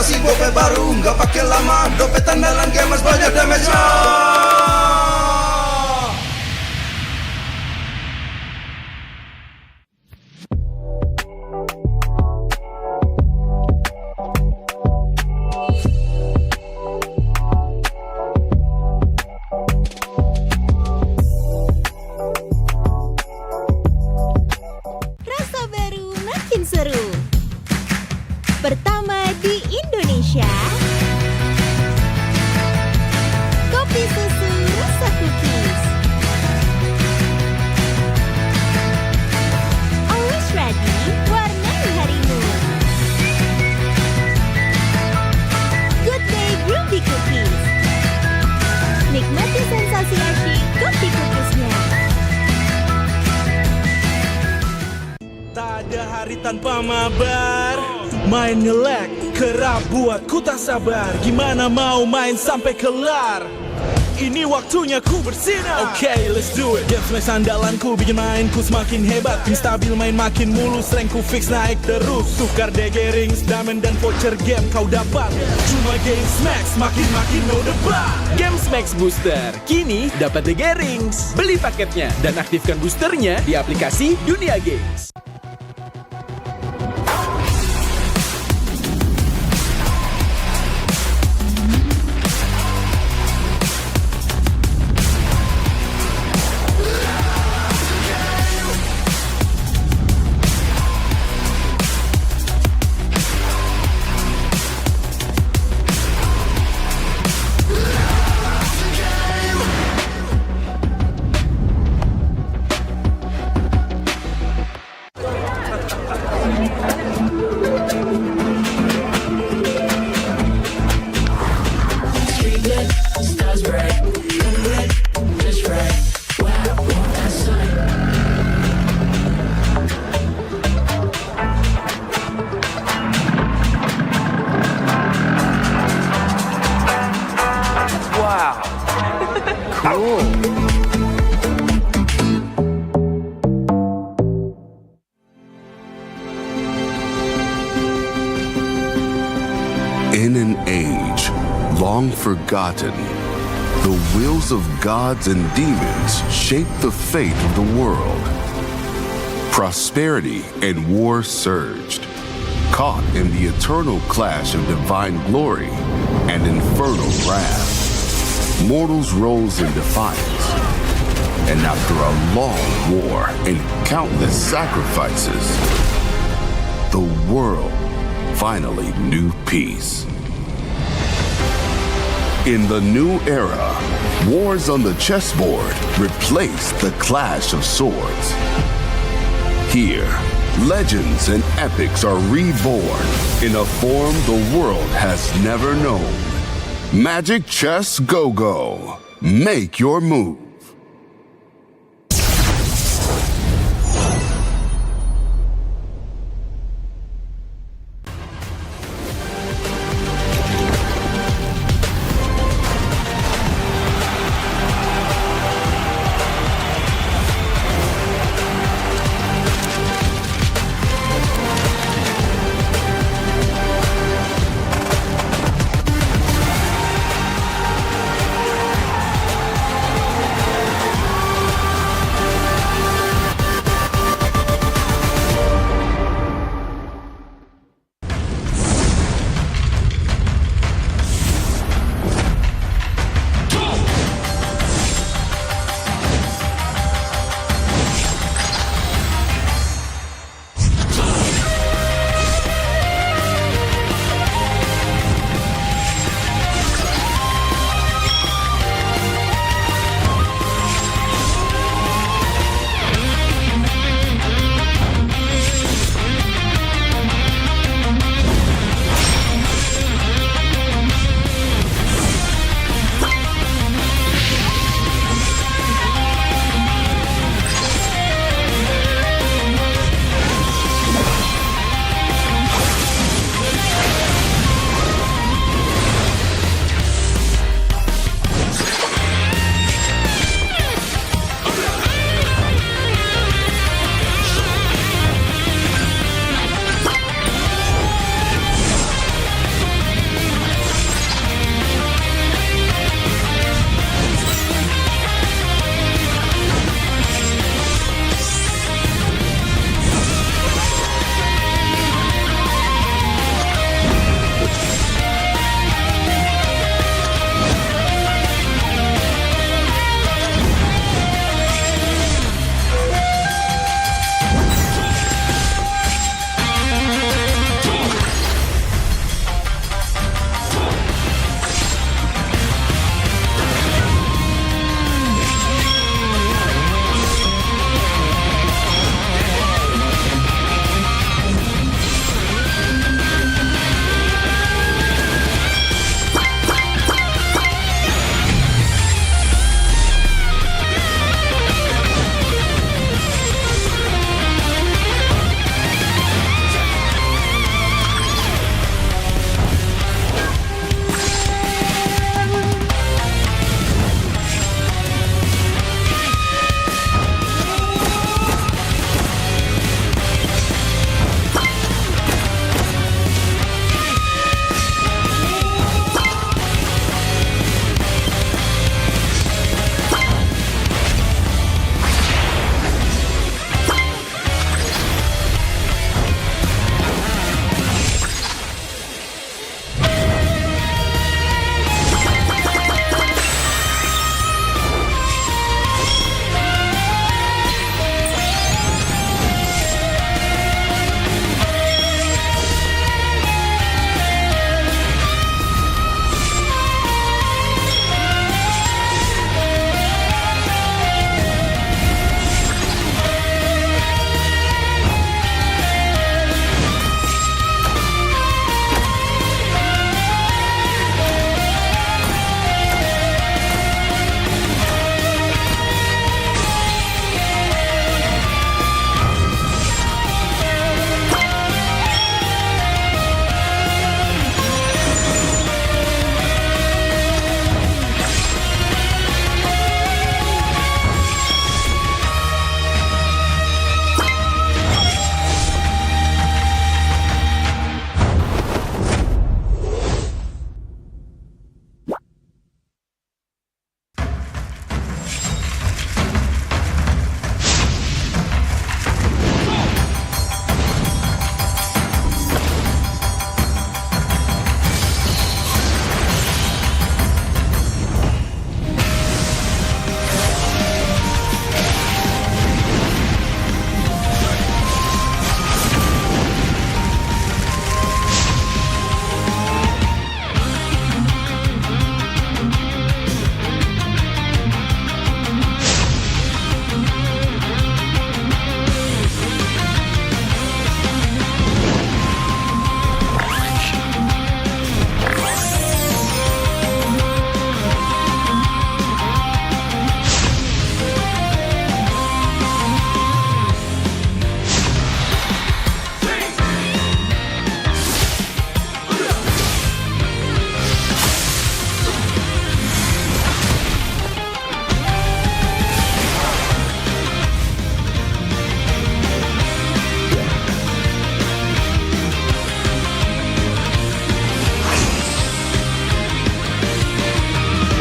kasih gope baru, nggak pakai lama. Dompet andalan gamers banyak damage-nya. Rasa baru makin seru. Pertama di Indonesia, kopi susu rasa cookies. Always ready, warnai harimu. Good day Groovy Cookies. Nikmati sensasi asyik kopi cookiesnya. Tak ada hari tanpa mabar. Main ngelek, kerap buat ku tak sabar. Gimana mau main sampai kelar? Ini waktunya ku bersinar. Okay, let's do it. Game smash andalanku bikin mainku semakin hebat. Pin stabil main makin mulus, rankku fix naik terus. Tukar DG rings, diamond dan voucher game kau dapat. Cuma Game Smash makin no debat. Game Smash Booster kini dapat DG Rings. Beli paketnya dan aktifkan boosternya di aplikasi Dunia Games. In an age long forgotten, the wills of gods and demons shape the fate of the world. Prosperity and war surged, caught in the eternal clash of divine glory and infernal wrath. Mortals rose in defiance, and after a long war and countless sacrifices, the world finally knew peace. In the new era, wars on the chessboard replaced the clash of swords. Here, legends and epics are reborn in a form the world has never known. Magic Chess Go-Go. Make your move.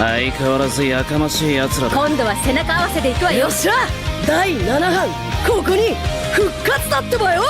相変わらずやかましい奴らだ。今度は背中合わせで行くわよ。よっしゃ、第7班ここに復活だってばよ。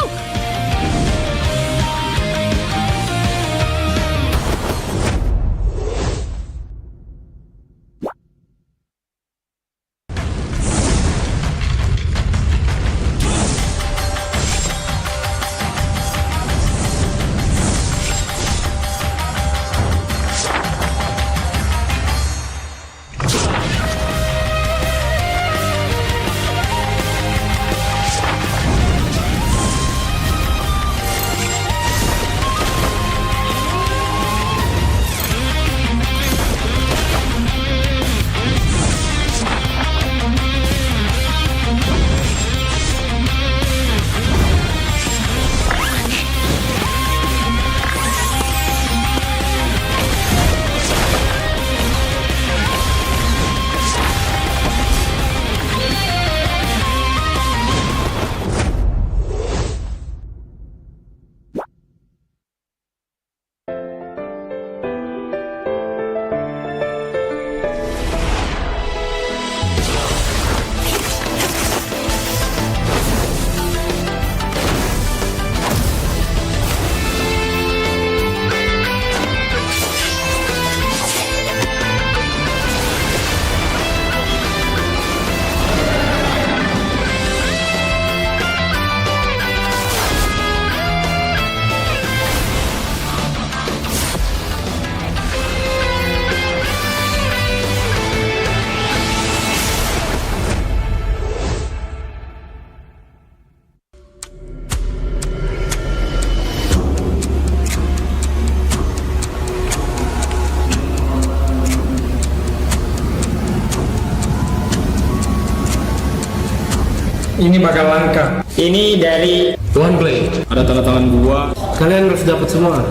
Ini bakal langka. Ini dari One Blade. Ada tanda tangan gua. Kalian harus dapat semua.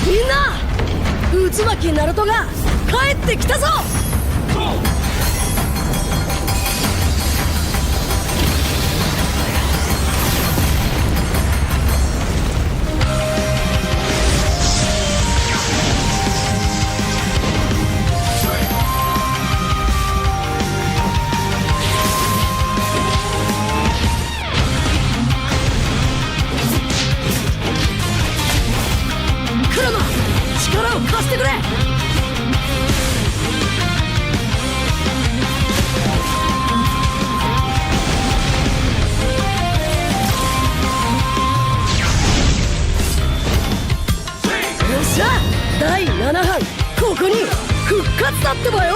Minna! Utsumaki Naruto が帰ってきたぞ! Kurama! 力を貸してくれ! よっしゃ、第7班ここに復活だってばよ。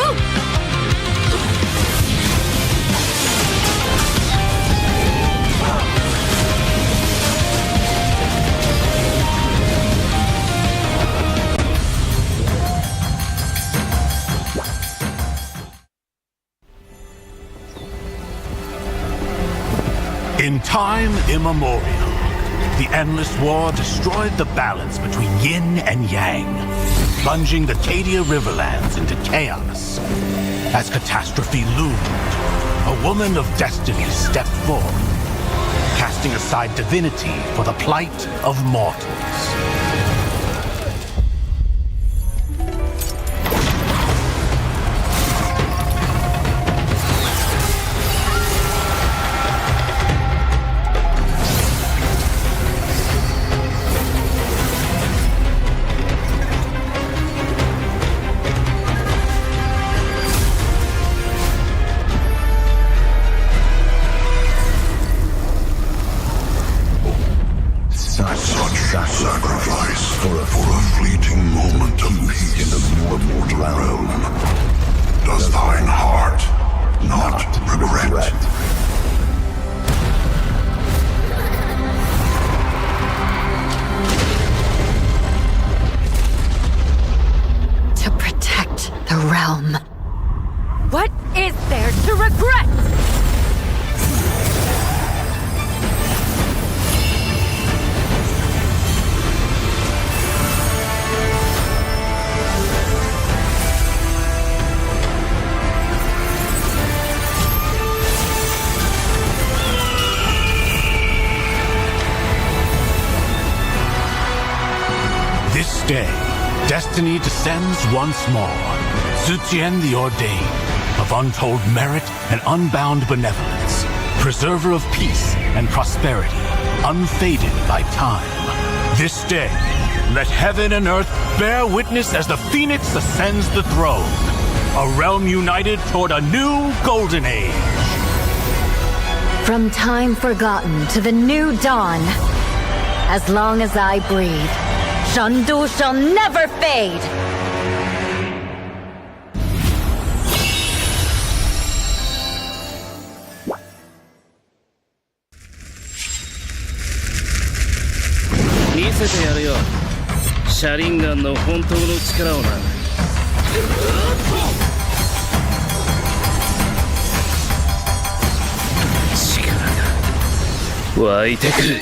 In time immemorial, the endless war destroyed the balance between yin and yang, plunging the Cadia Riverlands into chaos. As catastrophe loomed, a woman of destiny stepped forth, casting aside divinity for the plight of mortals. Sacrifice for a fleeting moment of peace in the mortal realm. Does thine heart not regret? To protect the realm. What is there to regret? This day, destiny descends once more. Zutian the Ordained, of untold merit and unbound benevolence, preserver of peace and prosperity, unfaded by time. This day, let heaven and earth bear witness as the phoenix ascends the throne. A realm united toward a new golden age. From time forgotten to the new dawn, as long as I breathe, Shandu shall never fade!見せてやるよ。シャリンガンの本当の力をな。力が湧いてくる。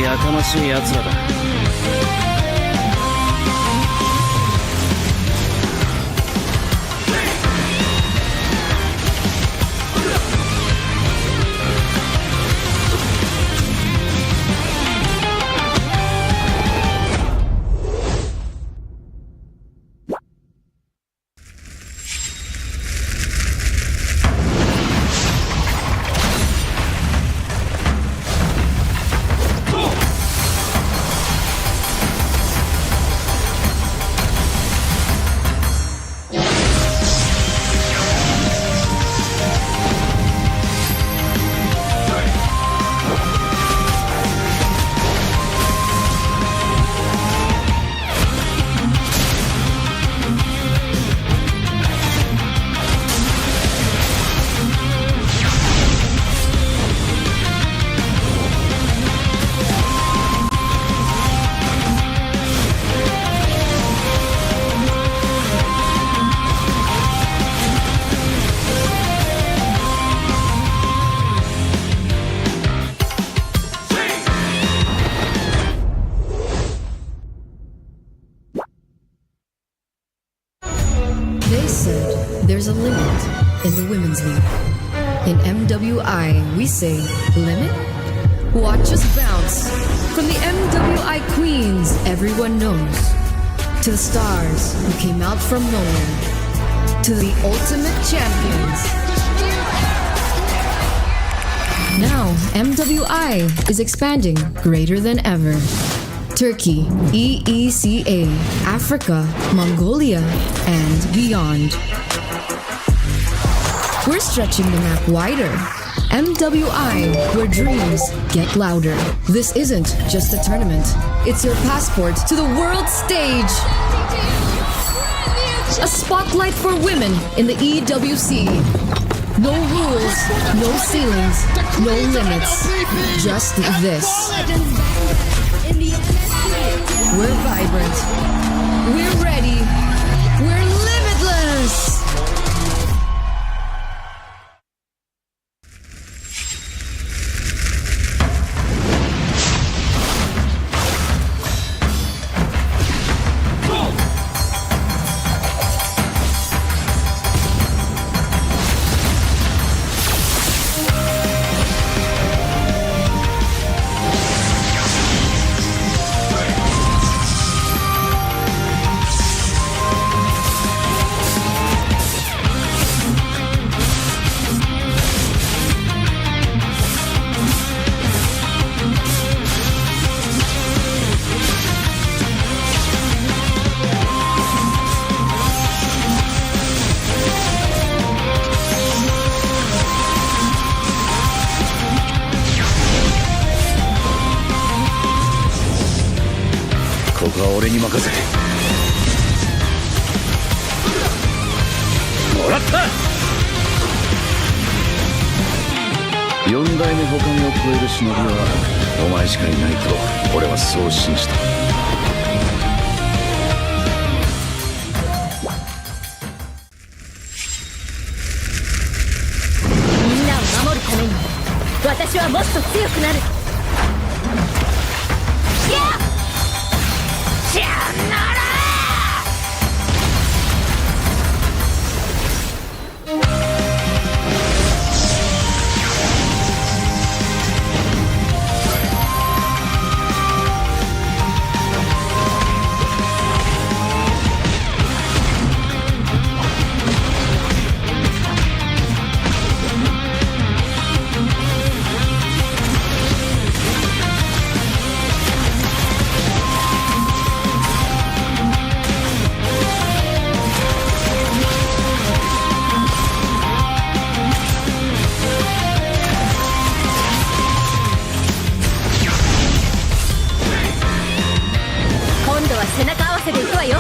やかましい奴らだ。There's a limit in the women's league. In MWI, we say, limit? Watch us bounce. From the MWI queens everyone knows, to the stars who came out from nowhere, to the ultimate champions. Now, MWI is expanding greater than ever. Turkey, EECA, Africa, Mongolia, and beyond. We're stretching the map wider. MWI, where dreams get louder. This isn't just a tournament. It's your passport to the world stage. A spotlight for women in the EWC. No rules, no ceilings, no limits. Just this. We're vibrant. We're ready. We're limitless. と強くなる。じゃあなら背中合わせでいくわよ。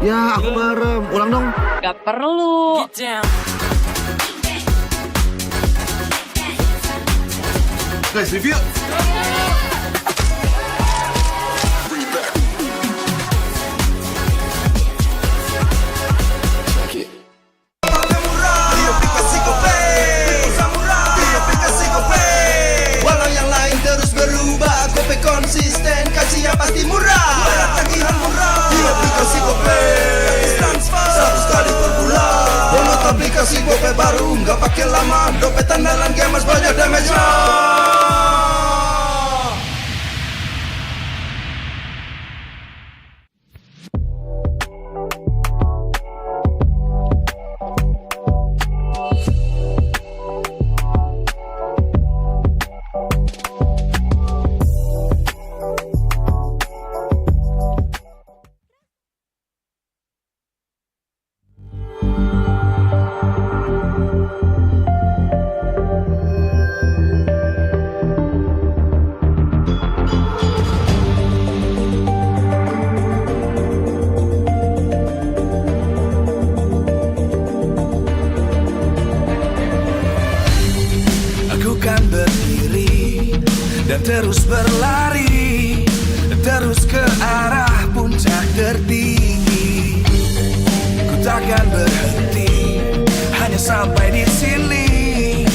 Ya, aku merem. Ulang dong. Gak perlu. Guys, review. Walau yang lain terus berubah, Gope konsisten, kasihnya pasti murah. Bayar tagihan murah di aplikasi Gope. Transfer 100 kali per bulan. Download aplikasi Gope baru, nggak pakai lama. Dompet andalan gamers banyak damage-nya. Dan terus berlari, terus ke arah puncak tertinggi. Ku takkan berhenti, hanya sampai di sini.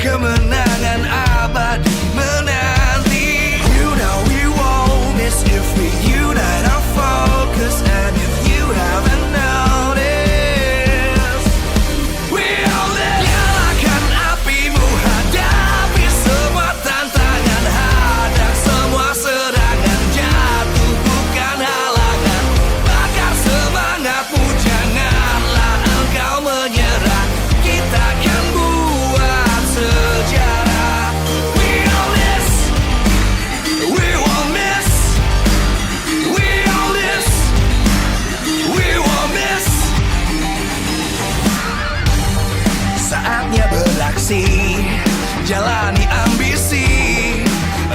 Kemenangan abadi menanti. You know we won't miss if we unite our focus. And if you haven't noticed, we'll nyalakan apimu, hadapi semua tantangan. jalani ambisi.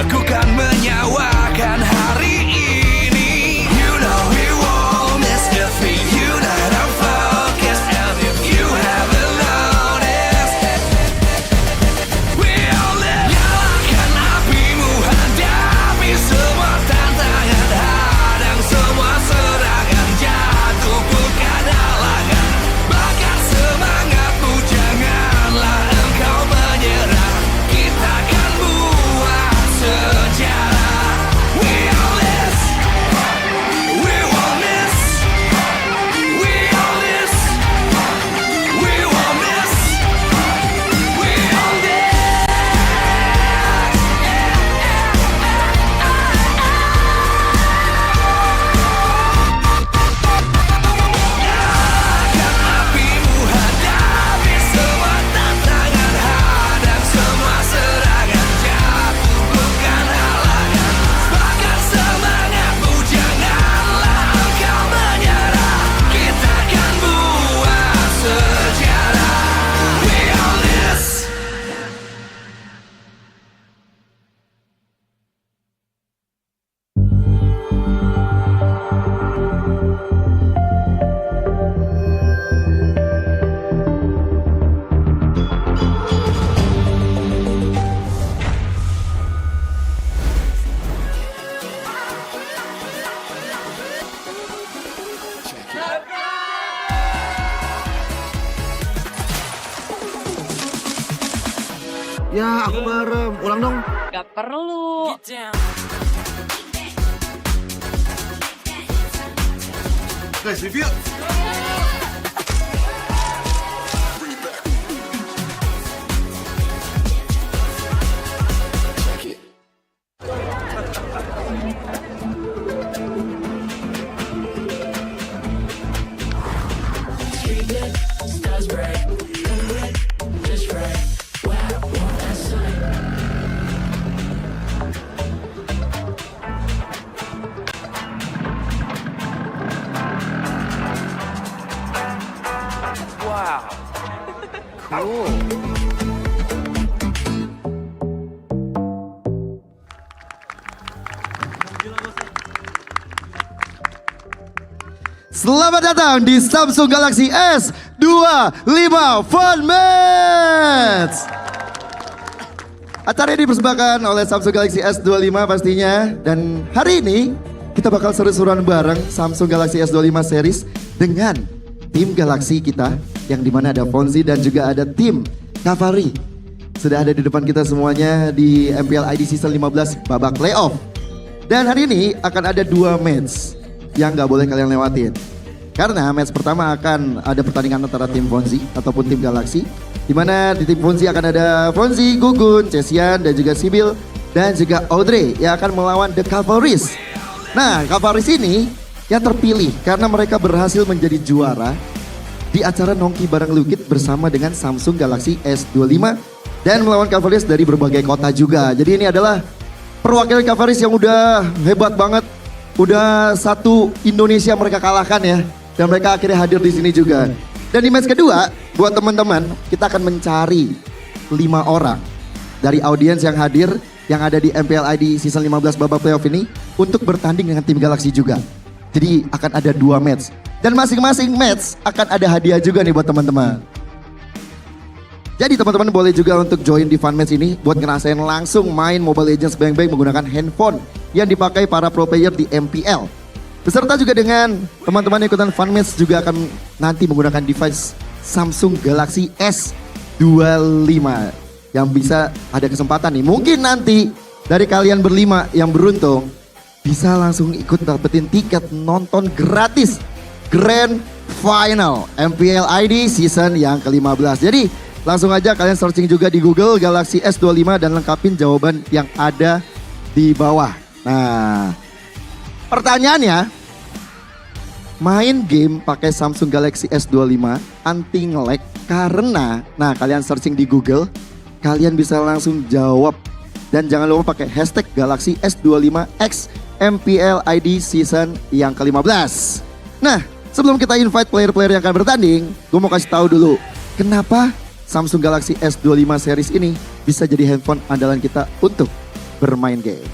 Aku kan menyawakan hari ini. You know we won't miss a thing. You know I'm focused. And if you haven't noticed, we all live. Nyalakan apimu, hadapi semua tantangan. Hadang semua serangan. Jatuh bukan halangan. Bakar semangatmu, janganlah engkau menyerah. Kita kan buat sejarah. We all this, we won't miss. We all this, we won't miss. We all this. Nyalakan apimu, hadapi semua tantangan. Hadang semua serangan. Jatuh bukan halangan. Bakar semangatmu, janganlah engkau menyerah. Kita kan buat sejarah. We all this. Ya, aku merem. Ulang dong. Gak perlu. Guys, review. Selamat datang di Samsung Galaxy S25 Fun Match. Acara ini dipersembahkan oleh Samsung Galaxy S25 pastinya. Dan hari ini kita bakal seru-seruan bareng Samsung Galaxy S25 series dengan tim Galaxy kita, yang dimana ada Fonzi dan juga ada tim Cavalry. Sudah ada di depan kita semuanya di MPL ID Season 15 babak playoff. Dan hari ini akan ada 2 match yang gak boleh kalian lewatin. Karena match pertama akan ada pertandingan antara tim Fonzi ataupun tim Galaxy, dimana di tim Fonzi akan ada Fonzi, Gugun, Cesian, dan juga Sibyl, dan juga Audrey yang akan melawan The Cavalrys. Nah, Cavalrys ini yang terpilih karena mereka berhasil menjadi juara di acara Nongki Bareng Lukit bersama dengan Samsung Galaxy S25 dan melawan Cavalrys dari berbagai kota juga. Jadi ini adalah perwakilan Cavalrys yang udah hebat banget. Udah satu Indonesia mereka kalahkan ya. Dan mereka akhirnya hadir di sini juga. Dan di match kedua, buat teman-teman, kita akan mencari 5 orang dari audiens yang hadir yang ada di MPL ID Season 15 babak playoff ini untuk bertanding dengan tim Galaxy juga. Jadi akan ada 2 match. Dan masing-masing match akan ada hadiah juga nih buat teman-teman. Jadi teman-teman boleh juga untuk join di fun match ini buat ngerasain langsung main Mobile Legends Bang Bang menggunakan handphone yang dipakai para pro player di MPL. Beserta juga dengan teman-teman ikutan fun match juga akan nanti menggunakan device Samsung Galaxy S25 yang bisa ada kesempatan nih. Mungkin nanti dari kalian berlima yang beruntung bisa langsung ikut dapetin tiket nonton gratis Grand Final MPL ID Season yang ke-15. Jadi langsung aja kalian searching juga di Google Galaxy S25 dan lengkapin jawaban yang ada di bawah. Nah, pertanyaannya, main game pakai Samsung Galaxy S25 anti nge-lag karena, nah kalian searching di Google, kalian bisa langsung jawab. Dan jangan lupa pakai hashtag Galaxy S25X MPL ID Season yang ke-15. Nah, sebelum kita invite player-player yang akan bertanding, gue mau kasih tahu dulu kenapa Samsung Galaxy S25 series ini bisa jadi handphone andalan kita untuk bermain game.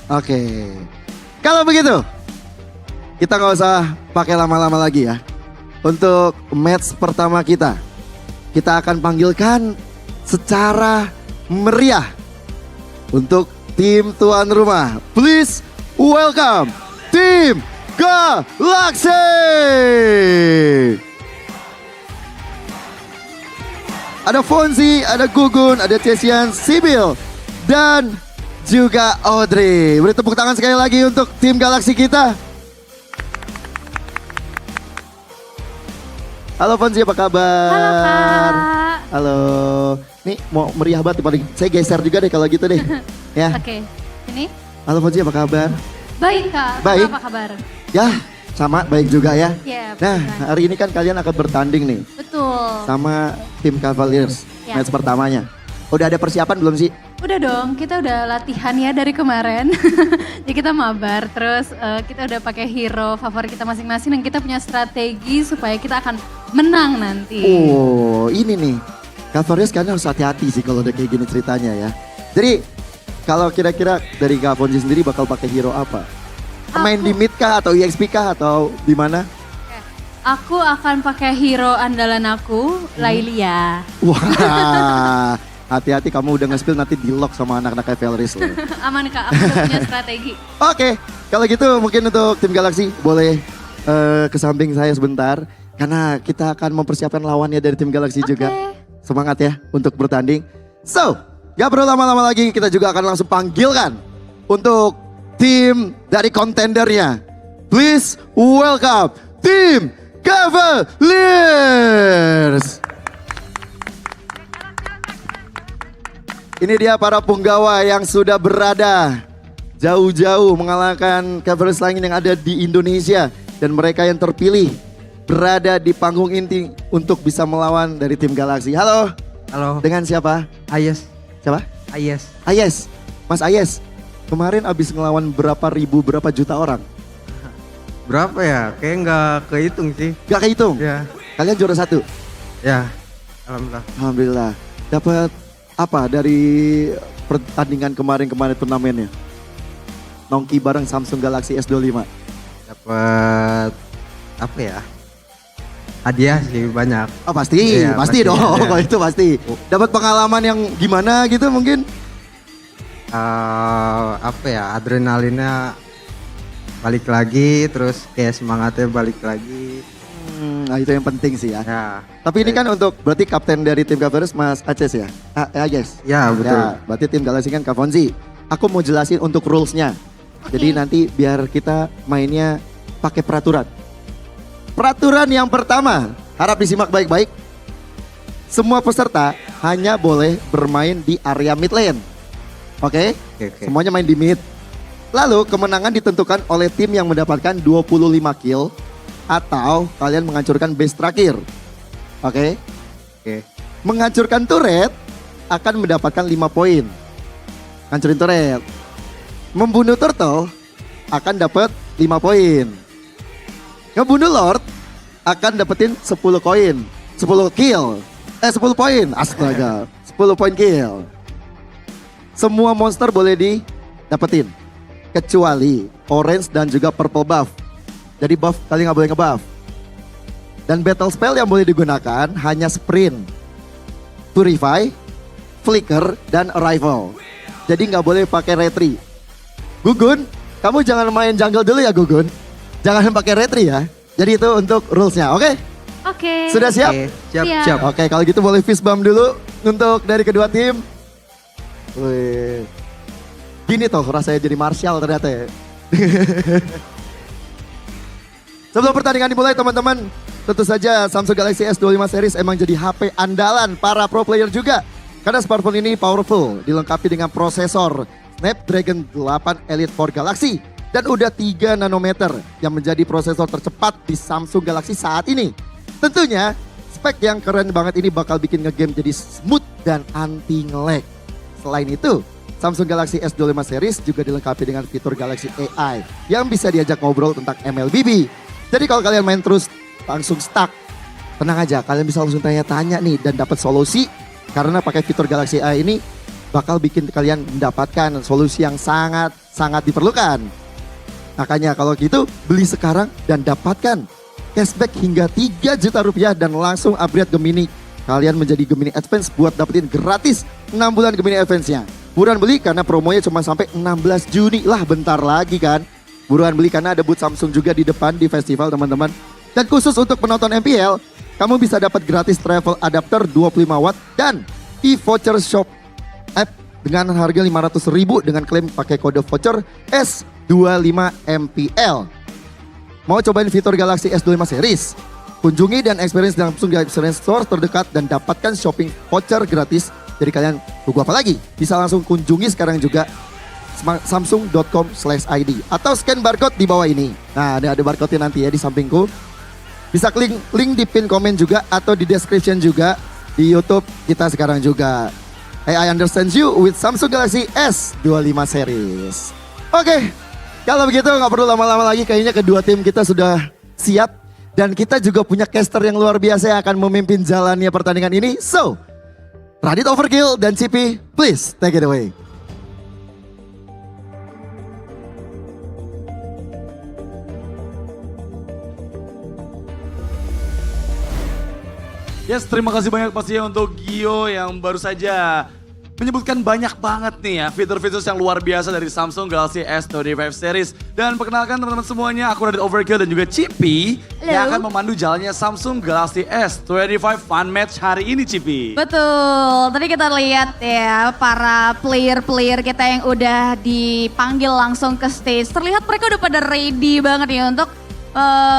Oke, kalau begitu kita nggak usah pakai lama-lama lagi ya. Untuk match pertama kita akan panggilkan secara meriah untuk tim tuan rumah. Please welcome tim Galaxy. Ada Fonzi, ada Gugun, ada Chesian, Sibyl, dan juga Audrey. Beri tepuk tangan sekali lagi untuk tim Galaxy kita. Halo Fonzi, apa kabar? Halo Kak. Halo. Nih mau meriah banget paling. Saya geser juga deh kalau gitu deh. Ya. Oke. Ini? Halo Fonzi, apa kabar? Baik Kak. Baik. Apa kabar? Ya, sama baik juga ya. Iya. Nah, hari ini kan kalian akan bertanding nih. Betul. Sama tim Cavaliers. Ya. Match pertamanya. Udah ada persiapan belum sih? Udah dong, kita udah latihan ya dari kemarin. Jadi kita mabar, terus kita udah pakai hero favorit kita masing-masing dan kita punya strategi supaya kita akan menang nanti. Oh, ini nih. Cavaliers kan harus hati-hati sih kalau udah kayak gini ceritanya ya. Jadi kalau kira-kira dari Kak Fonzi sendiri bakal pakai hero apa? Main di mid kah atau EXP kah atau di mana? Aku akan pakai hero andalan aku, Lailia. Wah, hati-hati kamu udah nge-spill nanti di lock sama anak-anak Cavaliers loh. Aman Kak, aku udah punya strategi. Oke, kalau gitu mungkin untuk tim Galaxy boleh ke samping saya sebentar. Karena kita akan mempersiapkan lawannya dari tim Galaxy juga. Semangat ya untuk bertanding. So, gak perlu lama-lama lagi, kita juga akan langsung panggilkan untuk tim dari kontendernya. Please welcome tim Cavaliers. Ini dia para punggawa yang sudah berada jauh-jauh mengalahkan Cavaliers lain yang ada di Indonesia. Dan mereka yang terpilih berada di panggung inti untuk bisa melawan dari tim Galaxy. Halo. Halo. Dengan siapa? Ayes. Siapa? Ayes. Ayes. Mas Ayes, kemarin abis ngelawan berapa juta orang? Berapa ya? Kayak nggak kehitung sih. Gak kehitung? Ya. Kalian juara 1? Ya. Alhamdulillah. Alhamdulillah. Dapat apa dari pertandingan kemarin turnamennya? Nongki bareng Samsung Galaxy S25. Dapat apa ya? Hadiah sih banyak. Oh pasti, ya, pasti dong. Ya. Kalau itu pasti. Dapat pengalaman yang gimana gitu mungkin? Apa ya? Adrenalinnya balik lagi, terus kayak semangatnya balik lagi. Nah itu yang penting sih ya. Ya. Tapi ini kan untuk berarti kapten dari tim Cavaliers Mas Aces ya? Aces. Ya betul. Ya, berarti tim Galaxy kan Kak Fonzi. Aku mau jelasin untuk rulesnya. Jadi nanti biar kita mainnya pakai peraturan. Peraturan yang pertama, harap disimak baik-baik. Semua peserta hanya boleh bermain di area mid lane. Oke? Semuanya main di mid. Lalu kemenangan ditentukan oleh tim yang mendapatkan 25 kill atau kalian menghancurkan base terakhir. Oke? Menghancurkan turret akan mendapatkan 5 poin. Hancurin turret. Membunuh turtle akan dapat 5 poin. Ngebunuh Lord akan dapetin 10 koin. 10 kill. 10 poin. Astaga. 10 poin kill. Semua monster boleh didapetin. Kecuali orange dan juga purple buff. Jadi buff kalian gak boleh ngebuff. Dan battle spell yang boleh digunakan hanya sprint, purify, flicker, dan arrival. Jadi gak boleh pakai retry. Gugun, kamu jangan main jungle dulu ya Gugun. Jangan pakai retry ya. Jadi itu untuk rulesnya, oke? Oke. Sudah siap? Siap. Oke, kalau gitu boleh fist bump dulu untuk dari kedua tim. Wih. Gini tuh rasanya jadi Marshall ternyata ya. Sebelum pertandingan dimulai teman-teman, tentu saja Samsung Galaxy S25 series emang jadi HP andalan para pro player juga. Karena smartphone ini powerful, dilengkapi dengan prosesor Snapdragon 8 Elite 4 Galaxy dan udah 3 nanometer yang menjadi prosesor tercepat di Samsung Galaxy saat ini. Tentunya spek yang keren banget ini bakal bikin ngegame jadi smooth dan anti nge-lag. Selain itu, Samsung Galaxy S25 series juga dilengkapi dengan fitur Galaxy AI yang bisa diajak ngobrol tentang MLBB. Jadi kalau kalian main terus langsung stuck, tenang aja, kalian bisa langsung tanya-tanya nih dan dapat solusi karena pakai fitur Galaxy AI ini bakal bikin kalian mendapatkan solusi yang sangat diperlukan. Makanya kalau gitu beli sekarang dan dapatkan cashback hingga 3 juta rupiah dan langsung upgrade Gemini. Kalian menjadi Gemini Advance buat dapetin gratis 6 bulan Gemini Advance-nya. Buruan beli karena promonya cuma sampai 16 Juni lah, bentar lagi kan. Buruan beli karena ada booth Samsung juga di depan di festival teman-teman. Dan khusus untuk penonton MPL, kamu bisa dapat gratis travel adapter 25 watt dan e-voucher shop app dengan harga 500.000 dengan klaim pakai kode voucher S25 MPL. Mau cobain fitur Galaxy S25 series? Kunjungi dan experience langsung di experience store terdekat dan dapatkan shopping voucher gratis. Jadi kalian tunggu apa lagi? Bisa langsung kunjungi sekarang juga samsung.com/id atau scan barcode di bawah ini. Nah, ada barcode nanti ya di sampingku. Bisa klik link di pin komen juga atau di description juga di YouTube kita sekarang juga. Hey, I understand you with Samsung Galaxy S25 series. Oke, kalau begitu nggak perlu lama-lama lagi, kayaknya kedua tim kita sudah siap. Dan kita juga punya caster yang luar biasa yang akan memimpin jalannya pertandingan ini. So, Radit Overkill dan Cipi, please take it away. Yes, terima kasih banyak pastinya untuk Gio yang baru saja menyebutkan banyak banget nih ya fitur-fitur yang luar biasa dari Samsung Galaxy S25 series. Dan perkenalkan teman-teman semuanya, aku Radit Overkill dan juga Cipi yang akan memandu jalannya Samsung Galaxy S25 Fun Match hari ini, Cipi. Betul, tadi kita lihat ya para player-player kita yang udah dipanggil langsung ke stage. Terlihat mereka udah pada ready banget ya untuk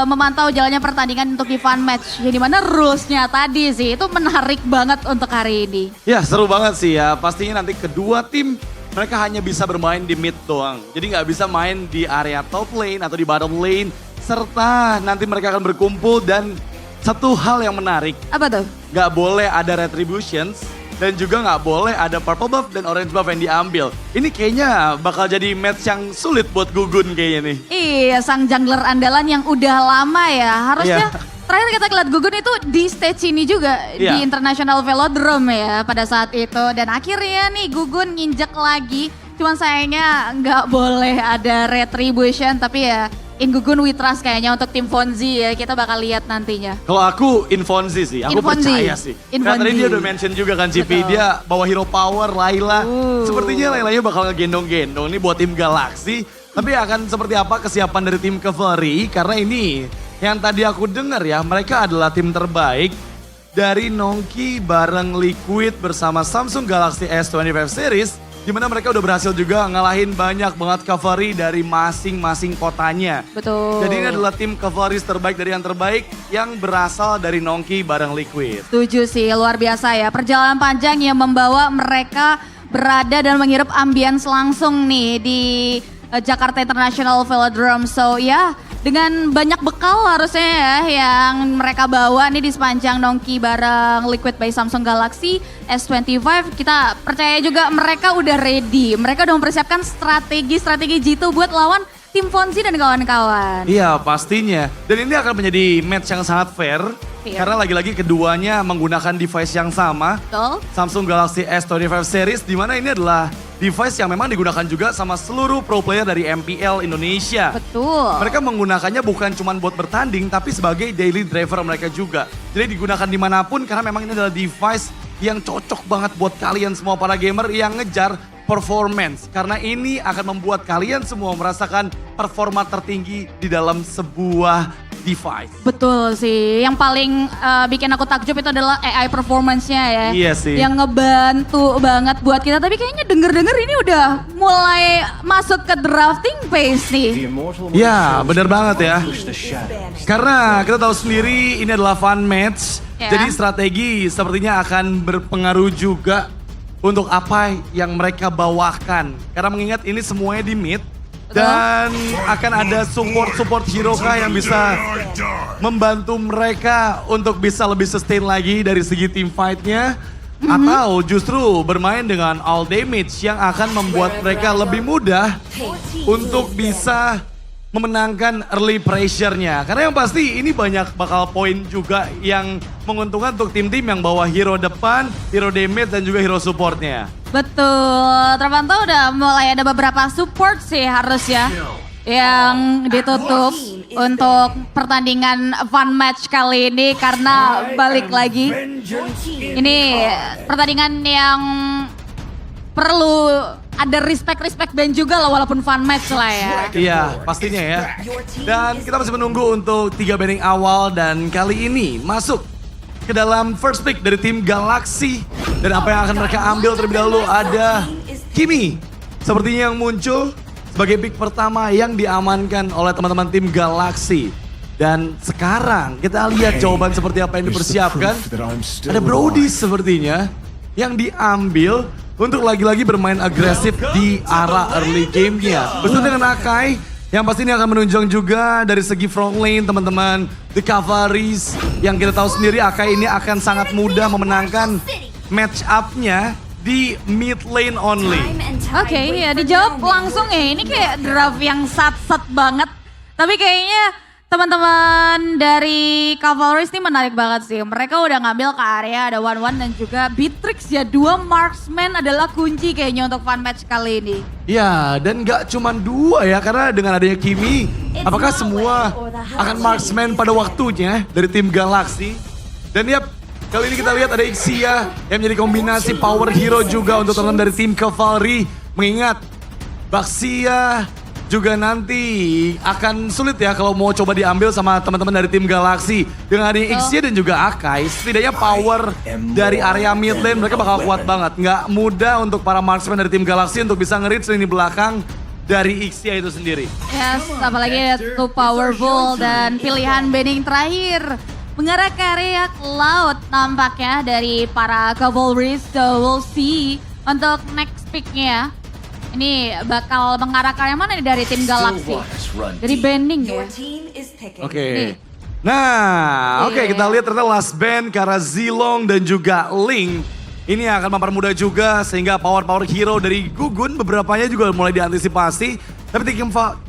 memantau jalannya pertandingan untuk di fun match. Ya dimana rulesnya tadi sih itu menarik banget untuk hari ini. Ya seru banget sih ya, pastinya nanti kedua tim mereka hanya bisa bermain di mid doang. Jadi nggak bisa main di area top lane atau di bottom lane. Serta nanti mereka akan berkumpul dan satu hal yang menarik. Apa tuh? Nggak boleh ada retributions. Dan juga nggak boleh ada purple buff dan orange buff yang diambil. Ini kayaknya bakal jadi match yang sulit buat Gugun kayaknya nih. Iya, sang jungler andalan yang udah lama ya. Harusnya terakhir kita lihat Gugun itu di stage ini juga. Di International Velodrome ya pada saat itu. Dan akhirnya nih Gugun nginjek lagi. Cuman sayangnya nggak boleh ada retribution. Tapi ya in Gugun we trust kayaknya untuk tim Fonzi ya. Kita bakal lihat nantinya. Kalau aku in Fonzi sih, aku percaya sih. Karena tadi dia udah mention juga kan Cipi, dia bawa hero power Layla. Sepertinya Laylanya bakal ngegendong-gendong nih buat tim Galaxy. Tapi akan seperti apa kesiapan dari tim Cavalry? Karena ini yang tadi aku dengar ya, mereka adalah tim terbaik dari Nongki bareng Liquid bersama Samsung Galaxy S25 series. Di mana mereka udah berhasil juga ngalahin banyak banget cavalry dari masing-masing kotanya. Betul. Jadi ini adalah tim cavalry terbaik dari yang terbaik yang berasal dari Nongki bareng Liquid. Setuju sih, luar biasa ya. Perjalanan panjang yang membawa mereka berada dan menghirup ambience langsung nih di Jakarta International Velodrome. So ya, dengan banyak bekal harusnya ya yang mereka bawa nih di sepanjang Nongki bareng Liquid by Samsung Galaxy S25. Kita percaya juga mereka udah ready. Mereka udah mempersiapkan strategi G2 buat lawan tim Fonzi dan kawan-kawan. Iya pastinya. Dan ini akan menjadi match yang sangat fair. Karena lagi-lagi keduanya menggunakan device yang sama. Betul. Samsung Galaxy S25 series, di mana ini adalah device yang memang digunakan juga sama seluruh pro player dari MPL Indonesia. Betul. Mereka menggunakannya bukan cuma buat bertanding, tapi sebagai daily driver mereka juga. Jadi digunakan dimanapun karena memang ini adalah device yang cocok banget buat kalian semua para gamer yang ngejar performance. Karena ini akan membuat kalian semua merasakan performa tertinggi di dalam sebuah device. Betul sih, yang paling bikin aku takjub itu adalah AI performance-nya ya. Iya sih. Yang ngebantu banget buat kita, tapi kayaknya denger-denger ini udah mulai masuk ke drafting phase nih. Ya benar banget ya. Karena kita tahu sendiri ini adalah fun match. Jadi strategi sepertinya akan berpengaruh juga untuk apa yang mereka bawakan. Karena mengingat ini semuanya di mid. Dan akan ada support hero kah yang bisa membantu mereka untuk bisa lebih sustain lagi dari segi team fight-nya. Atau justru bermain dengan all damage yang akan membuat mereka lebih mudah untuk bisa memenangkan early pressure-nya. Karena yang pasti ini banyak bakal poin juga yang menguntungkan untuk tim-tim yang bawa hero depan, hero damage dan juga hero support-nya. Betul, terpantau udah mulai ada beberapa support sih harus ya yang ditutup untuk pertandingan fun match kali ini karena balik lagi. Ini pertandingan yang perlu ada respect band juga lah walaupun fun match lah ya. Iya pastinya ya. Dan kita masih menunggu untuk 3 banding awal dan kali ini masuk ke dalam first pick dari tim Galaxy. Dan apa yang akan mereka ambil terlebih dahulu ada Kimi. Sepertinya yang muncul sebagai pick pertama yang diamankan oleh teman-teman tim Galaxy. Dan sekarang kita lihat jawaban seperti apa yang dipersiapkan. Ada Brody sepertinya yang diambil untuk lagi-lagi bermain agresif di arah early game-nya. Bersama dengan Akai yang pasti ini akan menunjang juga dari segi front lane teman-teman. The Cavalries yang kita tahu sendiri Akai ini akan sangat mudah memenangkan match up-nya di mid lane only. Oke, ya dijawab langsung ya. Ini kayak draft yang sat-sat banget. Tapi kayaknya teman-teman dari Cavalries ini menarik banget sih. Mereka udah ngambil ke area ada 1-1 dan juga Beatrix ya. 2 marksman adalah kunci kayaknya untuk fun match kali ini. Ya, dan gak cuma 2 ya. Karena dengan adanya Kimi, apakah semua akan marksman pada waktunya dari tim Galaxy? Dan ya, kali ini kita lihat ada Ixia yang menjadi kombinasi power hero juga untuk teman-teman dari tim Cavalry. Mengingat Baxia juga nanti akan sulit ya kalau mau coba diambil sama teman-teman dari tim Galaxy. Dengan adanya Ixia dan juga Akai, setidaknya power dari area mid lane mereka bakal kuat banget. Nggak mudah untuk para marksman dari tim Galaxy untuk bisa nge-reach lini belakang dari Ixia itu sendiri. Yes, apalagi too powerful dan pilihan banding terakhir mengarah ke area laut nampaknya dari para Cavalries. So we'll see untuk next pick-nya. Ini bakal mengarah ke arah mana nih dari tim Galaxy? Dari banding ya? Oke. Nah, oke kita lihat ternyata last band karena Zilong dan juga Ling. Ini akan mempermudah juga sehingga power hero dari Gugun beberapanya juga mulai diantisipasi. Tapi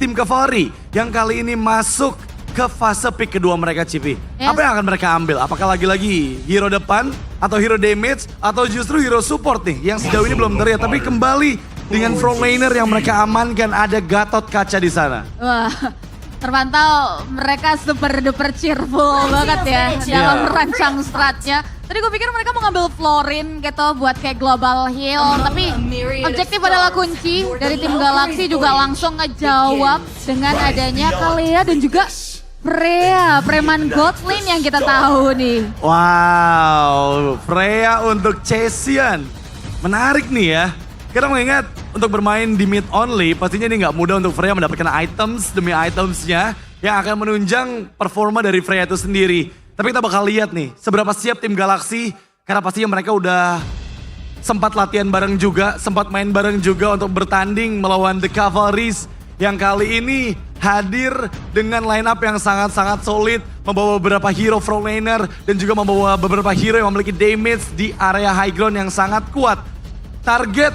tim Cavalry yang kali ini masuk ke fase pick kedua mereka Cipi. Apa yang akan mereka ambil? Apakah lagi-lagi hero depan atau hero damage atau justru hero support nih yang sejauh ini belum terlihat. Tapi kembali dengan frontlaner yang mereka amankan ada Gatot Kaca di sana. Wah, terpantau mereka super duper cheerful banget ya dalam merancang stratnya. Tadi gue pikir mereka mau ngambil Florin gitu buat kayak global heal. Tapi objektif adalah kunci dari tim Galaxy juga langsung ngejawab dengan adanya Kalea dan juga Freya, preman Godlin yang kita tahu nih. Wow, Freya untuk Chesian. Menarik nih ya. Karena mengingat untuk bermain di mid only, pastinya ini nggak mudah untuk Freya mendapatkan items demi itemsnya yang akan menunjang performa dari Freya itu sendiri. Tapi kita bakal lihat nih, seberapa siap tim Galaxy, karena pastinya mereka udah sempat latihan bareng juga, sempat main bareng juga untuk bertanding melawan The Cavalries yang kali ini hadir dengan line up yang sangat-sangat solid, membawa beberapa hero frontlaner dan juga membawa beberapa hero yang memiliki damage di area high ground yang sangat kuat. Target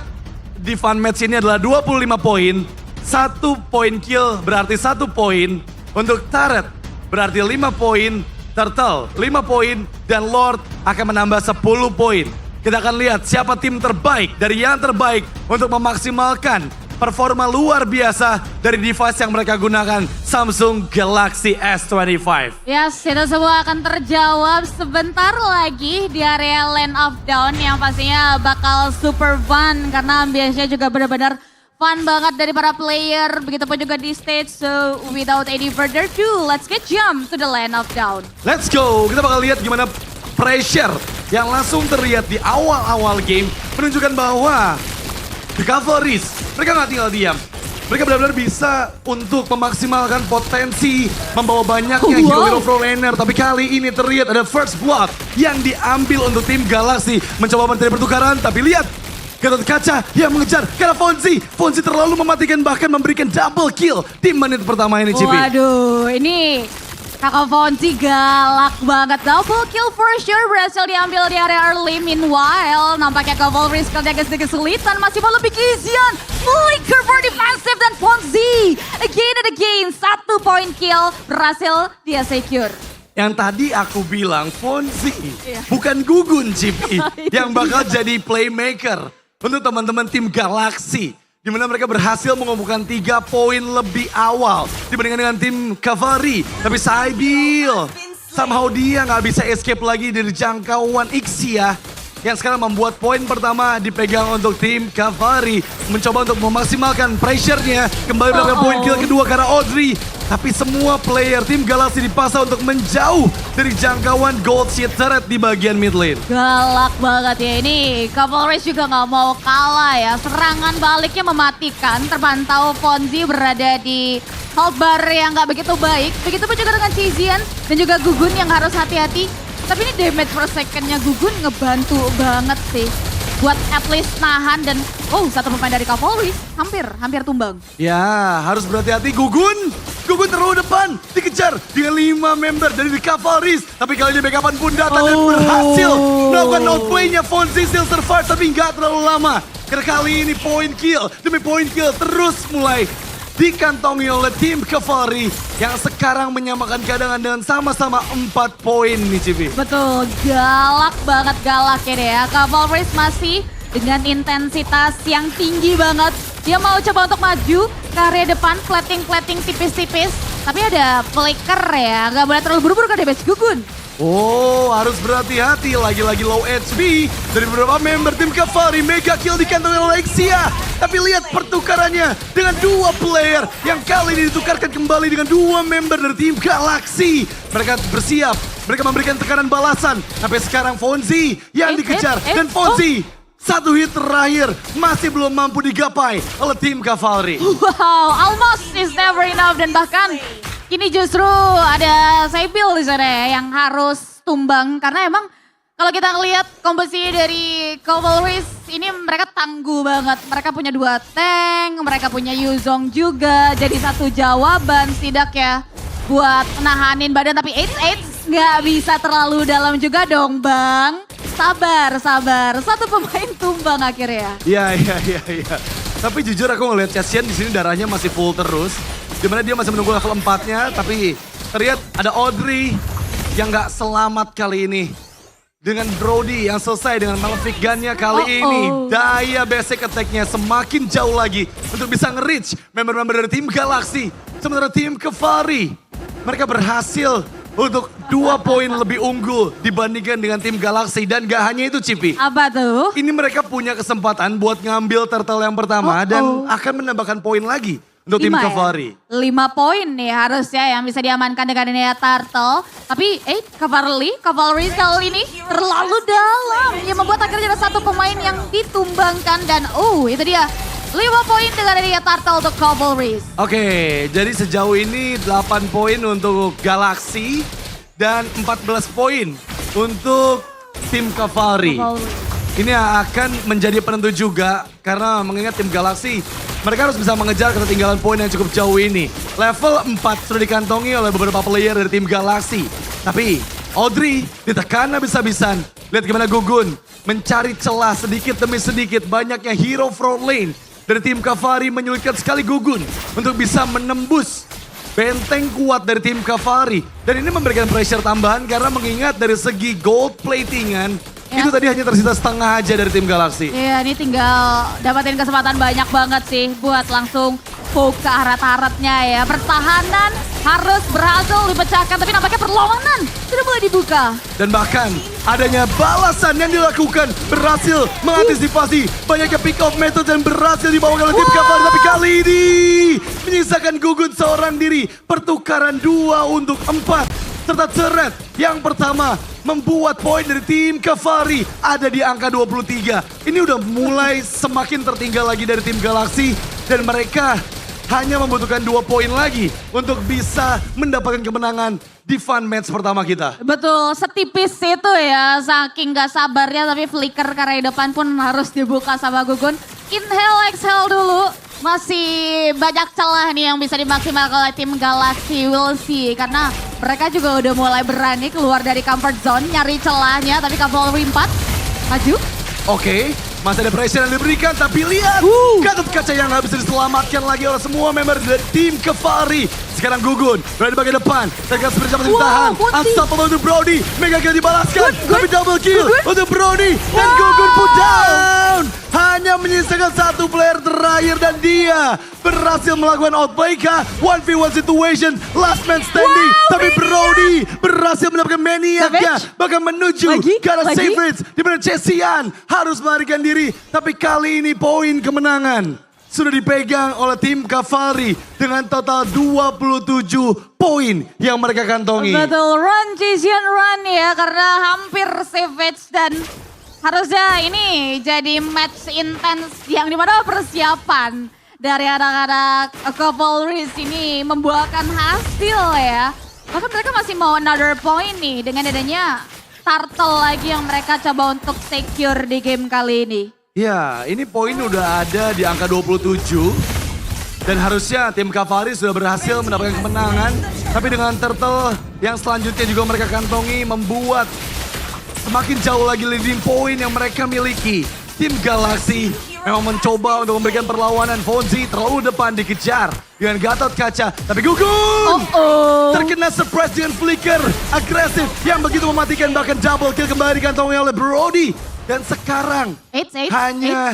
di fun match ini adalah 25 poin, 1 poin kill berarti 1 poin, untuk turret berarti 5 poin, turtle 5 poin, dan lord akan menambah 10 poin. Kita akan lihat siapa tim terbaik dari yang terbaik untuk memaksimalkan performa luar biasa dari device yang mereka gunakan, Samsung Galaxy S15. Yes, itu semua akan terjawab sebentar lagi di area Land of Dawn yang pastinya bakal super fun karena ambience-nya juga benar-benar fun banget dari para player, begitupun juga di stage. So without any further ado, let's get jump to the Land of Dawn. Let's go, kita bakal lihat gimana pressure yang langsung terlihat di awal-awal game menunjukkan bahwa The Cavalries, mereka nggak tinggal diam. Mereka benar-benar bisa untuk memaksimalkan potensi, membawa banyaknya hero-hero frontlaner. Tapi kali ini terlihat ada first blood yang diambil untuk tim Galaxy. Mencoba mencari pertukaran, tapi lihat Gatot Kaca yang mengejar karena Fonzi terlalu mematikan bahkan memberikan double kill di menit pertama ini Cipi. Waduh, ini kakak Fonzi galak banget. Double kill for sure berhasil diambil di area early. Meanwhile, nampaknya Cavalry sedikit kesulitan. Masih mau lebih keisian. Flicker for defensive dan Fonzi. Again and again, 1 point kill berhasil dia secure. Yang tadi aku bilang Fonzi, bukan Gugun Cipi, yang bakal jadi playmaker untuk teman-teman tim Galaxy. Di mana mereka berhasil mengumpulkan 3 poin lebih awal dibandingkan dengan tim Cavalry. Tapi Saibil, somehow dia nggak bisa escape lagi dari jangkauan Ixia. Yang sekarang membuat poin pertama dipegang untuk tim Cavalry. Mencoba untuk memaksimalkan pressure-nya. Kembali mendapatkan poin kill kedua karena Audrey. Tapi semua player tim Galaxy dipaksa untuk menjauh dari jangkauan gold sheet turret di bagian mid lane. Galak banget ya ini. Cavalry juga nggak mau kalah ya. Serangan baliknya mematikan. Terpantau Fonzi berada di hold bar yang nggak begitu baik. Begitupun juga dengan Cizian dan juga Gugun yang harus hati-hati. Tapi ini damage per second-nya Gugun ngebantu banget sih. Buat at least nahan dan satu pemain dari Cavalry hampir tumbang. Ya harus berhati-hati Gugun terlalu depan dikejar dengan 5 member dari The Cavalry. Tapi kali ini backupan pun datang dan berhasil melakukan outplay-nya. Fonzi still survive tapi nggak terlalu lama. Karena kali ini point kill demi point kill terus mulai dikantongi oleh tim Cavalry yang sekarang menyamakan keadaan dengan sama-sama 4 poin nih Cipi. Betul, galak banget ya deh ya. Cavalry masih dengan intensitas yang tinggi banget. Dia mau coba untuk maju ke area depan, plating tipis-tipis. Tapi ada flicker ya, nggak boleh terlalu buru-buru ke damage Gugun. Oh, harus berhati-hati. Lagi-lagi low HP dari beberapa member tim Cavalry. Mega kill dikantongi oleh Ixia. Tapi lihat pertukarannya dengan 2 player yang kali ini ditukarkan kembali dengan 2 member dari tim Galaxy. Mereka bersiap, mereka memberikan tekanan balasan. Sampai sekarang Fonzi yang dikejar. Dan Fonzi, 1 hit terakhir masih belum mampu digapai oleh tim Cavalry. Wow, almost is never enough. Dan bahkan kini justru ada Saibil di sana ya, yang harus tumbang. Karena emang kalau kita ngelihat komposisi dari Cavalry ini mereka tangguh banget. Mereka punya 2 tank, mereka punya Yuzong juga. Jadi satu jawaban tidak ya buat menahanin badan. Tapi nggak bisa terlalu dalam juga dong Bang. Sabar. 1 pemain tumbang akhirnya. Iya. Tapi jujur aku ngeliat Cassian di sini darahnya masih full terus. Dimana dia masih menunggu level 4-nya, tapi terlihat ada Audrey yang gak selamat kali ini. Dengan Brody yang selesai dengan Malefic Gun-nya kali ini. Daya basic attack-nya semakin jauh lagi untuk bisa nge-reach member-member dari tim Galaxy. Sementara tim Cavalry, mereka berhasil untuk 2 poin lebih unggul dibandingkan dengan tim Galaxy. Dan gak hanya itu Cipi. Apa tuh? Ini mereka punya kesempatan buat ngambil turtle yang pertama dan akan menambahkan poin lagi untuk tim Cavalry. 5 poin nih harusnya yang bisa diamankan dengan ini ya Turtle. Tapi Cavalry kali ini terlalu dalam. Yang membuat akhirnya ada 1 pemain yang ditumbangkan. Dan itu dia 5 poin dengan ini ya Turtle untuk Cavalry. Oke, jadi sejauh ini 8 poin untuk Galaxy dan 14 poin untuk tim Cavalry. Ini akan menjadi penentu juga karena mengingat tim Galaxy mereka harus bisa mengejar ketertinggalan poin yang cukup jauh ini. Level 4 sudah dikantongi oleh beberapa player dari tim Galaxy. Tapi Audrey ditekan habis-habisan. Lihat gimana Gugun mencari celah sedikit demi sedikit. Banyaknya hero front lane dari tim Cavalry menyulitkan sekali Gugun untuk bisa menembus benteng kuat dari tim Cavalry. Dan ini memberikan pressure tambahan karena mengingat dari segi gold platingan itu tadi hanya tersisa setengah aja dari tim Galaxy. Iya, ini tinggal dapatin kesempatan banyak banget sih buat langsung poke ke arah-arahnya ya. Pertahanan harus berhasil dipecahkan, tapi nampaknya perlawanan sudah mulai dibuka. Dan bahkan adanya balasan yang dilakukan berhasil mengantisipasi banyaknya pick off method dan berhasil dibawa oleh tim Cavalry. Tapi kali ini menyisakan Gugun seorang diri. Pertukaran 2 untuk 4. Serta turret yang pertama membuat poin dari tim Cavalry ada di angka 23. Ini udah mulai semakin tertinggal lagi dari tim Galaxy. Dan mereka hanya membutuhkan 2 poin lagi untuk bisa mendapatkan kemenangan di fun match pertama kita. Betul, setipis itu ya, saking gak sabarnya tapi flicker ke arah depan pun harus dibuka sama Gugun. Inhale, exhale dulu. Masih banyak celah nih yang bisa dimaksimalkan oleh tim Galaxy, we'll see. Karena mereka juga udah mulai berani keluar dari comfort zone, nyari celahnya. Tapi Cavalry 4, maju. Oke, masih ada pressure yang diberikan, tapi lihat Gatot Kaca yang gak bisa diselamatkan lagi oleh semua member dari tim Cavalry. Sekarang Gugun berada di bagian depan, Tegas bersama masih ditahan. Unstoppable untuk Brody, mega kill dibalaskan, tapi double kill untuk Brody. Dan Gugun pun down. Hanya menyisakan 1 player terakhir dan dia berhasil melakukan outplay 1v1 situation, last man standing. Tapi Brody berhasil mendapatkan maniaknya, bahkan menuju ke arah favorites. Di mana Chesian harus melarikan diri, tapi kali ini poin kemenangan sudah dipegang oleh tim Cavalry dengan total 27 poin yang mereka kantongi. Betul, run Chesian run ya, karena hampir savage dan harusnya ini jadi match intense yang dimana persiapan dari anak-anak Cavalry ini membuahkan hasil ya. Bahkan mereka masih mau another point nih dengan adanya turtle lagi yang mereka coba untuk secure di game kali ini. Ya, ini poin udah ada di angka 27. Dan harusnya tim Cavalry sudah berhasil mendapatkan kemenangan. Tapi dengan turtle yang selanjutnya juga mereka kantongi membuat semakin jauh lagi leading point yang mereka miliki. Tim Galaxy memang mencoba untuk memberikan perlawanan. Fonzi terlalu depan dikejar dengan Gatot Kaca. Tapi Gugun terkena surprise dengan flicker agresif yang begitu mematikan, bahkan double kill kembali dikantongi oleh Brody. Dan sekarang hanya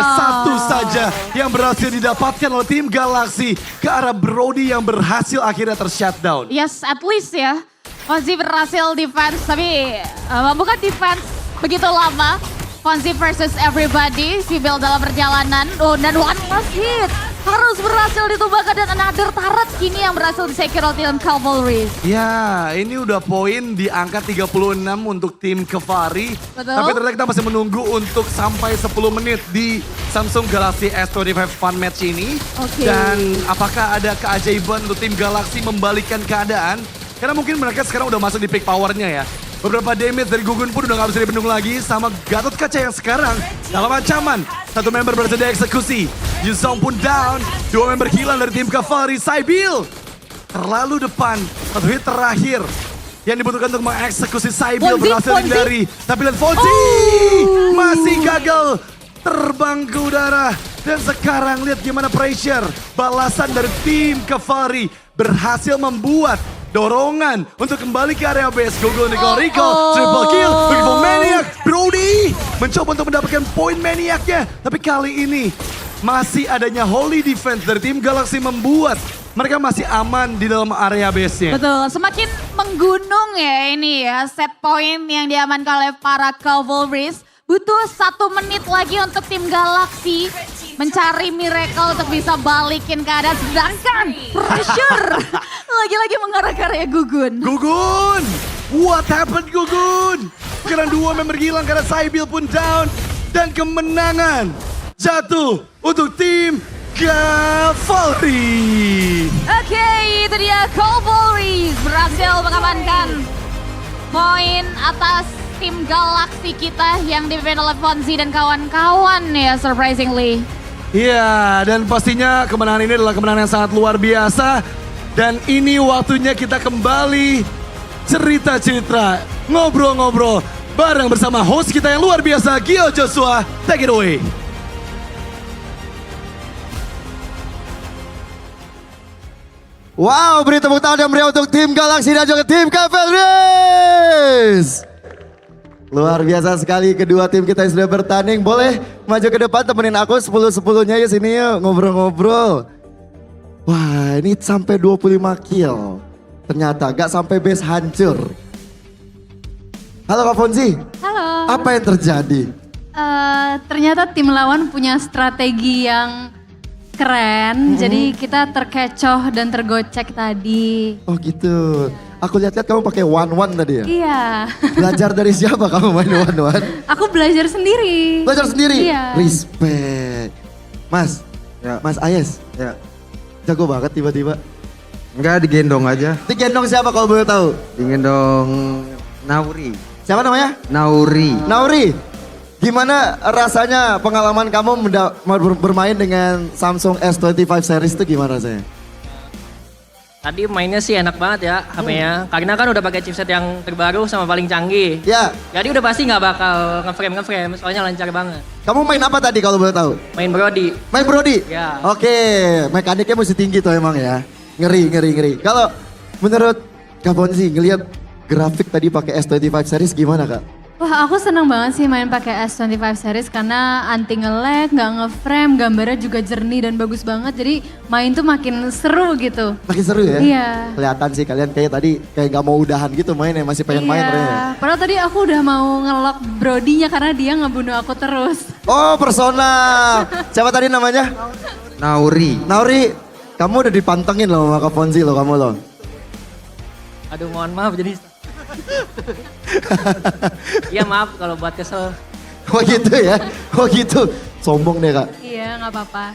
satu saja yang berhasil didapatkan oleh tim Galaxy ke arah Brody yang berhasil akhirnya tershutdown. Yes, at least ya. Fonzi berhasil defense, tapi bukan defense begitu lama. Fonzi versus everybody, Sibyl dalam perjalanan. Dan one last hit. Harus berhasil ditumbangkan dan another turret kini yang berhasil di-secure oleh tim Cavalry. Ya, ini udah poin di angka 36 untuk tim Cavalry. Tapi ternyata kita masih menunggu untuk sampai 10 menit di Samsung Galaxy S25 Fun Match ini. Dan apakah ada keajaiban untuk tim Galaxy membalikkan keadaan? Karena mungkin mereka sekarang udah masuk di peak powernya ya. Beberapa damage dari Gugun pun udah gak bisa dibendung lagi sama Gatot Kaca yang sekarang dalam ancaman. Satu member berhasil dieksekusi. Yuzong pun down. 2 member hilang dari tim Cavalry. Sybil terlalu depan. 1 hit terakhir yang dibutuhkan untuk mengeksekusi Sybil berhasil dihindari. Tapi lihat Fonzi masih gagal terbang ke udara. Dan sekarang lihat gimana pressure. Balasan dari tim Cavalry berhasil membuat dorongan untuk kembali ke area base. Gugun Rico, triple kill, for Maniac. Brody mencoba untuk mendapatkan poin Maniacnya. Tapi kali ini masih adanya holy defense dari tim Galaxy membuat mereka masih aman di dalam area base-nya. Betul, semakin menggunung ya ini ya. Set point yang diamankan oleh para Cavalrys. Butuh 1 menit lagi untuk tim Galaxy mencari miracle untuk bisa balikin keadaan. Sedangkan pressure lagi-lagi mengarah ke area Gugun. Gugun, what happened Gugun? Sekarang 2 member hilang karena Sybil pun down. Dan kemenangan jatuh untuk tim Cavalry. Oke, itu dia Cavalry berhasil mengamankan poin atas tim Galaxy kita yang dipimpin oleh Fonzi dan kawan-kawan ya, surprisingly. Iya, dan pastinya kemenangan ini adalah kemenangan yang sangat luar biasa. Dan ini waktunya kita kembali cerita-cerita, ngobrol-ngobrol bareng bersama host kita yang luar biasa, Gio Joshua. Take it away. Wow, beri tepuk tangan yang meriah untuk tim Galaxy dan juga tim Cavalrys. Luar biasa sekali kedua tim kita yang sudah bertanding. Boleh maju ke depan temenin aku 10-10-nya ya sini yuk ngobrol-ngobrol. Wah ini sampai 25 kill. Ternyata gak sampai base hancur. Halo Kak Fonzi. Halo. Apa yang terjadi? Ternyata tim lawan punya strategi yang keren. Jadi kita terkecoh dan tergocek tadi. Oh gitu. Aku lihat-lihat kamu pakai one-one tadi ya? Iya. Belajar dari siapa kamu main one-one? Aku belajar sendiri. Belajar sendiri? Iya. Respect. Mas, ya. Mas Ayes. Ya. Jago banget tiba-tiba. Enggak, digendong aja. Digendong siapa kalau boleh tahu? Digendong Nauri. Siapa namanya? Nauri. Nauri. Gimana rasanya pengalaman kamu bermain dengan Samsung S25 series itu gimana rasanya? Tadi mainnya sih enak banget ya HP-nya. Karena kan udah pakai chipset yang terbaru sama paling canggih. Ya. Jadi udah pasti nggak bakal nge-frame, soalnya lancar banget. Kamu main apa tadi kalau boleh tahu? Main Brody. Main Brody? Ya. Oke, mekaniknya mesti tinggi tuh emang ya. Ngeri. Kalau menurut Kak Fonzi ngelihat grafik tadi pakai S25 series gimana Kak? Wah, aku seneng banget sih main pakai S25 series karena anti nge-lag, nggak nge-frame, gambarnya juga jernih dan bagus banget. Jadi main tuh makin seru gitu. Makin seru ya? Iya. Kelihatan sih kalian kayak tadi kayak gak mau udahan gitu main ya, masih pengen main ternyata. Padahal tadi aku udah mau nge-lock Brody-nya karena dia ngebunuh aku terus. Oh, persona. Siapa tadi namanya? Nauri. Nauri, kamu udah dipantengin loh sama Kak Fonzi loh kamu loh. Aduh mohon maaf jadi... Iya maaf kalau buat kesel. Oh gitu ya? Oh gitu. Sombong deh Kak. Iya, nggak apa-apa.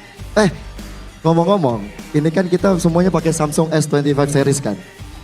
Ngomong-ngomong, ini kan kita semuanya pakai Samsung S25 series kan.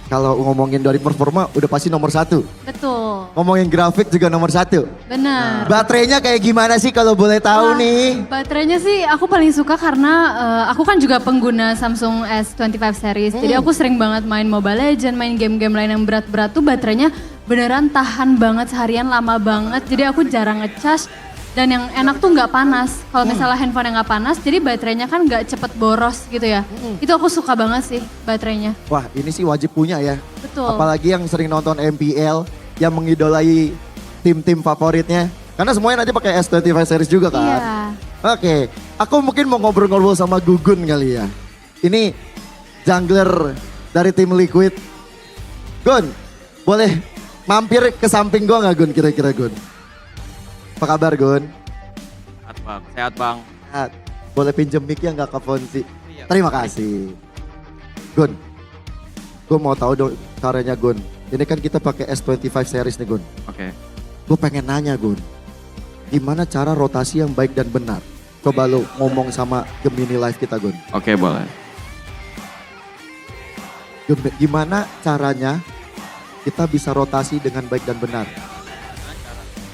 Kalau ngomongin dari performa udah pasti nomor 1. Betul. Ngomongin grafik juga nomor 1. Benar. Baterainya kayak gimana sih kalau boleh tahu nih? Baterainya sih aku paling suka karena aku kan juga pengguna Samsung S25 series. Jadi aku sering banget main Mobile Legends, main game-game lain yang berat-berat tuh baterainya beneran tahan banget seharian, lama banget. Jadi aku jarang ngecas. Dan yang enak tuh nggak panas. Kalau misalnya handphone yang nggak panas, jadi baterainya kan nggak cepet boros gitu ya. Itu aku suka banget sih baterainya. Wah ini sih wajib punya ya. Betul. Apalagi yang sering nonton MPL, yang mengidolai tim-tim favoritnya. Karena semuanya nanti pakai S25 series juga kan. Iya. Oke, aku mungkin mau ngobrol-ngobrol sama Gugun kali ya. Ini jungler dari tim Liquid. Gun, boleh mampir ke samping gua nggak Gun kira-kira Gun? Apa kabar Gun? Sehat bang. Sehat. Boleh pinjem mic-nya nggak Kak Fonzi? Terima kasih. Gun, gue mau tahu dong caranya Gun. Ini kan kita pakai S25 series nih Gun. Oke. Gue pengen nanya Gun, gimana cara rotasi yang baik dan benar? Coba lo ngomong sama Gemini Live kita Gun. Oke boleh. Gun, gimana caranya kita bisa rotasi dengan baik dan benar?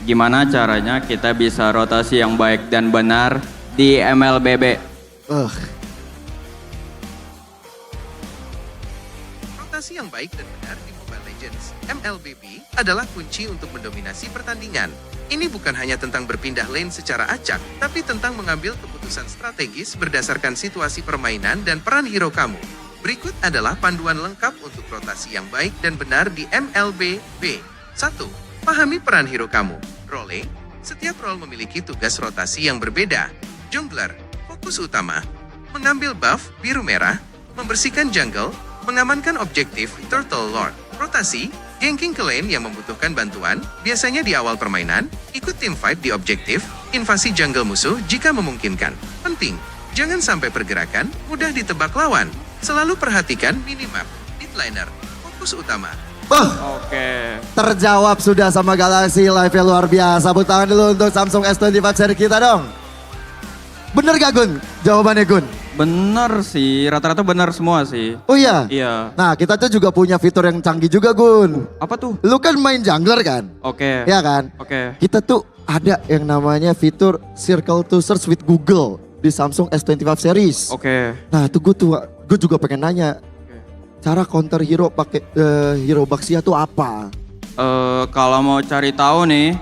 Gimana caranya kita bisa rotasi yang baik dan benar di MLBB? Rotasi yang baik dan benar di Mobile Legends MLBB adalah kunci untuk mendominasi pertandingan. Ini bukan hanya tentang berpindah lane secara acak, tapi tentang mengambil keputusan strategis berdasarkan situasi permainan dan peran hero kamu. Berikut adalah panduan lengkap untuk rotasi yang baik dan benar di MLBB. 1. Pahami peran hero kamu. Role, setiap role memiliki tugas rotasi yang berbeda. Jungler, fokus utama, mengambil buff biru merah, membersihkan jungle, mengamankan objektif Turtle Lord. Rotasi, ganking ke lane yang membutuhkan bantuan, biasanya di awal permainan, ikut team fight di objektif, invasi jungle musuh jika memungkinkan. Penting, jangan sampai pergerakan mudah ditebak lawan. Selalu perhatikan minimap. Midliner, fokus utama. Oke. Terjawab sudah sama Galaxy Live yang luar biasa. Tepuk tangan dulu untuk Samsung S25 series kita dong. Bener gak Gun jawabannya Gun? Bener sih, rata-rata bener semua sih. Oh iya? Iya. Nah kita tuh juga punya fitur yang canggih juga Gun. Apa tuh? Lu kan main jungler kan? Oke. Iya kan? Oke. Kita tuh ada yang namanya fitur Circle to Search with Google di Samsung S25 series. Oke. Nah itu gue juga pengen nanya. Cara counter hero pakai hero Baxia tuh apa? Kalau mau cari tahu nih,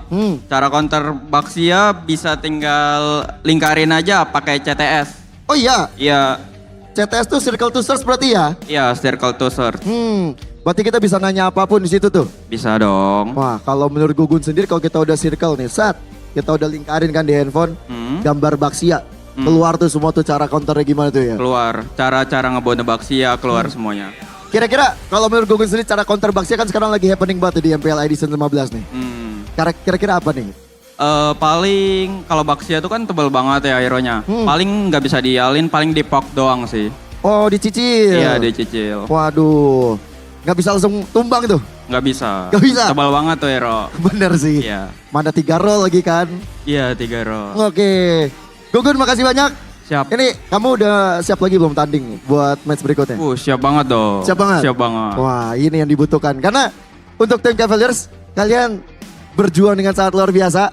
cara counter Baxia bisa tinggal lingkarin aja pakai CTS. Oh iya? Iya. CTS tuh Circle to Search berarti ya? Iya, Circle to Search. Berarti kita bisa nanya apapun di situ tuh? Bisa dong. Wah kalau menurut Gugun sendiri kalau kita udah circle nih, kita udah lingkarin kan di handphone, gambar Baxia. Keluar tuh semua tuh cara counternya gimana tuh ya? Keluar, cara-cara ngebunuh Baxia keluar semuanya. Kira-kira kalau menurut Gugun sendiri cara counter Baxia kan sekarang lagi happening banget di MPL Edition 15 nih. Kira-kira apa nih? Paling kalau Baxia tuh kan tebel banget ya hero-nya. Paling nggak bisa dialin, paling dipok doang sih. Oh dicicil? Iya dicicil. Waduh, nggak bisa langsung tumbang tuh? Nggak bisa. Nggak bisa? Tebal banget tuh hero. Bener sih. Iya. Mana 3 roll lagi kan? Iya 3 roll. Oke, Gugun makasih banyak. Siap. Ini kamu udah siap lagi belum tanding buat match berikutnya? Siap banget dong. Siap banget? Siap banget. Wah ini yang dibutuhkan. Karena untuk tim Cavaliers, kalian berjuang dengan sangat luar biasa.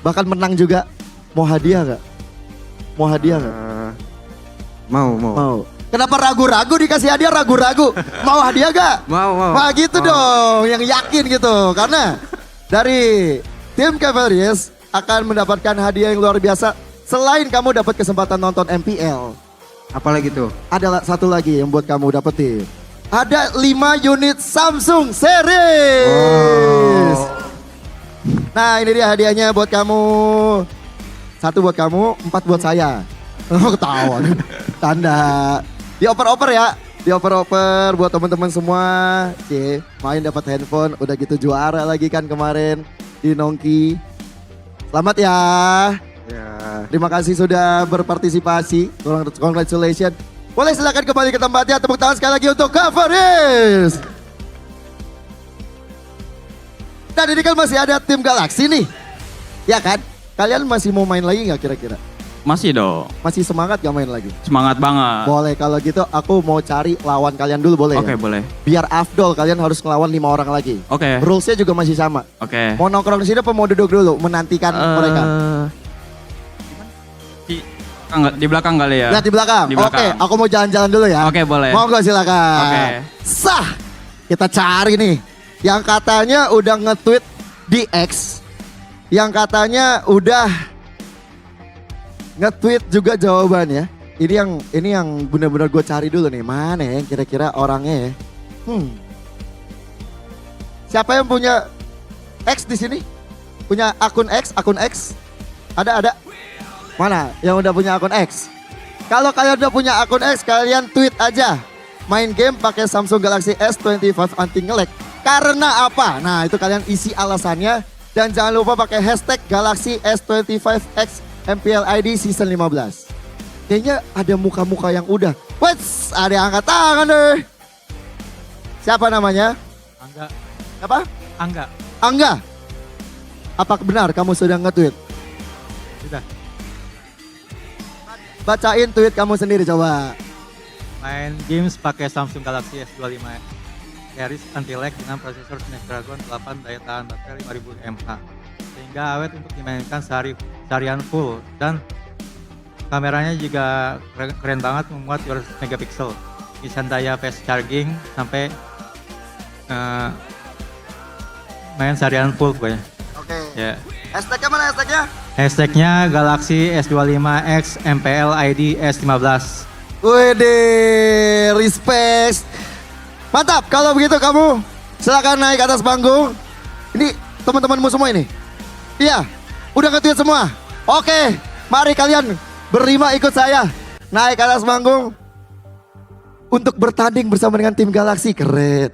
Bahkan menang juga. Mau hadiah gak? Mau hadiah gak? Mau. Kenapa ragu-ragu dikasih hadiah ragu-ragu? Mau hadiah gak? Mau. Wah gitu dong, yang yakin gitu. Karena dari tim Cavaliers akan mendapatkan hadiah yang luar biasa. Selain kamu dapat kesempatan nonton MPL. Apalagi tuh? Ada satu lagi yang buat kamu dapetin. Ada 5 unit Samsung series. Nah ini dia hadiahnya buat kamu. 1 buat kamu, 4 buat saya. Oh ketawa. Tanda. Dioper-oper ya. Dioper-oper buat teman-teman semua. Main dapat handphone. Udah gitu juara lagi kan kemarin di Nongki. Selamat ya. Terima kasih sudah berpartisipasi. Congratulations. Boleh silakan kembali ke tempatnya. Tepuk tangan sekali lagi untuk Cavaliers. Dan ini kan masih ada tim Galaxy nih. Ya kan? Kalian masih mau main lagi nggak kira-kira? Masih dong. Masih semangat gak main lagi? Semangat banget. Boleh kalau gitu aku mau cari lawan kalian dulu boleh Oke, ya? boleh. Biar afdol kalian harus ngelawan 5 orang lagi. Oke. Rulesnya juga masih sama. Oke. Mau nongkrong di sini apa mau duduk dulu menantikan mereka? Di belakang kali ya? Lihat di belakang. Di belakang. Oke, aku mau jalan-jalan dulu ya. Oke, boleh. Monggo silakan. Oke. Sah. Kita cari nih. Yang katanya udah nge-tweet di X. Yang katanya udah nge-tweet juga jawabannya. Ini yang benar-benar gue cari dulu nih. Mana ya kira-kira orangnya ya? Siapa yang punya X di sini? Punya akun X? Ada. Mana yang udah punya akun X? Kalau kalian udah punya akun X, kalian tweet aja. Main game pakai Samsung Galaxy S25 anti nge-lag. Karena apa? Nah itu kalian isi alasannya. Dan jangan lupa pakai hashtag Galaxy S25X MPL ID Season 15. Kayaknya ada muka-muka yang udah. Wets, ada yang angkat tangan deh. Siapa namanya? Angga. Apa? Angga. Apa benar kamu sudah nge-tweet? Sudah. Bacain tweet kamu sendiri coba. Main games pakai Samsung Galaxy S25 series anti-lag dengan prosesor Snapdragon 8 daya tahan baterai 5000 mAh. Sehingga awet untuk dimainkan seharian full. Dan kameranya juga keren banget, memuat 200 megapiksel. Bisa daya fast charging sampai main seharian full pokoknya. Oke. Ya. Hashtagnya mana hashtagnya? Hashtagnya Galaxy S25X MPL ID S15. Wede, respect. Mantap, kalau begitu kamu silakan naik ke atas panggung. Ini teman-temanmu semua ini? Iya, udah nge-tweet semua? Oke, mari kalian berlima ikut saya. Naik ke atas panggung. Untuk bertanding bersama dengan tim Galaxy, keren.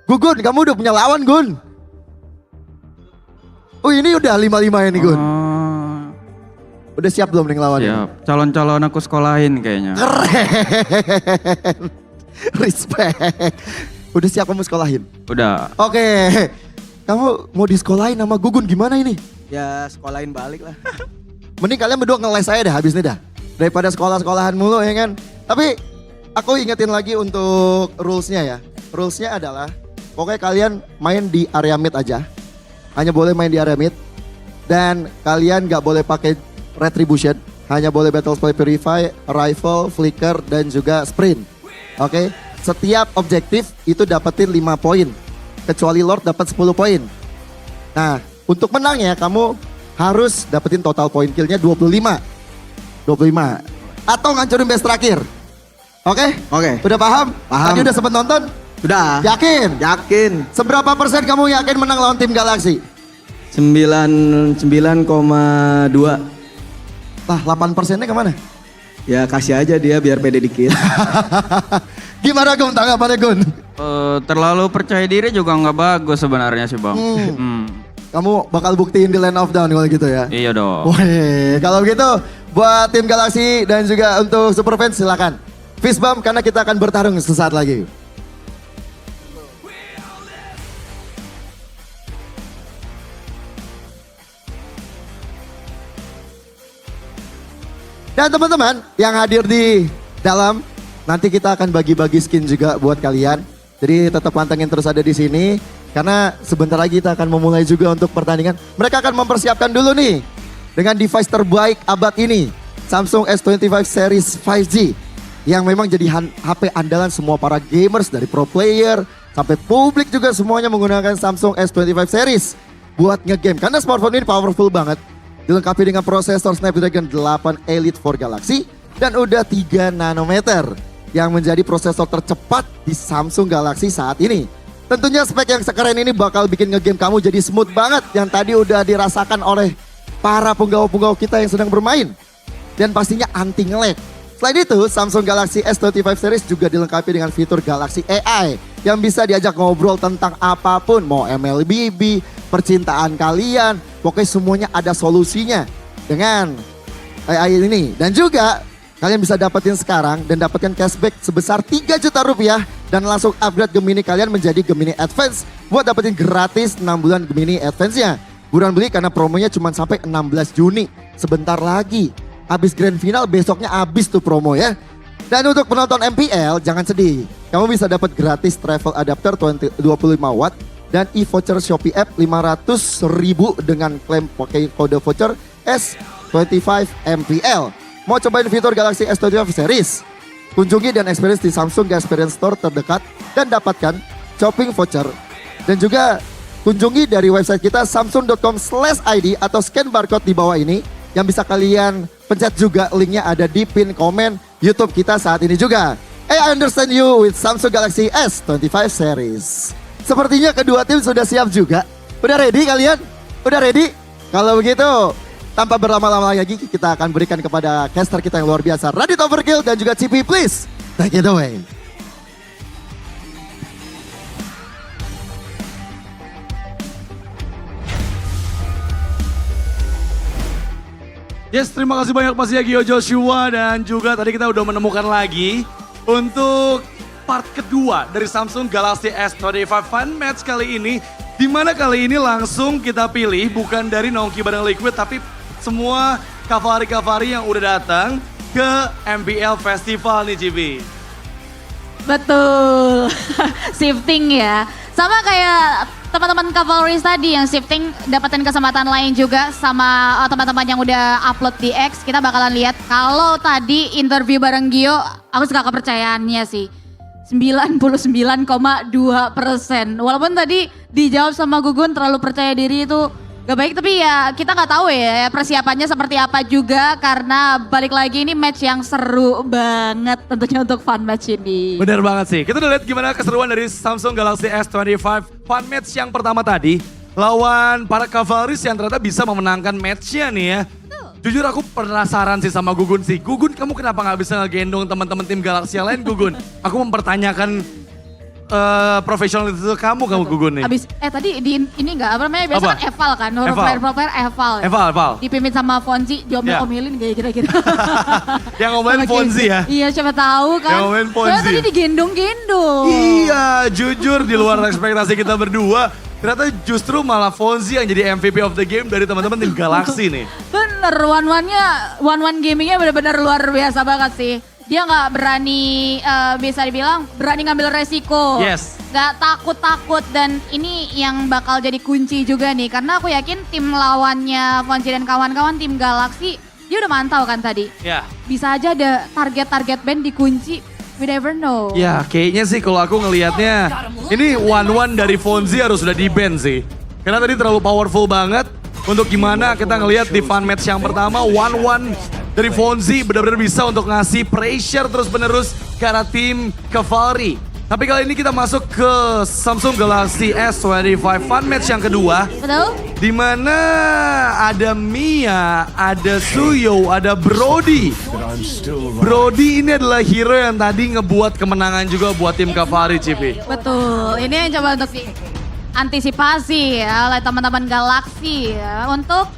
Gugun, kamu udah punya lawan Gun? Oh ini udah 5-5 ini Gun. Udah siap belum nih ngelawannya? Siap. Calon-calon aku sekolahin kayaknya. Keren. Respect. Udah siap kamu sekolahin? Udah. Oke. Kamu mau disekolahin sama Gugun gimana ini? Ya sekolahin balik lah. Mending kalian berdua ngeles saya dah habis ini dah. Daripada sekolah-sekolahan mulu ya kan. Tapi aku ingetin lagi untuk rulesnya ya. Rulesnya adalah pokoknya kalian main di area mid aja. Hanya boleh main di area mid. Dan kalian gak boleh pakai retribution. Hanya boleh battle spell purify, rifle, flicker, dan juga sprint. Oke. Setiap objektif itu dapetin 5 poin. Kecuali Lord dapat 10 poin. Nah untuk menangnya kamu harus dapetin total poin killnya 25. Atau ngancurin base terakhir. Oke? Udah paham? Tadi udah sempet nonton? Sudah. Yakin? Seberapa persen kamu yakin menang lawan tim Galaxy? 99,2. Lah 8%-nya kemana? Ya kasih aja dia biar pede dikit. Gimana Gun tanggapannya Gun? Terlalu percaya diri juga nggak bagus sebenarnya sih Bang. Kamu bakal buktiin di Land of Down kalau gitu ya? Iya dong. Wih, kalau gitu buat tim Galaxy dan juga untuk Super Fans silakan. Fist bump karena kita akan bertarung sesaat lagi. Dan teman-teman yang hadir di dalam, nanti kita akan bagi-bagi skin juga buat kalian. Jadi tetap pantengin terus ada di sini. Karena sebentar lagi kita akan memulai juga untuk pertandingan. Mereka akan mempersiapkan dulu nih dengan device terbaik abad ini. Samsung S25 series 5G. Yang memang jadi HP andalan semua para gamers dari pro player sampai publik juga semuanya menggunakan Samsung S25 series buat ngegame. Karena smartphone ini powerful banget. Dilengkapi dengan prosesor Snapdragon 8 Elite 4 Galaxy dan udah 3 nanometer yang menjadi prosesor tercepat di Samsung Galaxy saat ini. Tentunya spek yang sekeren ini bakal bikin ngegame kamu jadi smooth banget yang tadi udah dirasakan oleh para penggawa-penggawa kita yang sedang bermain. Dan pastinya anti nge-lag. Selain itu, Samsung Galaxy S25 series juga dilengkapi dengan fitur Galaxy AI yang bisa diajak ngobrol tentang apapun, mau MLBB, percintaan kalian, pokoknya semuanya ada solusinya dengan AI ini. Dan juga kalian bisa dapetin sekarang dan dapatkan cashback sebesar 3 juta rupiah dan langsung upgrade Gemini kalian menjadi Gemini Advance buat dapetin gratis 6 bulan Gemini Advance-nya. Buruan beli karena promonya cuma sampai 16 Juni, sebentar lagi. Habis grand final besoknya habis tuh promo ya. Dan untuk penonton MPL jangan sedih. Kamu bisa dapat gratis travel adapter 25 watt dan e-voucher Shopee app 500.000 dengan klaim pakai kode voucher S25 MPL. Mau cobain fitur Galaxy S25 series? Kunjungi dan experience di Samsung Experience Store terdekat dan dapatkan shopping voucher. Dan juga kunjungi dari website kita samsung.com/id atau scan barcode di bawah ini yang bisa kalian pencet juga, linknya ada di pin komen YouTube kita saat ini juga. I understand you with Samsung Galaxy S25 series. Sepertinya kedua tim sudah siap juga. Udah ready kalian? Udah ready? Kalau begitu, tanpa berlama-lama lagi kita akan berikan kepada caster kita yang luar biasa, Radit Overkill dan juga CP, please take it away. Yes, terima kasih banyak pastinya Gio Joshua dan juga tadi kita udah menemukan lagi untuk part kedua dari Samsung Galaxy S25 Fun Match kali ini. Dimana kali ini langsung kita pilih bukan dari Nongki bareng Liquid tapi semua kavari-kavari yang udah datang ke MPL Festival nih Cibi. Betul, shifting ya. Sama kayak teman-teman Cavalry tadi yang shifting dapatin kesempatan lain juga sama teman-teman yang udah upload di X. Kita bakalan lihat kalau tadi interview bareng Gio, aku suka kepercayaannya sih. 99,2%. Walaupun tadi dijawab sama Gugun terlalu percaya diri itu gak baik, tapi ya kita gak tahu ya persiapannya seperti apa juga karena balik lagi ini match yang seru banget tentunya untuk fun match ini. Bener banget sih, kita udah lihat gimana keseruan dari Samsung Galaxy S25 Fun Match yang pertama tadi lawan para Cavalries yang ternyata bisa memenangkan matchnya nih ya. Jujur aku penasaran sih sama Gugun sih. Gugun, kamu kenapa gak bisa ngegendong teman-teman tim Galaxy yang lain Gugun? Aku mempertanyakan profesional itu kamu Gugun nih. Abis, tadi di ini enggak, apa namanya, biasa kan eval kan, player eval. Eval. Dipimpin sama Fonzi, diomel-omelin kayak kira-kira. Yang ngomelin Fonzi ya? Iya, siapa tahu kan. Yang ngomelin Fonzi. Soalnya tadi digendong-gendong. Iya, jujur di luar ekspektasi kita berdua. Ternyata justru malah Fonzi yang jadi MVP of the game dari teman-teman tim Galaxy nih. Bener, one-one gamingnya benar-benar luar biasa banget sih. Dia nggak berani, bisa dibilang berani ngambil resiko. Yes. Nggak takut-takut dan ini yang bakal jadi kunci juga nih. Karena aku yakin tim lawannya Fonzi dan kawan-kawan tim Galaxy, dia udah mantau kan tadi. Ya. Bisa aja ada target-target band dikunci. We never know. Ya kayaknya sih kalau aku ngelihatnya ini one-one dari Fonzi harus sudah di-ban sih. Karena tadi terlalu powerful banget. Untuk gimana kita ngelihat di fun match yang pertama one-one dari Fonzi benar-benar bisa untuk ngasih pressure terus-menerus ke arah tim Cavalry. Tapi kali ini kita masuk ke Samsung Galaxy S25 Fun Match yang kedua. Betul. Di mana ada Mia, ada Suyo, ada Brody. Brody ini adalah hero yang tadi ngebuat kemenangan juga buat tim Cavalry, Cipi. Betul, ini yang coba untuk antisipasi ya oleh teman-teman Galaxy ya, untuk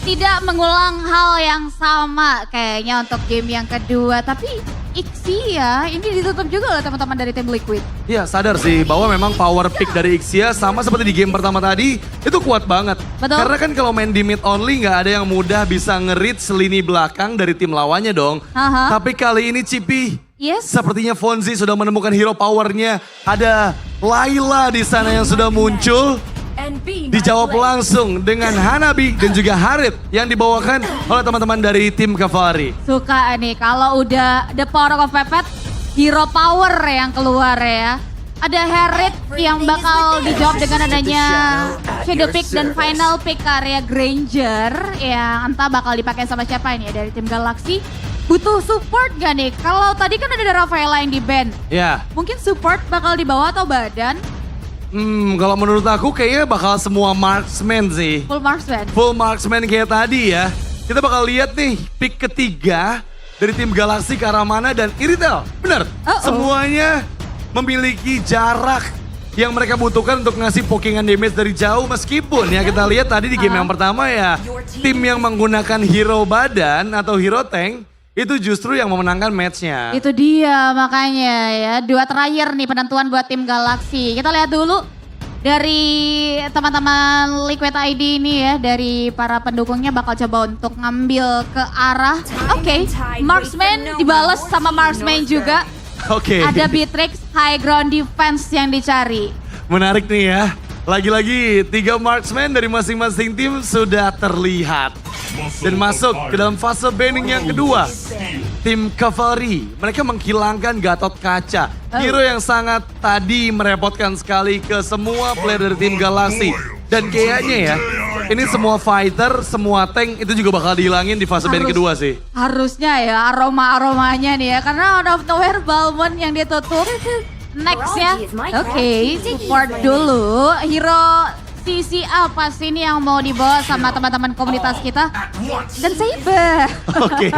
tidak mengulang hal yang sama kayaknya untuk game yang kedua. Tapi Ixia ini ditutup juga oleh teman-teman dari tim Liquid. Iya sadar sih bahwa memang power pick dari Ixia sama seperti di game pertama tadi itu kuat banget. Betul. Karena kan kalau main di mid only nggak ada yang mudah bisa nge-reach lini belakang dari tim lawannya dong. Aha. Tapi kali ini Cipi, yes. sepertinya Fonzi sudah menemukan hero powernya. Ada Layla di sana yang sudah muncul. Dijawab langsung dengan Hanabi dan juga Harit yang dibawakan oleh teman-teman dari tim Cavalry. Suka nih kalau udah the power of Pepet, hero power yang keluar ya. Ada Harit yang bakal dijawab dengan adanya shadow pick dan final pick karya Granger yang entah bakal dipakai sama siapa ini ya dari tim Galaxy. Butuh support gak nih? Kalau tadi kan ada Rafaela yang di ban. Ya. Mungkin support bakal dibawa atau badan? Kalau menurut aku kayaknya bakal semua marksman sih. Full marksman. Full marksman kayak tadi ya. Kita bakal lihat nih pick ketiga dari tim Galaxy ke arah mana dan Iritel. Bener, semuanya memiliki jarak yang mereka butuhkan untuk ngasih pokingan damage dari jauh. Meskipun ya kita lihat tadi di game yang pertama ya, tim yang menggunakan hero badan atau hero tank itu justru yang memenangkan matchnya. Itu dia makanya ya, dua terakhir nih penentuan buat tim Galaxy. Kita lihat dulu dari teman-teman Liquid ID ini ya, dari para pendukungnya bakal coba untuk ngambil ke arah, oke, marksman dibalas sama marksman juga. Oke. Ada Beatrix, high ground defense yang dicari. Menarik nih ya, lagi-lagi 3 marksman dari masing-masing tim sudah terlihat. Dan masuk ke dalam fase banning yang kedua. Tim Cavalry, mereka menghilangkan Gatot Kaca. Hero yang sangat tadi merepotkan sekali ke semua player dari tim Galaxy. Dan kayaknya ya, ini semua fighter, semua tank itu juga bakal dihilangin di fase ban kedua sih. Harusnya ya aroma-aromanya nih ya, karena out of nowhere Balmond yang ditutup. Next ya, oke, support dulu. Hero sisi apa sih ini yang mau dibawa sama teman-teman komunitas kita? Dan Saber. Oke.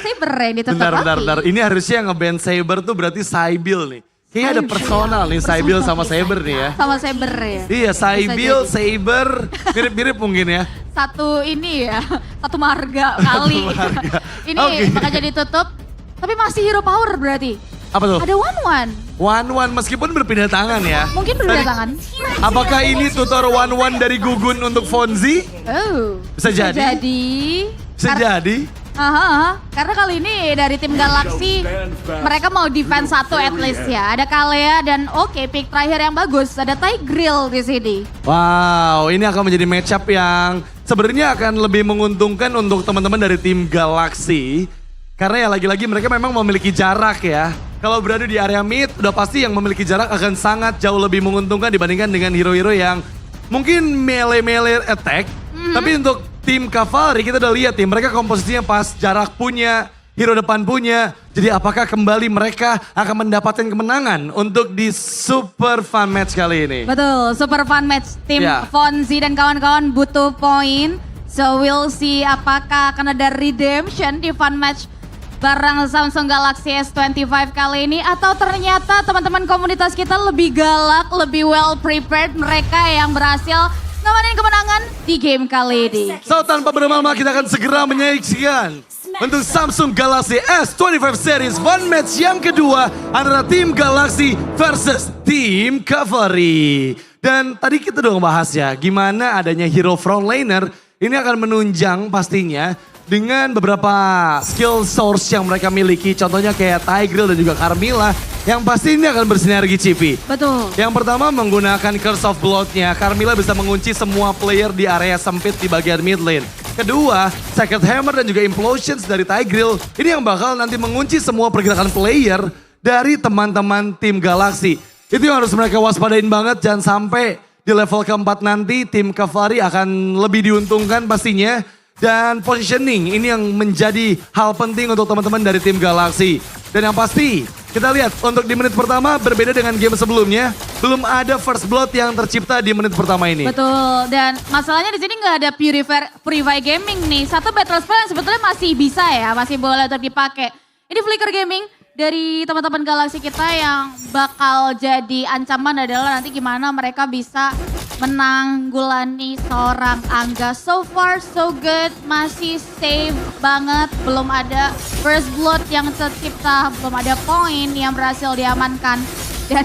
Saber yang ditutup Bentar. Ini harusnya yang nge-ban Saber tuh berarti Sybil nih. Kayaknya ada personal nih Sybil sama Saber nih ya. Sama Saber ya. Iya, Sybil, Saber, mirip-mirip mungkin ya. Satu ini ya, satu marga kali. Ini makanya ditutup, tapi masih hero power berarti. Apa tuh? Ada one-one. One-one meskipun berpindah tangan ya. Mungkin berbeda tangan. Apakah ini tutor one-one dari Gugun untuk Fonzi? Oh. Bisa jadi. Bisa jadi. Karena kali ini dari tim Galaxy mereka mau defense satu at least ya. Ada Kalea dan oke, pick terakhir yang bagus. Ada Tigreal di sini. Wow, ini akan menjadi matchup yang sebenarnya akan lebih menguntungkan untuk teman-teman dari tim Galaxy. Karena ya lagi-lagi mereka memang memiliki jarak ya. Kalau berada di area mid, udah pasti yang memiliki jarak akan sangat jauh lebih menguntungkan dibandingkan dengan hero-hero yang mungkin melee attack. Tapi untuk tim Cavalry kita udah lihat nih, mereka komposisinya pas, jarak punya, hero depan punya. Jadi apakah kembali mereka akan mendapatkan kemenangan untuk di super fun match kali ini? Betul, super fun match. Tim Fonzi dan kawan-kawan butuh poin. So we'll see apakah akan ada redemption di fun match barang Samsung Galaxy S25 kali ini, atau ternyata teman-teman komunitas kita lebih galak, lebih well prepared, mereka yang berhasil ngamanin kemenangan di game kali ini. So tanpa berlama-lama kita akan segera menyaksikan untuk Samsung Galaxy S25 Series Fun Match yang kedua antara tim Galaxy versus tim Cavalry. Dan tadi kita udah ngebahas ya gimana adanya hero frontlaner ini akan menunjang pastinya dengan beberapa skill source yang mereka miliki. Contohnya kayak Tigreal dan juga Carmilla yang pasti ini akan bersinergi Cipi. Betul. Yang pertama menggunakan Curse of Blood-nya. Carmilla bisa mengunci semua player di area sempit di bagian mid lane. Kedua, Sacred Hammer dan juga Implosions dari Tigreal. Ini yang bakal nanti mengunci semua pergerakan player dari teman-teman tim Galaxy. Itu yang harus mereka waspadain banget. Jangan sampai di level keempat nanti tim Cavalry akan lebih diuntungkan pastinya. Dan positioning ini yang menjadi hal penting untuk teman-teman dari tim Galaxy. Dan yang pasti kita lihat untuk di menit pertama berbeda dengan game sebelumnya. Belum ada first blood yang tercipta di menit pertama ini. Betul, dan masalahnya di sini nggak ada Purify Gaming nih. Satu battle spell yang sebetulnya masih bisa ya, masih boleh untuk dipakai. Ini Flicker Gaming dari teman-teman Galaxy kita yang bakal jadi ancaman adalah nanti gimana mereka bisa menanggulani seorang Angga. So far so good, masih safe banget, belum ada first blood yang tercipta, belum ada poin yang berhasil diamankan. Dan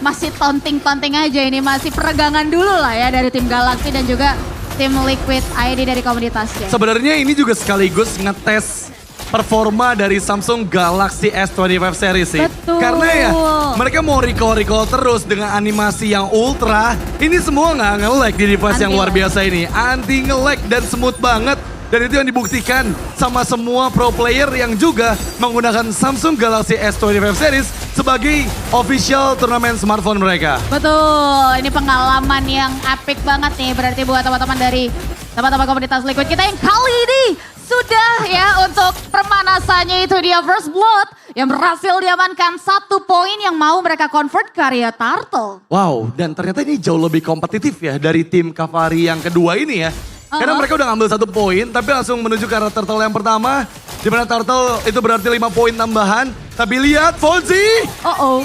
masih taunting-taunting aja ini, masih peregangan dulu lah ya dari tim Galaxy dan juga tim Liquid ID dari komunitasnya. Sebenarnya ini juga sekaligus ngetes performa dari Samsung Galaxy S25 series sih. Betul. Karena ya mereka mau recall terus dengan animasi yang ultra. Ini semua nggak nge-lag di device yang luar biasa ini. Anti nge-lag dan smooth banget. Dan itu yang dibuktikan sama semua pro player yang juga menggunakan Samsung Galaxy S25 series sebagai official turnamen smartphone mereka. Betul, ini pengalaman yang epic banget nih berarti buat teman-teman dari teman-teman komunitas Liquid kita yang kali ini sudah ya untuk permanasannya itu dia First Blood yang berhasil diamankan 1 poin yang mau mereka convert ke area Turtle. Wow, dan ternyata ini jauh lebih kompetitif ya dari tim Cavalry yang kedua ini ya. Karena mereka udah ngambil 1 poin tapi langsung menuju ke arah Turtle yang pertama. Di mana Turtle itu berarti 5 poin tambahan. Tapi lihat Fonzi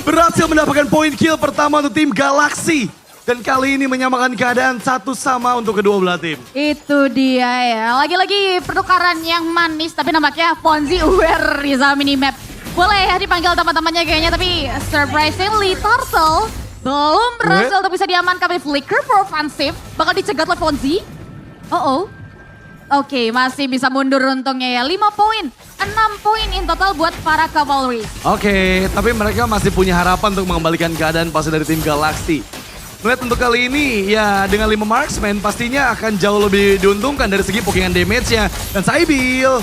berhasil mendapatkan poin kill pertama untuk tim Galaxy. Dan kali ini menyamakan keadaan 1 sama untuk kedua belah tim. Itu dia ya, lagi-lagi pertukaran yang manis tapi nampaknya Fonzi aware di sama minimap. Boleh ya dipanggil teman-temannya kayaknya tapi surprisingly Turtle belum berhasil untuk bisa diamankan oleh Flicker for offensive. Bakal dicegat oleh Fonzi. Oke, masih bisa mundur untungnya ya. 5 poin, 6 poin in total buat para Cavalry. Oke, tapi mereka masih punya harapan untuk mengembalikan keadaan pasti dari tim Galaxy. Melihat untuk kali ini ya dengan 5 marksman pastinya akan jauh lebih diuntungkan dari segi pokingan damage-nya. Dan Saibil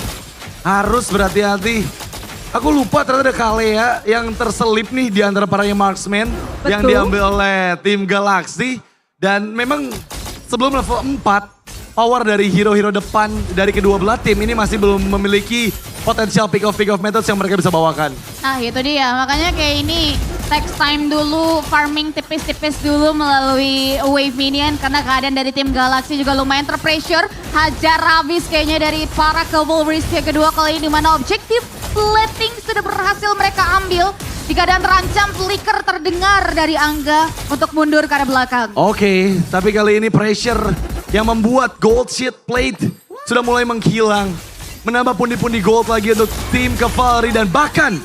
harus berhati-hati. Aku lupa ternyata ada Kalea yang terselip nih di antara para marksman yang diambil oleh tim Galaxy. Dan memang sebelum level 4, power dari hero-hero depan dari kedua belah tim ini masih belum memiliki potensial pick-off methods yang mereka bisa bawakan. Nah itu dia, makanya kayak ini takes time dulu, farming tipis-tipis dulu melalui wave minion. Karena keadaan dari tim Galaxy juga lumayan terpressure. Hajar habis kayaknya dari para Cavalry yang kedua kali ini. Dimana objektif plating sudah berhasil mereka ambil. Di keadaan terancam, flicker terdengar dari Angga untuk mundur ke arah belakang. Oke, tapi kali ini pressure yang membuat gold sheet plate sudah mulai menghilang. Menambah pundi-pundi gold lagi untuk tim Cavalry dan bahkan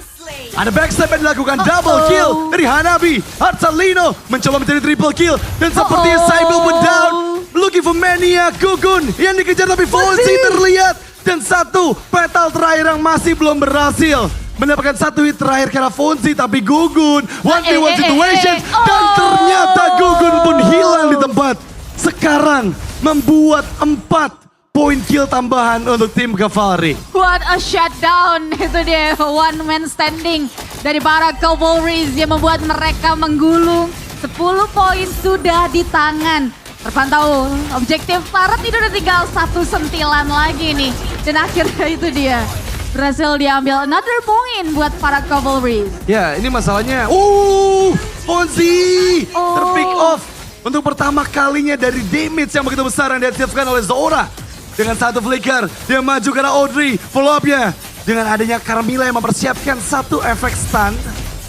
ada backstep yang dilakukan double kill dari Hanabi. Arsalino mencoba mencari triple kill dan sepertinya Saibil pun down. Looking for Mania Gugun yang dikejar tapi Fonzi terlihat. Dan 1 petal terakhir yang masih belum berhasil. Mendapatkan 1 hit terakhir karena Fonzi tapi Gugun 1v1 situation dan ternyata Gugun pun hilang di tempat. Sekarang membuat 4 poin kill tambahan untuk tim Cavalry. What a shutdown, itu dia one man standing dari para Cavalry yang membuat mereka menggulung. 10 poin sudah di tangan. Terpantau objektif Parrot itu udah tinggal 1 sentilan lagi nih. Dan akhirnya itu dia berhasil diambil another point buat para Cavalry. Ya ini masalahnya, Fonzi terpick off. Untuk pertama kalinya dari damage yang begitu besar yang dihasilkan oleh Zora. Dengan 1 flicker, dia maju karena Audrey. Follow up-nya dengan adanya Carmilla yang mempersiapkan 1 efek stun.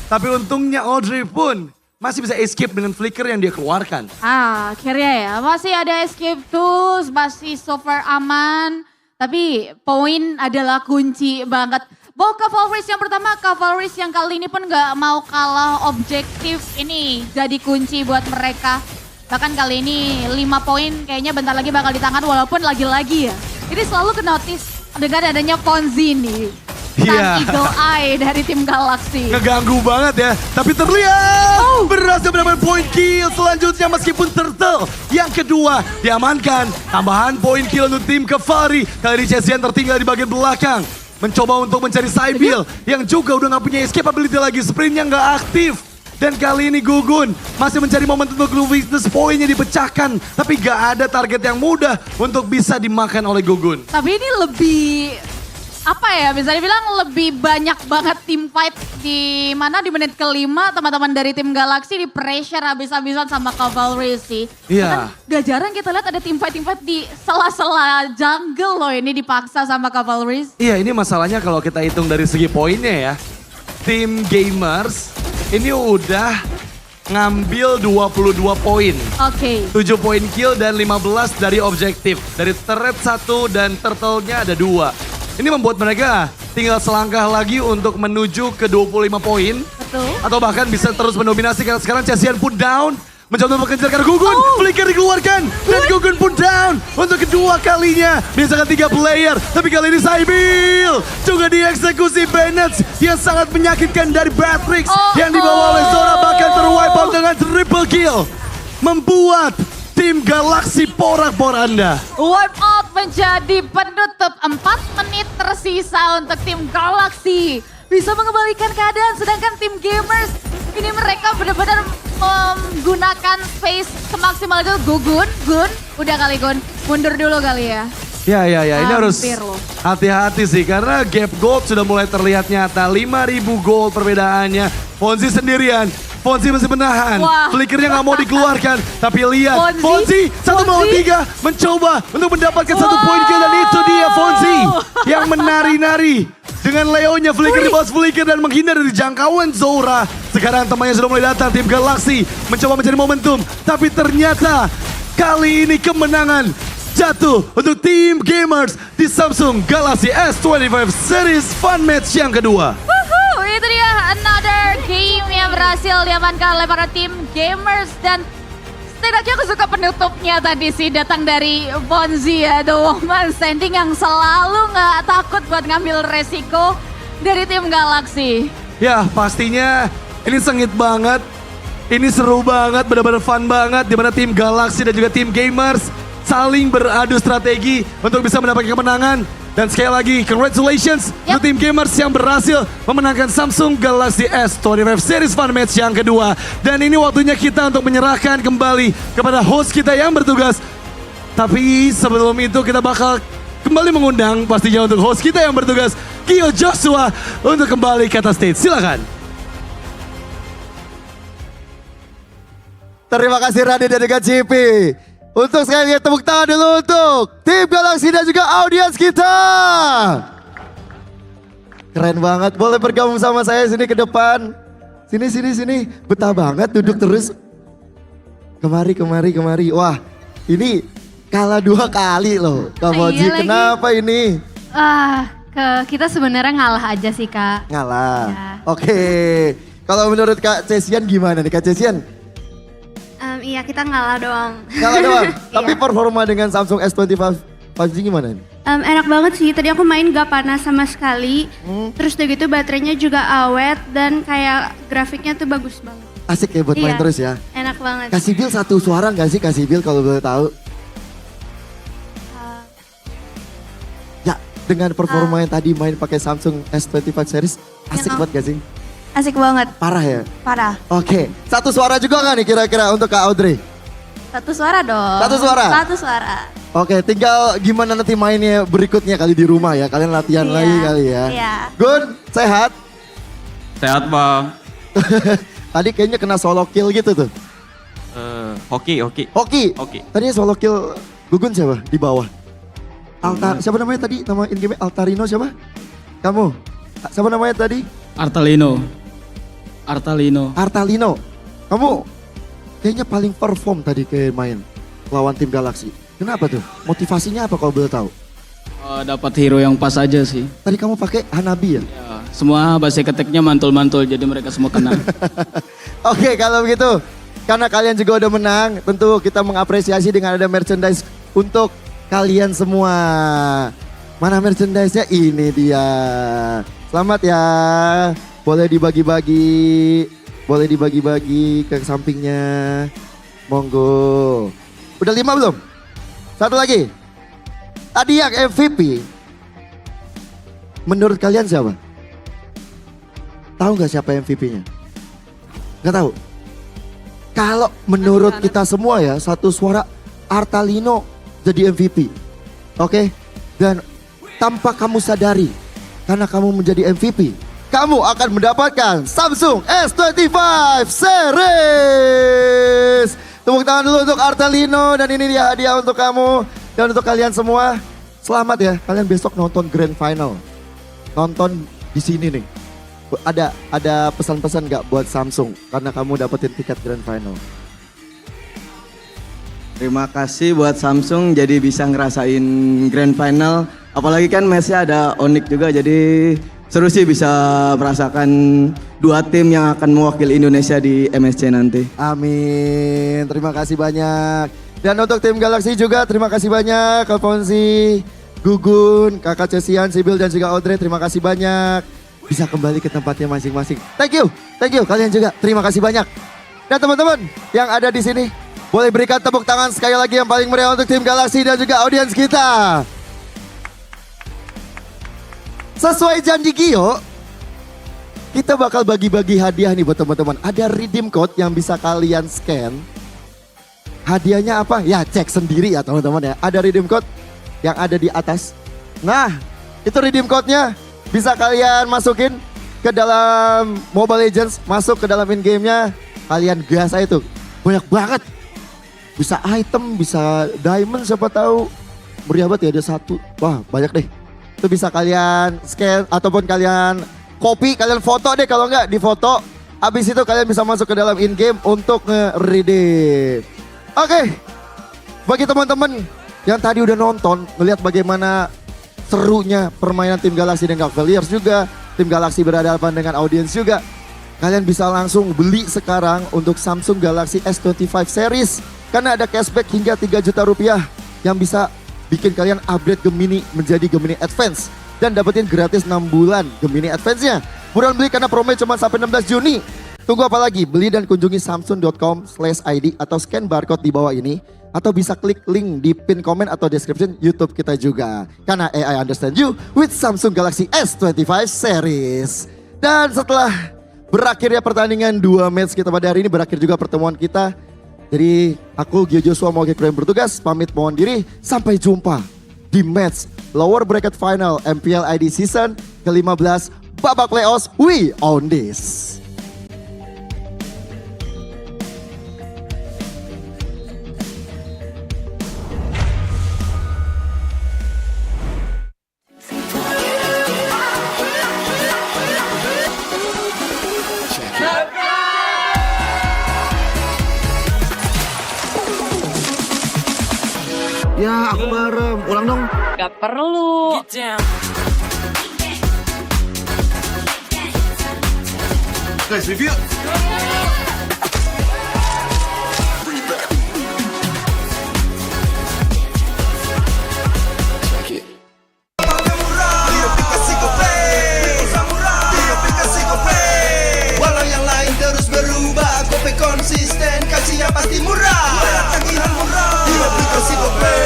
Tapi untungnya Audrey pun masih bisa escape dengan flicker yang dia keluarkan. Akhirnya ya, masih ada escape tools, masih so far aman. Tapi poin adalah kunci banget. Bahwa Cavalry yang pertama, Cavalry yang kali ini pun gak mau kalah objektif ini jadi kunci buat mereka. Bahkan kali ini 5 poin kayaknya bentar lagi bakal di tangan walaupun lagi-lagi ya. Ini selalu ke notice dengan adanya Fonzi nih. Eagle Eye dari tim Galaxy. Ngeganggu banget ya, tapi terlihat berhasil mendapatkan poin kill selanjutnya meskipun Turtle yang kedua diamankan. Tambahan poin kill untuk tim Cavalry. Kali ini Chesian tertinggal di bagian belakang. Mencoba untuk mencari Saibil yang juga udah gak punya escape ability lagi, sprintnya gak aktif. Dan kali ini Gugun masih mencari momen untuk weakness poinnya dipecahkan. Tapi gak ada target yang mudah untuk bisa dimakan oleh Gugun. Tapi ini lebih, apa ya, bisa dibilang lebih banyak banget team fight di mana di menit kelima teman-teman dari tim Galaxy di pressure habis-habisan sama Cavalry sih. Iya. Gak jarang kita lihat ada team fight di sela-sela jungle loh ini dipaksa sama Cavalry. Iya, ini masalahnya kalau kita hitung dari segi poinnya ya. Tim Gamers ini udah ngambil 22 poin. Oke. 7 poin kill dan 15 dari objektif. Dari turret 1 dan turtle-nya ada 2. Ini membuat mereka tinggal selangkah lagi untuk menuju ke 25 poin. Betul. Atau bahkan bisa terus mendominasi karena sekarang Chesian pun down. Mencoba mengejar karena Gugun, flicker dikeluarkan. Dan Gugun pun down untuk kedua kalinya. Biasakan 3 player, tapi kali ini Sybil juga dieksekusi. Bennett yang sangat menyakitkan dari Batrix. Yang dibawa oleh Zora bahkan terwipe out dengan triple kill. Membuat tim Galaxy porak-poranda. Wipe out menjadi penutup 4 menit tersisa untuk tim Galaxy. Bisa mengembalikan keadaan sedangkan tim Gamers ini mereka benar-benar menggunakan space semaksimal itu. Gun, udah kali Gun, mundur dulu kali ya. Ya, ini harus Hampir loh. hati-hati sih karena gap gold sudah mulai terlihat nyata. 5.000 gold perbedaannya. Fonzi sendirian. Fonzi masih menahan. Flickernya nggak mau dikeluarkan. Tapi lihat, Fonzi 1 melawan 3 mencoba untuk mendapatkan 1 poin kill dan itu dia Fonzi yang menari-nari. Dengan Leonya flicker di bawah flicker dan menghindar dari jangkauan Zora. Sekarang temannya sudah mulai datang, tim Galaxy mencoba mencari momentum. Tapi ternyata kali ini kemenangan jatuh untuk tim Gamers di Samsung Galaxy S25 Series Fun Match yang kedua. Itu dia another game yang berhasil diamankan oleh para tim Gamers dan setidaknya aku suka penutupnya tadi sih datang dari Fonzi ya, the woman standing yang selalu nggak takut buat ngambil resiko dari tim Galaxy. Ya pastinya ini sengit banget, ini seru banget, benar-benar fun banget di mana tim Galaxy dan juga tim Gamers saling beradu strategi untuk bisa mendapatkan kemenangan. Dan sekali lagi, congratulations untuk tim Gamers yang berhasil memenangkan Samsung Galaxy S25 Series Fun Match yang kedua. Dan ini waktunya kita untuk menyerahkan kembali kepada host kita yang bertugas. Tapi sebelum itu kita bakal kembali mengundang pastinya untuk host kita yang bertugas, Kyo Joshua, untuk kembali ke atas stage. Silakan. Terima kasih Radit dan juga CP. Untuk sekali lagi tepuk tangan dulu untuk tim Galaxy dan juga audiens kita. Keren banget, boleh bergabung sama saya sini ke depan. Sini. Betah banget duduk terus. Kemari. Wah, ini kalah 2 kali loh. Kak Moji, kenapa ini? Kita sebenarnya ngalah aja sih Kak. Ngalah. Ya. Oke. Kalau menurut Kak Cesian gimana nih Kak Cesian? Iya kita ngalah doang. Ngalah doang? Tapi performa dengan Samsung S25 5G gimana nih? Enak banget sih, tadi aku main gak panas sama sekali. Terus udah gitu baterainya juga awet dan kayak grafiknya tuh bagus banget. Asik ya buat main terus ya? Enak banget. Kasih Bill 1 suara gak sih Kasih Bill kalau boleh tahu? Ya dengan performa yang tadi main pakai Samsung S25 series asik banget gak sih? Asik banget. Parah ya? Parah. Oke, 1 suara juga gak nih kira-kira untuk Kak Audrey? 1 suara dong. 1 suara? 1 suara. Oke, tinggal gimana nanti mainnya berikutnya kali di rumah ya. Kalian latihan lagi kali ya. Iya. Gun, sehat? Sehat Bang. Tadi kayaknya kena solo kill gitu tuh. Hoki. Tadinya solo kill Gugun siapa di bawah? Siapa namanya tadi? Nama in-game Altarino siapa? Kamu? Siapa namanya tadi? Artalino. Kamu kayaknya paling perform tadi kayak main lawan tim Galaxy. Kenapa tuh? Motivasinya apa kalau boleh tahu? Dapat hero yang pas aja sih. Tadi kamu pakai Hanabi ya? Ya, semua basic attack-nya mantul-mantul jadi mereka semua kena. Oke, kalau begitu karena kalian juga udah menang, tentu kita mengapresiasi dengan ada merchandise untuk kalian semua. Mana merchandise-nya? Ini dia. Selamat ya. Boleh dibagi-bagi ke sampingnya. Monggo. Udah 5 belum? 1 lagi. Tadi yang MVP. Menurut kalian siapa? Tahu nggak siapa MVP-nya? Nggak tahu. Kalau menurut kita semua ya, 1 suara Artalino jadi MVP. Oke? Dan tanpa kamu sadari, karena kamu menjadi MVP, kamu akan mendapatkan Samsung S25 Series. Tepuk tangan dulu untuk Artalino dan ini dia hadiah untuk kamu dan untuk kalian semua. Selamat ya, kalian besok nonton Grand Final. Nonton di sini nih. Ada pesan-pesan nggak buat Samsung karena kamu dapetin tiket Grand Final? Terima kasih buat Samsung jadi bisa ngerasain Grand Final. Apalagi kan matchnya ada Onyx juga, jadi seru sih bisa merasakan dua tim yang akan mewakili Indonesia di MSC nanti. Amin, terima kasih banyak. Dan untuk tim Galaxy juga terima kasih banyak Kak Fonsi, Gugun, Kakak Cesian, Sibil dan juga Audrey, terima kasih banyak. Bisa kembali ke tempatnya masing-masing. Thank you kalian juga, terima kasih banyak. Dan teman-teman yang ada di sini, boleh berikan tepuk tangan sekali lagi yang paling meriah untuk tim Galaxy dan juga audiens kita. Sesuai janji Gio, kita bakal bagi-bagi hadiah nih buat teman-teman. Ada redeem code yang bisa kalian scan. Hadiahnya apa? Ya cek sendiri ya teman-teman ya. Ada redeem code yang ada di atas. Nah, itu redeem code-nya bisa kalian masukin ke dalam Mobile Legends, masuk ke dalam in-game-nya. Kalian gas aja tuh. Banyak banget. Bisa item, bisa diamond siapa tahu. Meriah banget ya, ada satu. Wah, banyak deh. Itu bisa kalian scan ataupun kalian copy, kalian foto deh, kalau enggak di foto. Habis itu kalian bisa masuk ke dalam in-game untuk nge-redeem. Oke, bagi teman-teman yang tadi udah nonton, ngelihat bagaimana serunya permainan tim Galaxy dan Cavaliers juga, tim Galaxy berhadapan dengan audiens juga, kalian bisa langsung beli sekarang untuk Samsung Galaxy S25 series karena ada cashback hingga 3 juta rupiah yang bisa bikin kalian upgrade Gemini menjadi Gemini Advance dan dapetin gratis 6 bulan Gemini Advance-nya. Buruan beli karena promo cuma sampai 16 Juni. Tunggu apa lagi? Beli dan kunjungi samsung.com/id atau scan barcode di bawah ini. Atau bisa klik link di pin komen atau description YouTube kita juga. Karena AI understand you with Samsung Galaxy S25 series. Dan setelah berakhirnya pertandingan 2 match kita pada hari ini, berakhir juga pertemuan kita. Jadi aku Gio Joshua mau yang bertugas, pamit mohon diri. Sampai jumpa di match lower bracket final MPL ID season ke-15 babak playoffs. We own this. Ya aku bareng, ulang dong. Gak perlu. Guys, review. Walau yang lain terus berubah, Gope konsisten, kasihnya pasti murah. Tagihan murah di aplikasi Gope,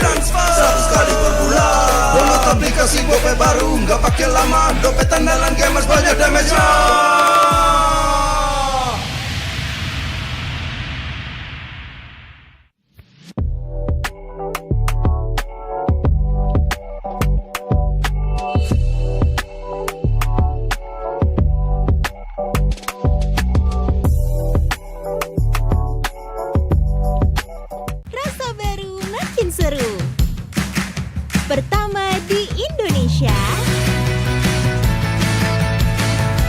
transfer 100 kali per bulan. Download aplikasi Gope baru, nggak pakai lama. Dompet andalan gamers banyak damage-nya. Rasa baru makin seru. Pertama di Indonesia.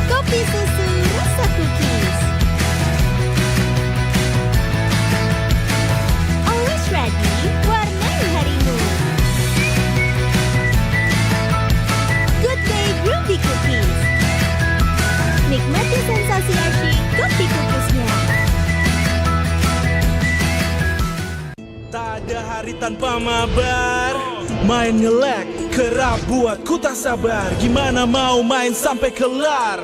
Kopi susu rasa cookies. Always ready, warnai harimu. Good day Groovy Cookies. Nikmati sensasi asyik kopi cookiesnya. Tak ada hari tanpa mabar. Main nge-lag, kerap buat ku tak sabar. Gimana mau main sampai kelar?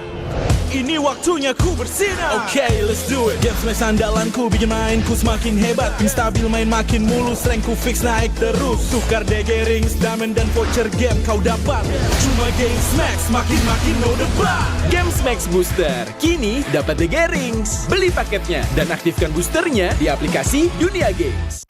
Ini waktunya ku bersinar. Okay, let's do it. Game flash andalanku bikin mainku semakin hebat. Ping stabil main makin mulus, rankku fix naik terus. Tukar DG rings, diamond dan voucher game kau dapat. Cuma Games Max, makin no debat. Games Max Booster, kini dapat DG rings. Beli paketnya dan aktifkan boosternya di aplikasi Dunia Games.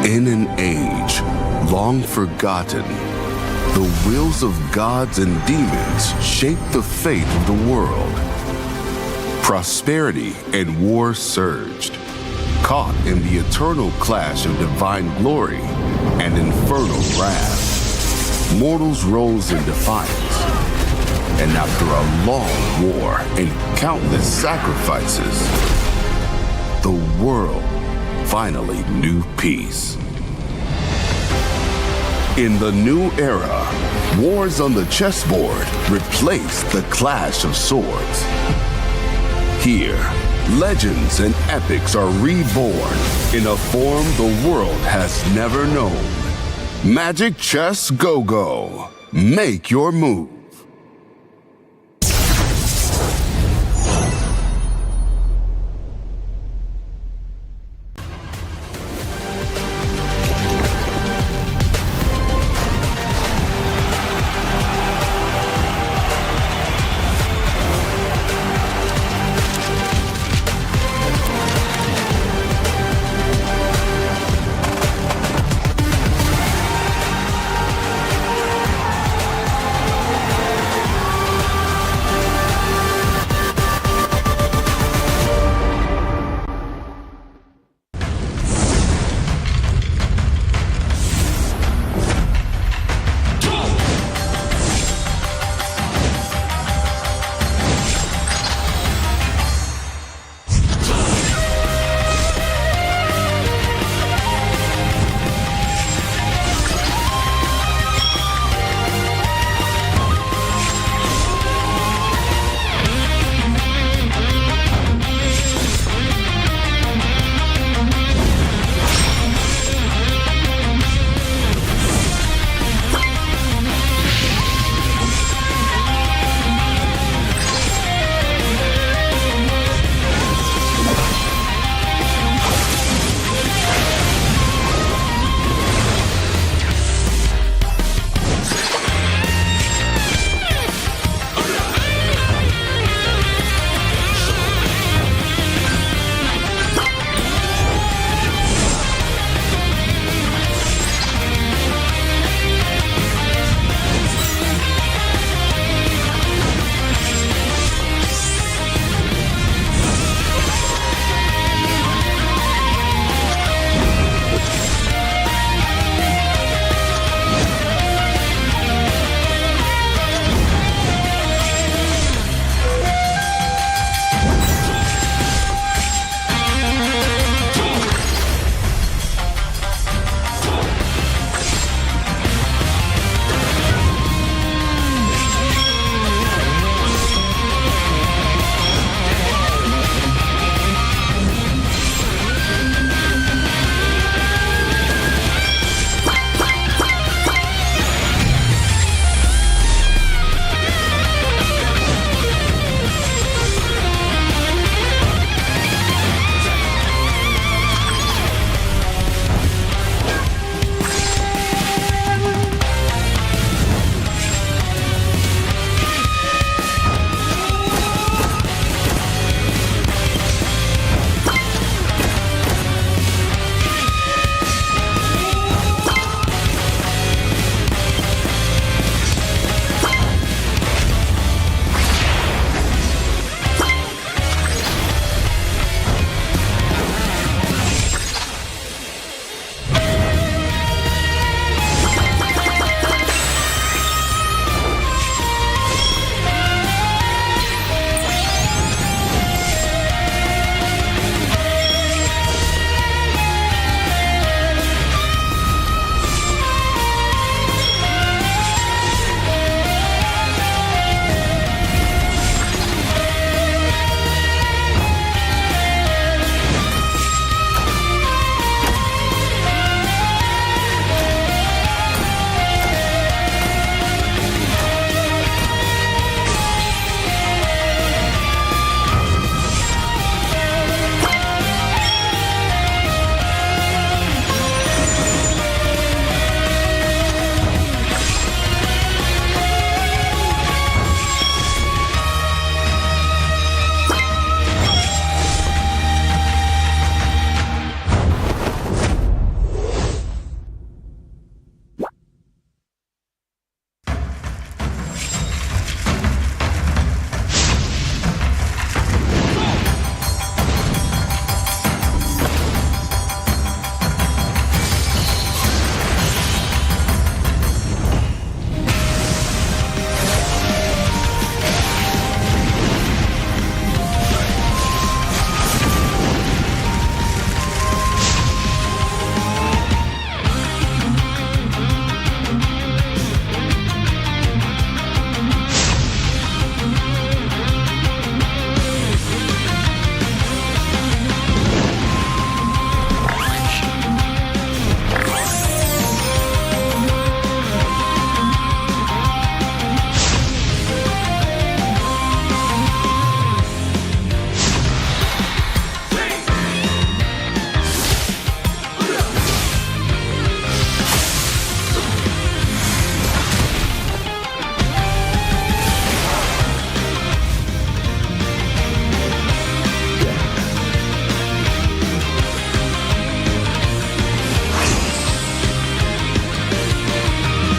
In an age long forgotten, the wills of gods and demons shape the fate of the world. Prosperity and war surged, caught in the eternal clash of divine glory and infernal wrath. Mortals rose in defiance, and after a long war and countless sacrifices, the world finally knew peace. In the new era, wars on the chessboard replaced the clash of swords. Here, legends and epics are reborn in a form the world has never known. Magic Chess Go-Go. Make your move.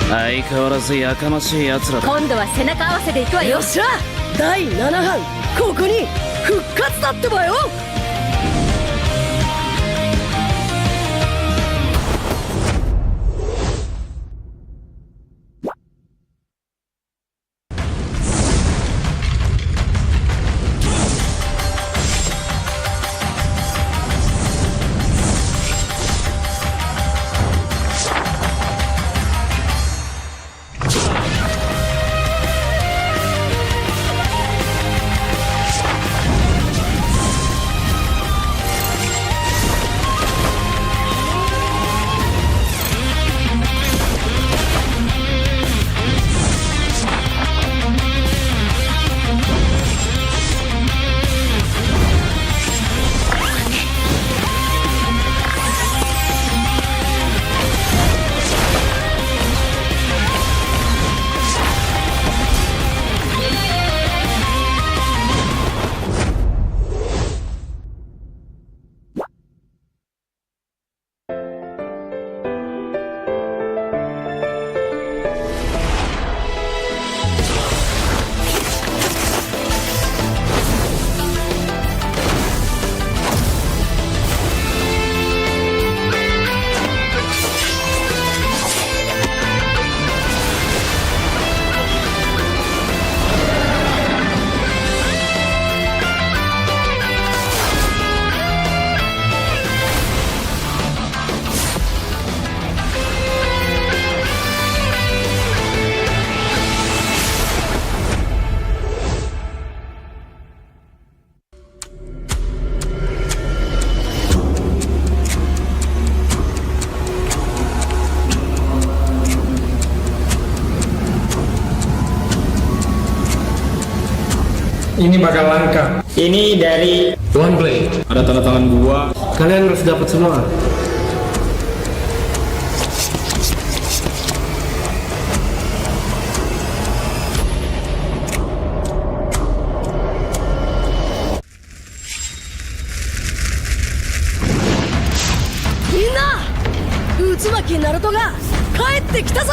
相変わらずやかましい奴らだ。今度は背中合わせで行くわよ。よっしゃ、第7班ここに復活だってばよ。Ini bakal langka. Ini dari One Play. Ada tanda tangan gua. Kalian harus dapat semua. Minna! Utsumaki Narutoが帰ってきたぞ!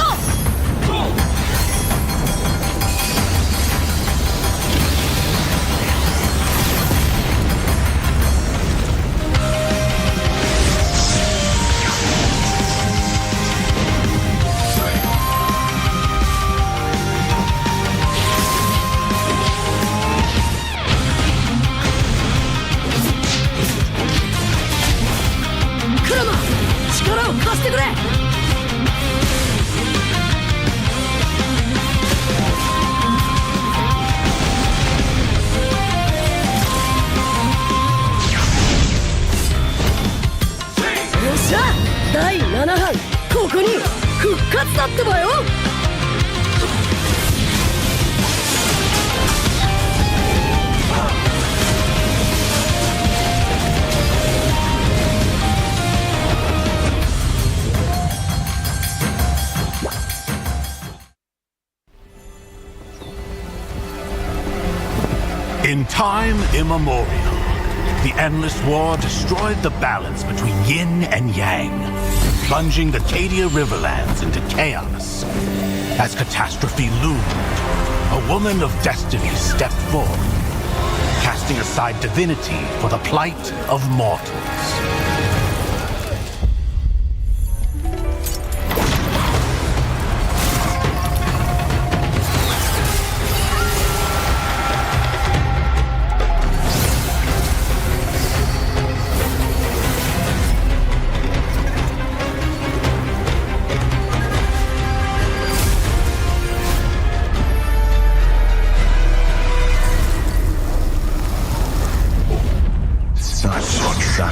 力を貸してくれ。よっしゃ、第7班ここに復活だってばよ。In time immemorial, the endless war destroyed the balance between yin and yang, plunging the Cadia Riverlands into chaos. As catastrophe loomed, a woman of destiny stepped forth, casting aside divinity for the plight of mortals.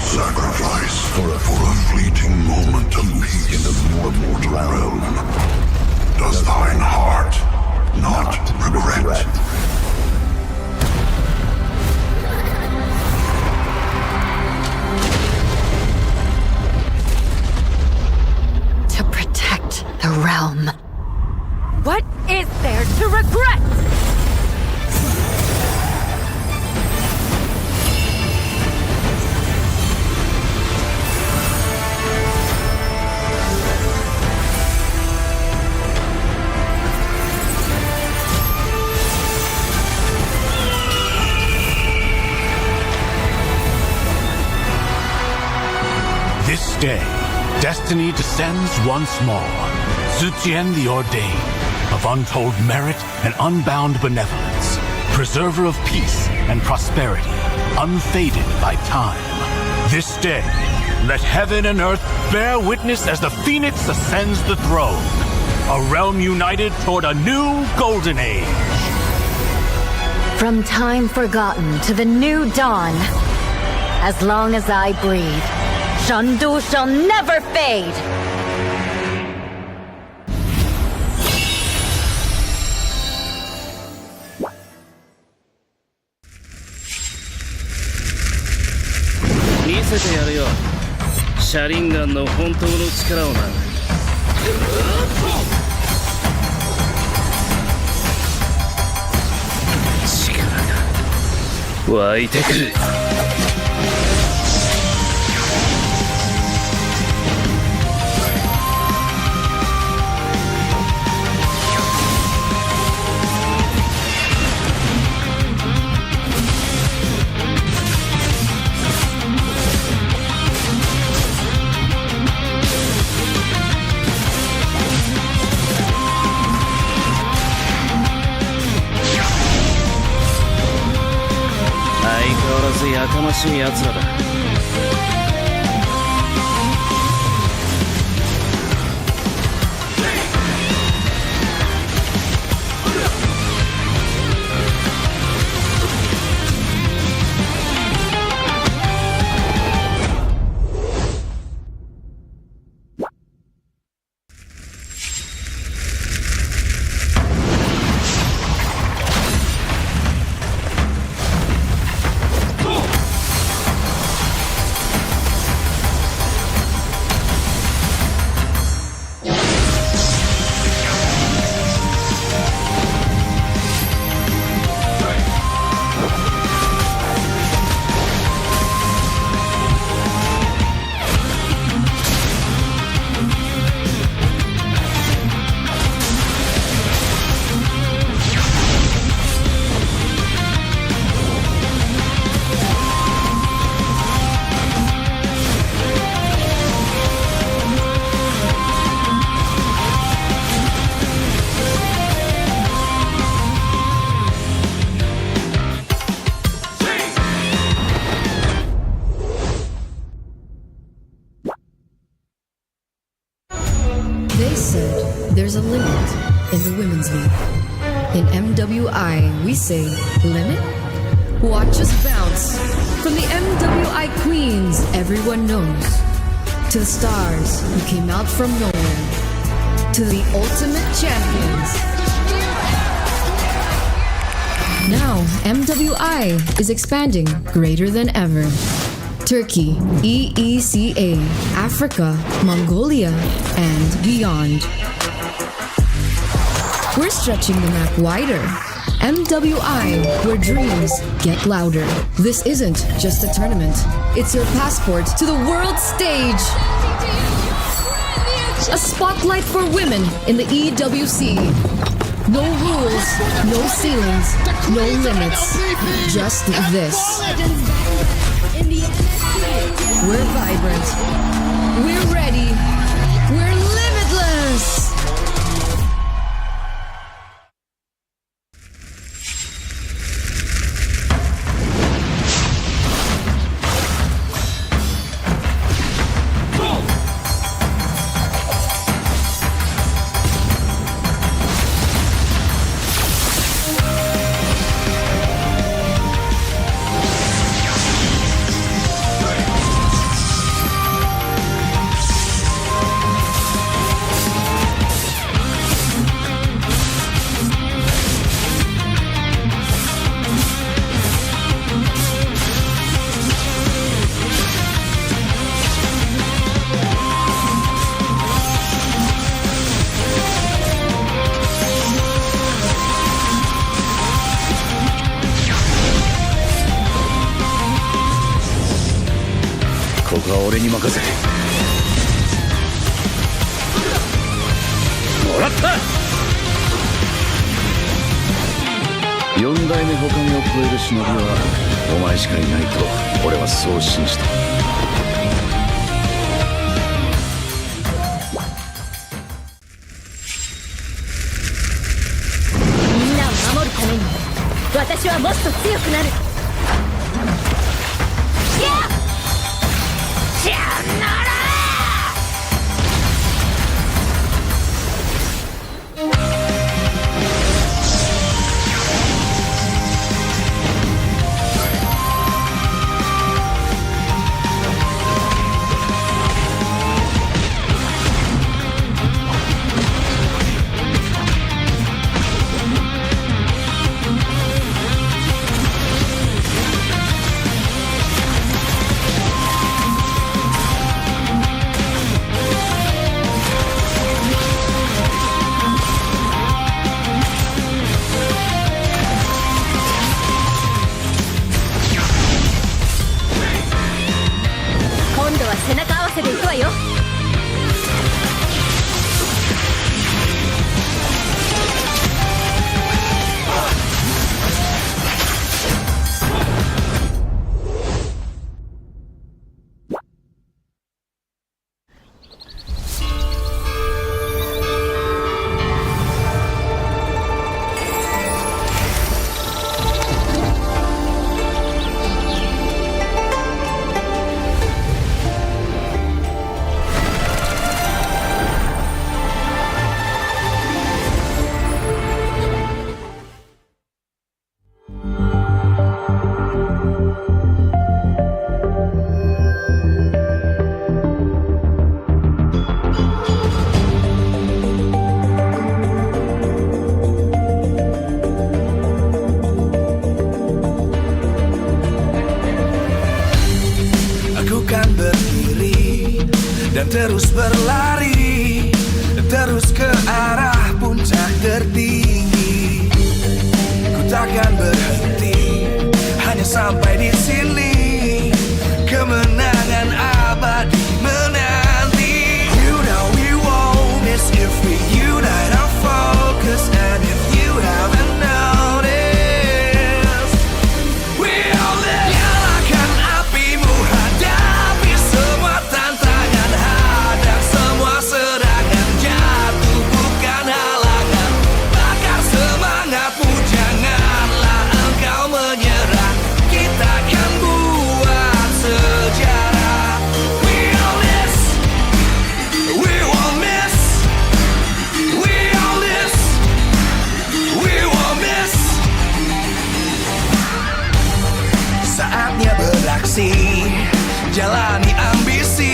Sacrifice for a fleeting moment of peace in the mortal realm. Does thine heart not regret? To protect the realm. What is there to regret? day, destiny descends once more. Zujian the Ordained, of untold merit and unbound benevolence, preserver of peace and prosperity, unfaded by time. This day, let heaven and earth bear witness as the phoenix ascends the throne. A realm united toward a new golden age. From time forgotten to the new dawn, as long as I breathe, Shandu shall never fade!やかましい奴らだ。They said there's a limit in the women's league. In MWI, we say, limit? Watch us bounce. From the MWI queens everyone knows, to the stars who came out from nowhere, to the ultimate champions. Now, MWI is expanding greater than ever. Turkey, EECA, Africa, Mongolia, and beyond. We're stretching the map wider. MWI, where dreams get louder. This isn't just a tournament. It's your passport to the world stage. A spotlight for women in the EWC. No rules, no ceilings, no limits. Just this. We're vibrant. We're ready. We're limitless. 私はもっと強くなる。やっしゃなら背中合わせでいくわよ。Dan terus berlari, terus ke arah puncak tertinggi. Ku takkan berhenti, hanya sampai di sini. Kemenangan abadi menanti. You know we won't miss if we unite our focus. And if you haven't noticed, we all live. Nyalakan apimu, hadapi semua tantangan. Hadang semua serangan, jatuh bukan halangan. Bakar semangatmu, janganlah engkau menyerah. Kita akan buat sejarah. We all this, we won't miss. We all this, we won't miss. Saatnya beraksi, jalani ambisi.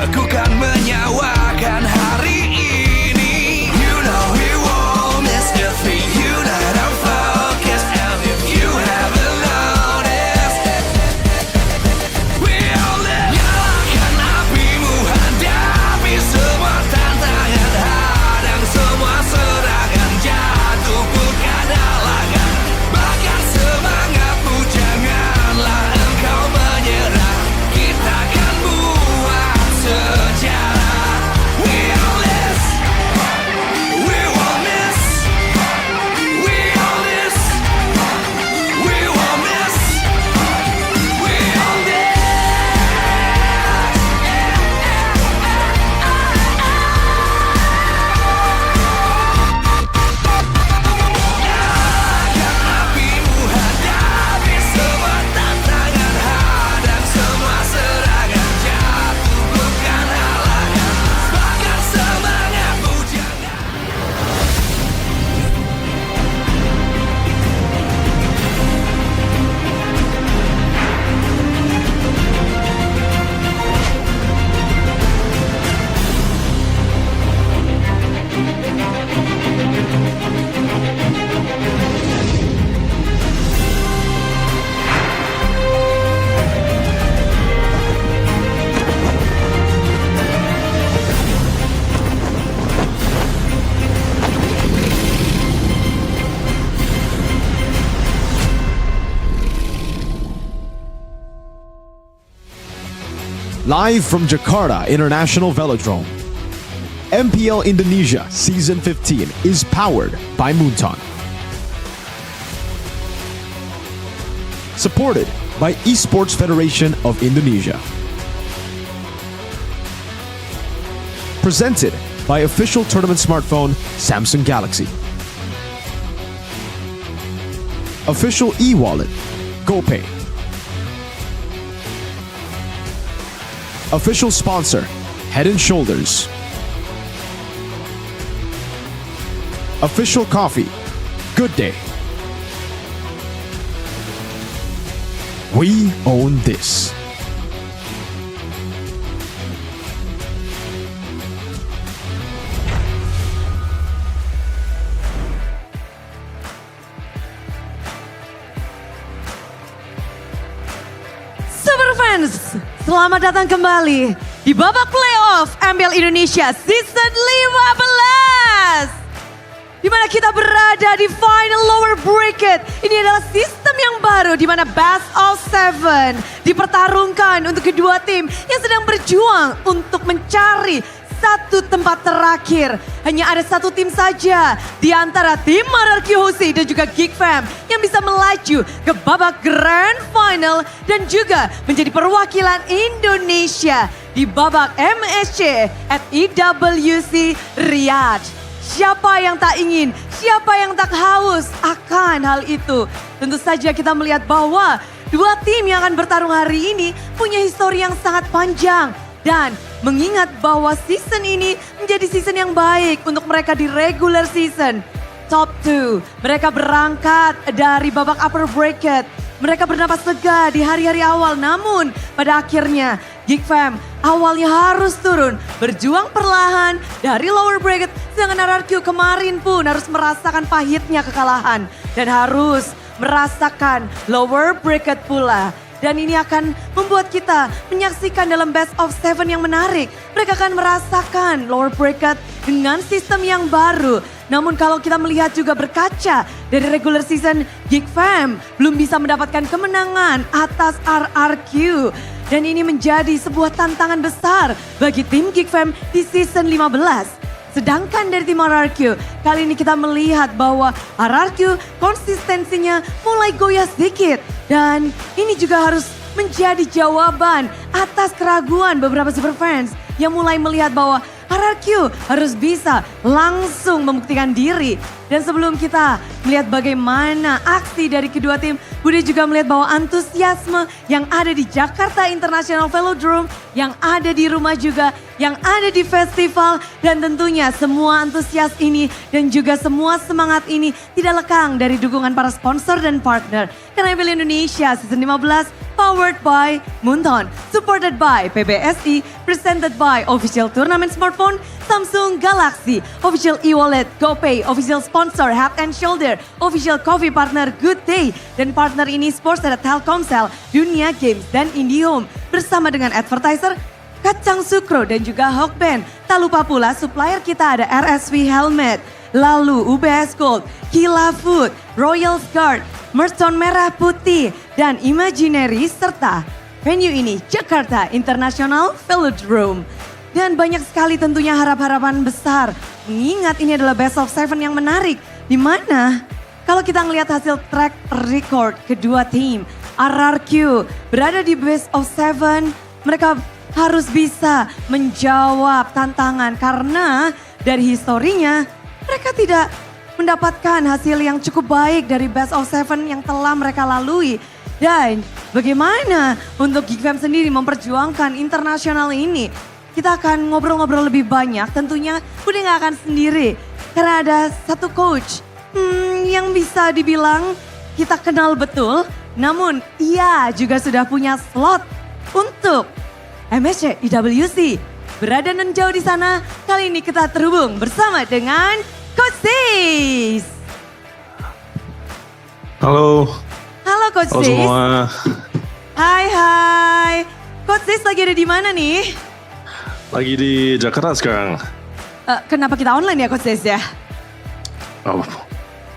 Aku kan menyawakan hari ini. You know we won't miss if we unite our focus. And if you haven't noticed, we all live. Nyalakan apimu, hadapi semua tantangan. Hadang semua serangan, jatuh bukan halangan. Bakar semangatmu, janganlah engkau menyerah. Kita akan buat sejarah. We all this, we won't miss. We all this, we won't miss. We all this. Nyalakan apimu, hadapi semua tantangan. Hadang semua serangan, jatuh bukan halangan. Bakar semangatmu, jangan. Live from Jakarta International Velodrome, MPL Indonesia Season 15 is powered by Moonton. Supported by Esports Federation of Indonesia. Presented by official tournament smartphone Samsung Galaxy. Official e-wallet, GoPay. Official sponsor, Head & Shoulders. Official coffee, Good Day. We own this. Superfans, selamat datang kembali di babak playoff MPL Indonesia Season 15. Di mana kita berada di final lower bracket. Ini adalah sistem yang baru di mana best of 7 dipertarungkan untuk kedua tim yang sedang berjuang untuk mencari satu tempat terakhir. Hanya ada satu tim saja di antara tim Mararki Hosi dan juga Geek Fam yang bisa melaju ke babak grand final dan juga menjadi perwakilan Indonesia di babak MSC at IWC Riyadh. Siapa yang tak ingin, siapa yang tak haus akan hal itu. Tentu saja kita melihat bahwa dua tim yang akan bertarung hari ini punya histori yang sangat panjang. Dan mengingat bahwa season ini menjadi season yang baik untuk mereka di regular season. Top 2, mereka berangkat dari babak upper bracket. Mereka bernapas lega di hari-hari awal, namun pada akhirnya Geek Fam awalnya harus turun, berjuang perlahan dari lower bracket. Sedangkan RRQ kemarin pun harus merasakan pahitnya kekalahan dan harus merasakan lower bracket pula. Dan ini akan membuat kita menyaksikan dalam best of 7 yang menarik. Mereka akan merasakan lower bracket dengan sistem yang baru. Namun kalau kita melihat juga berkaca dari regular season, Geek Fam belum bisa mendapatkan kemenangan atas RRQ. Dan ini menjadi sebuah tantangan besar bagi tim Geek Fam di season 15. Sedangkan dari tim RRQ, kali ini kita melihat bahwa RRQ konsistensinya mulai goyah sedikit. Dan ini juga harus menjadi jawaban atas keraguan beberapa superfans yang mulai melihat bahwa RRQ harus bisa langsung membuktikan diri. Dan sebelum kita melihat bagaimana aksi dari kedua tim, Budi juga melihat bahwa antusiasme yang ada di Jakarta International Velodrome, yang ada di rumah juga, yang ada di festival, dan tentunya semua antusias ini dan juga semua semangat ini tidak lekang dari dukungan para sponsor dan partner. Karena MPL Indonesia Season 15 powered by Munton, supported by PBSI, presented by official tournament smartphone Samsung Galaxy, official e-wallet GoPay, official sponsor Head & Shoulder, official coffee partner Good Day, dan partner ini sports ada Telkomsel, Dunia Games, dan IndiHome. Bersama dengan advertiser Kacang Sukro dan juga Hawkband. Tak lupa pula supplier kita ada RSV Helmet, lalu UBS Gold, Kila Food, Royal Guard, Merton Merah Putih, dan Imaginary, serta venue ini Jakarta International Velodrome. Dan banyak sekali tentunya harap-harapan besar, mengingat ini adalah best of 7 yang menarik. Di mana kalau kita ngelihat hasil track record kedua tim, RRQ berada di best of 7, mereka harus bisa menjawab tantangan karena dari historinya mereka tidak mendapatkan hasil yang cukup baik dari best of 7 yang telah mereka lalui. Dan bagaimana untuk Geek Fam sendiri memperjuangkan internasional ini? Kita akan ngobrol-ngobrol lebih banyak, tentunya udah gak akan sendiri. Karena ada satu coach yang bisa dibilang kita kenal betul, namun ia juga sudah punya slot untuk MSC IWC. Berada non jauh di sana, kali ini kita terhubung bersama dengan Coach Sis. Halo. Halo Coach Halo Sis. semua. Hai. Coach Sis lagi ada di mana nih? Lagi di Jakarta sekarang. Kenapa kita online ya Coach Sis ya? Oh,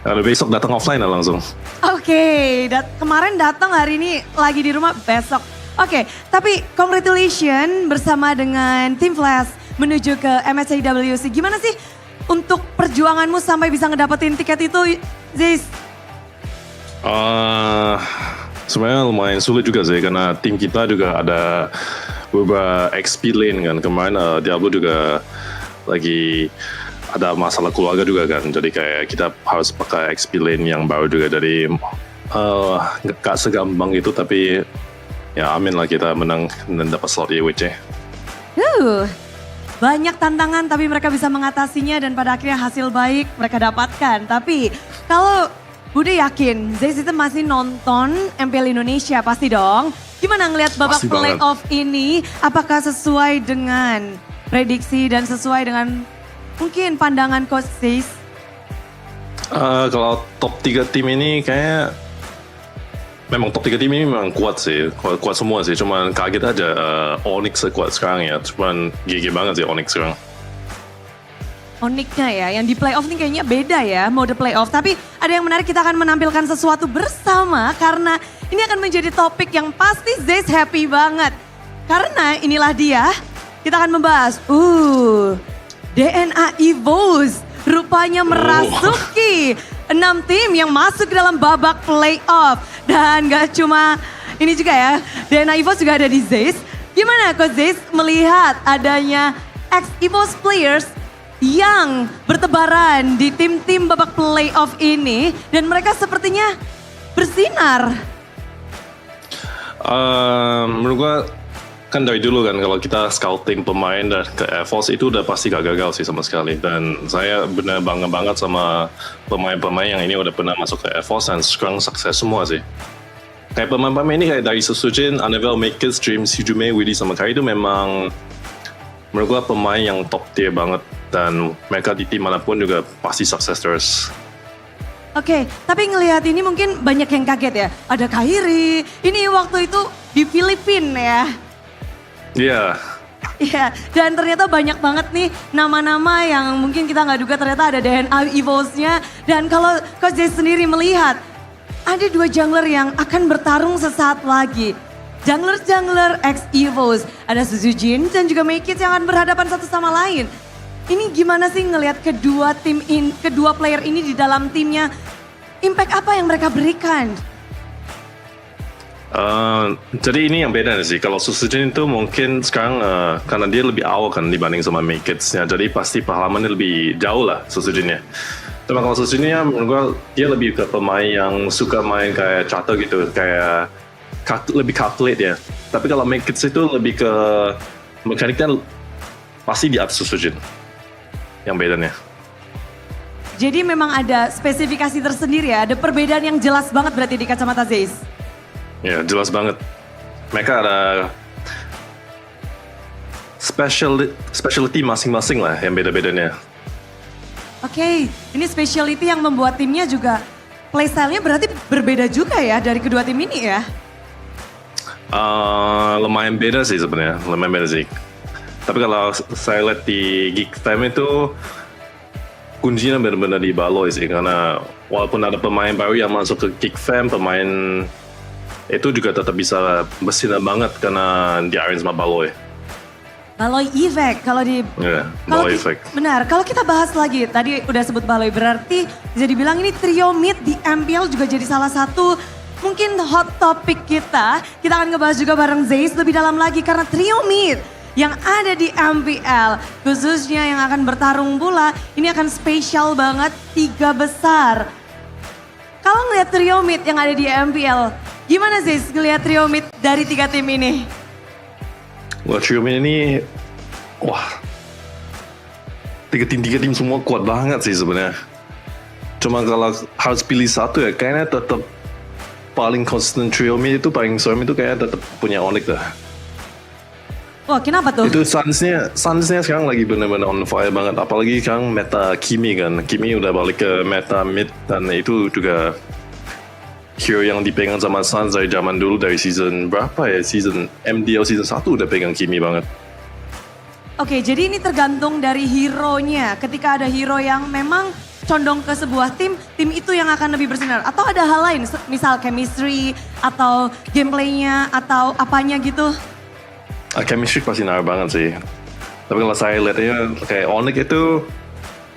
ada besok datang offline lah langsung. Oke, kemarin datang, hari ini lagi di rumah, besok. Oke, tapi congratulations bersama dengan tim Flash menuju ke MSC IWC. Gimana sih untuk perjuanganmu sampai bisa ngedapetin tiket itu, Ziz? Sebenarnya lumayan sulit juga sih karena tim kita juga ada beberapa XP lane kan. Kemarin Diablo juga lagi ada masalah keluarga juga kan. Jadi kayak kita harus pakai XP lane yang baru juga dari Gak segampang itu, tapi ya amin lah kita menang dan dapat slot EWC. Banyak tantangan tapi mereka bisa mengatasinya dan pada akhirnya hasil baik mereka dapatkan. Tapi kalau Bude yakin Zeiss itu masih nonton MPL Indonesia pasti dong. Gimana ngelihat babak Pasti playoff ini? Apakah sesuai dengan prediksi dan sesuai dengan mungkin pandangan Coach Zeiss? Kalau top 3 tim ini kayak memang top 3 tim ini memang kuat sih, kuat semua sih. Cuman kaget aja Onyx kuat sekarang ya. Cuman GG banget sih Onyx sekarang. Onyxnya ya, yang di playoff ini kayaknya beda ya mode playoff. Tapi ada yang menarik, kita akan menampilkan sesuatu bersama karena ini akan menjadi topik yang pasti Zeiss happy banget. Karena inilah dia, kita akan membahas DNA EVOS rupanya merasuki 6 tim yang masuk ke dalam babak playoff. Dan gak cuma ini juga ya, DNA EVOS juga ada di Zeiss. Gimana Coach Zeiss melihat adanya ex-EVOS players yang bertebaran di tim-tim babak playoff ini dan mereka sepertinya bersinar? Menurut gue kan dari dulu kan kalau kita scouting pemain dan ke EVOS itu udah pasti gak gagal sih sama sekali. Dan saya benar bangga banget sama pemain-pemain yang ini udah pernah masuk ke EVOS dan sekarang sukses semua sih. Kayak pemain-pemain ini kayak dari Susujin, Annabelle, Makers, Dream, Sijume, Willy sama Kai itu memang menurut gue pemain yang top tier banget. Dan mereka di tim manapun juga pasti sukses terus. Oke, tapi ngelihat ini mungkin banyak yang kaget ya. Ada Kairi, ini waktu itu di Filipina ya. Iya. Iya, dan ternyata banyak banget nih nama-nama yang mungkin kita nggak duga ternyata ada DNA EVOS-nya. Dan kalau Coach Jay sendiri melihat, ada 2 jungler yang akan bertarung sesaat lagi. Jungler ex EVOS, ada Suzujin dan juga Make It yang akan berhadapan satu sama lain. Ini gimana sih ngelihat kedua player ini di dalam timnya? Impact apa yang mereka berikan? Jadi ini yang beda sih. Kalau Susujin itu mungkin sekarang karena dia lebih awal kan dibanding sama Make-It-nya. Jadi pasti pengalamannya lebih jauh lah Susujinnya. Cuma kalau Susujinnya menurut gue dia lebih ke pemain yang suka main kayak charter gitu. Kayak lebih calculate ya. Tapi kalau Make-It itu lebih ke mekaniknya pasti di atas Susujin. Yang bedanya. Jadi memang ada spesifikasi tersendiri ya, ada perbedaan yang jelas banget berarti di kacamata Zeiss. Ya jelas banget. Mereka ada specialty masing-masing lah yang beda-bedanya. Oke, ini specialty yang membuat timnya juga playstyle-nya berarti berbeda juga ya dari kedua tim ini ya? Lumayan beda sih sebenarnya, lumayan beda sih. Tapi kalau saya lihat di Geek Fam itu kuncinya benar-benar di Baloy sih, karena walaupun ada pemain baru yang masuk ke Geek Fam, pemain itu juga tetap bisa bersinar banget karena di arrange sama Baloy. Baloy Effect kalau di Baloy Effect. Benar, kalau kita bahas lagi tadi udah sebut Baloy berarti bisa dibilang ini trio mid di MPL juga jadi salah satu mungkin hot topic kita. Kita akan ngebahas juga bareng Zeiss lebih dalam lagi karena trio mid yang ada di MPL, khususnya yang akan bertarung pula, ini akan spesial banget 3 besar. Kalau ngeliat trio mid yang ada di MPL, gimana sih ngeliat trio mid dari 3 tim ini? Wah, trio mid ini, tiga tim semua kuat banget sih sebenarnya. Cuma kalau harus pilih satu ya, kayaknya tetap paling constant trio mid itu, paling serem itu kayaknya tetap punya Onyx dah. Wah, kenapa tuh? Itu Suns-nya sekarang lagi benar-benar on fire banget. Apalagi sekarang meta Kimi kan. Kimi udah balik ke meta mid dan itu juga hero yang dipegang sama Suns dari zaman dulu, dari season berapa ya? Season MDL season 1 udah pegang Kimi banget. Oke, jadi ini tergantung dari hero-nya. Ketika ada hero yang memang condong ke sebuah tim itu yang akan lebih bersinar. Atau ada hal lain, misal chemistry atau gameplaynya atau apanya gitu? Chemistry pasti naruh banget sih. Tapi kalau saya lihatnya kayak Onyx itu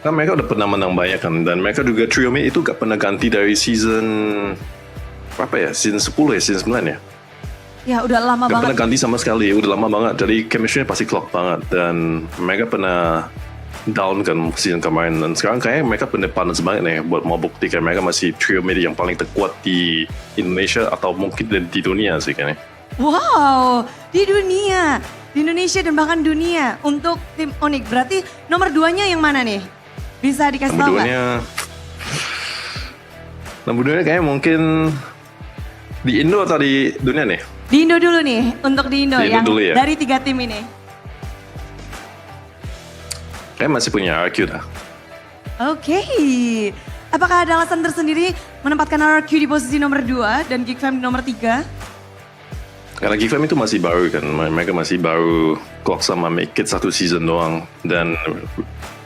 kan mereka udah pernah menang banyak kan, dan mereka juga trio mid itu gak pernah ganti dari season berapa ya? Season 10 ya, season 9 ya? Ya udah lama banget. Gak pernah ganti sama sekali, udah lama bananya. Jadi chemistry pasti clock banget dan mereka pernah down kan season kemarin, dan sekarang kayaknya mereka benar panas banget nih buat mau buktikan mereka masih trio media yang paling terkuat di Indonesia atau mungkin di dunia sih kayaknya. Wow, di dunia, di Indonesia dan bahkan dunia untuk tim Onyx. Berarti nomor 2-nya yang mana nih? Bisa dikasih tahu nggak? Nomor 2-nya kayaknya mungkin di Indo atau di dunia nih? Di Indo dulu nih, untuk di Indo yang dulu ya? dari 3 tim ini. Kayaknya masih punya RQ dah. Oke, apakah ada alasan tersendiri menempatkan RQ di posisi nomor 2 dan Geek Fam di nomor 3? Karena Geek Fam itu masih baru kan, mereka masih baru clock sama Make It 1 season doang. Dan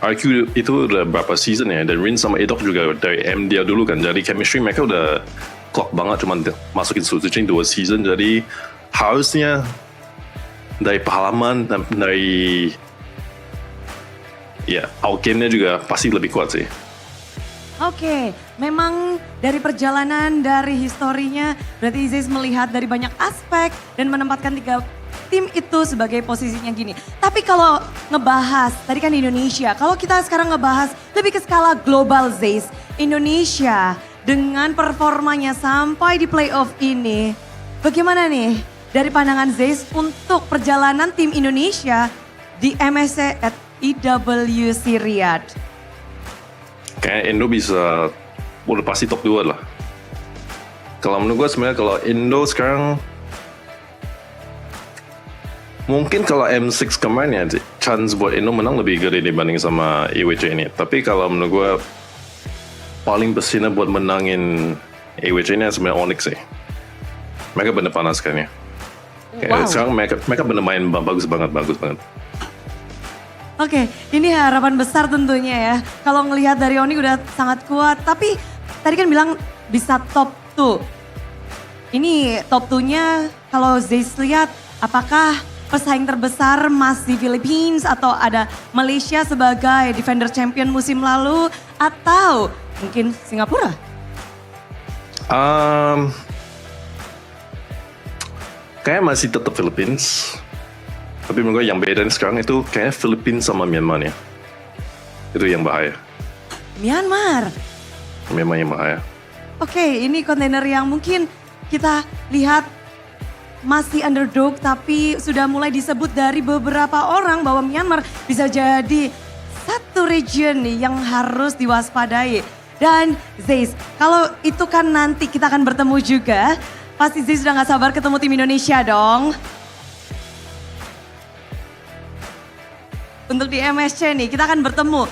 RQ itu udah berapa season ya, dan Rin sama Edok juga dari MDL dulu kan, jadi chemistry mereka udah clock banget, cuma masukin Suzuki 2 season, jadi harusnya dari pengalaman dan dari outgame-nya juga pasti lebih kuat sih. Oke, memang dari perjalanan, dari historinya, berarti Zeus melihat dari banyak aspek dan menempatkan 3 tim itu sebagai posisinya gini. Tapi kalau ngebahas, tadi kan di Indonesia, kalau kita sekarang ngebahas lebih ke skala global Zeus, Indonesia dengan performanya sampai di playoff ini, bagaimana nih dari pandangan Zeus untuk perjalanan tim Indonesia di MSC at IWC Riyadh? Kayak Indo bisa, udah pasti top 2 lah. Kalau menurut gue sebenarnya kalau Indo sekarang, mungkin kalau M6 kemarin ya, chance buat Indo menang lebih gede dibanding sama EWC ini. Tapi kalau menurut gue, paling bersinar buat menangin EWC ini sebenarnya Onyx sih. Mereka bener panas kan ya. Kayak sekarang mereka bener main bagus banget. Oke, ini harapan besar tentunya ya. Kalau ngelihat dari Onyx udah sangat kuat, tapi tadi kan bilang bisa top 2. Ini top 2-nya kalau Zeus lihat, apakah pesaing terbesar masih Philippines atau ada Malaysia sebagai defender champion musim lalu atau mungkin Singapura? Kayaknya masih tetap Philippines. Tapi menurut gue yang beda sekarang itu kayaknya Philippines sama Myanmar ya. Itu yang bahaya. Myanmar yang bahaya. Oke, ini kontainer yang mungkin kita lihat masih underdog tapi sudah mulai disebut dari beberapa orang bahwa Myanmar bisa jadi satu region nih yang harus diwaspadai. Dan Zeus, kalau itu kan nanti kita akan bertemu juga, pasti Zeus sudah gak sabar ketemu tim Indonesia dong. Untuk di MSC nih kita akan bertemu.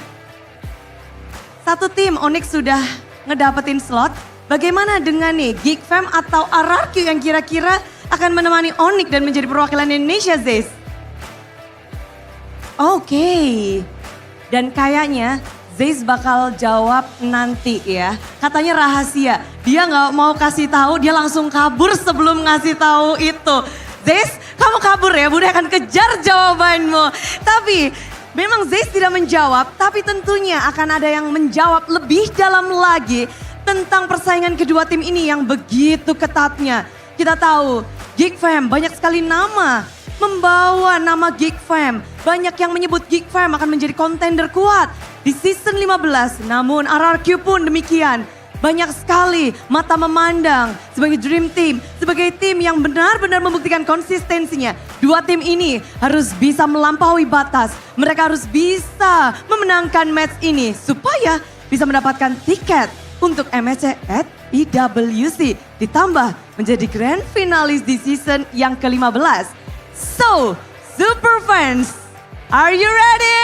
Satu tim Onyx sudah ngedapetin slot. Bagaimana dengan nih Geek Fam atau RRQ yang kira-kira akan menemani Onyx dan menjadi perwakilan Indonesia, Zeus? Oke. Dan kayaknya Zeus bakal jawab nanti ya. Katanya rahasia. Dia nggak mau kasih tahu, dia langsung kabur sebelum ngasih tahu itu. Zeus, kamu kabur ya, Bunda akan kejar jawabanmu. Tapi memang Zeus tidak menjawab, tapi tentunya akan ada yang menjawab lebih dalam lagi tentang persaingan kedua tim ini yang begitu ketatnya. Kita tahu Geek Fam banyak sekali nama membawa nama Geek Fam. Banyak yang menyebut Geek Fam akan menjadi kontender kuat di season 15. Namun RRQ pun demikian. Banyak sekali mata memandang sebagai dream team, sebagai tim yang benar-benar membuktikan konsistensinya. Dua tim ini harus bisa melampaui batas. Mereka harus bisa memenangkan match ini supaya bisa mendapatkan tiket untuk MSC at IWC. Ditambah menjadi grand finalis di season yang ke-15. So, super fans, are you ready?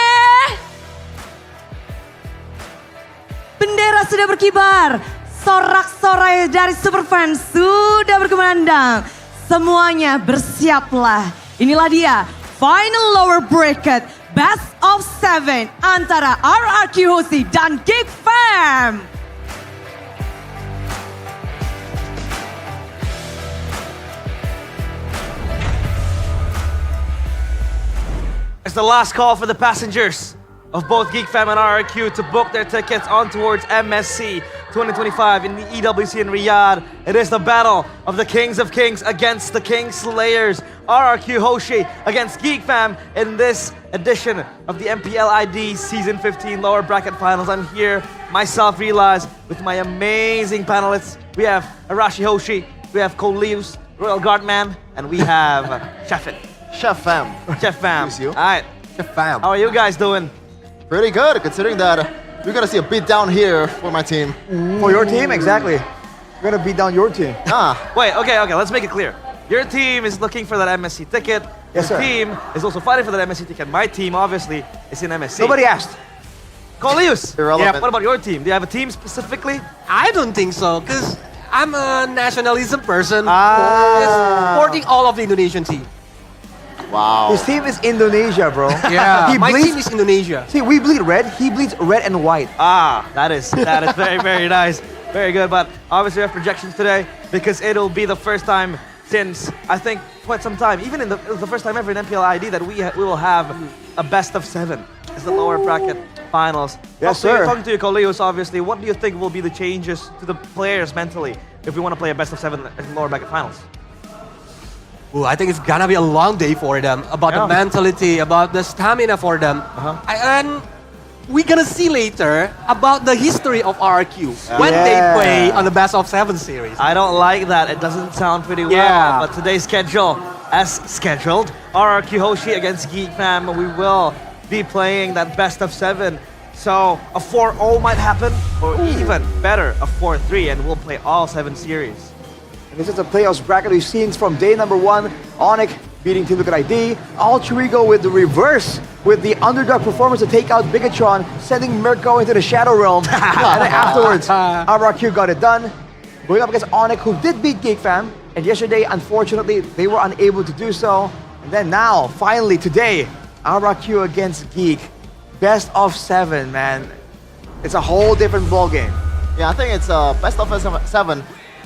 Bendera sudah berkibar, sorak-sorai dari Superfans sudah berkumandang. Semuanya bersiaplah. Inilah dia, final lower bracket, best of 7 antara RRQ Hosi dan Geek Fam. It's the last call for the passengers. of both Geek Fam and RRQ to book their tickets on towards MSC 2025 in the EWC in Riyadh. It is the battle of the Kings of Kings against the King Slayers. RRQ Hoshi against Geek Fam in this edition of the MPL ID Season 15 Lower Bracket Finals. I'm here, myself realized, with my amazing panelists. We have Arashi Hoshi, we have Coleus, Royal Guardman, and we have Chefin. Chef Fam. Chef Fam. Miss you. All right. Chef Fam. How are you guys doing? Pretty good, considering that we're gonna see a beat down here for my team. For your team, exactly. We're gonna beat down your team. Wait, okay, let's make it clear. Your team is looking for that MSC ticket. Yes, Your sir. team is also fighting for that MSC ticket. My team, obviously, is in MSC. Nobody asked. Coleus. Irrelevant. What about your team? Do you have a team specifically? I don't think so, because I'm a nationalism person supporting all of the Indonesian team. Wow. His team is Indonesia, bro. Yeah, my team is Indonesia. See, we bleed red, he bleeds red and white. That is very, very nice. Very good, but obviously we have projections today because it'll be the first time since, I think, quite some time, even in the first time ever in MPL ID that we will have a best of 7. It's the lower bracket finals. Yes, sir. Talking to you, Coleus, obviously, what do you think will be the changes to the players mentally if we want to play a best of 7 in lower bracket finals? Ooh, I think it's gonna be a long day for them, about the mentality, about the stamina for them. And we're gonna see later about the history of RRQ when they play on the best of 7 series. I don't like that. It doesn't sound pretty well. Yeah. But today's schedule, as scheduled, RRQ Hoshi against Geek Fam. We will be playing that best of 7. So a 4-0 might happen, or even better, a 4-3, and we'll play all 7 series. And this is the playoffs bracket we've seen from day number 1. Onyx beating Team Liquid ID. Altrigo with the reverse, with the underdog performance to take out Bigatron, sending Mirko into the Shadow Realm. And then afterwards, RRQ got it done. Going up against Onyx, who did beat Geek Fam. And yesterday, unfortunately, they were unable to do so. And then now, finally, today, RRQ against Geek. Best of 7, man. It's a whole different ballgame. Yeah, I think it's best of 7.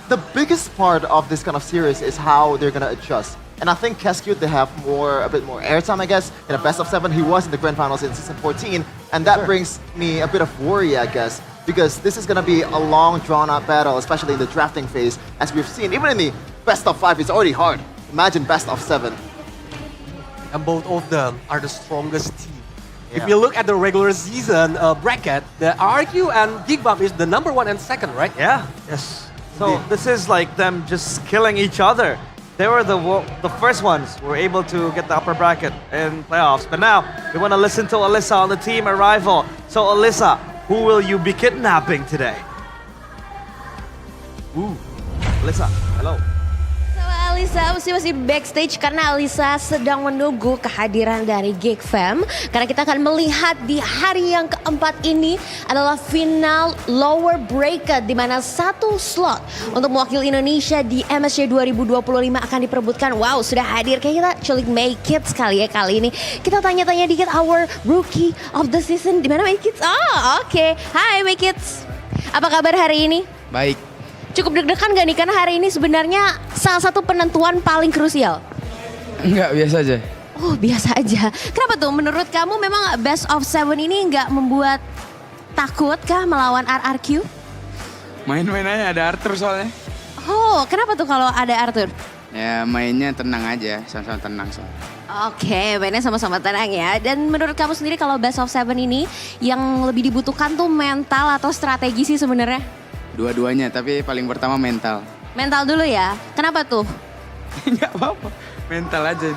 The biggest part of this kind of series is how they're gonna adjust. And I think Cascute, they have a bit more airtime, I guess. In a best of 7, he was in the grand finals in season 14. And that brings me a bit of worry, I guess. Because this is gonna be a long, drawn-out battle, especially in the drafting phase. As we've seen, even in the best of 5, it's already hard. Imagine best of 7. And both of them are the strongest team. Yeah. If you look at the regular season bracket, the RRQ and Geek Fam is the number 1 and 2nd, right? Yeah. Yes. So this is like them just killing each other. They were the first ones who were able to get the upper bracket in playoffs. But now we want to listen to Alyssa on the team arrival. So Alyssa, who will you be kidnapping today? Alyssa, hello. Alisa masih backstage karena Alisa sedang menunggu kehadiran dari Geek Fam. Karena kita akan melihat di hari yang keempat ini adalah final lower bracket di mana satu slot untuk mewakili Indonesia di MSC 2025 akan diperebutkan. Wow, sudah hadir. Kayak kita culik Make It sekali ya kali ini. Kita tanya-tanya dikit our rookie of the season. Di mana Make It? Oh, oke. Hai Make It. Apa kabar hari ini? Baik. Cukup deg-degan gak nih? Karena hari ini sebenarnya salah satu penentuan paling krusial. Enggak, biasa aja. Oh, biasa aja. Kenapa tuh? Menurut kamu memang best of 7 ini nggak membuat takut kah melawan RRQ? Main-main aja, ada Arthur soalnya. Oh, kenapa tuh kalau ada Arthur? Ya mainnya tenang aja, sama-sama tenang soalnya. Oke, mainnya sama-sama tenang ya. Dan menurut kamu sendiri kalau best of 7 ini yang lebih dibutuhkan tuh mental atau strategi sih sebenarnya? Dua-duanya, tapi paling pertama mental. Mental dulu ya. Kenapa tuh? Enggak apa-apa, mental aja.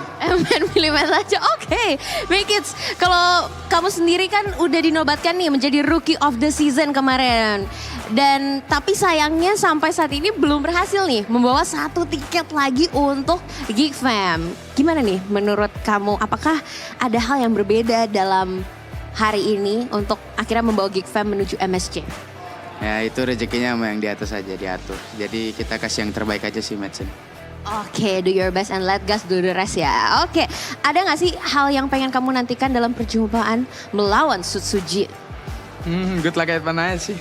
Pilih mental aja. Oke. Make It. Kalau kamu sendiri kan udah dinobatkan nih menjadi rookie of the season kemarin. Dan tapi sayangnya sampai saat ini belum berhasil nih membawa 1 tiket lagi untuk Geek Fam. Gimana nih menurut kamu? Apakah ada hal yang berbeda dalam hari ini untuk akhirnya membawa Geek Fam menuju MSC? Ya itu rezekinya sama yang di atas aja diatur. Jadi kita kasih yang terbaik aja sih Madsen. Oke, do your best and let God do the rest ya. Oke, ada gak sih hal yang pengen kamu nantikan dalam perjumpaan melawan Sutsuji? Good luck aja sih.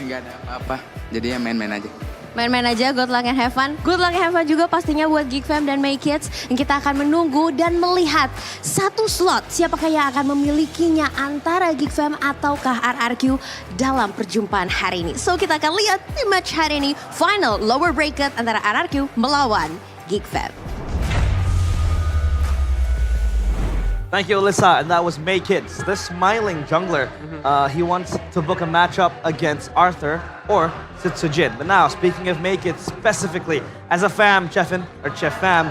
Enggak ada apa-apa. Jadi ya main-main aja. Main-main aja, good luck and have fun. Good luck and have fun juga pastinya buat Geek Fam dan Make Kids. Yang kita akan menunggu dan melihat satu slot siapakah yang akan memilikinya antara Geek Fam ataukah RRQ dalam perjumpaan hari ini. So kita akan lihat di match hari ini, final lower bracket antara RRQ melawan Geek Fam. Thank you, Alyssa. And that was May Kids, the smiling jungler. He wants to book a matchup against Arthur or Sujin. But now, speaking of May Kids specifically, as a fam, Chef Fam,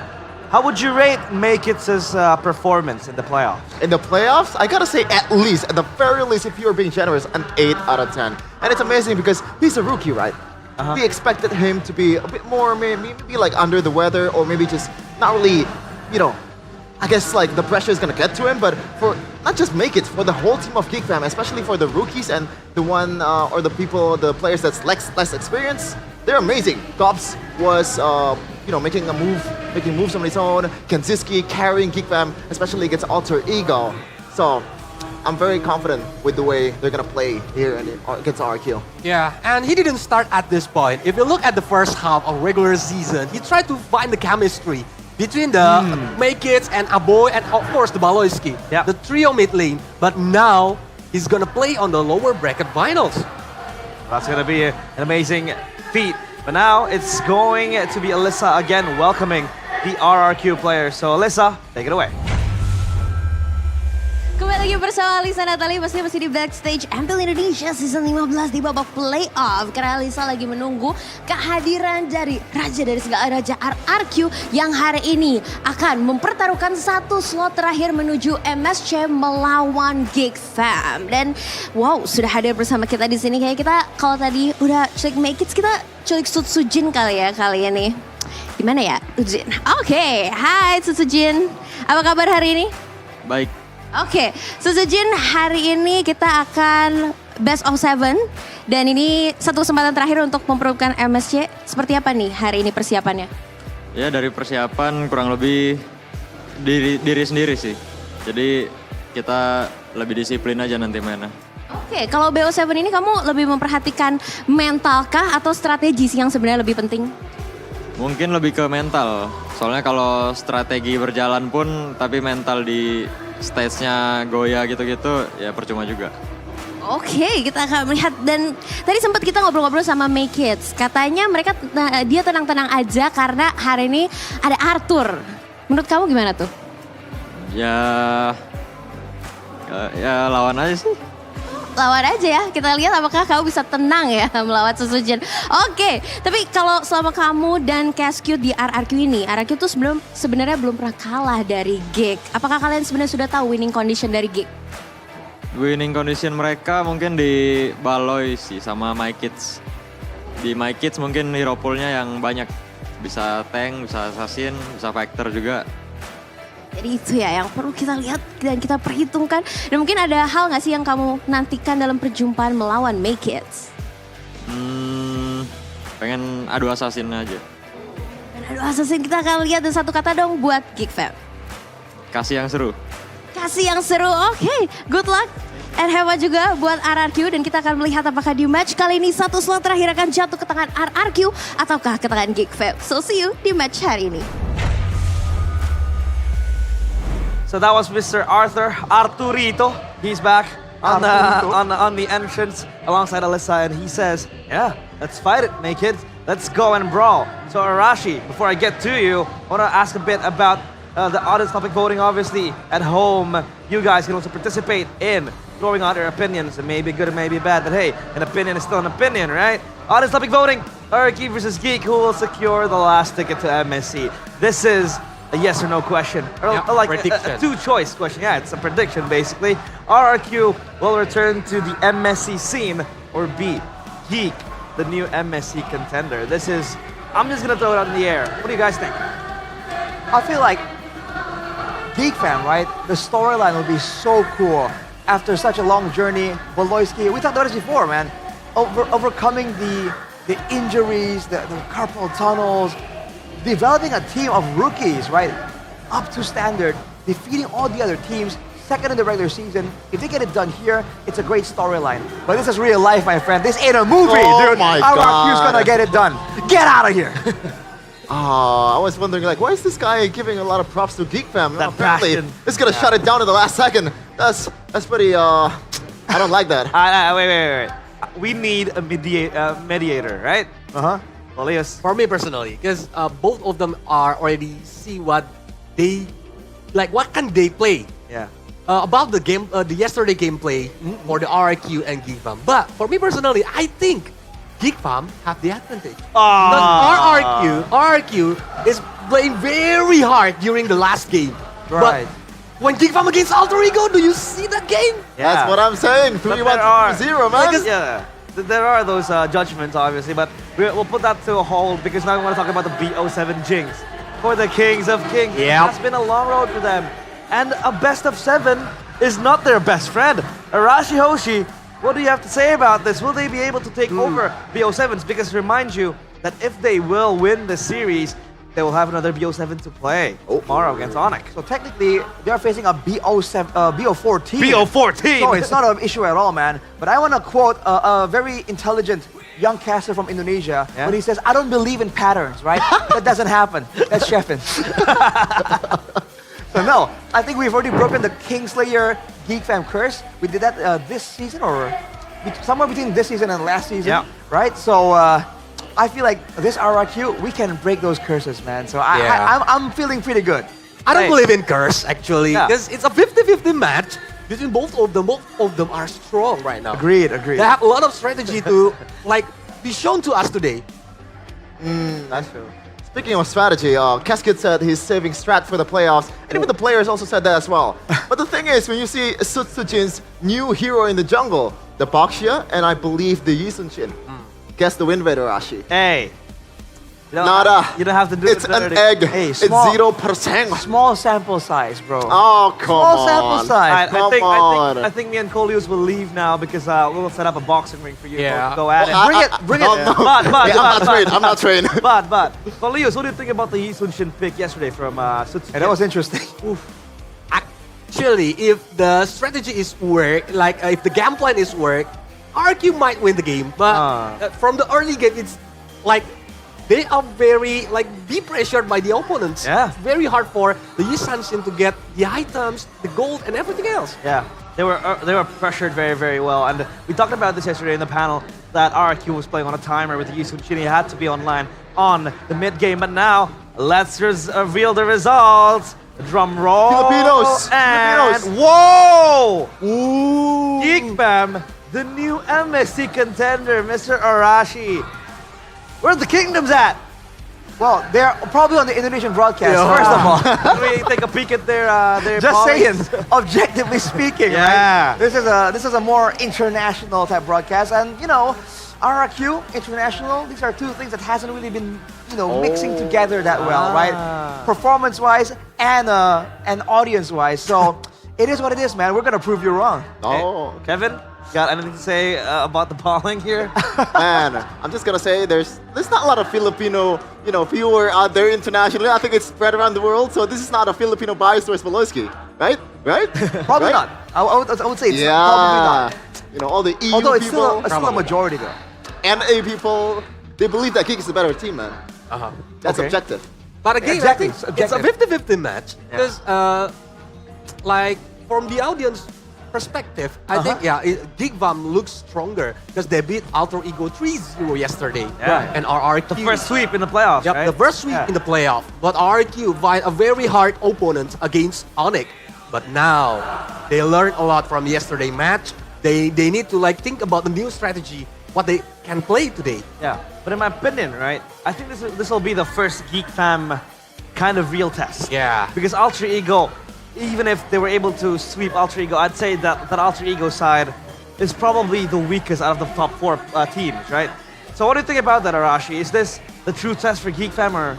how would you rate May Kids' performance in the playoffs? In the playoffs, I gotta say at the very least, if you're being generous, an 8 out of 10. And it's amazing because he's a rookie, right? We expected him to be a bit more, maybe like under the weather, or maybe just not really, I guess like the pressure is gonna get to him, but for not just Make It, for the whole team of Geek Fam, especially for the rookies and the the players that's less experienced, they're amazing. Dobbs was, making moves on his own. Kenziski carrying Geek Fam, especially against Alter Ego. So I'm very confident with the way they're gonna play here against RQ. Yeah, and he didn't start at this point. If you look at the first half of regular season, he tried to find the chemistry between the Make It and Aboy and of course the Baloyski, the trio mid lane. But now he's gonna play on the lower bracket finals. That's gonna be an amazing feat. But now it's going to be Alyssa again welcoming the RRQ players. So Alyssa, take it away. Kembali lagi bersama Alisa Natali, masih di backstage MPL Indonesia season 15 di babak playoff. Karena Alisa lagi menunggu kehadiran dari raja dari segala raja RRQ yang hari ini akan mempertaruhkan satu slot terakhir menuju MSC melawan Geek Fam. Dan wow, sudah hadir bersama kita di sini. Kayak kita kalau tadi udah culik Make It, kita culik Sujin kali ini. Gimana ya, Sujin? Oke, hai Sujin. Apa kabar hari ini? Baik. Oke, Sujin, hari ini kita akan best of 7 dan ini satu kesempatan terakhir untuk memperlukan MSC. Seperti apa nih hari ini persiapannya? Ya dari persiapan kurang lebih diri sendiri sih. Jadi kita lebih disiplin aja nanti mainnya. Oke, kalau BO7 ini kamu lebih memperhatikan mentalkah atau strategi sih yang sebenarnya lebih penting? Mungkin lebih ke mental. Soalnya kalau strategi berjalan pun tapi mental di stage-nya goyah gitu-gitu ya percuma juga. Oke, kita akan melihat dan tadi sempat kita ngobrol-ngobrol sama Make Kids. Katanya dia tenang-tenang aja karena hari ini ada Arthur. Menurut kamu gimana tuh? Ya lawan aja sih. Lawan aja ya, kita lihat apakah kamu bisa tenang ya melawan Sujin. Oke, tapi kalau selama kamu dan Cascute di RRQ ini, RRQ tuh sebenarnya belum pernah kalah dari Geek. Apakah kalian sebenarnya sudah tahu winning condition dari Geek? Winning condition mereka mungkin di Baloy sih sama My Kids. Di My Kids mungkin hero pool-nya yang banyak. Bisa tank, bisa assassin, bisa fighter juga. Jadi itu ya yang perlu kita lihat dan kita perhitungkan. Dan mungkin ada hal gak sih yang kamu nantikan dalam perjumpaan melawan Make It? Pengen adu assassin aja. Dan adu assassin kita akan lihat dan satu kata dong buat Geek Fam. Kasih yang seru. Kasih yang seru, oke. Good luck. And have fun juga buat RRQ dan kita akan melihat apakah di match kali ini satu slot terakhir akan jatuh ke tangan RRQ ataukah ke tangan Geek Fam. So see you di match hari ini. So that was Mr. Arturito. He's back on the entrance alongside Alyssa, and he says, "Yeah, let's fight it, Make It. Let's go and brawl." So Arashi, before I get to you, I want to ask a bit about the audience topic voting. Obviously, at home, you guys can also participate in throwing out your opinions. It may be good, it may be bad, but hey, an opinion is still an opinion, right? Audience topic voting: RRQ versus Geek. Who will secure the last ticket to MSC? This is a yes or no question, or like a two-choice question. Yeah, it's a prediction basically. RRQ will return to the MSC scene, or B, Geek, the new MSC contender. I'm just gonna throw it out in the air. What do you guys think? I feel like Geek Fam, right? The storyline will be so cool after such a long journey. Baloyski, we talked about this before, man. Overcoming the injuries, the carpal tunnels. Developing a team of rookies, right, up to standard, defeating all the other teams, second in the regular season. If they get it done here, it's a great storyline. But this is real life, my friend. This ain't a movie, dude. My RRQ's God. gonna get it done. Get out of here. I was wondering, like, why is this guy giving a lot of props to Geek Fam? That Apparently, passion. it's gonna shut it down in the last second. That's pretty. I don't like that. Wait. We need a mediator, right? Elias. For me personally, because both of them are already see what they like. What can they play? Yeah. About the game, the yesterday gameplay for the RRQ and Geek Fam. But for me personally, I think Geek Fam have the advantage. Because RRQ is playing very hard during the last game. Right. But when Geek Fam against Alter Ego, do you see that game? That's what I'm saying. 3-1, 3-0, man. Yeah. There are those judgments, obviously, but we'll put that to a hold because now we want to talk about the BO7 Jinx for the Kings of Kings. Yep. It's been a long road for them. And a best of 7 is not their best friend. Arashi Hoshi, what do you have to say about this? Will they be able to take over BO7s? Because remind you that if they will win the series, they will have another BO7 to play tomorrow against Onyx. So technically, they're facing a BO4 team. BO4 team! So it's not an issue at all, man. But I want to quote a very intelligent young caster from Indonesia when he says, I don't believe in patterns, right? That doesn't happen. That's Sheffin. So no, I think we've already broken the Kingslayer Geek Fam curse. We did that this season or somewhere between this season and last season, right? So I feel like this RRQ, we can break those curses, man. So I'm feeling pretty good. I don't believe in curse, actually, because it's a 50-50 match between both of them. Both of them are strong right now. Agreed. They have a lot of strategy to be shown to us today. That's true. Speaking of strategy, Casket said he's saving strat for the playoffs, and even the players also said that as well. But the thing is, when you see Sutsujin's new hero in the jungle, the Baxia, and I believe the Yisun-Shin, guess the win rate, Arashi. Hey. Nada. You don't have to do it's it. an egg. Hey, it's 0%. Small sample size, bro. Oh, come on. Small sample size. I think me and Colius will leave now because we'll set up a boxing ring for you to go at it. Bring it. I'm not trained. But, Colius, what do you think about the Yisun-Shin pick yesterday from Sutsujin? That was interesting. Actually, if the strategy is work, if the game plan is work, RQ might win the game. But from the early game, it's like they are very be pressured by the opponents. Yeah. It's very hard for the Yisun-Shin to get the items, the gold, and everything else. Yeah, they were pressured very, very well. And we talked about this yesterday in the panel that RQ was playing on a timer with the Yisun-Shin. He had to be online on the mid game. But now let's reveal the results. Drum roll. Filipinos. And whoa! Ooh. Geek Fam, the new MSC contender, Mr. Arashi. Where's the Kingdoms at? Well, they're probably on the Indonesian broadcast, first of all. Can we take a peek at their Just polys? saying, objectively speaking, Yeah. right? This is a more international type broadcast, and RRQ, international, these are two things that hasn't really been, mixing together that well, right? Performance-wise and audience-wise. So it is what it is, man. We're gonna prove you wrong. Oh. Hey, Kevin, got anything to say about the polling here? Man, I'm just gonna say there's not a lot of Filipino, viewer out there internationally. I think it's spread around the world, so this is not a Filipino bias towards Voloski, right? Right? Probably Right? not. I would say it's probably not. All the EU Although it's people, still a majority though. NA people, they believe that Geek is the better team, man. That's Okay. objective. But again, Exactly, I think it's a 50-50 match. Because, from the audience perspective, I think, Geek Fam looks stronger because they beat Alter Ego 3-0 yesterday. Yeah. And RRQ. The first sweep in the playoffs, Yep, right? the first sweep in the playoff. But RRQ find a very hard opponent against Onyx. But now, they learned a lot from yesterday match. They need to think about the new strategy, what they can play today. Yeah, but in my opinion, right, I think this will be the first Geek Fam kind of real test. Yeah. Because Alter Ego, even if they were able to sweep Alter Ego, I'd say that Alter Ego side is probably the weakest out of the top 4 teams, right? So what do you think about that, Arashi? Is this the true test for Geek Fam, or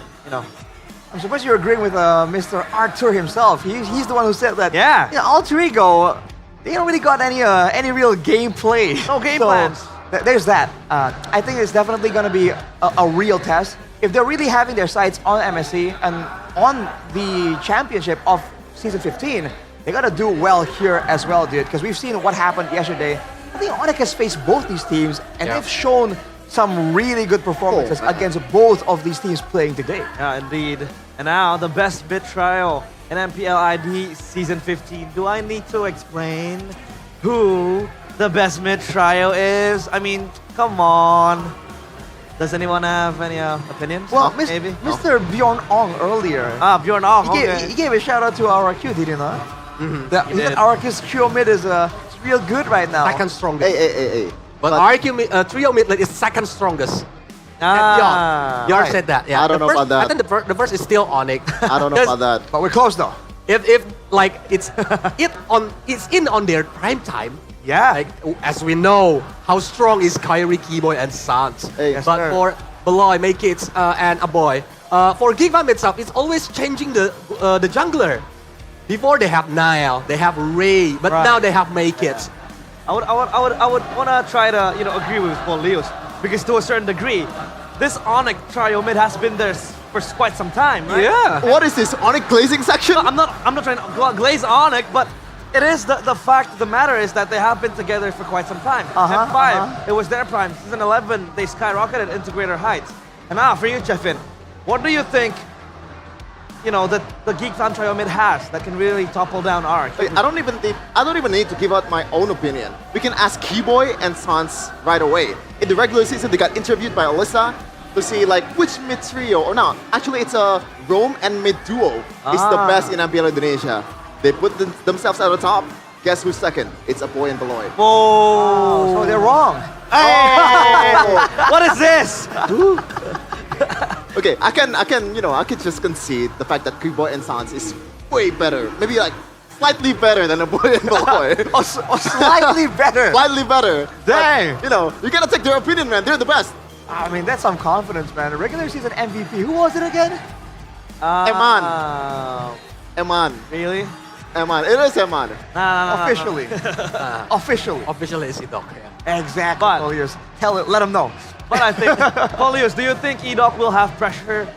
I'm surprised you're agreeing with Mr. Arthur himself. He's the one who said that. Yeah. Alter Ego, they don't really got any real gameplay. No game plans. There's that. I think it's definitely going to be a real test. If they're really having their sights on MSC and on the championship of Season 15, they gotta do well here as well, dude, because we've seen what happened yesterday. I think Onyx has faced both these teams, and they've shown some really good performances against both of these teams playing today. Yeah, indeed. And now, the best mid trio in MPL ID Season 15. Do I need to explain who the best mid trio is? I mean, come on. Does anyone have any opinions? Well, maybe? Mr. Bjorn Ong earlier. Bjorn Ong, he gave a shout out to RRQ, did he not? He He said did. RRQ's trio mid is real good right now. Second strongest. Hey. But RRQ trio mid lane is second strongest. Yor said that. Yeah. I don't know about that. I think the first is still Onyx. I don't know about that. But we're close though. If like it's in on their prime time. Yeah. Like, as we know how strong is Kyrie, Keyboy, and Sans. Hey, but for Beloy, Make It, and Aboy, for Gigvam itself, it's always changing the jungler. Before they have Nile, they have Ray, but now they have Make It. I would wanna try to agree with Paul Leos, because to a certain degree, this Onyx trio mid has been there for quite some time, right? Yeah. What is this Onyx glazing section? No, I'm not trying to glaze Onyx, but it is the fact of the matter is that they have been together for quite some time. Season 5, it was their prime. Season 11, they skyrocketed into greater heights. And now for you, Chefin, what do you think? That the Geek Fan trio mid has that can really topple down Arc. I don't even need to give out my own opinion. We can ask Keyboy and Sans right away. In the regular season, they got interviewed by Alyssa to see like which mid trio or not. Actually, it's a Rome and mid duo is the best in MPL Indonesia. They put themselves at the top. Guess who's second? It's Aboy and Beloy. Oh, so they're wrong. Hey! What is this? Okay, I can just concede the fact that Keyboy and Sans is way better. Maybe like slightly better than Aboy and Beloy. Slightly better. Slightly better. Dang. But, you gotta take their opinion, man. They're the best. I mean, that's some confidence, man. The regular season MVP. Who was it again? Eman. Really? Eman. It is Eman. Officially. Officially. Officially, it's Idok. Exactly. Polius. Let him know. But I think, Polius, do you think Edok will have pressure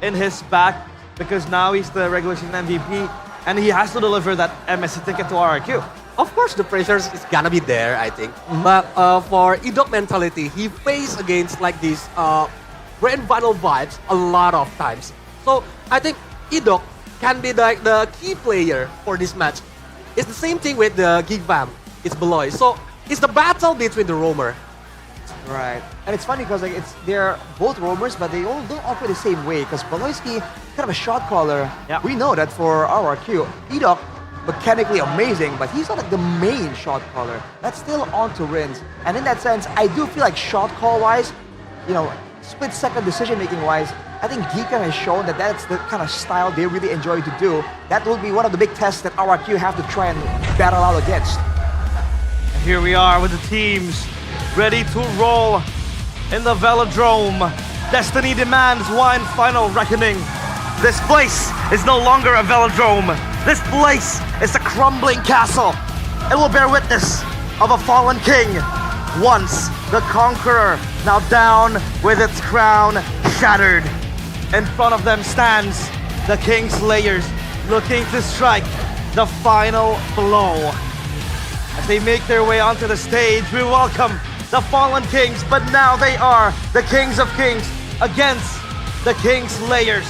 in his back because now he's the regular season MVP and he has to deliver that MSC ticket to RRQ? Of course, the pressure is gonna be there, I think. But for Edok mentality, he faced against like these grand final vibes a lot of times. So I think Edok can be like the key player for this match. It's the same thing with the Gigvam. It's Beloy. So it's the battle between the roamer. Right. And it's funny because like they're both roamers, but they all don't operate the same way. Because Beloyski, kind of a shot caller. Yeah. We know that for RRQ. Edok, mechanically amazing, but he's not like the main shot caller. That's still on to Rins. And in that sense, I do feel like shot call wise, split second decision making wise, I think Geeka has shown that that's the kind of style they really enjoy to do. That will be one of the big tests that RRQ have to try and battle out against. Here we are with the teams ready to roll in the Velodrome. Destiny demands one final reckoning. This place is no longer a Velodrome. This place is a crumbling castle. It will bear witness of a fallen king. Once the conqueror, now down with its crown shattered. In front of them stands the King Slayers, looking to strike the final blow. As they make their way onto the stage, we welcome the Fallen Kings, but now they are the Kings of Kings against the King Slayers.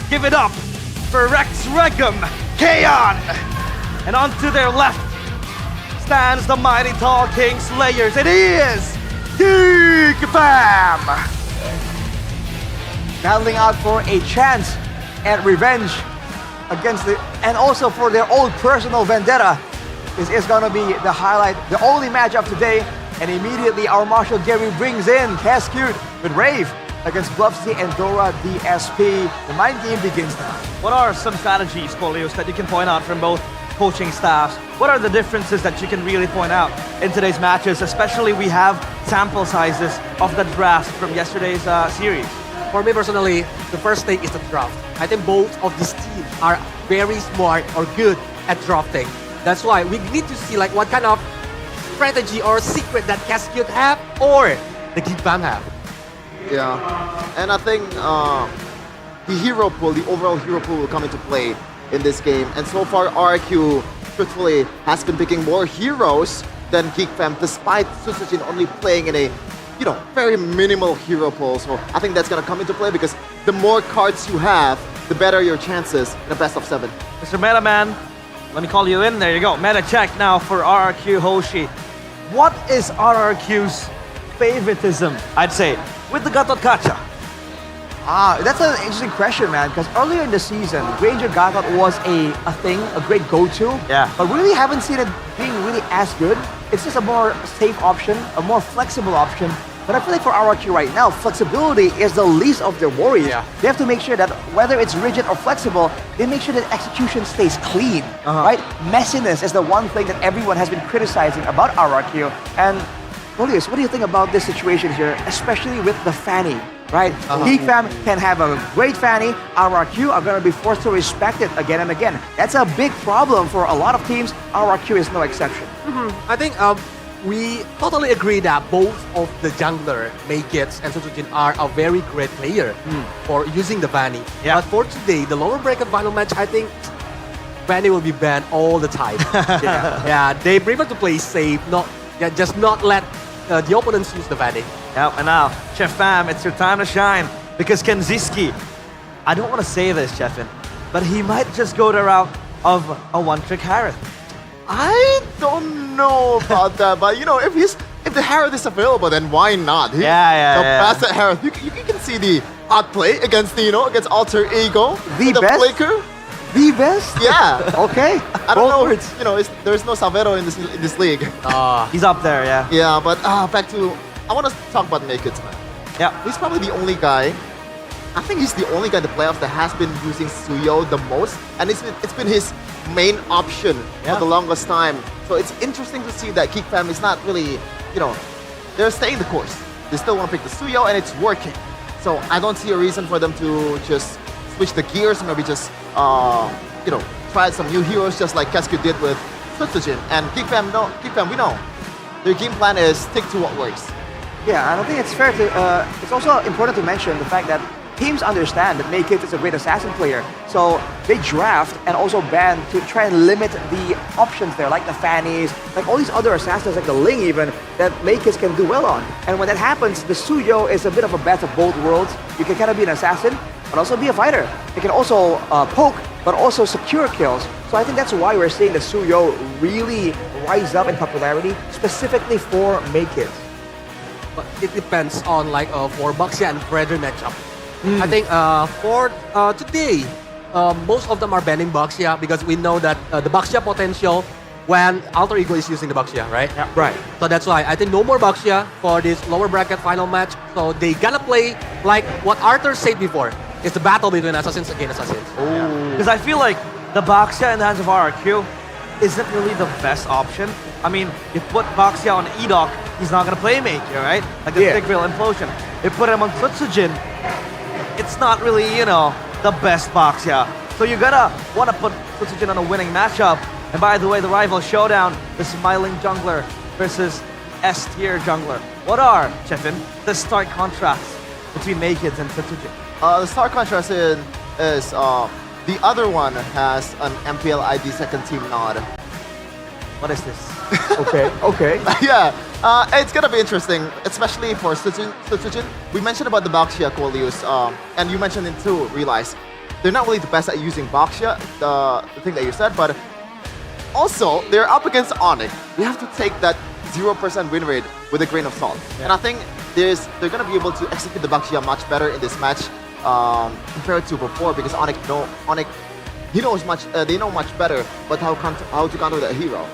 Give it up for Rex Regum, Kaon! And onto their left stands the mighty tall King Slayers. It is Geek Bam! Battling out for a chance at revenge against and also for their own personal vendetta. This is gonna be the highlight, the only matchup today. And immediately our Marshal Gary brings in Cascute with Rave against Bluffsy and Dora DSP. The mind game begins now. What are some strategies, Polios, that you can point out from both coaching staffs? What are the differences that you can really point out in today's matches? Especially we have sample sizes of the draft from yesterday's series. For me personally, the first thing is the draft. I think both of these teams are very smart or good at drafting. That's why we need to see like what kind of strategy or secret that Cascute have or the Geekbam have. Yeah, and I think the hero pool, the overall hero pool will come into play in this game. And so far, RQ truthfully, has been picking more heroes than Geek Fam, despite Sutsujin only playing in a, very minimal hero pool. So I think that's gonna come into play because the more cards you have, the better your chances in a best of 7. Mr. Meta Man, let me call you in. There you go. Meta check now for RRQ Hoshi. What is RRQ's favoritism, I'd say, with the Gatot Kacha? That's an interesting question, man, because earlier in the season, Ranger Gatot was a thing, a great go-to. Yeah. But we really haven't seen it being really as good. It's just a more safe option, a more flexible option. But I feel like for RRQ right now, flexibility is the least of their worries. Yeah. They have to make sure that whether it's rigid or flexible, they make sure that execution stays clean, right? Messiness is the one thing that everyone has been criticizing about RRQ. And Julius, what do you think about this situation here, especially with the Fanny? Right? Geek Fam can have a great Fanny. RRQ are going to be forced to respect it again and again. That's a big problem for a lot of teams. RRQ is no exception. I think we totally agree that both of the jungler, Maykits and Sutsujin, are a very great player for using the Fanny. Yeah. But for today, the lower bracket final match, I think Fanny will be banned all the time. Yeah, they prefer to play safe, just not let the opponents use the Fanny. Yep, and now, Chef Fam, it's your time to shine. Because Kenziski, I don't want to say this, Chefin, but he might just go the route of a one-trick Harith. I don't know about that, but if the Harith is available, then why not? The best at Harith. You can see the outplay against against Alter Ego. The best? Flicker. The best? Yeah. Okay. I don't know. There's no Salvero in this league. He's up there, yeah. Yeah, but back to, I want to talk about Maykits, man. Yeah. He's probably the only guy. I think he's the only guy in the playoffs that has been using Suyo the most, and it's been his main option for the longest time. So it's interesting to see that Geek Fam is not really, they're staying the course. They still want to pick the Suyo, and it's working. So I don't see a reason for them to just switch the gears, maybe just try some new heroes, just like Cascu did with Sutsujin. And Geek Fam, we know their game plan is stick to what works. Yeah, and I think it's fair to. It's also important to mention the fact that teams understand that Maykits is a great assassin player, so they draft and also ban to try and limit the options there, like the Fannies, like all these other assassins, like the Ling even, that Maykits can do well on. And when that happens, the Suyo is a bit of a best of both worlds. You can kind of be an assassin, but also be a fighter. It can also poke, but also secure kills. So I think that's why we're seeing the Suyo really rise up in popularity, specifically for Maykits. But it depends on for Baxia and Predator matchup. I think for today, most of them are banning Baxia because we know that the Baxia potential when Alter Ego is using the Baxia, right? Yeah. Right. So that's why I think no more Baxia for this lower bracket final match. So they gonna play like what Arthur said before. It's the battle between assassins against assassins. Because I feel like the Baxia in the hands of RRQ isn't really the best option. I mean, you put Baxia on Edok, he's not gonna play Maker, right? Like the Big Real Implosion. You put him on Sutsujin, it's not really, the best Baxia. So you're gonna want to put Sutsujin on a winning matchup. And by the way, the rival showdown, the Smiling Jungler versus S-tier Jungler. What are, Chefin, the stark contrasts between Maykits and Sutsujin? The stark contrast is the other one has an MPL ID second team nod. What is this? Okay. Yeah, it's gonna be interesting, especially for Sutsujin. We mentioned about the Baxia Coleus, and you mentioned it too, Realize. They're not really the best at using Baxia, the thing that you said, but also, they're up against Onyx. We have to take that 0% win rate with a grain of salt. Yeah. And I think they're gonna be able to execute the Baxia much better in this match compared to before, because Onyx he knows much. They know much better, but how to counter that hero.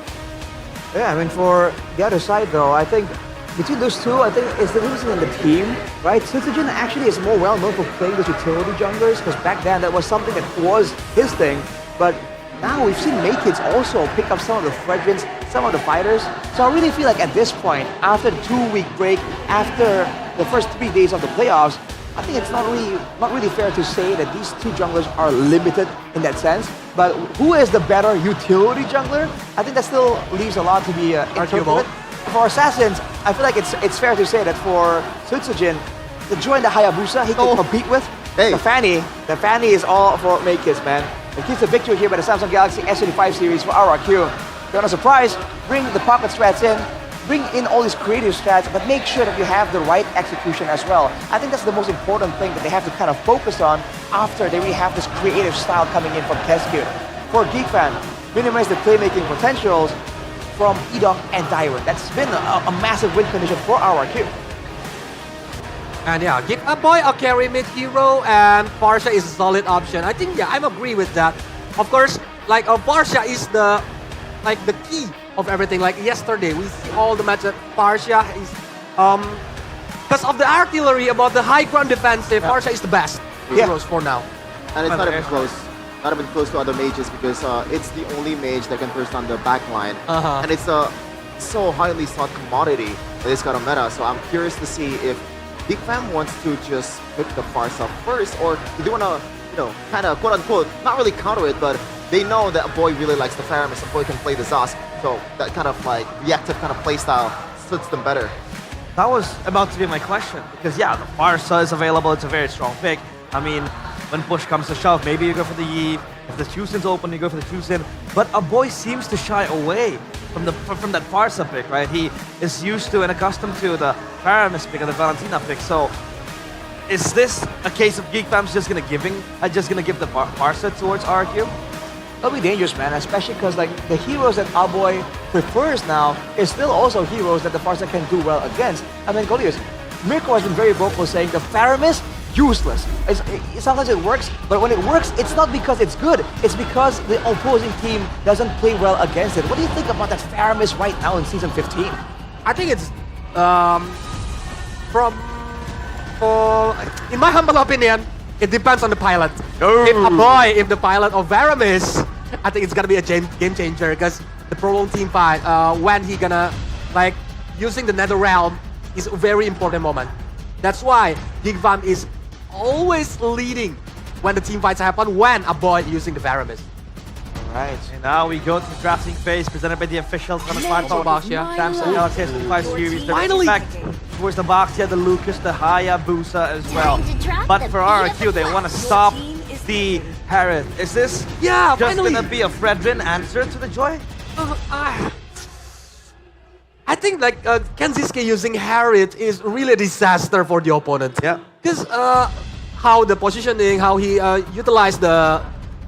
Yeah, I mean, for the other side though, I think between those two, I think it's the reason in the team, right? Sutsujin actually is more well known for playing those utility junglers, because back then that was something that was his thing. But now we've seen Maykits also pick up some of the Fredrins, some of the fighters. So I really feel like at this point, after the 2-week break, after the first 3 days of the playoffs, I think it's not really fair to say that these two junglers are limited in that sense. But who is the better utility jungler? I think that still leaves a lot to be interpreted. For Assassins, I feel like it's fair to say that for Sutsujin, to join the Hayabusa he can compete with, the Fanny is all for Maykits, man. It keeps the victory here by the Samsung Galaxy S15 series for RRQ. They're on a surprise, bring the pocket strats in, bring in all these creative strats, but make sure that you have the right execution as well. I think that's the most important thing that they have to kind of focus on after they really have this creative style coming in from Cascade. For GeekFan, minimize the playmaking potentials from Edok and Dairon. That's been a massive win condition for RRQ. And yeah, give a boy a carry mid hero, and Farsha is a solid option. I think I agree with that. Of course, like Farsha is the key of everything. Like yesterday, we see all the matches. Farsha is because of the artillery about the high ground defensive. Farsha is the best heroes for now. And it's not even close. Not even close to other mages because it's the only mage that can burst on the backline. And it's a so highly sought commodity in this kind of meta. So I'm curious to see if Big Fam wants to just pick the Farsa first, or do they want to, kind of quote-unquote, not really counter it, but they know that a boy really likes the Faramis, a boy can play the Zosk, so that kind of like reactive kind of playstyle suits them better. That was about to be my question, because yeah, the Farsa is available, it's a very strong pick. I mean, when push comes to shove, maybe you go for the Yi, if the Chusin's open, you go for the Chusin, but a boy seems to shy away from that Farsa pick, right? He is used to and accustomed to the Paramis pick and the Valentina pick. So, is this a case of Geek Fam's just gonna give the Farsa towards RQ? That'll be dangerous, man, especially because like the heroes that our boy prefers now is still also heroes that the Farsa can do well against. I mean, Goliath, Mirko has been very vocal saying the Faramis useless. Sometimes it works, but when it works, it's not because it's good. It's because the opposing team doesn't play well against it. What do you think about that Faramis right now in Season 15? I think it's, in my humble opinion, it depends on the pilot. If the pilot of Varamis, I think it's gonna be a game changer because the prolonged team fight, when he gonna, using the Nether Realm is a very important moment. That's why Gigvam is always leading when the team fights happen when a boy using the Varamis. Alright, and now we go to the drafting phase presented by the officials on the platform. Samsung Galaxy S15 series. Finally! Towards the Baxia, the Lucas, the Hayabusa as well. But for RRQ, they want to stop the Harith. Is this just going to be a Fredrin answer to the Joy? I think Kenziske using Harith is really a disaster for the opponent. Yeah. Because how the positioning, how he utilized the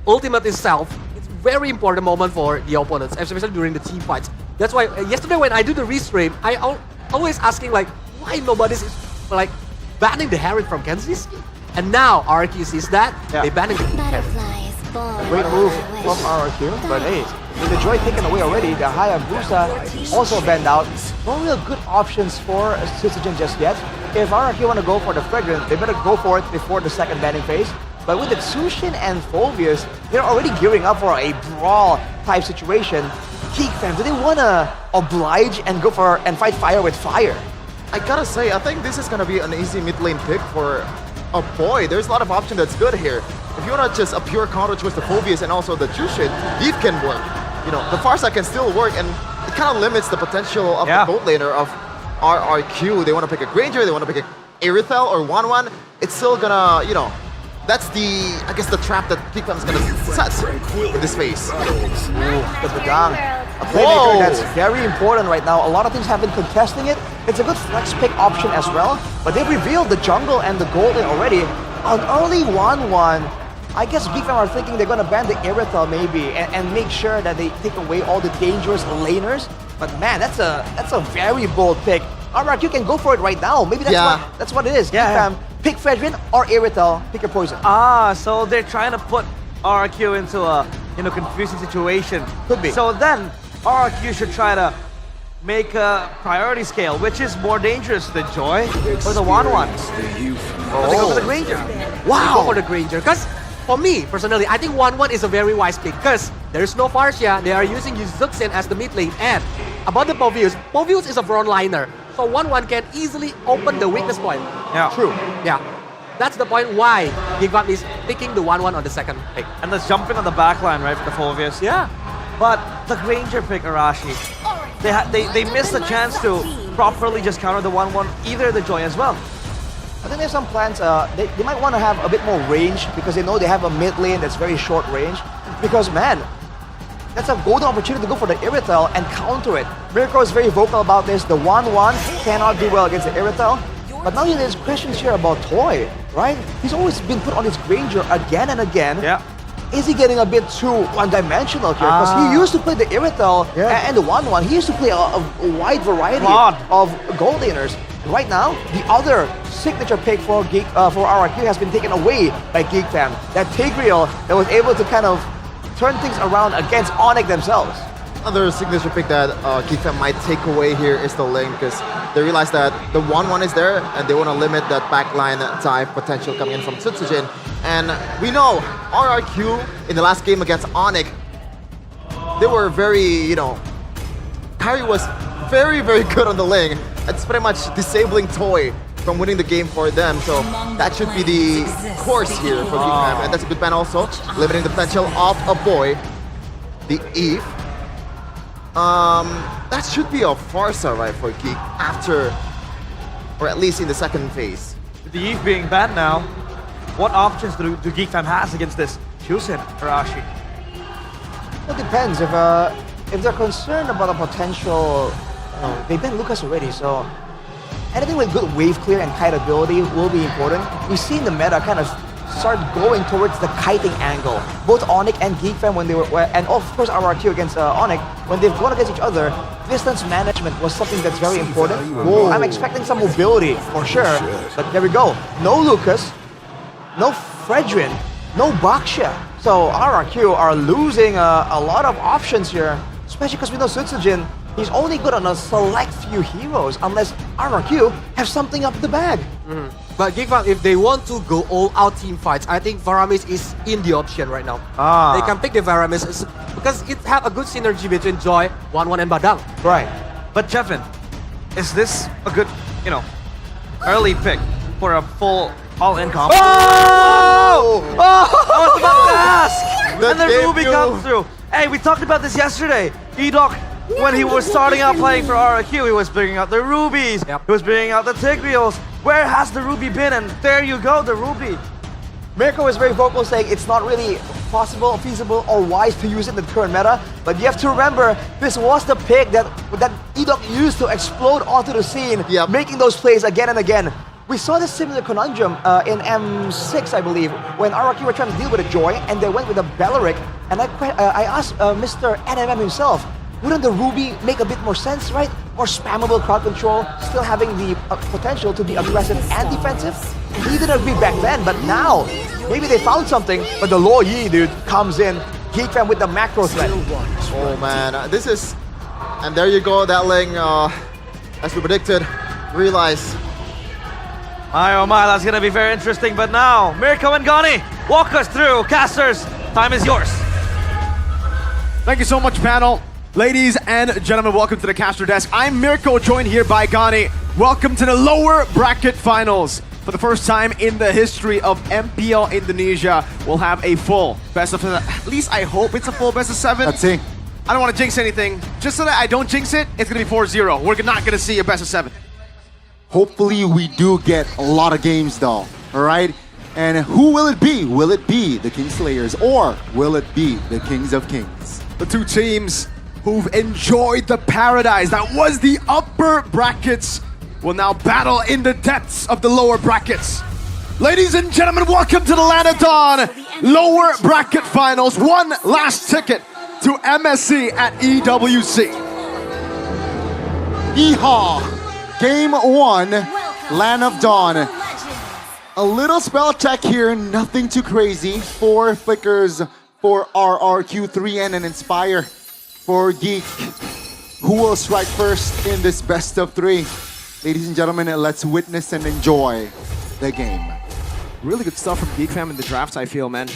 ultimate itself, it's very important moment for the opponents, especially during the team fights. That's why yesterday when I do the restream, I always asking why nobody's banning the Harith from Kenziske? And now RRQ sees that, they banning the Harith. Great move from RRQ, but hey, with the Joy taken away already, the Hayabusa also banned out. No real good options for Citizen just yet. If RRQ want to go for the Fragrant, they better go for it before the second banning phase. But with the Tsushin and Fulvius, they're already gearing up for a brawl type situation. Geek fans, do they want to oblige and go for and fight fire with fire? I gotta say, I think this is gonna be an easy mid lane pick for a boy. There's a lot of option that's good here. If you want to just a pure counter choice, the Phobias and also the Jushin, Deep can work. The Farsa can still work, and it kind of limits the potential of the boat laner of RRQ. They want to pick a Granger, they want to pick a Irithel or 1-1. It's still gonna, that's the, I guess, the trap that Geekfam is gonna set in this phase. The Bedang. A playmaker that's very important right now. A lot of teams have been contesting it. It's a good flex pick option as well, but they've revealed the jungle and the golden already. On early 1-1, I guess Geekfam are thinking they're gonna ban the Irithel maybe and make sure that they take away all the dangerous laners. But man, that's a very bold pick. RRQ can go for it right now. Maybe that's what it is. Geekfam, pick Fredrin or Irithel, pick your poison. So they're trying to put RRQ into a confusing situation. Could be. So then RRQ should try to make a priority scale, which is more dangerous, the Joy or the 1-1. They go for the Granger. Wow! Go for the Granger. Because for me, personally, I think 1-1 is a very wise pick because there is no Farsia. They are using Yuzuxin as the mid lane. And about the Povius is a frontliner. So 1-1 can easily open the weakness point. Yeah. True. Yeah. That's the point why Gigvam is picking the 1-1 on the second pick. And that's jumping on the backline, right, for the Phobius. Yeah. But the Granger pick, Arashi, they missed the chance to properly just counter the 1-1, either the Joy as well. I think they have some plans. They might want to have a bit more range because they know they have a mid lane that's very short range. Because man, that's a golden opportunity to go for the Irrital and counter it. Mirko is very vocal about this. The 1-1 cannot do well against the Irrital. But now there's questions here about Toy, right? He's always been put on his Granger again and again. Yeah. Is he getting a bit too one-dimensional here? Because he used to play the Irrital and the 1-1. He used to play a wide variety of gold laners. Right now, the other signature pick for RRQ has been taken away by Geek Fam. That Tigreal that was able to kind of turn things around against Onyx themselves. Another signature pick that Geek Fam might take away here is the lane, because they realize that the 1-1 is there and they want to limit that backline dive potential coming in from Tsutsujin. And we know RRQ in the last game against Onyx, they were very, Kyrie was very, very good on the lane. It's pretty much disabling Toy from winning the game for them. So that should be the course here for Geek Fam. And that's a good ban also, limiting the potential of a boy, the Eve. That should be a Farsa, right, for Geek after, or at least in the second phase. With the Eve being banned now, what options do Geek Fam has against this Hyusin or Ashi? Well, it depends. If they're concerned about a potential, they banned Lucas already, so anything with good wave clear and kite ability will be important. We've seen the meta kind of start going towards the kiting angle. Both Onyx and Geek Fam when they were, and of course RRQ against Onyx, when they've gone against each other, distance management was something that's very important. Whoa. I'm expecting some mobility for sure, but there we go. No Lucas, no Fredrin, no Baksha. So RRQ are losing a lot of options here, especially because we know Tsutsujin, he's only good on a select few heroes unless RRQ have something up the bag. But Geek Fam, if they want to go all out team fights, I think Varamis is in the option right now. They can pick the Varamis because it have a good synergy between Joy, 1-1 and Badang. Right. But Jeffin, is this a good, early pick for a full all-in combo? Oh! I was about to ask! And then Ruby comes through. Hey, we talked about this yesterday. Edoc, when he was starting out playing for RRQ, he was bringing out the Rubies. He was bringing out the Tigreals. Where has the Ruby been? And there you go, the Ruby. Mirko is very vocal saying it's not really possible, feasible, or wise to use it in the current meta. But you have to remember, this was the pick that Edoc used to explode onto the scene, making those plays again and again. We saw this similar conundrum in M6, I believe, when RRQ were trying to deal with a Joy, and they went with a Belleric. And I asked Mr. NMM himself, wouldn't the Ruby make a bit more sense, right? More spammable crowd control, still having the potential to be aggressive and defensive? He didn't agree back then, but now, maybe they found something, but the Lo Yi, dude, comes in. Geek Fam with the macro threat. Oh man, this is... And there you go, that lane, as we predicted, realize. My oh my, that's gonna be very interesting, but now, Mirko and Gani, walk us through. Casters, time is yours. Thank you so much, panel. Ladies and gentlemen, welcome to the caster desk. I'm Mirko, joined here by Gani. Welcome to the lower bracket finals. For the first time in the history of MPL Indonesia, we'll have a full best of 7. At least I hope it's a full best of 7. Let's see. I don't want to jinx anything. Just so that I don't jinx it, it's going to be 4-0. We're not going to see a best of 7. Hopefully we do get a lot of games though, all right? And who will it be? Will it be the Kingslayers or will it be the Kings of Kings? The two teams who've enjoyed the paradise that was the upper brackets will now battle in the depths of the lower brackets. Ladies and gentlemen, welcome to the Land of Dawn lower bracket finals. One last ticket to MSC at EWC. Yeehaw! Game 1, Land of Dawn. A little spell check here, nothing too crazy. 4 flickers for RRQ, 3N and Inspire for Geek. Who will strike first in this best of 3? Ladies and gentlemen, let's witness and enjoy the game. Really good stuff from Geek Fam in the drafts, I feel, man.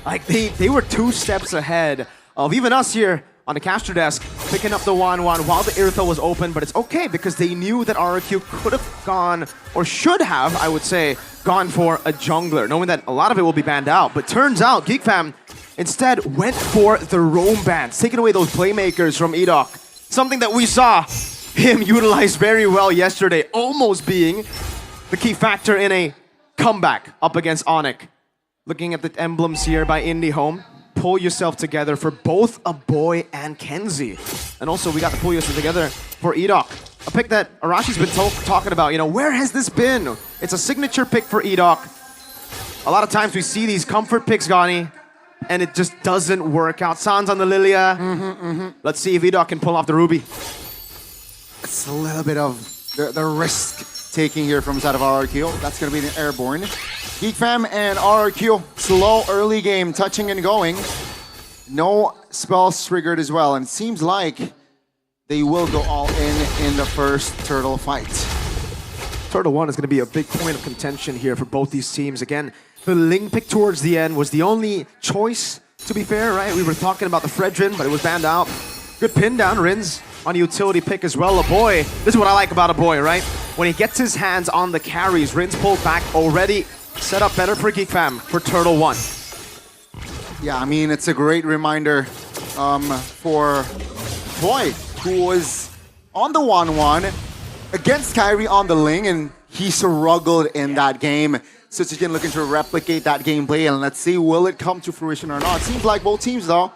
Like, they were 2 steps ahead of even us here on the caster desk, picking up the 1-1 while the Irithel was open, but it's okay because they knew that RRQ could have gone, or should have, I would say, gone for a jungler, knowing that a lot of it will be banned out. But turns out, Geek Fam instead went for the roam bans, taking away those playmakers from Edoc. Something that we saw him utilize very well yesterday, almost being the key factor in a comeback up against Onyx. Looking at the emblems here by Indie Home, pull yourself together for both a boy and Kenzie. And also we got to pull yourself together for Edok. A pick that Arashi's been talking about, you know, where has this been? It's a signature pick for Edok. A lot of times we see these comfort picks, Gani, and it just doesn't work out. Sans on the Lilia. Let's see if Edok can pull off the Ruby. It's a little bit of the risk taking here from side of RRQ. That's going to be the airborne. Geek Fam and RRQ, slow early game, touching and going. No spells triggered as well, and it seems like they will go all in the first Turtle fight. Turtle 1 is going to be a big point of contention here for both these teams. Again, the Ling pick towards the end was the only choice, to be fair, right? We were talking about the Fredrin, but it was banned out. Good pin down, Rins on a utility pick as well. A boy, this is what I like about a boy, right? When he gets his hands on the carries, Rins pulled back already. Set up better for Geek Fam for Turtle 1. Yeah, I mean, it's a great reminder for Toy, who was on the 1-1 against Kyrie on the Ling, and he struggled in that game. Sutsujin looking to replicate that gameplay, and let's see, will it come to fruition or not? Seems like both teams, though,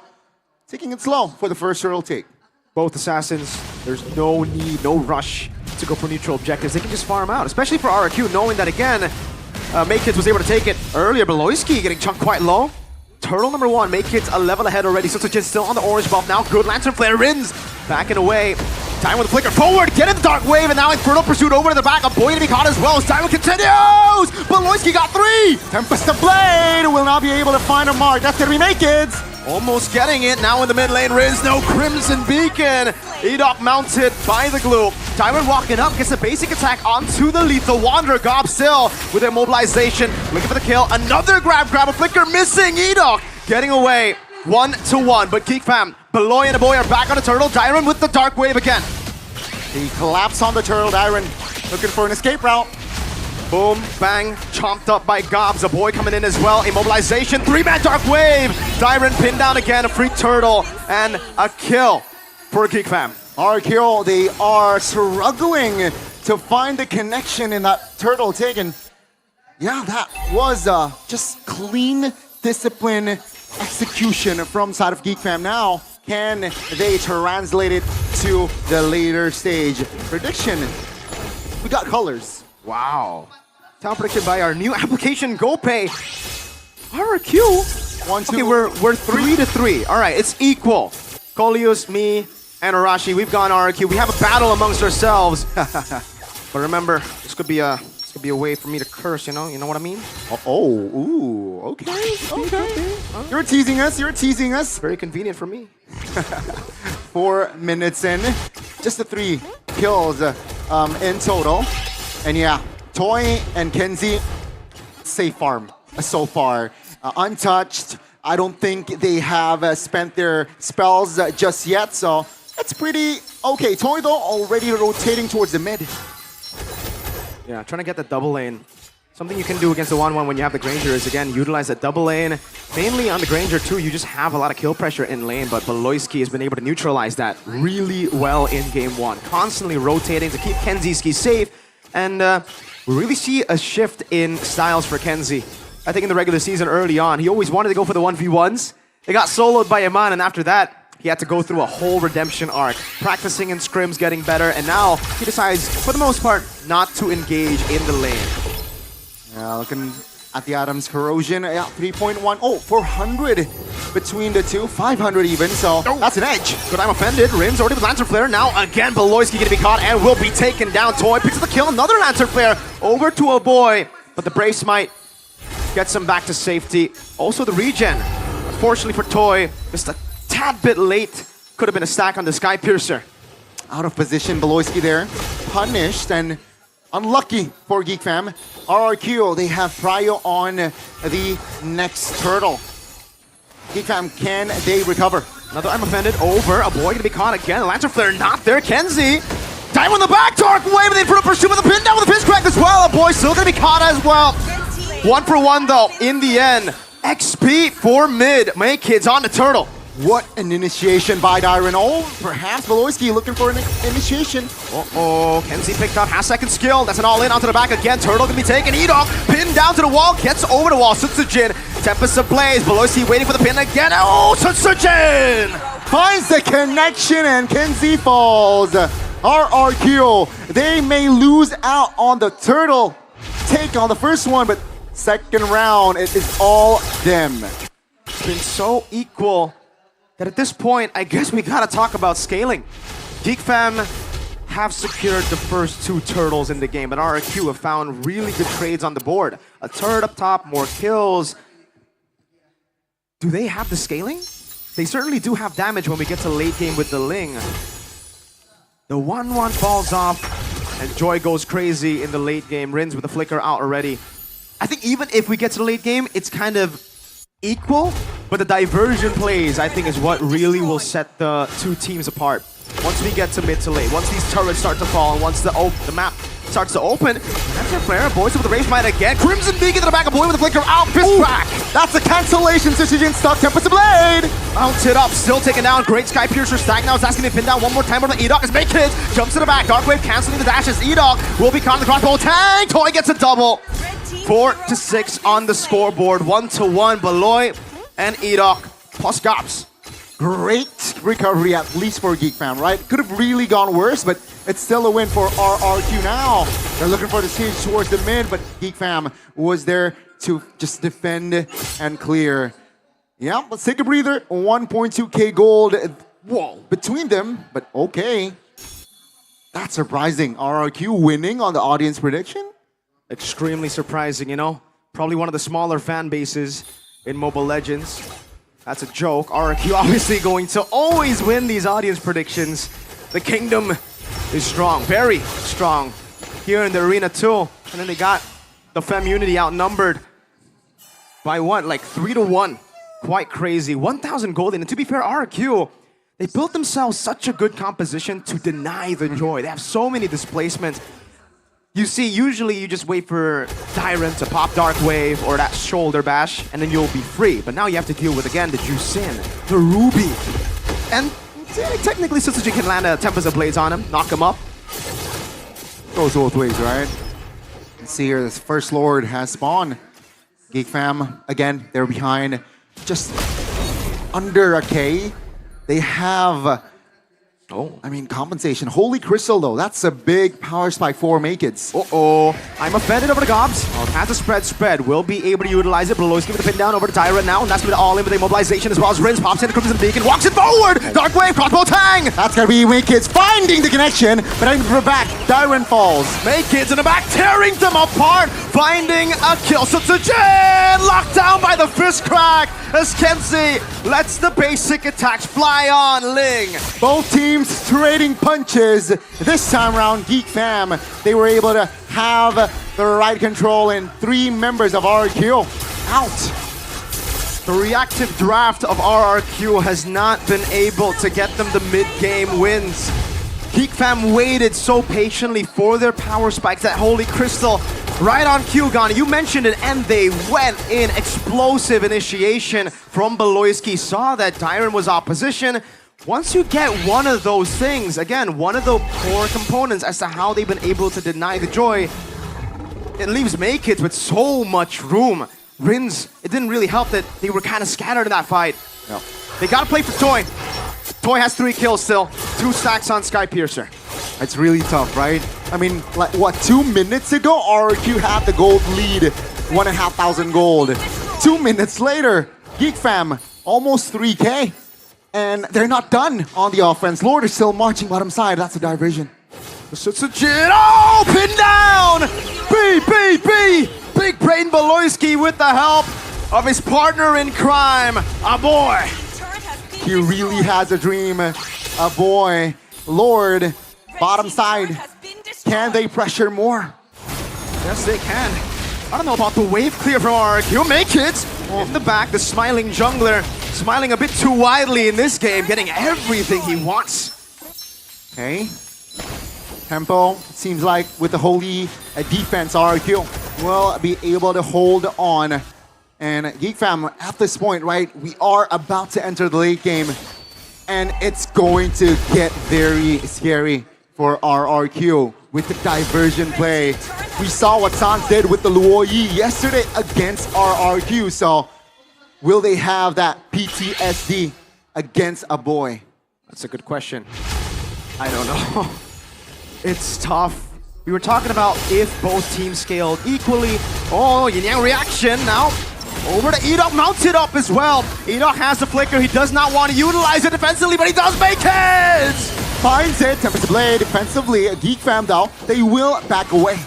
taking it slow for the first turtle take. Both assassins, there's no need, no rush to go for neutral objectives. They can just farm out, especially for RRQ, knowing that, again, Maykids was able to take it earlier. Beloyski getting chunked quite low. Turtle number 1, Maykids a level ahead already. Sutsujin still on the orange buff now. Good Lantern Flare, Rins backing away. Time with the flicker forward, get in the Dark Wave, and now Infernal Pursuit over to the back. A boy to be caught as well. Time continues! Beloyski got 3! Tempest of Blade will not be able to find a mark. That's gonna be Maykids. Almost getting it, now in the mid lane, Riz, no Crimson Beacon. Edok mounted by the glue. Tyrant walking up, gets a basic attack onto the lethal. Wanderer Gob still with immobilization, looking for the kill. Another grab, a flicker missing. Edok getting away, 1-1. But Geek Fam, Beloy and a boy are back on the turtle. Dyron with the Dark Wave again. He collapsed on the turtle, Dyron, looking for an escape route. Boom, bang, chomped up by Gobs. A boy coming in as well. Immobilization, 3-man Dark Wave. Dyron pinned down again, a free turtle, and a kill for Geek Fam. RRQ, they are struggling to find the connection in that turtle take, and yeah, that was just clean discipline execution from side of Geek Fam. Now, can they translate it to the later stage? Prediction, we got colors. Wow. Town prediction by our new application, GoPay. RRQ? 1-2. Okay, we're 3-3. All right, it's equal. Coleus, me, and Arashi, we've gone RRQ. We have a battle amongst ourselves. But remember, this could be a way for me to curse, you know what I mean? Okay. You're teasing us. Very convenient for me. 4 minutes in, just the 3 kills in total. And yeah, Toy and Kenzie, safe farm so far. Untouched. I don't think they have spent their spells just yet, so that's pretty okay. Toy though already rotating towards the mid. Yeah, trying to get the double lane. Something you can do against the 1-1 when you have the Granger is, again, utilize that double lane. Mainly on the Granger too, you just have a lot of kill pressure in lane, but Beloyski has been able to neutralize that really well in game 1. Constantly rotating to keep Kenzie safe. And we really see a shift in styles for Kenzie. I think in the regular season early on, he always wanted to go for the 1v1s. It got soloed by Iman, and after that, he had to go through a whole redemption arc. Practicing in scrims, getting better, and now he decides, for the most part, not to engage in the lane. Yeah, looking at the Adams Corrosion, yeah, 3.1. Oh, 400 between the two, 500 even, so that's an edge. But I'm offended. Rim's already with Lantern Flare. Now again, Beloyski gonna be caught and will be taken down. Toy picks up the kill. Another Lantern Flare over to a boy. But the Brave Smite gets him back to safety. Also the regen. Unfortunately for Toy, just a tad bit late. Could have been a stack on the Sky Piercer. Out of position, Beloyski there. Punished and unlucky for Geek Fam. RRQ, they have Prio on the next turtle. Geek Fam, can they recover? Another I'm offended over. A boy gonna be caught again. Lantern Flare not there. Kenzie. Dive on the back. Dark Wave. They put a pursuit with a pin down with a pinch crack as well. A boy still gonna be caught as well. 1 for 1 though. In the end, XP for mid. Maykids on the turtle. What an initiation by Dyron. Oh, perhaps Voloisky looking for an initiation. Uh-oh, Kenzie picked up half-second skill. That's an all-in onto the back again. Turtle can be taken. Edok pinned down to the wall, gets over the wall. Sutsujin, Tempest ablaze. Voloisky waiting for the pin again. Oh, Sutsujin! Finds the connection and Kenzie falls. RRQ, they may lose out on the turtle take on the first one, but second round, it is all them. It's been so equal that at this point, I guess we gotta talk about scaling. GeekFam have secured the first 2 turtles in the game, but RRQ have found really good trades on the board. A turret up top, more kills. Do they have the scaling? They certainly do have damage when we get to late game with the Ling. The 1-1 falls off, and Joy goes crazy in the late game. Rins with the flicker out already. I think even if we get to the late game, it's kind of equal, but the diversion plays, I think, is what really will set the 2 teams apart. Once we get to mid to late, once these turrets start to fall, and once the map starts to open, that's their player. Boys with the Rage Might again. Crimson Beacon to the back of Boy with the flicker out. Fist crack. That's a cancellation. Sutsujin stuck. Tempest Blade. Mounted up, still taken down. Great Sky Piercer stack now is asking to pin down one more time over the Edok as Kids jumps to the back. Darkwave canceling the dashes. Edok will be caught in the crossbow. Tang! Toy gets a double. 4-6 on the scoreboard. 1-1. Beloy and Edok plus Gops. Great recovery, at least for GeekFam, right? Could have really gone worse, but it's still a win for RRQ now. They're looking for the siege towards the mid, but GeekFam was there to just defend and clear. Yeah, let's take a breather. 1.2k gold wall between them, but okay. That's surprising. RRQ winning on the audience prediction? Extremely surprising, you know? Probably one of the smaller fan bases in Mobile Legends. That's a joke. RRQ obviously going to always win these audience predictions. The kingdom is strong, very strong here in the arena too. And then they got the fem unity outnumbered by what, like 3-1. Quite crazy. 1,000 gold in. And to be fair, RRQ, they built themselves such a good composition to deny the joy. They have so many displacements. You see, usually you just wait for Tyrant to pop Dark Wave or that shoulder bash, and then you'll be free. But now you have to deal with, again, the Jusin, the Ruby. And technically, Sutsujin can land a Tempest Ablaze on him, knock him up. Goes both ways, right? Let's see here, this First Lord has spawned. GeekFam, again, they're behind just under a K. They have... compensation. Holy Crystal, though. That's a big power spike for Makids. Uh-oh. I'm offended over the Gobs. Has to spread. Will be able to utilize it. Below give it the pin down over to Tyrant now. And that's going to be all in with a mobilization as well as Rins pops in the Crimson Beacon. Walks it forward. Dark Wave, crossbow tang. That's going to be Makids finding the connection. But I think for back, Tyrant falls. Makids in the back, tearing them apart. Finding a kill. Sutsujin locked down by the fist crack as Kenzie lets the basic attacks fly on Ling. Both teams trading punches. This time around, GeekFam, they were able to have the right control, and 3 members of RRQ out. The reactive draft of RRQ has not been able to get them the mid-game wins. GeekFam waited so patiently for their power spikes, that Holy Crystal right on cue, Ghana. You mentioned it, and they went in. Explosive initiation from Beloisky. Saw that Tyron was opposition. Once you get one of those things, again, one of the core components as to how they've been able to deny the joy, it leaves Makids with so much room. Rins, it didn't really help that they were kind of scattered in that fight. No. They gotta play for Toy. Toy has 3 kills still, 2 stacks on Sky Piercer. It's really tough, right? I mean, like, what, 2 minutes ago, RRQ had the gold lead, 1,500 gold. 2 minutes later, GeekFam, almost 3K. And they're not done on the offense. Lord is still marching bottom side. That's a diversion. Sutsujin, oh, pin down! B! Big Brain Beloisky with the help of his partner in crime, a boy. He really has a dream. A boy. Lord, bottom side. Can they pressure more? Yes, they can. I don't know about the wave clear from RRQ. Makids in the back, the smiling jungler. Smiling a bit too widely in this game, getting everything he wants. Okay. Tempo, it seems like with the holy defense, RRQ will be able to hold on. And Geek Fam, at this point, right, we are about to enter the late game, and it's going to get very scary for RRQ with the diversion play. We saw what Sans did with the Luo Yi yesterday against RRQ, so will they have that PTSD against a boy? That's a good question. I don't know. It's tough. We were talking about if both teams scaled equally. Oh, Yin Yang reaction now. Over to Edok, mounted up as well. Edok has the flicker. He does not want to utilize it defensively, but he does make it! Finds it, Tempest Blade defensively. Geek Fam though, they will back away.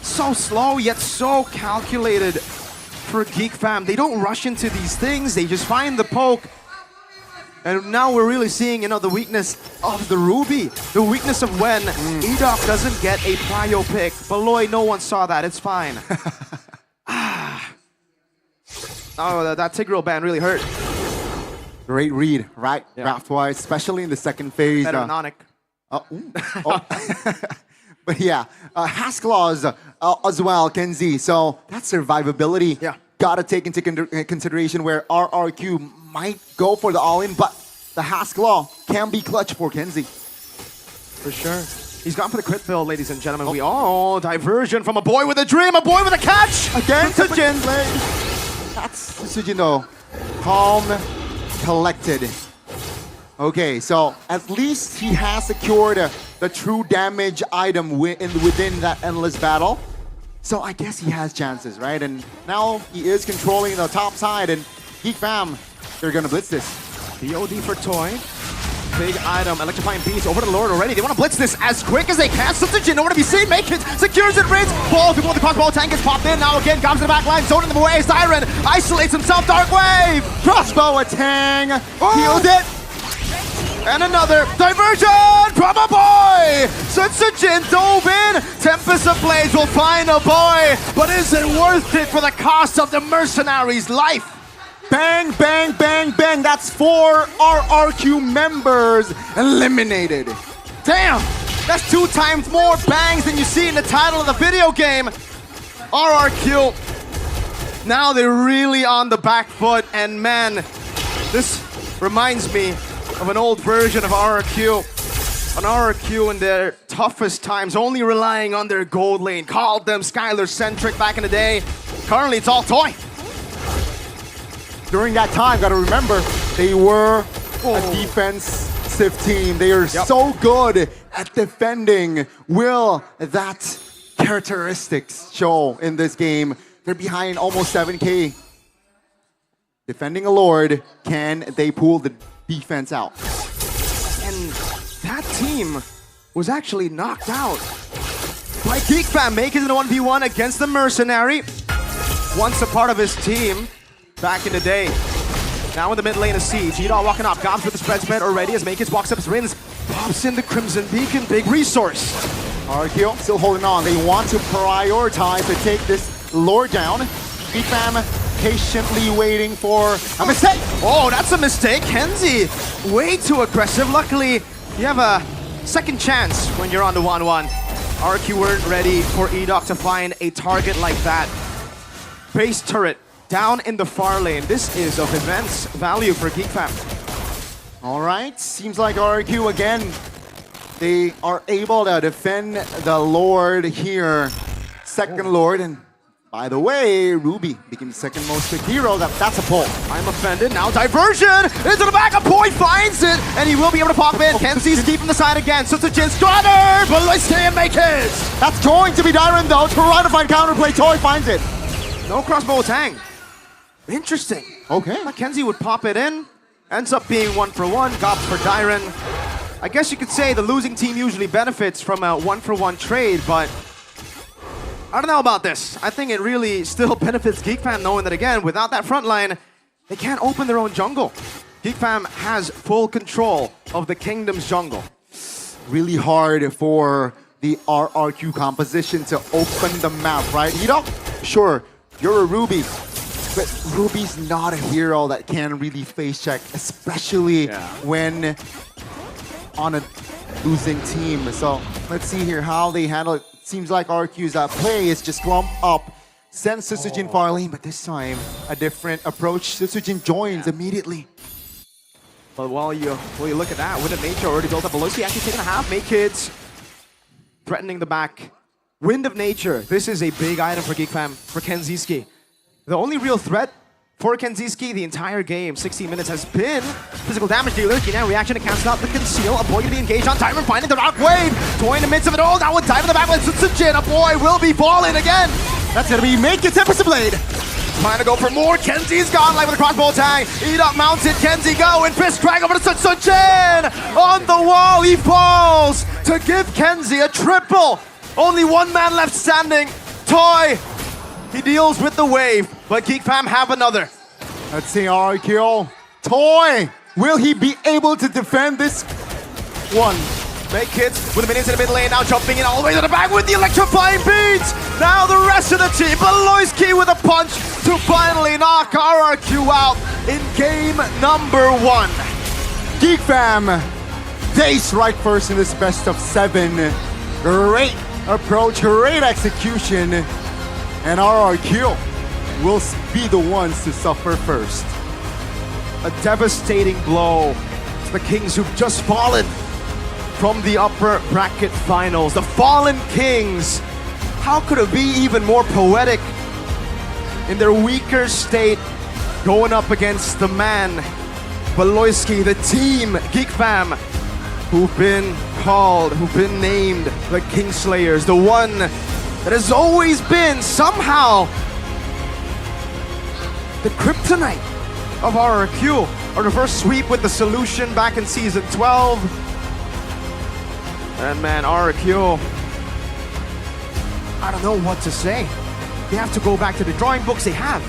So slow, yet so calculated for Geek Fam. They don't rush into these things. They just find the poke. And now we're really seeing, you know, the weakness of the Ruby. The weakness of when Edok doesn't get a prio pick. Beloy, no one saw that. It's fine. Oh, that Tigreal ban really hurt. Great read, right? Yeah. Draft-wise, especially in the second phase. Better than Onyx. But yeah, Haskell's as well, Kenzie. So that survivability, gotta take into consideration where RRQ might go for the all-in, but the Haskell can be clutch for Kenzie. For sure. He's gone for the crit build, ladies and gentlemen. Diversion from a boy with a dream, a boy with a catch! Again to Jin. That's Sujin though. Calm, collected. Okay, so at least he has secured the true damage item within that endless battle. So I guess he has chances, right? And now he is controlling the top side, and Geek Fam, they're gonna blitz this. BOD for Toy. Big item, electrifying beats over the Lord already. They want to blitz this as quick as they can. Substitution, nowhere to be seen. Make it, secures it, Rinse. Ball before the crossbow tank gets popped in. Now again, comes to the back line, zoning them away. Siren isolates himself. Dark Wave. Crossbow Tang. Heals it. And another diversion from a boy! Sunsujin dove in! Tempest of Blades will find a boy! But is it worth it for the cost of the mercenary's life? Bang, bang, bang, bang. That's 4 RRQ members eliminated. Damn! That's 2 times more bangs than you see in the title of the video game. RRQ. Now they're really on the back foot, and man, this reminds me of an old version of RRQ. An RRQ in their toughest times, only relying on their gold lane. Called them Skylar-centric back in the day. Currently, it's all Toy. During that time, gotta remember, they were a defensive team. They are so good at defending. Will that characteristics show in this game? They're behind almost 7K. Defending a Lord, can they pull the defense out? And that team was actually knocked out by Geek Fam, making it a 1v1 against the Mercenary. Once a part of his team back in the day. Now in the mid lane of Siege. G-Dog walking up. Gobs with the spread already as Makis walks up his Rins. Pops in the Crimson Beacon. Big resource. RRQ still holding on. They want to prioritize to take this Lord down. Geek Fam patiently waiting for a mistake. Oh, that's a mistake. Kenzie, way too aggressive. Luckily, you have a second chance when you're on the 1-1. RRQ weren't ready for Edok to find a target like that. Base turret down in the far lane. This is of immense value for Geek Fam. All right, seems like RRQ again. They are able to defend the Lord here. Second Lord, and by the way, Ruby became the second most picked hero. That's a pull. I'm offended. Now diversion into the back. A boy finds it, and he will be able to pop in. Kenzie's deep from the side again. Sutsujin Strutter, but let's stay and make it. That's going to be Dyron though. Trying to find counterplay. Toy finds it. No crossbow tang. Interesting. Okay. Kenzie would pop it in. Ends up being 1-for-1. Gobs for Dyron. I guess you could say the losing team usually benefits from a 1-for-1 trade, but I don't know about this. I think it really still benefits Geek Fam knowing that, again, without that front line, they can't open their own jungle. Geek Fam has full control of the Kingdom's jungle. Really hard for the RRQ composition to open the map, right? Edok, sure, you're a Ruby, but Ruby's not a hero that can really face check, especially when on a losing team. So let's see here how they handle it. Seems like RQ's play is just clump up Sends Susujin far lane, but this time a different approach. Susujin joins immediately. But while you look at that, Wind of Nature already built up. Veloci actually taking a half. Make kids threatening the back. Wind of Nature. This is a big item for Geek Fam, for Kenziski. The only real threat for Kenziski the entire game, 16 minutes, has been physical damage dealer. Now reaction to cancel out the conceal. A boy gonna be engaged on timer, finding the rock wave. Toy in the midst of it all. That one dive in the back with Susujin. A boy will be falling again. That's gonna be Make It Tempest Blade. Trying to go for more. Kenzi's gone live with a crossbow tag. Eat up mounted. Kenzi go and fist drag over to Susujin. On the wall, he falls to give Kenzi a triple. Only one man left standing. Toy. He deals with the wave, but Geek Fam have another. Let's see RQ. Toy, will he be able to defend this one? Make kids with the minions in the mid lane now, jumping in all the way to the back with the electrifying beats. Now the rest of the team, Beloyski with a punch to finally knock RRQ out in game number 1. Geek Fam, they strike first in this best of 7. Great approach, great execution, and RRQ will be the ones to suffer first. A devastating blow to the Kings who've just fallen from the upper bracket finals. The Fallen Kings. How could it be even more poetic in their weaker state going up against the man, Beloyski, the team, Geek Fam, who've been called, who've been named the Kingslayers, the one that has always been somehow the kryptonite of RRQ. Our reverse sweep with the solution back in season 12. And man, RRQ, I don't know what to say. They have to go back to the drawing books they have.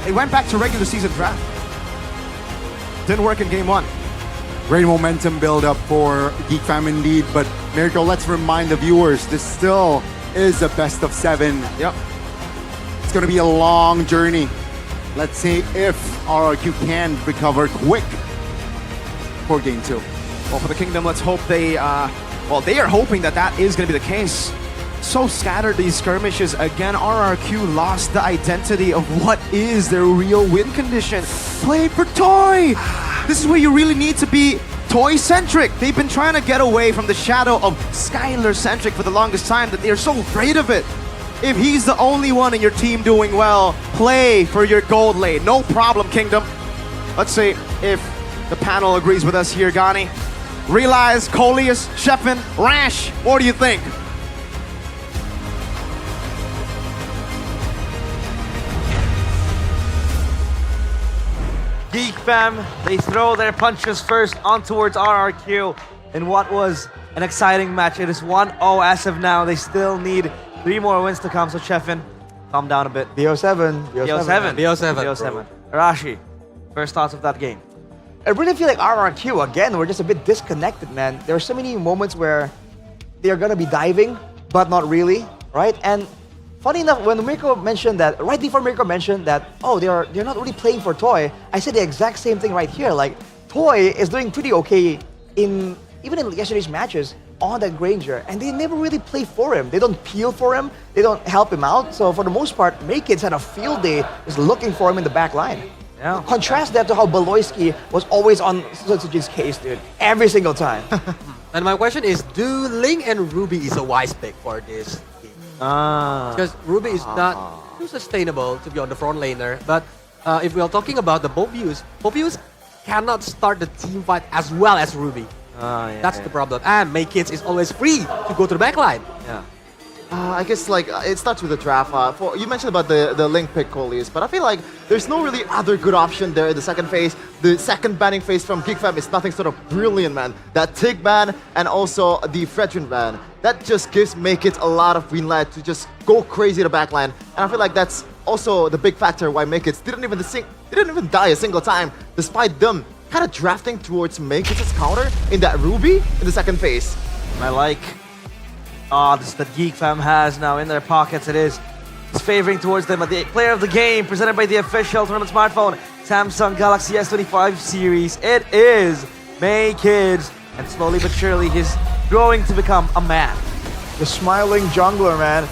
They went back to regular season draft. Didn't work in game 1. Great momentum build up for Geek Fam indeed, but Miracle, let's remind the viewers, this still is a best of 7. Yep. It's gonna be a long journey. Let's see if RRQ can recover quick for game 2. Well, for the Kingdom, let's hope they are hoping that that is going to be the case. So scattered these skirmishes. Again, RRQ lost the identity of what is their real win condition. Played for Toy! This is where you really need to be Toy-centric. They've been trying to get away from the shadow of Skylar-centric for the longest time, that they're so afraid of it. If he's the only one in your team doing well, play for your gold lane. No problem, Kingdom. Let's see if the panel agrees with us here, Gani. Realize, Coleus, Sheffin, Rash, what do you think? Geek Fam, they throw their punches first on towards RRQ in what was an exciting match. It is 1-0 as of now. They still need 3 more wins to come, so Sheffin, calm down a bit. BO7. BO7. Arashi, first thoughts of that game. I really feel like RRQ, again, we're just a bit disconnected, man. There are so many moments where they're gonna be diving, but not really, right? And funny enough, when Mirko mentioned that, right before Mirko mentioned that, oh, they're not really playing for Toy, I said the exact same thing right here. Like, Toy is doing pretty okay even in yesterday's matches on that Granger, and they never really play for him. They don't peel for him, they don't help him out. So for the most part, Makekids had a field day just looking for him in the back line. Yeah. Contrast that to how Beloyski was always on Susujin's case, dude. Every single time. And my question is, do Ling and Ruby is a wise pick for this game? Because Ruby is not too sustainable to be on the front laner. But if we are talking about the Bobius cannot start the team fight as well as Ruby. That's the problem. And Makekids is always free to go to the back line. Yeah. I guess like it starts with the draft. You mentioned about the Link pick, Coleus, but I feel like there's no really other good option there in the second phase. The second banning phase from Geek Fam is nothing sort of brilliant, man. That Tig ban and also the Fredrin ban, that just gives Makekids a lot of green light to just go crazy to the backline. And I feel like that's also the big factor why Makekids didn't even die a single time, despite them kind of drafting towards Makekids' counter in that Ruby in the second phase. I like odds that Geek Fam has now in their pockets. It's favoring towards them. The player of the game presented by the official tournament smartphone, Samsung Galaxy S25 series. It is Makekids, and slowly but surely he's growing to become a man. The smiling jungler, man.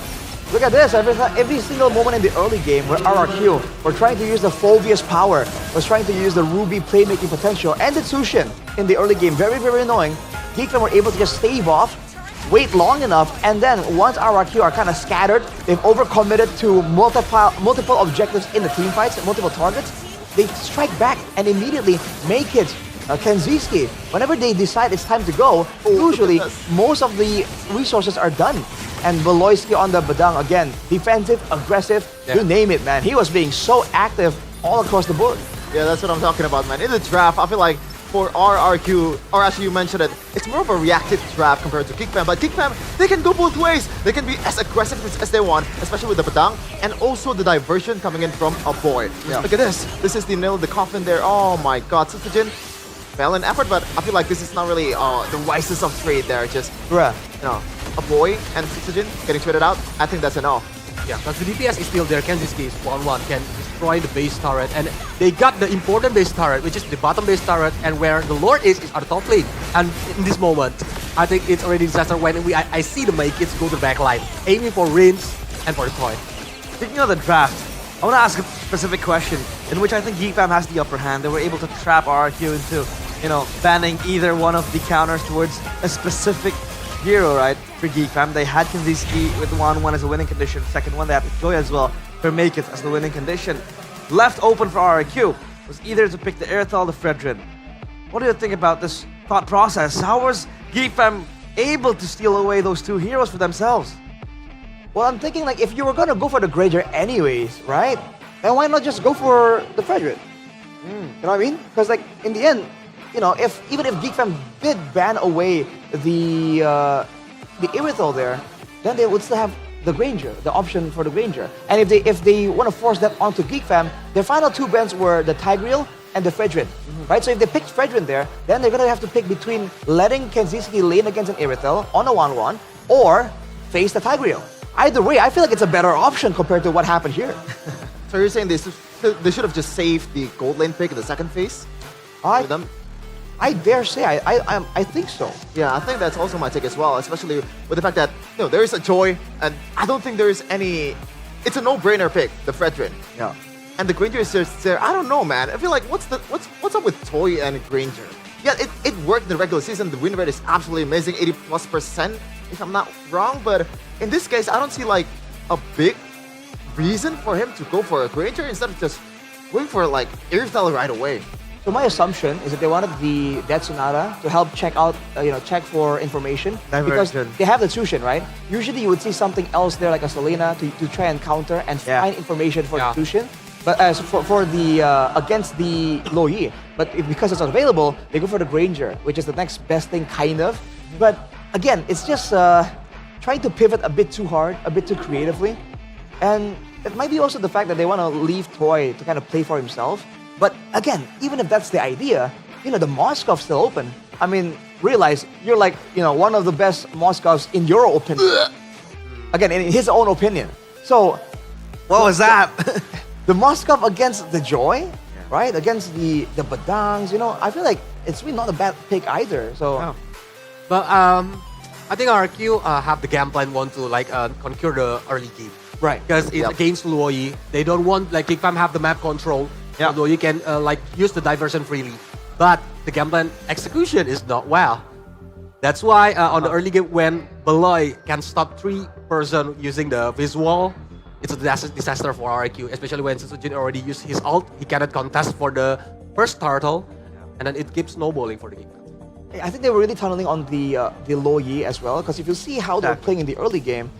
Look at this, every single moment in the early game where RRQ were trying to use the Phobia's power, was trying to use the Ruby playmaking potential, and the Tsushin in the early game. Very, very annoying. Geekfam were able to just stave off, wait long enough, and then once RRQ are kind of scattered, they've overcommitted to multiple objectives in the team fights, multiple targets, they strike back and immediately make it Kenziski. Whenever they decide it's time to go, usually most of the resources are done. And Beloyski on the Badang again, defensive, aggressive, you name it, man. He was being so active all across the board. Yeah, that's what I'm talking about, man. In the draft, I feel like for RRQ, or actually you mentioned it, it's more of a reactive draft compared to Geekfam. But Geekfam, they can go both ways. They can be as aggressive as they want, especially with the Badang, and also the diversion coming in from a boy. Yeah. Look at this. This is the nail of the coffin there. Oh my god, Sutsujin. Valiant effort, but I feel like this is not really the wisest of trade there. Just, a boy and Sutsujin getting traded out. I think that's a no. Yeah, because the DPS is still there. Kenziski is 1-1, can destroy the base turret. And they got the important base turret, which is the bottom base turret, and where the Lord is at the top lane. And in this moment, I think it's already disaster when I see the Kids go to the back line, aiming for Rinse and for the toy. Speaking of the draft, I want to ask a specific question in which I think Geekfam has the upper hand. They were able to trap RRQ into, banning either one of the counters towards a specific hero, right? For Geekfam, they had Kinziski with 1-1 as a winning condition. Second one, they had Joy as well for Make It as the winning condition. Left open for RRQ was either to pick the Erythal or the Fredrin. What do you think about this thought process? How was Geekfam able to steal away those two heroes for themselves? Well, I'm thinking like if you were gonna go for the Granger anyways, right? Then why not just go for the Fredrin? You know what I mean? Because like in the end, even if Geekfam did ban away the Erythal there, then they would still have the Granger, the option for the Granger. And if they want to force that onto Geekfam, their final two bans were the Tigreal and the Fredrin, right? So if they picked Fredrin there, then they're gonna have to pick between letting Kenziski lane against an Erythal on a 1-1 or face the Tigreal. Either way, I feel like it's a better option compared to what happened here. So you're saying they should have just saved the gold lane pick in the second phase? I dare say, I think so. Yeah, I think that's also my take as well, especially with the fact that there is a Joy, and I don't think there is any. It's a no-brainer pick, the Fredrin. Yeah. And the Granger is just there. I don't know, man. I feel like what's up with Toy and Granger? Yeah, it worked in the regular season. The win rate is absolutely amazing, 80+%, if I'm not wrong. But in this case, I don't see like a big reason for him to go for a Granger instead of just going for like Erythal right away. So my assumption is that they wanted the Death Sonata to help check out, check for information. Because they have the Tsushin, right? Usually you would see something else there like a Selena to try and counter and find information for the Tsushin. But for the against the Lo Yi. But because it's not available, they go for the Granger, which is the next best thing, kind of. But again, it's just trying to pivot a bit too hard, a bit too creatively. And it might be also the fact that they want to leave Toy to kind of play for himself. But again, even if that's the idea, the Moscow's still open. I mean, realize you're like, one of the best Moscows in your opinion. Again, in his own opinion. So, what was that? The Moscow against the Joy, right? Against the Badangs, I feel like it's really not a bad pick either. So, but I think RQ have the game plan want to conquer the early game, right? Because it's against Luoyi, they don't want Geekfam have the map control. Yeah. Although you can use the diversion freely, but the game plan execution is not well. That's why on the early game when Beloy can stop 3 person using the visual, it's a disaster for RQ, especially when Sutsujin already used his ult. He cannot contest for the first turtle, and then it keeps snowballing for the game. I think they were really tunneling on the Lo Yi as well, because if you see how they were playing in the early game,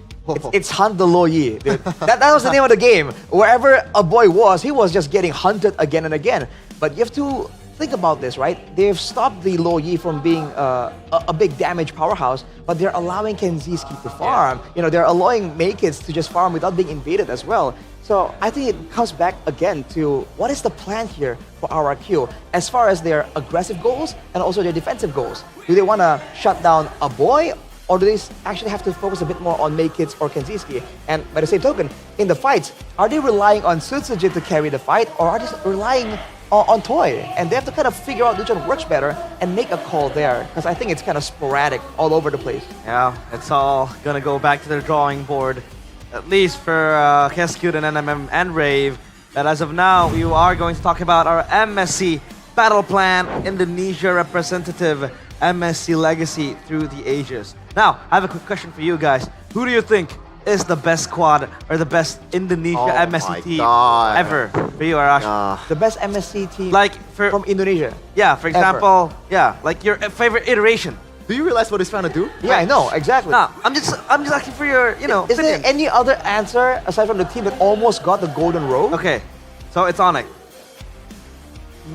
it's Hunt the Lo Yi. That was the name of the game. Wherever a boy was, he was just getting hunted again and again. But you have to think about this, right? They've stopped the Lo Yi from being a big damage powerhouse, but they're allowing Kenziski to farm. They're allowing Make-Its to just farm without being invaded as well. So I think it comes back again to what is the plan here for RRQ as far as their aggressive goals and also their defensive goals. Do they want to shut down a boy? Or do they actually have to focus a bit more on Make-Its or Kenziski? And by the same token, in the fights, are they relying on Sutsujin to carry the fight, or are they relying on Toy? And they have to kind of figure out which one works better and make a call there, because I think it's kind of sporadic all over the place. Yeah, it's all gonna go back to their drawing board. at least for Keskut and NMM and Rave, that as of now, we are going to talk about our MSC Battle Plan Indonesia representative MSC legacy through the ages. Now, I have a quick question for you guys. Who do you think is the best squad or the best Indonesia MSC team ever for you, Arash? The best MSC team like from Indonesia. Yeah, for example, like your favorite iteration. Do you realize what he's trying to do? Yeah, I know, exactly. Nah, I'm just asking for your, Is there any other answer aside from the team that almost got the golden robe? Okay, so it's Onyx.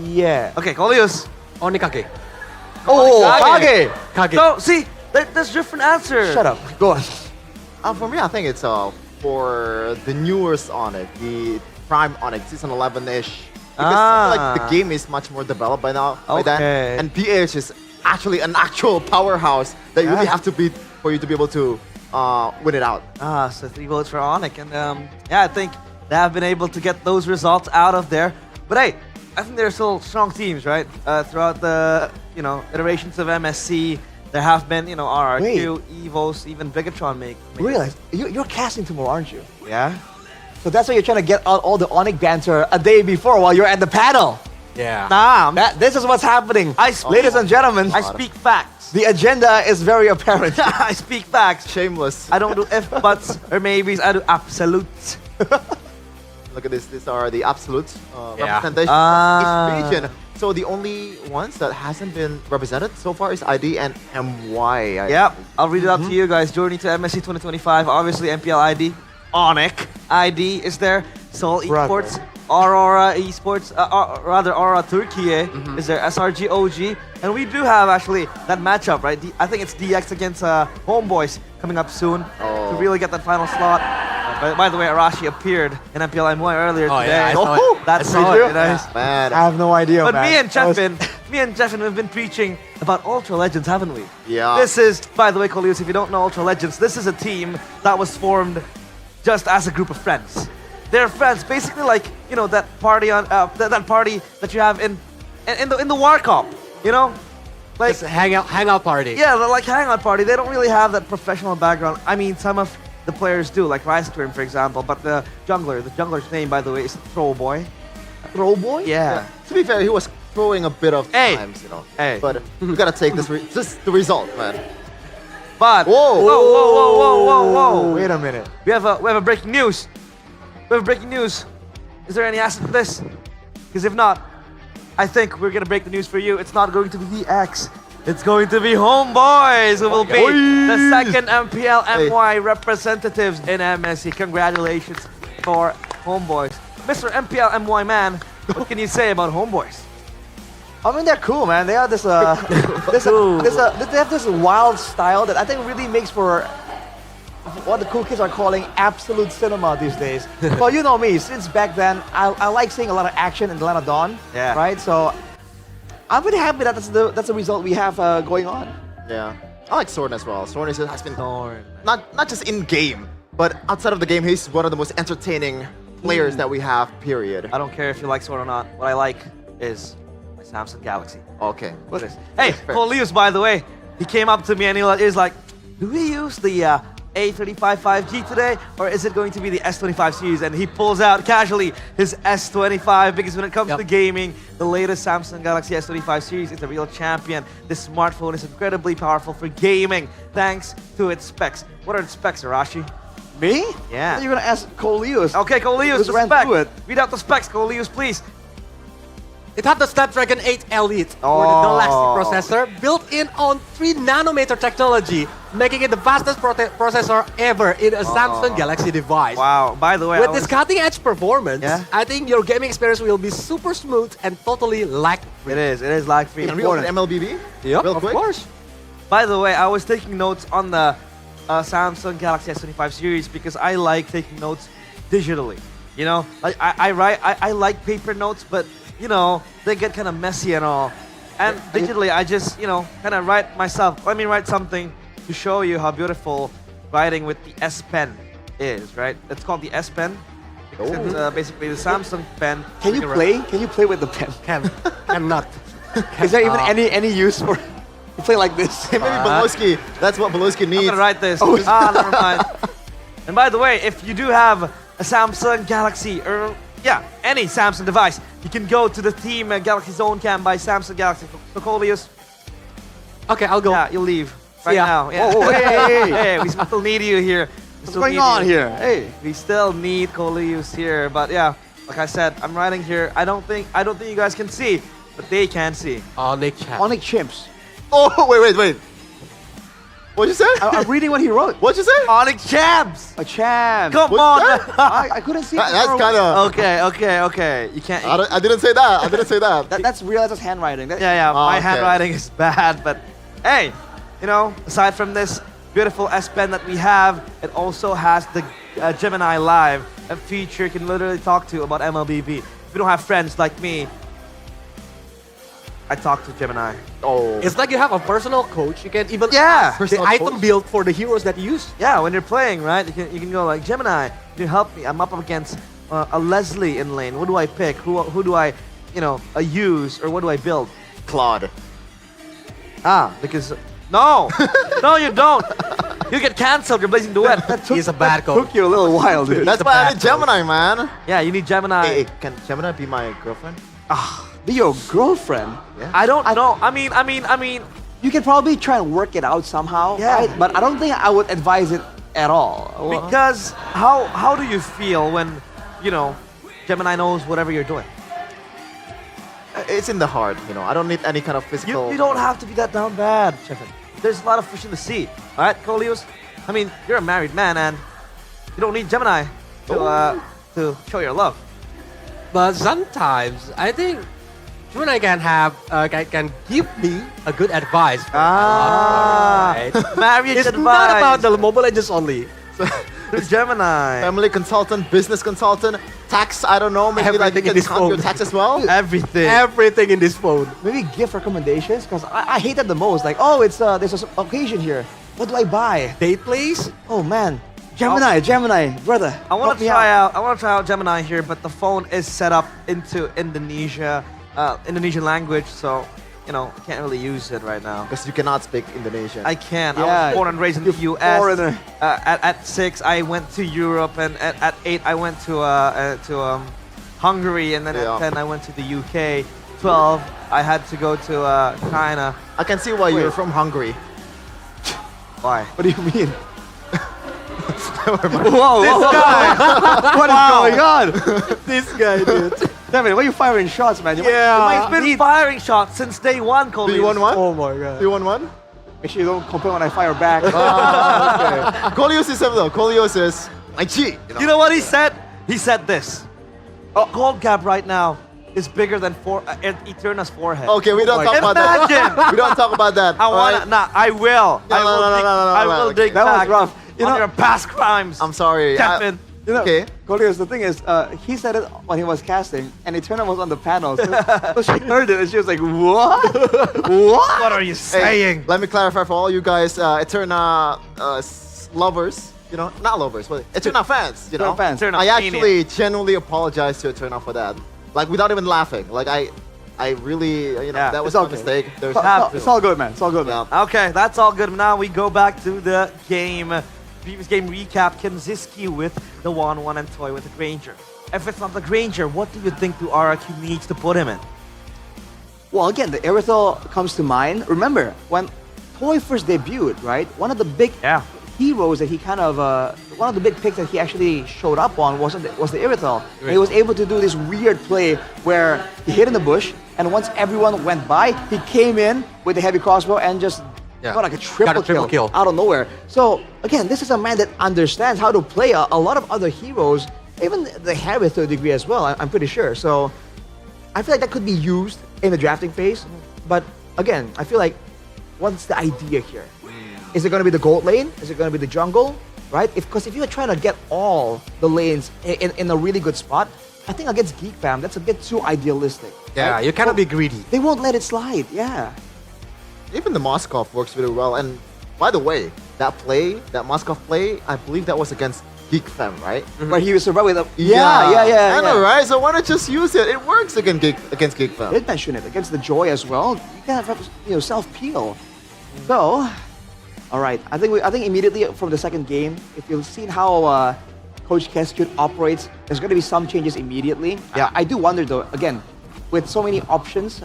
Yeah. Okay, Kolius. Onikage. Oh, Kage. Kage. So, see, there's different answers. Shut up. Go on. For me, I think it's for the newest Onyx, the Prime Onyx, season 11-ish. Because I feel like the game is much more developed by now. By then. And PH is actually an actual powerhouse that you really have to beat for you to be able to win it out. So 3 votes for Onyx, and I think they have been able to get those results out of there. But hey, I think they're still strong teams, right? Throughout the iterations of MSC, there have been RRQ, Evos, even Bigatron make. Realize you're casting tomorrow, aren't you? Yeah. So that's why you're trying to get out all the Onyx banter a day before while you're at the panel. Yeah. Nah, this is what's happening. Ladies and gentlemen, I speak facts. The agenda is very apparent. I speak facts. Shameless. I don't do if, buts, or maybes. I do absolutes. Look at this. These are the absolute Yeah. representation of each region. So the only ones that hasn't been represented so far is ID and MY. Yep, I'll read it out to you guys. Journey to MSC 2025. Obviously, MPL ID. Onyx ID is there. Seoul Esports. Aurora Esports. Aurora Turkey is there. SRG OG. And we do have actually that matchup, right? I think it's DX against Homeboys coming up soon to really get that final slot. By the way, Arashi appeared in MPL MY earlier today. Yeah, I saw it. That's I saw really it. nice. Man. I have no idea, But man. me and Jeffin, we've been preaching about Ultra Legends, haven't we? Yeah. This is, by the way, Kolius, if you don't know Ultra Legends, this is a team that was formed just as a group of friends. They're friends, basically like that party on that party that you have in the War Cup, like It's a hangout party. yeah, they're like hangout party. They don't really have that professional background. I mean, some of the players do, like Rise Twin, for example. But the jungler's name, by the way, is Throwboy. Throwboy? Yeah. To be fair, he was throwing a bit of Hey. times, Hey. But we gotta take this the result, man. But whoa! Wait a minute. We have a breaking news. We have breaking news. Is there any answer to this? Because if not, I think we're gonna break the news for you. It's not going to be DX. It's going to be Homeboys who will be the second MPL MY representatives in MSC. Congratulations for Homeboys. Mr. MPL MY man, what can you say about Homeboys? I mean, they're cool, man. They are they have this wild style that I think really makes for what the cool kids are calling absolute cinema these days. Well, you know me, since back then, I like seeing a lot of action in the Land of Dawn. Yeah. Right? So I'm pretty happy that that's the result we have going on. Yeah. I like Soren as well. Soren has been not just in game, but outside of the game, he's one of the most entertaining players that we have. Period. I don't care if you like Sword or not. What I like is my Samsung Galaxy. Okay. What is? Hey, Kolius, by the way, he came up to me and he was like, "Do we use the A35 5G today, or is it going to be the S25 series?" And he pulls out casually his S25 because when it comes to gaming, the latest Samsung Galaxy S25 series is a real champion. This smartphone is incredibly powerful for gaming thanks to its specs. What are its specs, Arashi? Me? Yeah. You're gonna ask Cole Leos. Okay, Cole Leos, Just the ran spec. through it. Read out the specs, Cole Leos, please. It had the Snapdragon 8 Elite for the Galaxy processor, built in on 3nm technology, making it the fastest processor ever in a Samsung Galaxy device. Wow, by the way, with this cutting-edge performance, I think your gaming experience will be super smooth and totally lag-free. It is lag-free. Can we open MLBB? Yep, real of quick? course. By the way, I was taking notes on the Samsung Galaxy S25 series because I like taking notes digitally. Like I like paper notes, but they get kind of messy and all. And digitally, I just kind of write myself. Let me write something to show you how beautiful writing with the S Pen is. Right? It's called the S Pen. It's basically the Samsung pen. Can you play? Can you play with the pen? Cannot. Is there even any use for you play like this? Maybe Beloski. That's what Beloski needs. I'm gonna write this. Oh, never mind. And by the way, if you do have a Samsung Galaxy or any Samsung device, you can go to the Team Galaxy Zone Cam by Samsung Galaxy. So Coleus, Okay, I'll go. yeah, you'll leave right Yeah. now. Yeah. Oh, hey. Hey, we still need you here. What's going on here? Hey. We still need Coleus here, but yeah, like I said, I'm writing here. I don't think you guys can see, but they can see. Onyx Champ. Onyx Chimps. Oh, wait. What'd you say? I'm reading what he wrote. What'd you say? Onyx Champs. A champ. Come What's on. that? I couldn't see. That's kind of. Okay. You can't. I didn't say that. That's Realiza's handwriting. Yeah. My okay. handwriting is bad, but hey, aside from this beautiful S Pen that we have, it also has the Gemini Live, a feature you can literally talk to about MLBB. If you don't have friends like me, I talk to Gemini. Oh. It's like you have a personal coach. You can even Yeah. ask the Personal item coach? build for the heroes that you use. Yeah, when you're playing, right? You can go like, Gemini, can you help me? I'm up against a Leslie in lane. What do I pick? Who do I, use, or what do I build? Claude. Because no, no, you don't. You get cancelled. You're Blazing Duet. He's a bad coach. Took you a little while, dude. That's why I need Gemini, man. Yeah, you need Gemini. Hey, can Gemini be my girlfriend? Be your girlfriend. I don't know. I mean, You can probably try and work it out somehow, Yeah. right? But I don't think I would advise it at all. because how do you feel when, Gemini knows whatever you're doing? It's in the heart, I don't need any kind of physical. You don't have to be that down bad, Chefin. There's a lot of fish in the sea. All right, Coleus? I mean, you're a married man and you don't need Gemini to show your love. But sometimes I think Gemini can have can give me a good advice. Marriage It's advice. not about the Mobile Legends only. Gemini. Family consultant, business consultant, tax. I don't know. Maybe like you Everything in can this count your phone. tax as well. Everything. Everything in this phone. Maybe gift recommendations, because I hate that the most. Like, oh, it's there's an occasion here. What do I buy? Date, please. Oh man, Gemini, brother. I want help to me try out. out. I want to try out Gemini here, but the phone is set up into Indonesia, Indonesian language, so I can't really use it right now. Because you cannot speak Indonesian. I can't. I Yeah, was born and raised in the you're U.S. foreigner. At 6, I went to Europe, and at 8, I went to Hungary, and then Yeah. at 10, I went to the UK. 12, I had to go to China. I can see why you're from Hungary. Why? What do you mean? Whoa, This guy! What is going on? This guy, dude. Devin, why are you firing shots, man? He's been firing shots since day one, Do Colby. you want one? Oh my god. Do you want one? Make sure you don't complain when I fire back. Coleus is though. Coleus is my G. You know what he said? He said this. Gold gap right now is bigger than Eterna's forehead. Okay, we don't talk about that. Imagine. We don't talk about that. I wanna. alright? Nah, I will. No, I will. no, I will dig That was back rough. You on know- your past crimes. I'm sorry. Kevin. Okay. Coleus, the thing is, he said it when he was casting, and Eterna was on the panel. So she heard it, and she was like, what? What? What are you saying? Hey, let me clarify for all you guys, Eterna lovers. Not lovers, but Eterna fans. Eterna fans. Eterna I mania. actually genuinely apologize to Eterna for that. Like without even laughing. Like I really, that was It's a okay. mistake. There's It's all good, man. It's all good, man. Okay, that's all good. Now we go back to the game. Previous game recap. Kinziski with the 1-1 and Toy with the Granger. If it's not the Granger, what do you think the RRQ needs to put him in? Well, again, the Aerithal comes to mind. Remember, when Toy first debuted, right? One of the big heroes that he kind of, one of the big picks that he actually showed up on was the Aerithal. And he was able to do this weird play where he hid in the bush, and once everyone went by, he came in with the heavy crossbow and just got like a triple kill out of nowhere. So again, this is a man that understands how to play a lot of other heroes, even the Harith to a degree as well, I'm pretty sure. So I feel like that could be used in the drafting phase. But again, I feel like, what's the idea here? Is it going to be the gold lane? Is it going to be the jungle? Right? Because if you're trying to get all the lanes in a really good spot, I think against Geek Fam, that's a bit too idealistic. Yeah, right? you cannot be greedy. They won't let it slide. Yeah. Even the Moskov works really well. And by the way, that Moskov play, I believe that was against Geek Fam, right? Where he was survived with a... I know, right? So why not just use it? It works against Geek Fam. Did mention it against the Joy as well. You can have self-peel. So, All right. I think immediately from the second game, if you've seen how Coach Keskut operates, there's going to be some changes immediately. Yeah. I do wonder though. Again, with so many options,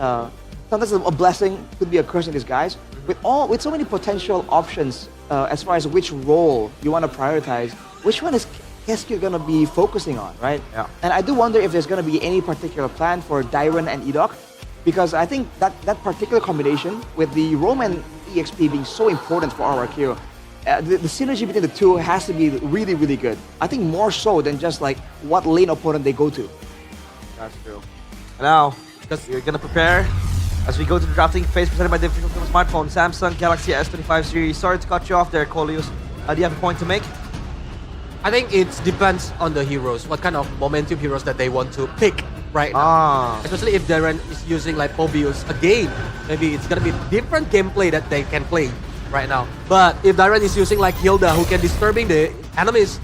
sometimes a blessing could be a curse in disguise. With so many potential options as far as which role you want to prioritize, which one is Keskut going to be focusing on, right? Yeah. And I do wonder if there's going to be any particular plan for Dairon and Edok, because I think that particular combination with the Roman EXP being so important for RRQ, the synergy between the two has to be really, really good. I think more so than just like what lane opponent they go to. That's true. Now, you're gonna prepare as we go to the drafting phase presented by the official smartphone, Samsung Galaxy S25 series. Sorry to cut you off there, Colius. Do you have a point to make? I think it depends on the heroes, what kind of momentum heroes that they want to pick right now. Especially if Darren is using like Pobius again, maybe it's gonna be different gameplay that they can play right now. But if Darren is using like Hilda, who can disturbing the enemy's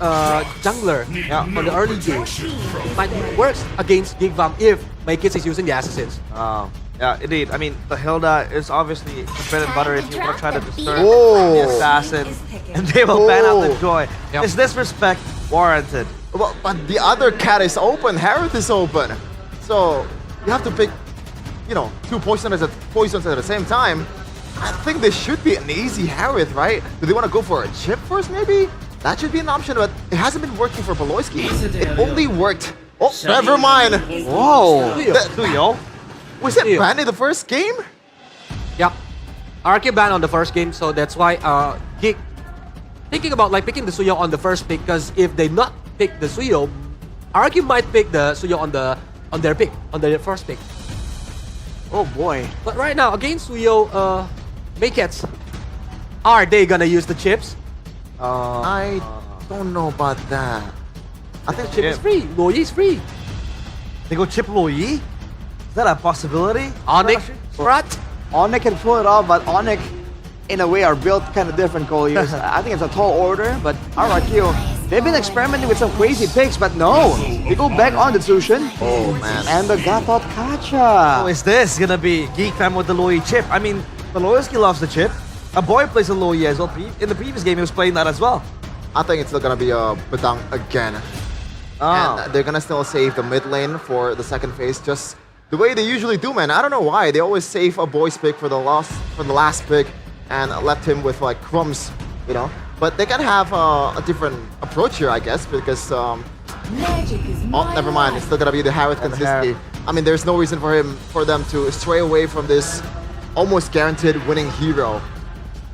jungler on the early game, it might work against Gigvam if Maykits is using the assassins. Yeah, indeed. I mean, the Hilda is obviously the bread and butter if you want to try to disturb the assassin, and they will ban out the Joy. Is disrespect warranted? Well, but the other cat is open, Harith is open. So you have to pick, you know, two poisons at the same time. I think this should be an easy Harith, right? Do they want to go for a chip first, maybe? That should be an option, but it hasn't been working for Poloisky. It only worked. Oh, never mind. Whoa. Suyo. Was it banned in the first game? Yep. RRQ banned on the first game, so that's why Geek thinking about like picking the Suyo on the first pick, because if they not pick the Suyo, RRQ might pick the Suyo on their first pick. Oh boy. But right now, against Suyo, Maykits, are they gonna use the chips? I don't know about that. I think chip is free. Loyi is free. They go chip Loyi? Is that a possibility? Onyx, Sprat? Onyx can pull it off, but Onyx, in a way, are built kind of different, Colius. I think it's a tall order, but RRQ, they've been experimenting with some crazy picks, but no. They go back on the Tsushin. Oh, man. And the Gatot Kacha. Oh, is this gonna be Geek Fam with the Loyi chip? I mean, Poloisky loves the chip. A boy plays a Loyi as well. In the previous game, he was playing that as well. I think it's still gonna be a Bedang again. And they're gonna still save the mid lane for the second phase, just the way they usually do, man. I don't know why. They always save a boy's pick for the last pick and left him with like crumbs, you know. But they can have a different approach here, I guess, because never mind. It's still gonna be the Harith consistency. I mean, there's no reason for them to stray away from this almost guaranteed winning hero,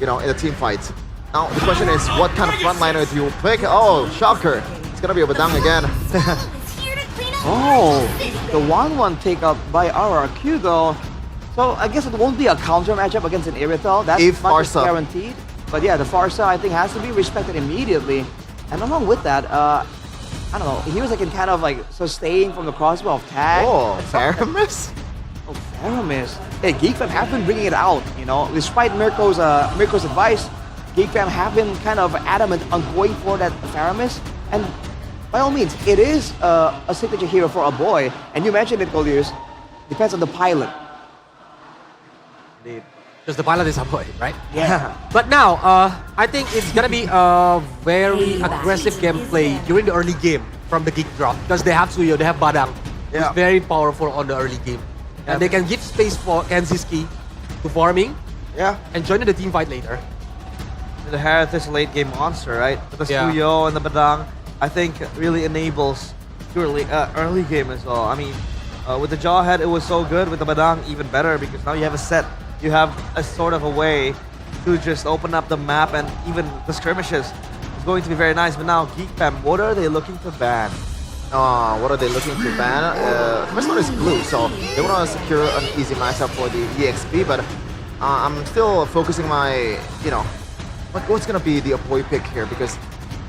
you know, in a team fight. Now the question is, what kind of frontliner do you pick? Oh, shocker! It's gonna be a Bedang again. Oh, the 1-1 take up by RRQ though. So I guess it won't be a counter matchup against an Irithel. That's if much Farsa guaranteed. But yeah, the Farsa I think has to be respected immediately. And along with that, I don't know, heroes that can kind of like sustain from the crossbow of tag. Oh, Faramis? Oh, Faramis. Hey, Geek Fam have been bringing it out, you know. Despite Mirko's advice, Geek Fam have been kind of adamant on going for that Faramis. And by all means, it is a signature hero for a boy. And you mentioned it, Colius. Depends on the pilot. Indeed. Because the pilot is a boy, right? Yeah. But now, I think it's gonna be a very aggressive gameplay during the early game from the Geek drop. Because they have Suyo, they have Badang. It's very powerful on the early game. And they can give space for Kenziski to farming. And join the team fight later. The Harith is a late game monster, right? But the Suyo and the Badang, I think, really enables purely early game as well. I mean, with the Jawhead, it was so good. With the Badang, even better, because now you have a set. You have a sort of a way to just open up the map, and even the skirmishes is going to be very nice. But now, Geek Fam, what are they looking to ban? What are they looking to ban? First one is Glue, so they want to secure an easy matchup for the EXP, but I'm still focusing my, you know, what's going to be the Apoy pick here, because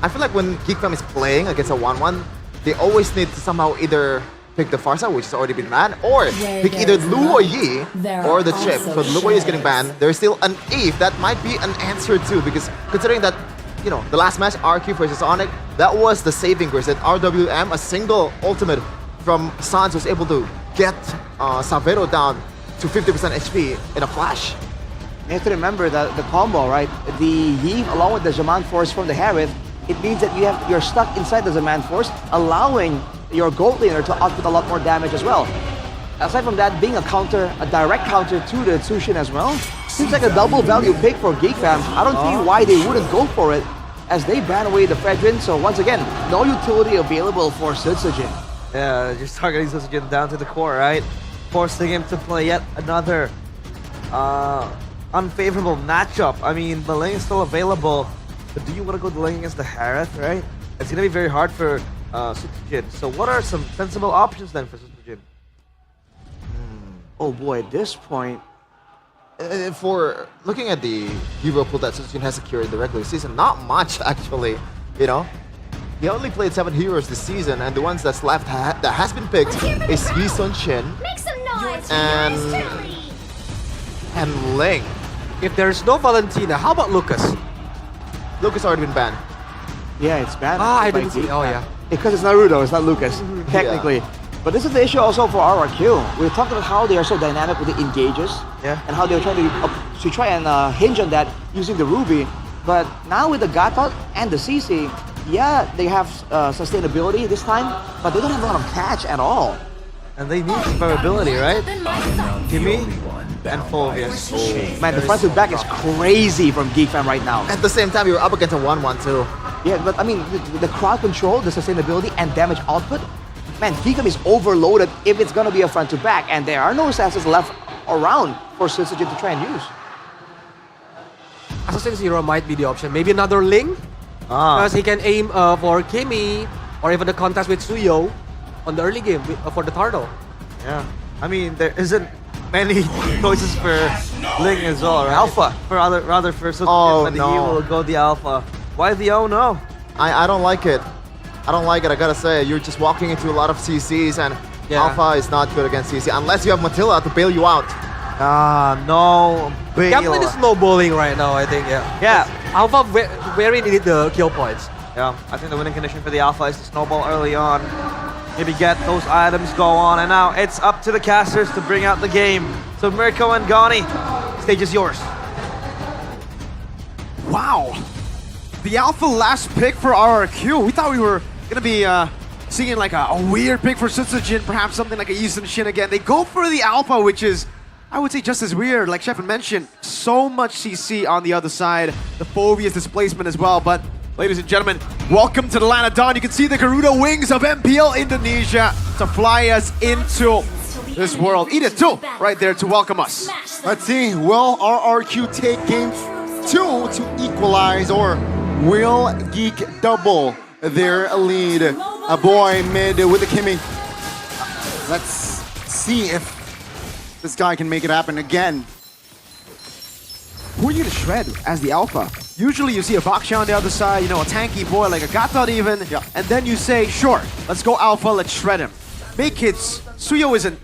I feel like when Geek Fam is playing against a 1-1, they always need to somehow either pick the Farsa, which has already been banned, or pick either Lu or Yi or the chip. So Lu or Yi is getting banned. There's still an Eve. That might be an answer too, because considering that, you know, the last match, RQ versus Onyx, that was the saving grace. That RWM, a single ultimate from Sans, was able to get Savero down to 50% HP in a flash. You have to remember that the combo, right? The Heave along with the Zaman Force from the Harith, it means that you're stuck inside the Zaman Force, allowing your gold laner to output a lot more damage as well. Aside from that, being a direct counter to the Tsushin as well, seems like a double value pick for Geek Fam. I don't see why they wouldn't go for it as they ban away the Fredrin. So once again, no utility available for Sitsujin. Yeah, just targeting Sitsujin down to the core, right? Forcing him to play yet another unfavorable matchup. I mean, the lane is still available, but do you want to go the lane against the Harith, right? It's going to be very hard for Sitsujin. So what are some sensible options then for Sitsujin? Oh boy, at this point, for looking at the hero pool that Sitsujin has secured in the regular season, not much actually, you know. He only played 7 heroes this season, and the ones that's left that has been picked is Yi Sun Shin and Ling. If there's no Valentina, how about Lucas? Lucas already been banned. Yeah, it's banned. I didn't see. Oh yeah. Because it's Naruto, it's not Lucas, technically. Yeah. But this is the issue also for RRQ. We talked about how they are so dynamic with the engages, and how they're trying to try and hinge on that using the Ruby. But now with the Gatot and the CC, yeah, they have sustainability this time, but they don't have a lot of catch at all. And they need survivability, right? Gimme and Fulvius. Man, the front to back is crazy from Geek Fam right now. At the same time, you're up against a 1-1 too. Yeah, but I mean, the crowd control, the sustainability, and damage output, man, Geek Fam is overloaded if it's gonna be a front to back, and there are no assassins left around for Sitsujin to try and use. Assassin's Hero might be the option. Maybe another Ling? Because he can aim for Kimi or even the contest with Suyo on the early game for the Turtle. Yeah, I mean there isn't many choices for Ling as well, right? Alpha. For rather for Sitsujin, but he will go the Alpha. Why the oh no? I don't like it. I don't like it. I gotta say, you're just walking into a lot of CCs, and Alpha is not good against CC unless you have Matilla to bail you out. No bail. Can't play the snowballing right now, I think. Yeah. Alpha very needed the kill points. Yeah, I think the winning condition for the Alpha is to snowball early on. Maybe get those items go on, and now it's up to the casters to bring out the game. So Mirko and Gani, stage is yours. Wow. The Alpha last pick for RRQ. We thought we were gonna be seeing like a weird pick for Sitsujin, perhaps something like a Yi Sun Shin again. They go for the Alpha, which is, I would say, just as weird. Like Shepard mentioned, so much CC on the other side. The Phobia's displacement as well. But ladies and gentlemen, welcome to the land of Dawn. You can see the Garuda wings of MPL Indonesia to fly us into this world. Edith too, right there to welcome us. Let's see, will RRQ take game 2 to equalize, or will Geek double their lead? A boy mid with the Kimmy. Let's see if this guy can make it happen again. Who are you to shred as the Alpha? Usually you see a Baksha on the other side, you know, a tanky boy like a Gatot even, and then you say, sure, let's go Alpha, let's shred him. Make hits. Suyo isn't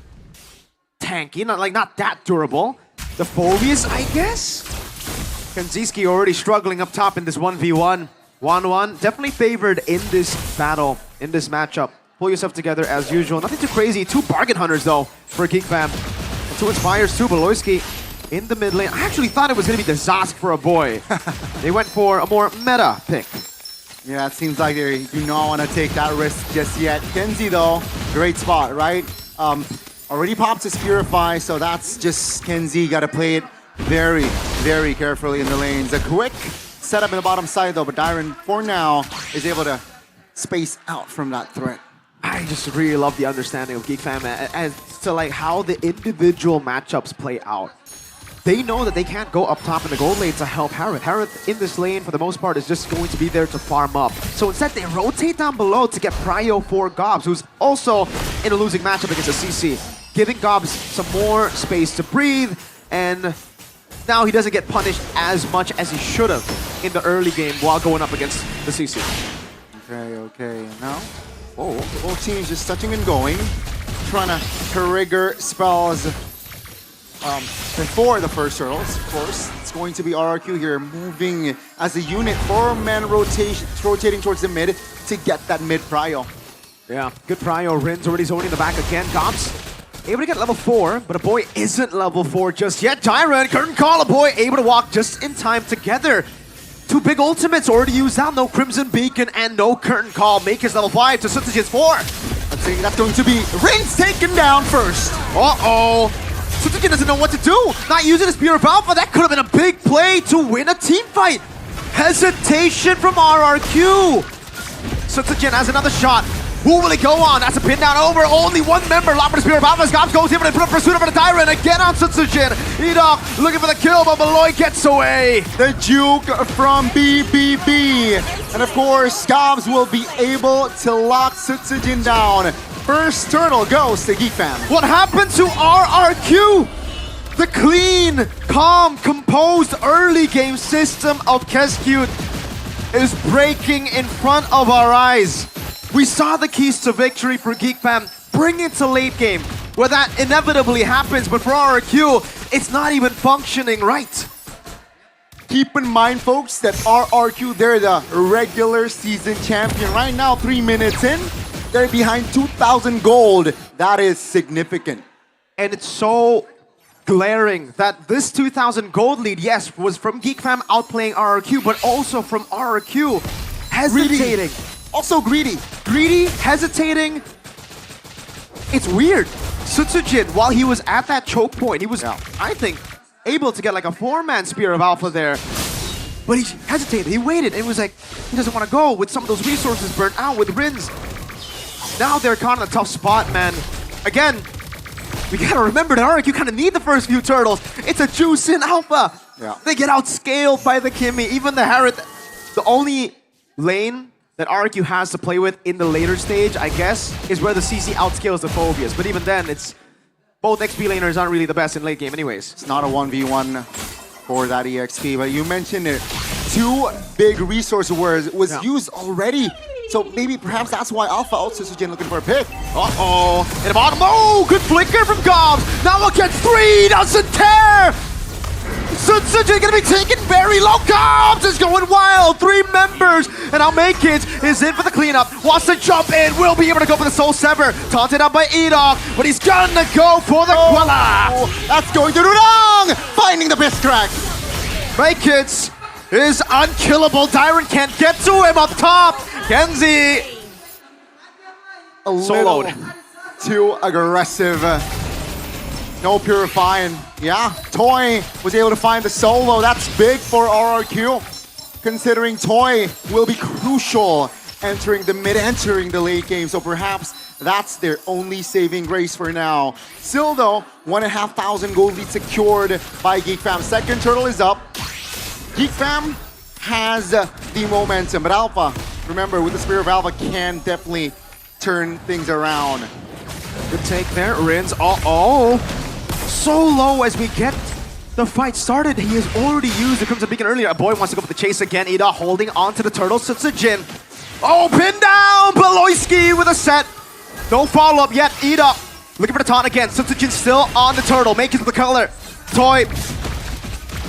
tanky, not that durable. The Phobius, I guess? Kanziski already struggling up top in this 1v1. 1-1, definitely favored in this battle, in this matchup. Pull yourself together as usual. Nothing too crazy. 2 bargain hunters though for Geek Fam. And 2 Inspires too. Beloyski in the mid lane. I actually thought it was going to be the Zask for a boy. They went for a more meta pick. Yeah, it seems like they do not want to take that risk just yet. Kenzie though, great spot, right? Already popped his Purify, so that's just Kenzie. Got to play it very, very carefully in the lanes. A quick setup in the bottom side though, but Dyron for now is able to space out from that threat. I just really love the understanding of Geek Fam as to like how the individual matchups play out. They know that they can't go up top in the gold lane to help Harith. Harith in this lane for the most part is just going to be there to farm up. So instead they rotate down below to get prio for Gobs, who's also in a losing matchup against a CC, giving Gobs some more space to breathe, and now he doesn't get punished as much as he should have in the early game while going up against the CC. Okay, now, both teams just touching and going, trying to trigger spells before the first hurdles. Of course, it's going to be RRQ here, moving as a unit, 4-man rotating towards the mid to get that mid prio. Yeah, good prio. Rin's already zoning the back again. Gobs able to get level 4, but a boy isn't level 4 just yet. Tyrant, Curtain Call, a boy able to walk just in time together. Two big ultimates already used out. No Crimson Beacon and no Curtain Call. Make his level 5 to Sutsujin's 4. Let's see, that's going to be Rings taken down first. Uh-oh. Sutsujin doesn't know what to do. Not using his Spear of Alpha. That could have been a big play to win a team fight. Hesitation from RRQ. Sutsujin has another shot. Who will he go on? That's a pin down over. Only one member. Locked for the Spear of Alpha. Scops goes in and put up pursuit over the Tyrant. Again on Sutsujin. Edok looking for the kill, but Malloy gets away. The Juke from BBB. And of course, Scobbs will be able to lock Sutsujin down. First turtle goes to Geek Fam. What happened to RRQ? The clean, calm, composed early game system of Keskute is breaking in front of our eyes. We saw the keys to victory for Geek Fam bring it to late game, where that inevitably happens, but for RRQ, it's not even functioning right. Keep in mind, folks, that RRQ, they're the regular season champion. Right now, 3 minutes in, they're behind 2,000 gold. That is significant. And it's so glaring that this 2,000 gold lead, yes, was from Geek Fam outplaying RRQ, but also from RRQ hesitating. Greedy. Also greedy. Greedy, hesitating. It's weird. Sutsujin, while he was at that choke point, he was, I think, able to get like a 4-man Spear of Alpha there. But he hesitated, he waited, and was like, he doesn't want to go with some of those resources burnt out with Rins. Now they're caught in a tough spot, man. Again, we gotta remember that RRQ kind of need the first few turtles. It's a juice in Alpha. Yeah. They get outscaled by the Kimmy. Even the Harrod, the only lane that RRQ has to play with in the later stage, I guess, is where the CC outscales the Phobias. But even then, it's both XP laners aren't really the best in late game anyways. It's not a 1v1 for that EXP, but you mentioned it. 2 big resource was used already. So maybe perhaps that's why Alpha also Sutsujin looking for a pick. Uh-oh. In the bottom. Oh, good flicker from Gobbs. Now look at 3. Doesn't tear. Sutsujin gonna be taken very low. Gobbs is going wild. 3 members. And now Maykins is in for the cleanup. Wants to jump in. Will be able to go for the Soul Sever. Taunted out by Edok. But he's gonna go for the Quella. That's going to Rudong. Finding the best crack. Maykins is unkillable. Tyrant can't get to him up top. Kenzie. A Soloed. little too aggressive. No purifying. Yeah, Toy was able to find the solo. That's big for RRQ, considering Toy will be crucial entering the late game. So perhaps that's their only saving grace for now. Still though, 1,500 gold lead secured by Geek Fam. Second turtle is up. Geek Fam has the momentum, but Alpha, remember, with the Spear of Alpha, can definitely turn things around. Good take there, Rins. So low as we get the fight started. He has already used the Crimson Beacon earlier. A boy wants to go for the chase again. Ida holding on to the turtle. Sutsujin. Oh, pin down! Beloyski with a set. No follow-up yet. Ida looking for the taunt again. Sutsujin still on the turtle. Making the color. Toy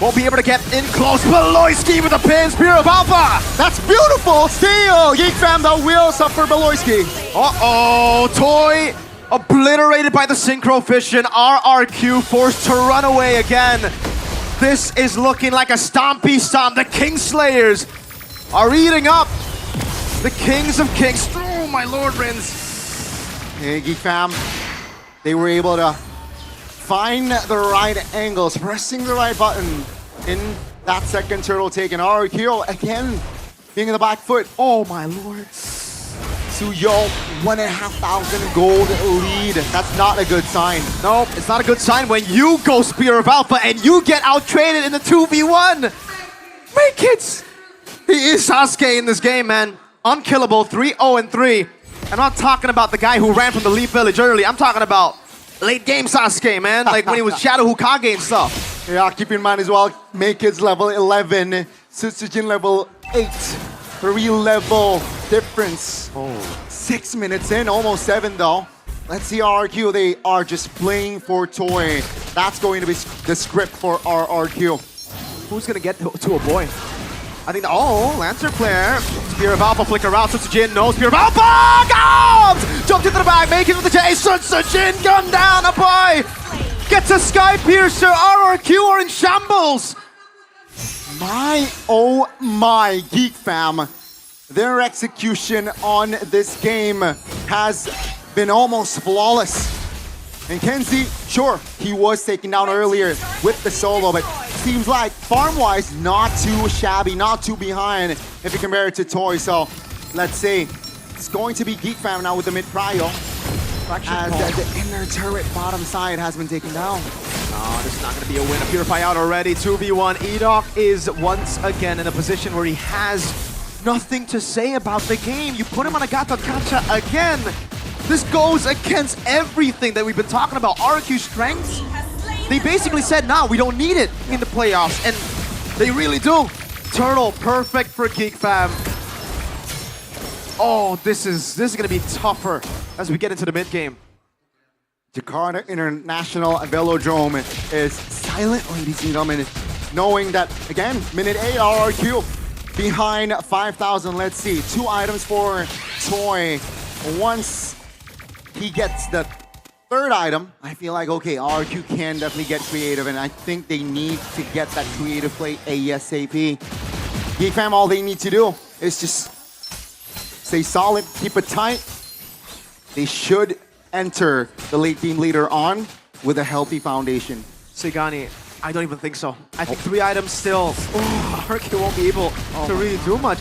won't be able to get in close. Beloyski with a pin. Spear of Alpha. That's beautiful. Still, Geek Fam though will suffer Beloyski. Uh-oh. Toy obliterated by the Synchro Fission. RRQ forced to run away again. This is looking like a stompy stomp. The Kingslayers are eating up the Kings of Kings. Oh, my lord, Rins. Hey, Geek Fam, they were able to find the right angles, pressing the right button in that second turtle taken. RRQ again being in the back foot. Oh, my lord. Suyo, 1,500 gold lead. That's not a good sign. Nope, it's not a good sign when you go Spear of Alpha and you get out-traded in the 2v1. Maykins! He is Sasuke in this game, man. Unkillable, 3-0-3. I'm not talking about the guy who ran from the Leaf Village early. I'm talking about late game Sasuke, man. Like when he was Shadow Hokage and stuff. Yeah, keep in mind as well, Maykins level 11, Sutsujin level 8. 3-level difference. 6 minutes in, almost 7 though. Let's see RRQ. They are just playing for Toy. That's going to be the script for RRQ. Who's gonna get to a boy? I think, oh, Lancer Flare. Spear of Alpha flicker out, Jin, no Spear of Alpha! Gobs! Jump into the back, make it with the J, Jin, gun down, a boy! Gets a Sky Piercer, RRQ are in shambles! My, oh my, Geek Fam. Their execution on this game has been almost flawless. And Kenzie, sure, he was taken down earlier with the solo, but seems like farm-wise, not too shabby, not too behind if you compare it to Toy. So let's see, it's going to be Geek Fam now with the mid-prio. As the inner turret bottom side has been taken down. Oh, this is not going to be a win. A Purify out already. 2v1. Edok is once again in a position where he has nothing to say about the game. You put him on a Gato Kacha again. This goes against everything that we've been talking about. RRQ strengths. They basically said, nah, we don't need it in the playoffs. And they really do. Turtle, perfect for Geek Fam. Oh, this is going to be tougher as we get into the mid game. Jakarta International Velodrome is silent, ladies and gentlemen, knowing that, again, minute 8 RRQ behind 5,000. Let's see, 2 items for Toy. Once he gets the 3rd item, I feel like, okay, RRQ can definitely get creative, and I think they need to get that creative play ASAP. Geek Fam, all they need to do is just stay solid, keep it tight. They should enter the late game later on with a healthy foundation. Sigani, I don't even think so. I think 3 items still. RRQ won't be able to really do much.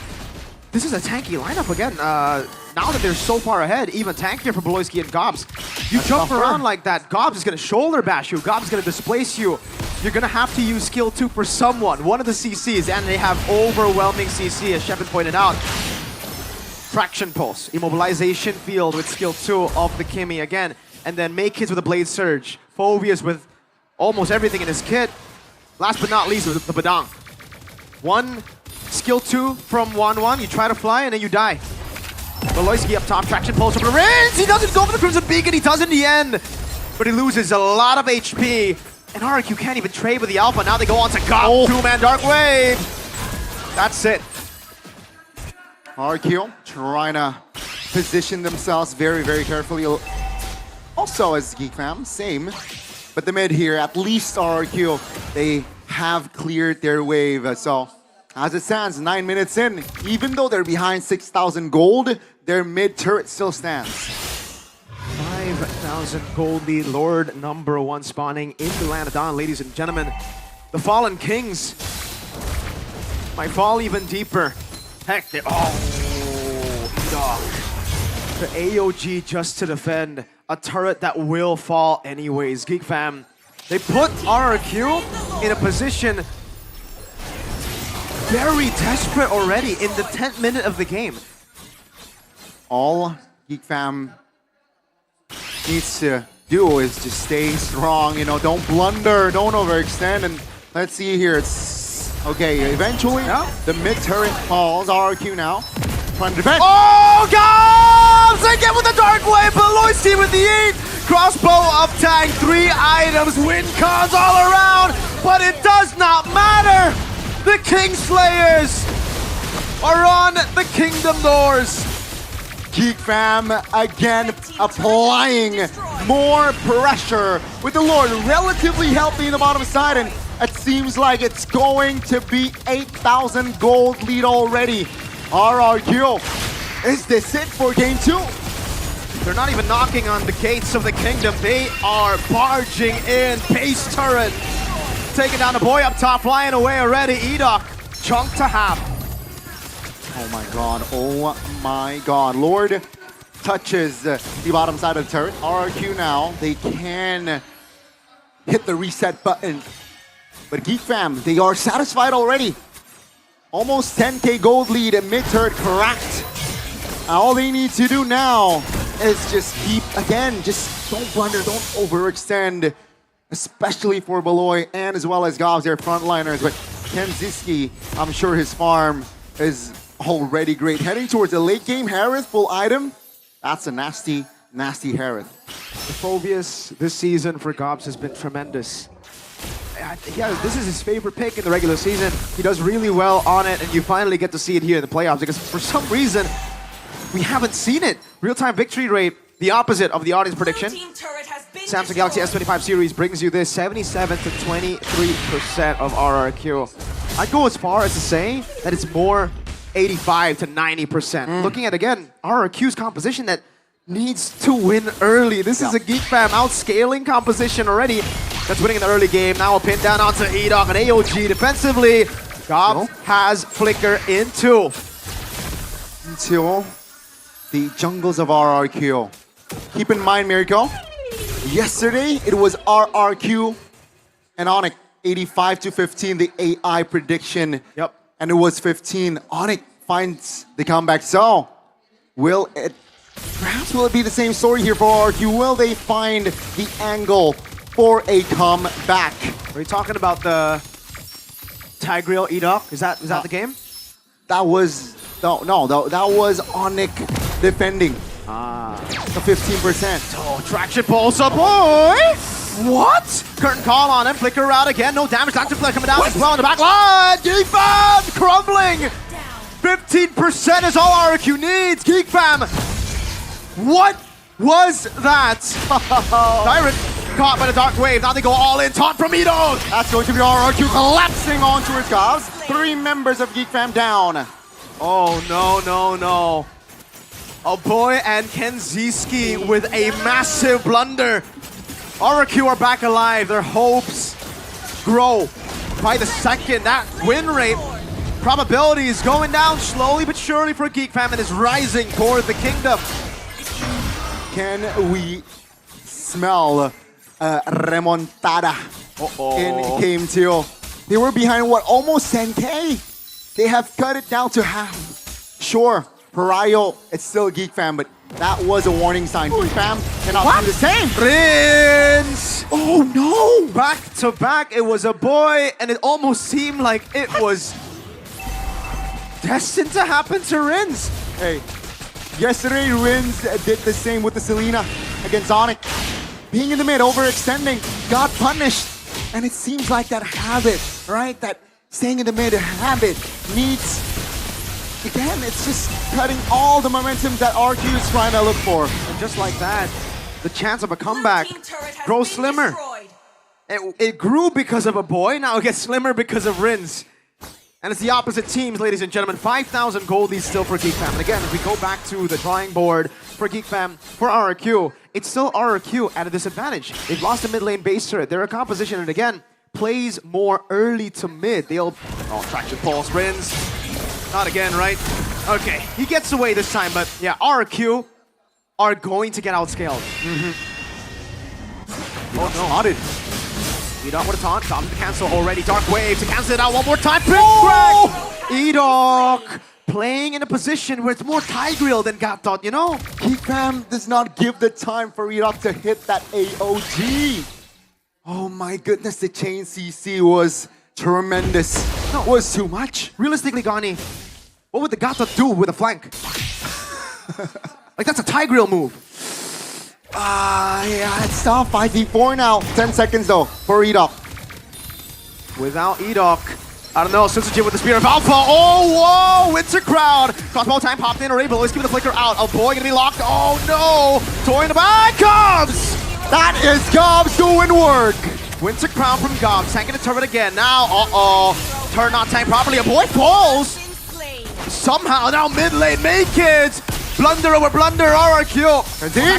This is a tanky lineup again. Now that they're so far ahead, even tankier for Beloyski and Gobs. You jump around like that, Gobs is going to shoulder bash you, Gobs is going to displace you. You're going to have to use skill 2 for someone, one of the CCs, and they have overwhelming CC, as Shepard pointed out. Fraction Pulse, Immobilization Field with skill 2 of the Kimmy again, and then make hits with a Blade Surge. Phobias with almost everything in his kit. Last but not least, with the Badang. 1 skill 2 from 1-1, you try to fly and then you die. Beloyski up top, Traction Pulse over the range. He doesn't go for the Crimson Beacon, he does in the end. But he loses a lot of HP. And RRQ can't even trade with the Alpha. Now they go on to Gob, 2-man Dark Wave. That's it. RRQ trying to position themselves very, very carefully. Also as Geek Fam, same. But the mid here, at least RRQ, they have cleared their wave. So as it stands, 9 minutes in, even though they're behind 6,000 gold, their mid turret still stands. 5,000 gold lead, Lord #1 spawning in the land of Dawn, ladies and gentlemen. The Fallen Kings might fall even deeper. Heck, they, the AOG just to defend a turret that will fall anyways. Geek Fam, they put RRQ in a position very desperate already in the 10th minute of the game. All Geek Fam needs to do is just stay strong, you know, don't blunder, don't overextend, and let's see here, it's okay, eventually the mid turret falls. RRQ now trying to defend. Oh, Gobs! Again with the Dark Wave, Beloyski with the 8! Crossbow up tank, 3 items, win cons all around, but it does not matter! The Kingslayers are on the Kingdom doors. Geek Fam again applying more pressure with the Lord relatively healthy in the bottom side, and it seems like it's going to be 8,000 gold lead already. RRQ, is this it for game 2? They're not even knocking on the gates of the Kingdom. They are barging in. Base turret taking down the boy up top, flying away already. Edok, chunk to half. Oh my god, oh my god. Lord touches the bottom side of the turret. RRQ now, they can hit the reset button. But Geek Fam, they are satisfied already. Almost 10k gold lead and mid-turret cracked. All they need to do now is just keep, again, just don't blunder, don't overextend. Especially for Beloy and as well as Gobs, their frontliners. But Kenziski, I'm sure his farm is already great. Heading towards the late game, Harith, full item. That's a nasty, nasty Harith. The Phobias this season for Gobs has been tremendous. Yeah, this is his favorite pick in the regular season. He does really well on it, and you finally get to see it here in the playoffs because for some reason, we haven't seen it. Real-time victory rate, the opposite of the audience prediction. Samsung Galaxy S25 series brings you this 77 to 23% of RRQ. I'd go as far as to say that it's more 85 to 90%. Looking at, again, RRQ's composition that needs to win early. This is a Geek Fam outscaling composition already. That's winning in the early game. Now a pin down onto Edok and AOG defensively. Gob has Flicker into the jungles of RRQ. Keep in mind, Miracle, yesterday it was RRQ and Onyx 85 to 15, the AI prediction. Yep. And it was 15. Onyx finds the comeback. So, perhaps will it be the same story here for RRQ? Will they find the angle for a comeback? Are you talking about the Tigreal Edok? Is that the game? That was that was Onyx defending. So 15%. Oh, traction pulse up, boy! What? Curtain call on him, Flicker out again, no damage, Dr. Flicker coming down as well in the back line! Geek Fam crumbling! 15% is all RRQ needs, Geek Fam! What was that? Tyrant caught by the Dark Wave, now they go all in, taunt from Edok! That's going to be RRQ collapsing onto his Gobs. 3 members of Geek Fam down. Oh, no. A boy and Kenziski with a massive blunder. RRQ are back alive. Their hopes grow by the second. That win rate probability is going down slowly but surely for Geek Fam and is rising toward the kingdom. Can we smell remontada in Game 2? They were behind, what, almost 10K? They have cut it down to half. Sure, Pariah, it's still Geek Fam, but that was a warning sign. Geek Fam cannot do the same. Rins! Oh no! Back to back, it was a boy, and it almost seemed like it was destined to happen to Rins. Hey, yesterday Rins did the same with the Selena against Onyx. Being in the mid, overextending, got punished. And it seems like that habit, right? That staying in the mid habit needs, again, it's just cutting all the momentum that RQ is trying to look for. And just like that, the chance of a comeback grows slimmer. It grew because of a boy, now it gets slimmer because of Rins. And it's the opposite teams, ladies and gentlemen. 5,000 goldies still for Geek Fam. And again, if we go back to the drawing board for Geek Fam, for RRQ, it's still RRQ at a disadvantage. They've lost the mid lane base turret. They're a composition, and again, plays more early to mid. Oh, traction pulse, Rins. Not again, right? Okay, he gets away this time, but yeah, RRQ are going to get outscaled. Oh no, spotted. Edok with a taunt, Dom to cancel already. Dark Wave to cancel it out one more time. Crack! Edok playing in a position where it's more Tigreal than Gatdot, you know? Geek Fam does not give the time for Edok to hit that AOG. Oh my goodness, the chain CC was tremendous. No, it was too much. Realistically, Gani, what would the Gatdot do with a flank? Like, that's a Tigreal move. Yeah, it's tough. 5v4 now. 10 seconds though for Edok. Without Edok, I don't know, Sunsujin with the Spear of Alpha. Oh, whoa, Winter Crowd. Crossbow time popped in, or able. Let's keep the Flicker out. Oh boy, gonna be locked. Oh no, Toy in the back, Gobs! That is Gobs doing work. Winter Crown from Gobs, tanking the turret again. Now, turn not tanked properly. A boy falls. Somehow now mid lane make it. Blunder over blunder, RRQ.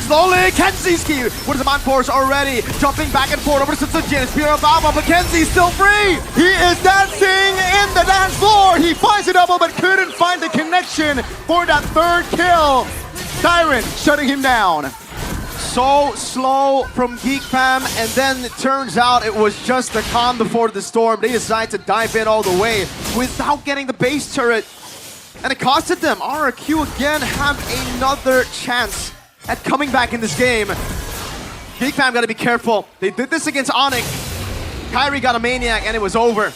Slowly, Kenziski with his man force already. Jumping back and forth over to Sunsujin. Spear of Alpha, but Kenzi's still free. He is dancing in the dance floor. He finds a double, but couldn't find the connection for that third kill. Tyrant shutting him down. So slow from Geek Fam, and then it turns out it was just the calm before the storm. They decided to dive in all the way without getting the base turret. And it costed them. RRQ again have another chance at coming back in this game. Geek Fam gotta be careful. They did this against Onyx. Kyrie got a Maniac and it was over.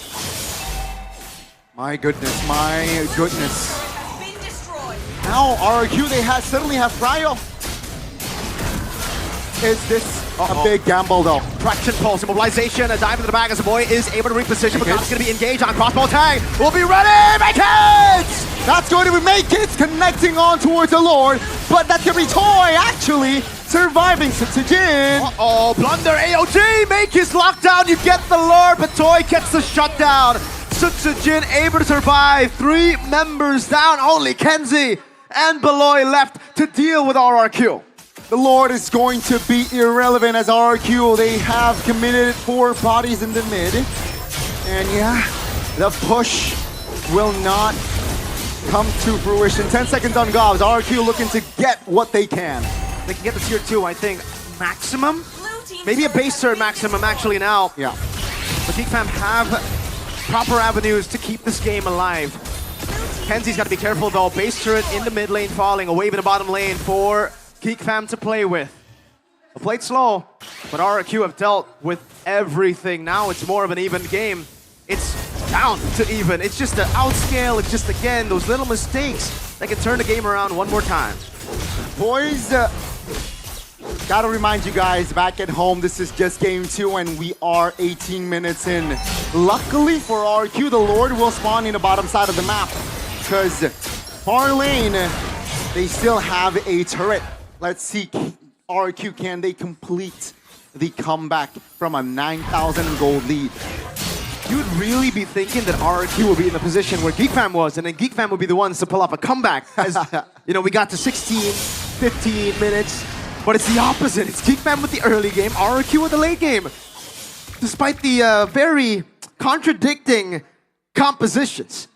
My goodness, my goodness. Now RRQ, they suddenly have Pariah. Is this A big gamble though. Traction pulse, immobilization, a dive into the bag as the boy is able to reposition, but God's going to be engaged on crossbow tag. We'll be ready, make it! That's going to be Make It connecting on towards the Lord, but that's going to be Toy actually surviving Jin. Uh-oh, blunder AOG, Make It locked down, you get the Lord, but Toy gets the shutdown. Jin able to survive, 3 members down, only Kenzie and Beloy left to deal with RRQ. The Lord is going to be irrelevant as RRQ. They have committed 4 bodies in the mid. And yeah, the push will not come to fruition. 10 seconds on Gobs. RRQ looking to get what they can. They can get the tier 2, I think, maximum? Maybe a base turn maximum actually now. Yeah. But Geek Fam have proper avenues to keep this game alive. Kenzie's got to be careful though. Base turret in the mid lane falling, a wave in the bottom lane for Geek Fam to play with. They played slow, but RRQ have dealt with everything. Now it's more of an even game. It's down to even. It's just the outscale. It's just, again, those little mistakes that can turn the game around one more time. Boys, gotta remind you guys, back at home, this is just game 2 and we are 18 minutes in. Luckily for RRQ, the Lord will spawn in the bottom side of the map because far lane, they still have a turret. Let's see, RRQ, can they complete the comeback from a 9,000 gold lead? You'd really be thinking that RRQ will be in the position where Geek Fam was, and then Geek Fam would be the ones to pull off a comeback. As you know, we got to 16, 15 minutes, but it's the opposite. It's Geek Fam with the early game, RRQ with the late game. Despite the very contradicting compositions.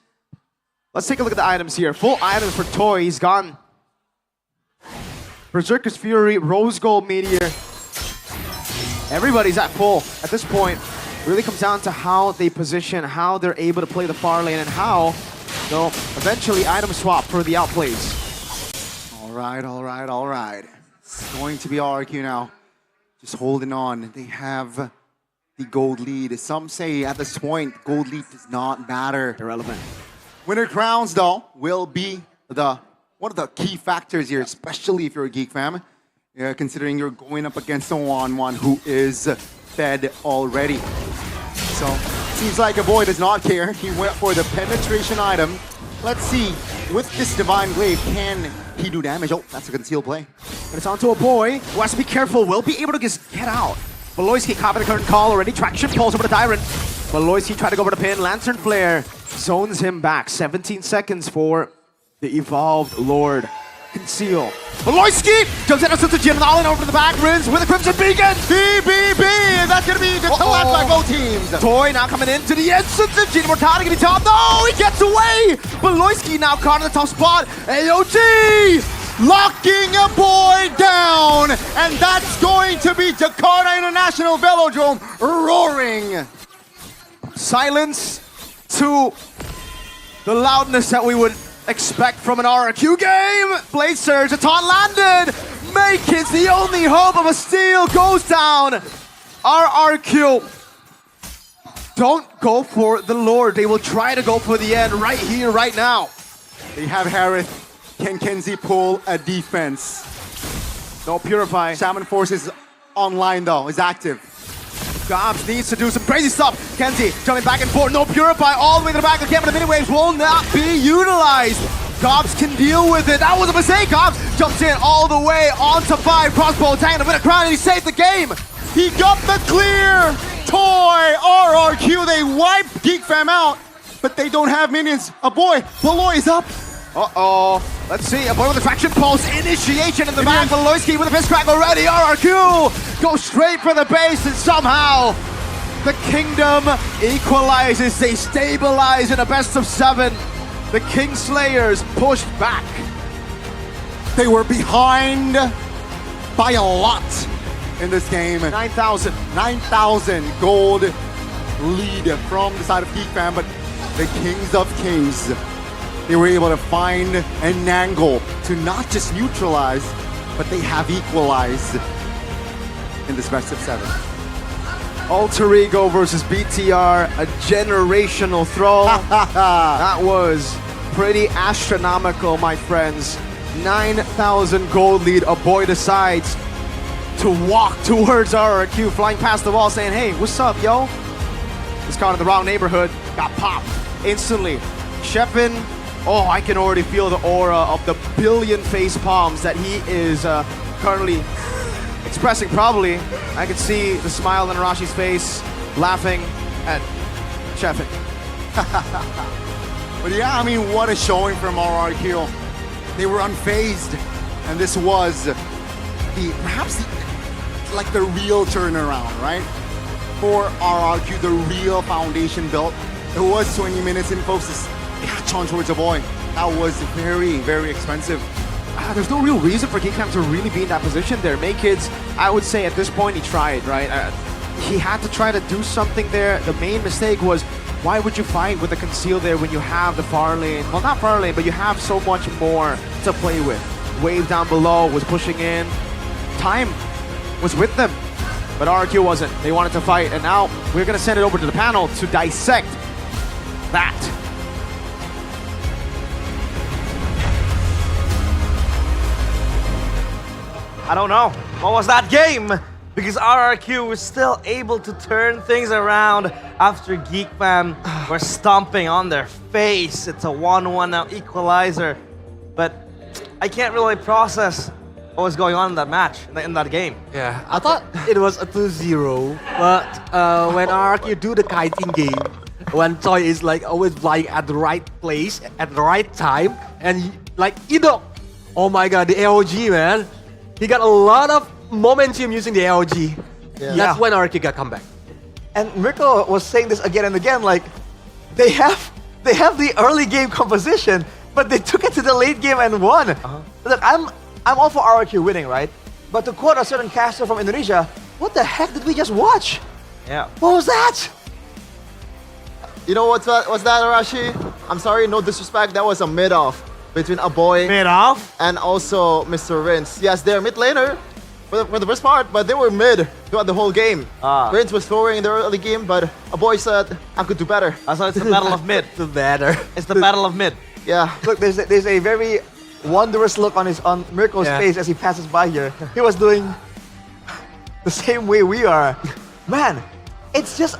Let's take a look at the items here. Full items for Toy, he's gone. Berserker's Fury, Rose Gold Meteor. Everybody's at full at this point. It really comes down to how they position, how they're able to play the far lane, and how they'll eventually item swap for the outplays. All right. It's going to be RRQ now. Just holding on. They have the gold lead. Some say at this point, gold lead does not matter. Irrelevant. Winner crowns, though, will be one of the key factors here, especially if you're a Geek Fam, considering you're going up against a 1-1 who is fed already. So, seems like a boy does not care. He went for the penetration item. Let's see, with this Divine Glaive, can he do damage? Oh, that's a concealed play. And it's onto a boy who has to be careful, will be able to just get out. Beloyski copy the current call already. Traction pulls over the Tyrant. Beloyski tried to go for the pin. Lantern Flare zones him back. 17 seconds for the Evolved Lord. Conceal. Beloyski jumps in to Jin, all in over the back. Rins with a Crimson Beacon. BBB! That's going to be the collapse by both teams. Toy now coming into the end. Jin Mortada getting top. No, he gets away. Beloyski now caught in the top spot. AOG! Locking a boy down, and that's going to be Jakarta International Velodrome roaring. Silence to the loudness that we would expect from an RRQ game. Blade Surge, a taunt landed. Make It the only hope of a steal goes down. RRQ don't go for the Lord. They will try to go for the end right here, right now. They have Harith. Can Kenzie pull a defense? No Purify. Shaman Force is online though, is active. Gobs needs to do some crazy stuff. Kenzie jumping back and forth. No Purify all the way to the back of the camp, but the mini waves will not be utilized. Gobs can deal with it. That was a mistake. Gobs jumps in all the way onto 5. Crossbow attack and win a crown, and he saved the game. He got the clear. Toy RRQ, they wipe Geek Fam out, but they don't have minions. A boy, Beloy is up. Uh-oh. Let's see, a boy with a traction pulse, initiation in the back, Beloyski with a fist crack already, RRQ go straight for the base, and somehow the Kingdom equalizes, they stabilize in a best of 7. The Kingslayers pushed back. They were behind by a lot in this game. 9,000. 9,000 gold lead from the side of Geek Fam, but the Kings of Kings, they were able to find an angle to not just neutralize, but they have equalized in this best of 7. Alter Ego versus BTR, a generational throw. That was pretty astronomical, my friends. 9,000 gold lead, a boy decides. to walk towards RRQ, flying past the wall, saying, "Hey, what's up, yo?" He's caught in the wrong neighborhood, got popped instantly. Shepin, oh, I can already feel the aura of the billion face palms that he is currently expressing. Probably, I can see the smile on Arashi's face, laughing at Shepin. But yeah, I mean, what a showing from RRQ. They were unfazed, and this was perhaps the real turnaround, right? For RRQ, the real foundation built. It was 20 minutes in Infosys catch on towards a boy. That was very, very expensive. There's no real reason for GeekFam to really be in that position there. Kids, I would say at this point he tried, right? He had to try to do something there. The main mistake was, why would you fight with the conceal there when you have the far lane? Well, not far lane, but you have so much more to play with. Wave down below was pushing in. Time was with them, but RRQ wasn't. They wanted to fight, and now we're gonna send it over to the panel to dissect that. I don't know. What was that game? Because RRQ was still able to turn things around after GeekFam were stomping on their face. It's a 1-1 now equalizer. But I can't really process what was going on in that match, in that game. Yeah, I thought it was a 2-0, but when RRQ do the kiting game, when Choi is like always flying at the right place, at the right time, and like Idok, oh my god, the AOG, man. He got a lot of momentum using the AOG. Yeah. That's when RRQ got comeback. And Mirko was saying this again and again, like they have the early game composition, but they took it to the late game and won. Look, I'm all for RRQ winning, right? But to quote a certain caster from Indonesia, what the heck did we just watch? Yeah. What was that? You know what's that, Arashi? I'm sorry, no disrespect, that was a mid-off between a boy and also Mr. Rince. Yes, they're mid laner for the first part, but they were mid throughout the whole game. Rince was throwing in the early game, but a boy said, I could do better. So it's the battle of mid. Do better. It's the battle of mid. Yeah. Look, there's a very wondrous look on Mirko's face as he passes by here. He was doing the same way we are. Man, it's just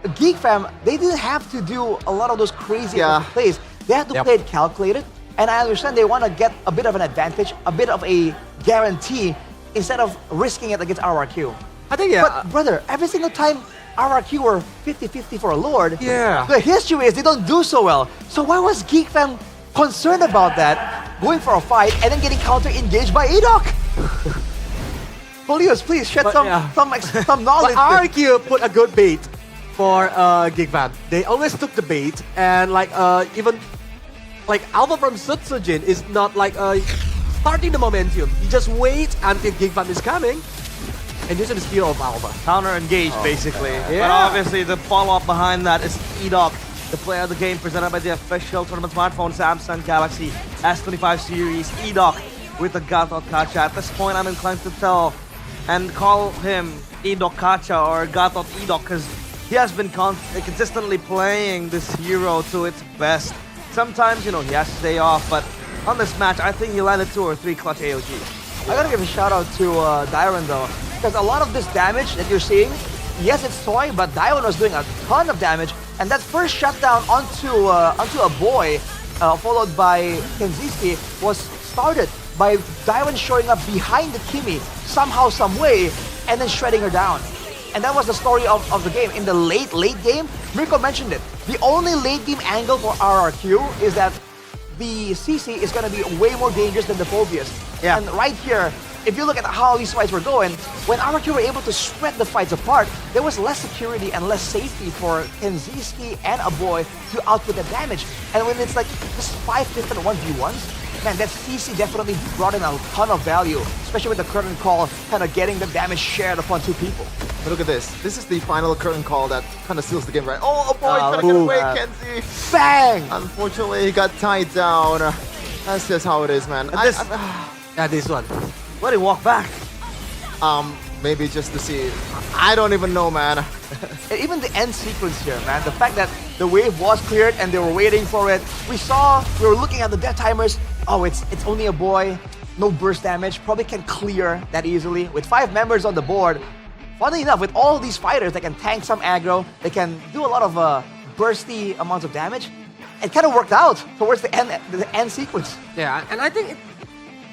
GeekFam, they didn't have to do a lot of those crazy plays. They had to play it calculated. And I understand they want to get a bit of an advantage, a bit of a guarantee, instead of risking it against RRQ. I think, But brother, every single time RRQ were 50-50 for a Lord, the history is they don't do so well. So why was GeekFam concerned about that, going for a fight, and then getting counter-engaged by Edok? Polios, please shed some knowledge. But RRQ put a good bait for GeekFam. They always took the bait, and like even like Alpha from Sutsujin is not like starting the momentum. You just wait until GeekFam is coming and using the spear of Alpha. Counter-engage, basically. But obviously, the follow-up behind that is Edok, the player of the game presented by the official tournament smartphone Samsung Galaxy S25 series. Edok with the Gatot Kacha. At this point, I'm inclined to tell and call him Edok Kacha or Gatot Edok because he has been consistently playing this hero to its best. Sometimes, you know, he has to stay off, but on this match, I think he landed 2 or 3 clutch AOG. I gotta give a shout out to Dyron though, because a lot of this damage that you're seeing, yes, it's Toy, but Dyron was doing a ton of damage, and that first shutdown onto a boy, followed by Kenziski, was started by Dyron showing up behind the Kimi somehow, some way, and then shredding her down. And that was the story of the game. In the late game, Mirko mentioned it. The only late game angle for RRQ is that the CC is going to be way more dangerous than the Phobias. Yeah. And right here, if you look at how these fights were going, when RRQ were able to spread the fights apart, there was less security and less safety for Kenziski and Aboy to output the damage. And when it's like just 5 different 1v1s, man, that CC definitely brought in a ton of value, especially with the curtain call kind of getting the damage shared upon 2 people. But look at this. This is the final curtain call that kind of seals the game, right? Oh, boy, trying to get away, Kenzie. Bang! Unfortunately, he got tied down. That's just how it is, man. This one. Why did he walk back? Maybe just to see. I don't even know, man. And even the end sequence here, man. The fact that the wave was cleared and they were waiting for it. We were looking at the death timers. Oh, it's only a boy. no burst damage, probably can clear that easily. With 5 members on the board, funnily enough, with all these fighters, they can tank some aggro, they can do a lot of bursty amounts of damage. It kind of worked out towards the end sequence. Yeah, and I think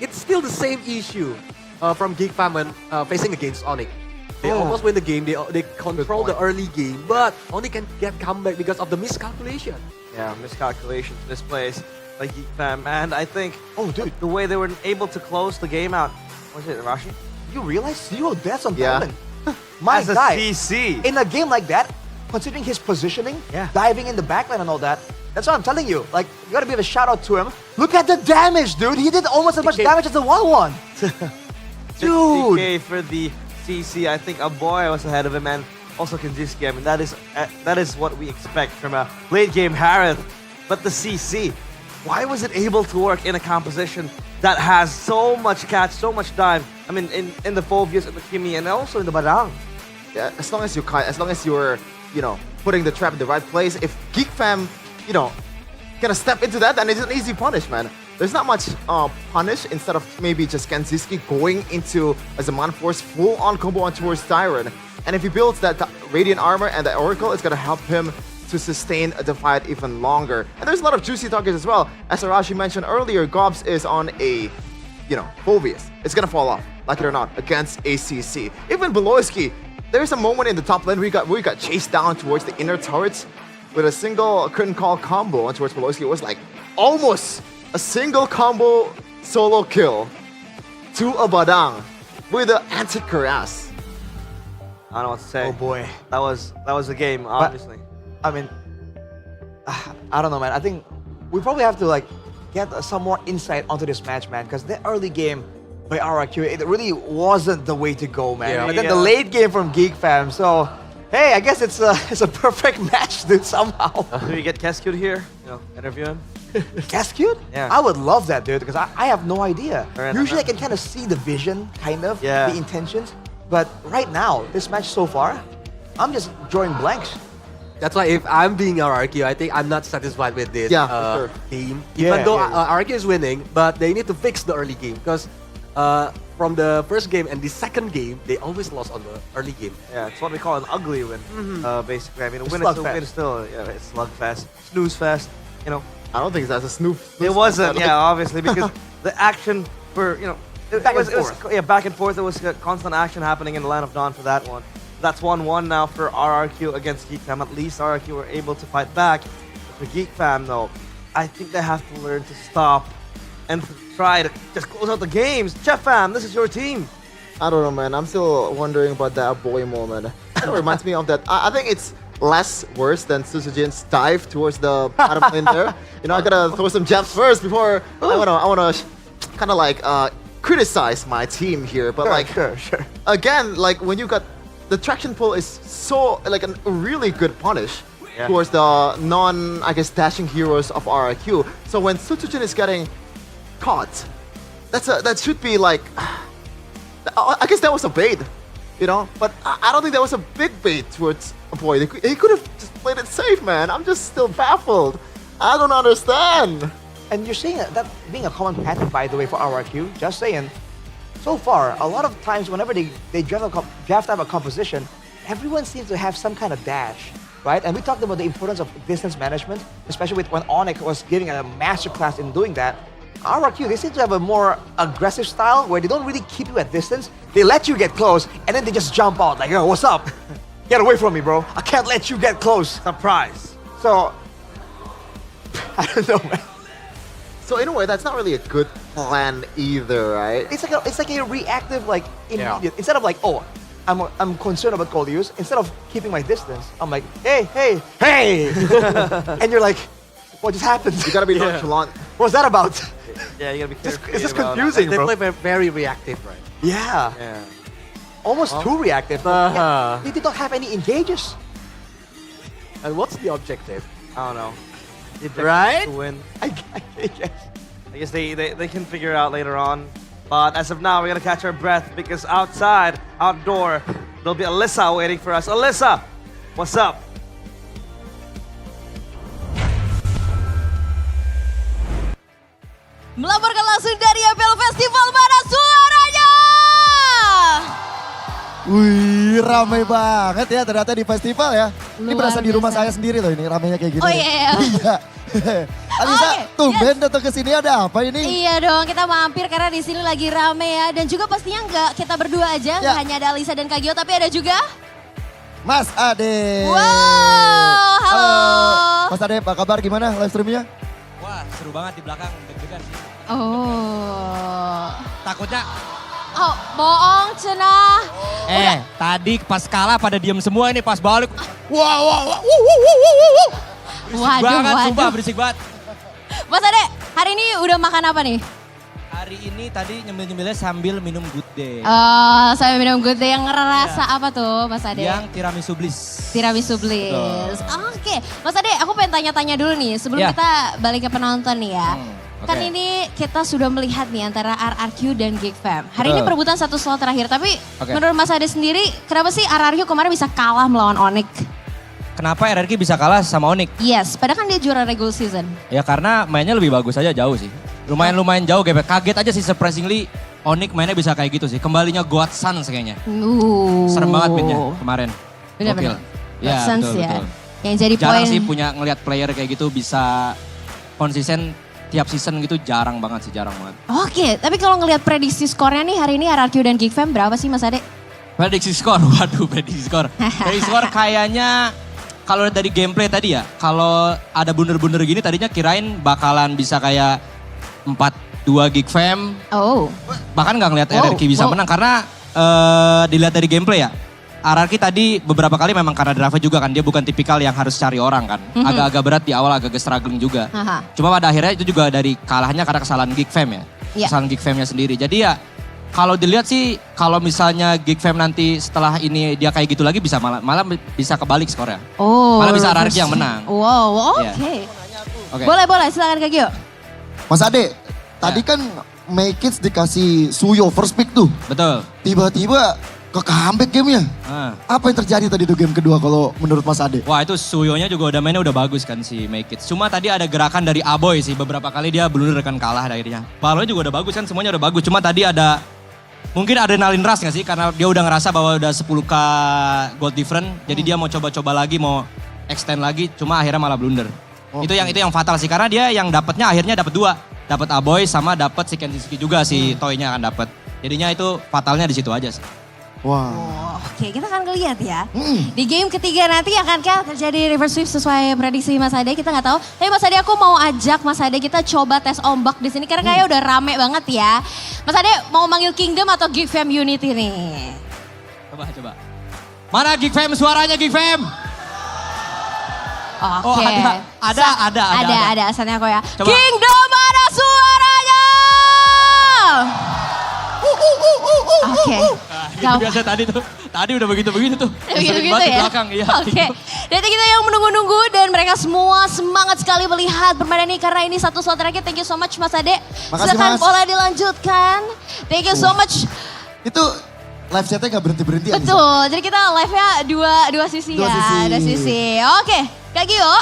it's still the same issue from Geek Fam when facing against Onyx. They almost win the game, they control the early game, but only can get comeback because of the miscalculation. Yeah, miscalculations, misplays by Geek Fam, and I think the way they were able to close the game out. Was it Rashi? You realize 0 deaths on Yeah. Talon? My As a guy, CC. in a game like that, considering his positioning, diving in the backline and all that, that's what I'm telling you. Like, you gotta give a shout out to him. Look at the damage, dude. He did almost as much damage as the 1-1. Dude. 60K for the CC. I think Aboy was ahead of him, and also Kanjiski. I mean, that is what we expect from a late game Harith. But the CC, why was it able to work in a composition that has so much catch, so much dive? I mean, in the Phobias, in the Kimi, and also in the Badang. Yeah, as long as you're, putting the trap in the right place. If Geek Fam, gonna step into that, then it's an easy punish, man. There's not much punish instead of maybe just Kanziski going into as a Man Force full-on combo on towards Tyron. And if he builds that Radiant Armor and the Oracle, it's gonna help him to sustain the fight even longer. And there's a lot of juicy targets as well. As Arashi mentioned earlier, Gobs is on a, Phobias. It's gonna fall off, like it or not, against ACC. Even Beloyski, there's a moment in the top lane we got chased down towards the inner turrets with a single curtain call combo on towards Beloyski. It was like almost a single combo solo kill to a Badang with an anti-cuirass. I don't know what to say. Oh boy. That was the game, obviously. I mean, I don't know, man. I think we probably have to get some more insight onto this match, man, because the early game by RRQ, it really wasn't the way to go, man. Yeah. But then the late game from Geek Fam, so hey, I guess it's a perfect match, dude, somehow. Do we get Cascute here? Interview him? Cascute? Yeah. I would love that, dude, because I have no idea. Fair Usually enough. I can kind of see the vision, kind of, Yeah. the intentions. But right now, this match so far, I'm just drawing blanks. That's why if I'm being RRQ, I think I'm not satisfied with this for sure. game. Yeah, Even though yeah. RRQ is winning, but they need to fix the early game because from the first game and the second game, they always lost on the early game. Yeah, it's what we call an ugly win, basically. I mean, a A win is a slugfest. win is still, it's slugfest, snooze fest, I don't think that's a snooze. It wasn't, obviously, because the action for, Back and forth. back and forth. There was constant action happening in the Land of Dawn for that one. That's 1-1 now for RRQ against Geek Fam. At least RRQ were able to fight back. For Geek Fam, though, I think they have to learn to stop and try to just close out the games. Chef Fam, this is your team. I don't know, man. I'm still wondering about that boy moment. It reminds me of that. I think it's less worse than Susujin's dive towards the bottom lane there. I gotta throw some jabs first before I wanna kind of criticize my team here. But Sure. again, when you got the traction pull is so a really good punish towards the dashing heroes of RRQ. So when Susujin is getting caught, that should be I guess that was a bait, but I don't think that was a big bait towards a boy. He could have just played it safe, man. I'm just still baffled. I don't understand. And you're saying that being a common pattern, by the way, for RRQ, just saying, so far, a lot of times whenever they draft out a composition, everyone seems to have some kind of dash, right? And we talked about the importance of distance management, especially with when Onyx was giving a masterclass in doing that. RRQ, they seem to have a more aggressive style where they don't really keep you at distance. They let you get close, and then they just jump out like, yo, what's up? Get away from me, bro. I can't let you get close. Surprise. So, I don't know, man. So in a way, that's not really a good plan either, right? It's like a reactive, immediate. Instead of I'm concerned about cold use. Instead of keeping my distance, I'm like, hey, and you're like, what just happened? You gotta be nonchalant. What's that about? Yeah, you gotta be careful. It's just confusing, They bro. play very reactive, right? Yeah. Almost too reactive. They did not have any engages. And what's the objective? I don't know. The objective is Right? to win. I guess. I guess they can figure it out later on. But as of now, we're gonna catch our breath because outdoor, there'll be Alyssa waiting for us. Alyssa, what's up? Melaporkan langsung dari MPL Festival, mana suaranya? Wih, ramai banget ya ternyata di festival ya. Ini berasa di rumah saya sendiri loh ini ramainya kayak gini. Oh iya. Alisa, tumben datang ke sini ada apa ini? Iya dong, kita mampir karena di sini lagi rame ya. Dan juga pastinya nggak kita berdua aja, nggak hanya ada Alisa dan Kak Gio, tapi ada juga Mas Ade. Wow, halo. Mas Ade, apa kabar? Gimana live streamnya? Wah, seru banget di belakang, deg-degan sih. Oh. Takutnya. Oh, bohong cenah. Tadi pas kalah pada diem semua ini pas balik. Wah. Berisik banget, sumpah berisik banget. Mas Ade, hari ini udah makan apa nih? Hari ini tadi nyemil-nyemilnya sambil minum good day. Saya minum good day yang ngerasa apa tuh Mas Ade? Yang tiramisu bliss. Tiramisu bliss. Oke, Mas Ade aku pengen tanya-tanya dulu nih sebelum kita balik ke penonton nih ya. Kan ini kita sudah melihat nih antara RRQ dan Geek Fam. Hari ini perebutan satu slot terakhir, tapi menurut Mas Ade sendiri kenapa sih RRQ kemarin bisa kalah melawan Onyx? Kenapa RRQ bisa kalah sama Onyx? Yes, padahal kan dia juara regular season. Ya karena mainnya lebih bagus aja jauh sih. Lumayan jauh, kaget aja sih surprisingly Onyx mainnya bisa kayak gitu sih. Kembalinya God Suns kayaknya. Serem banget mainnya kemarin. Benar-benar. Ya, Suns betul, ya. betul. Yang jadi jarang poin. sih punya ngelihat player kayak gitu bisa konsisten tiap season gitu, jarang banget. Oke, tapi kalau ngelihat prediksi skornya nih hari ini RRQ dan Geek Fam berapa sih Mas Ade? Prediksi skor, waduh prediksi skor. Prediksi skor kayaknya kalau dari gameplay tadi ya, kalau ada blunder-blunder gini tadinya kirain bakalan bisa kayak 4-2 Geek Fam. Oh. Bahkan nggak ngelihat RRQ bisa menang karena dilihat dari gameplay ya. RRQ tadi beberapa kali memang karena drive juga kan, dia bukan tipikal yang harus cari orang kan. Agak-agak berat di awal, agak struggling juga. Cuma pada akhirnya itu juga dari kalahnya karena kesalahan Geek Fam ya. Kesalahan Geek Famnya sendiri. Jadi ya kalau dilihat sih kalau misalnya Geek Fam nanti setelah ini dia kayak gitu lagi bisa malah bisa kebalik skornya. Malah bisa RRQ yang menang. Wow, oke. Boleh, silakan Kak Gio. Mas Ade, tadi kan Make It dikasih Suyo first pick tuh. Betul. Tiba-tiba ke comeback gamenya. Apa yang terjadi tadi tuh game kedua kalau menurut Mas Ade? Wah itu Suyonya juga udah mainnya udah bagus kan si Make It. Cuma tadi ada gerakan dari Aboy sih, beberapa kali dia blunder kan kalah akhirnya. Balonnya juga udah bagus kan, semuanya udah bagus. Cuma tadi ada mungkin adrenalin rush gak sih? Karena dia udah ngerasa bahwa udah 10k gold different. Jadi dia mau coba-coba lagi, mau extend lagi. Cuma akhirnya malah blunder. Itu yang fatal sih, karena dia yang dapatnya akhirnya dapat 2. Dapat Aboy sama dapat si Kenziski juga si Toy-nya akan dapat. Jadinya itu fatalnya di situ aja sih. Wow. Oke, kita akan lihat ya. Di game ketiga nanti akankah terjadi reverse sweep sesuai prediksi Mas Ade? Kita nggak tahu. Tapi Mas Ade aku mau ajak Mas Ade kita coba tes ombak di sini karena kayaknya udah rame banget ya. Mas Ade mau manggil Kingdom atau Geek Fam Unity nih? Coba. Mana Geek Fam, suaranya Geek Fam? Oke. Ada. Asalnya aku ya. Coba. Kingdom mana suaranya? Oke. Gitu biasa tadi udah begitu tuh. Begitu ya? ya? Di belakang, iya. Oke. Dan kita yang menunggu-nunggu dan mereka semua semangat sekali melihat permainan ini karena ini satu slot terakhir. Thank you so much Mas Ade. Makasih, Silakan Mas. boleh dilanjutkan. Thank you so much. Itu live chatnya gak berhenti-berhenti. Betul. Jadi kita live-nya dua sisi ya. Dua sisi. Oke. Kak Gio,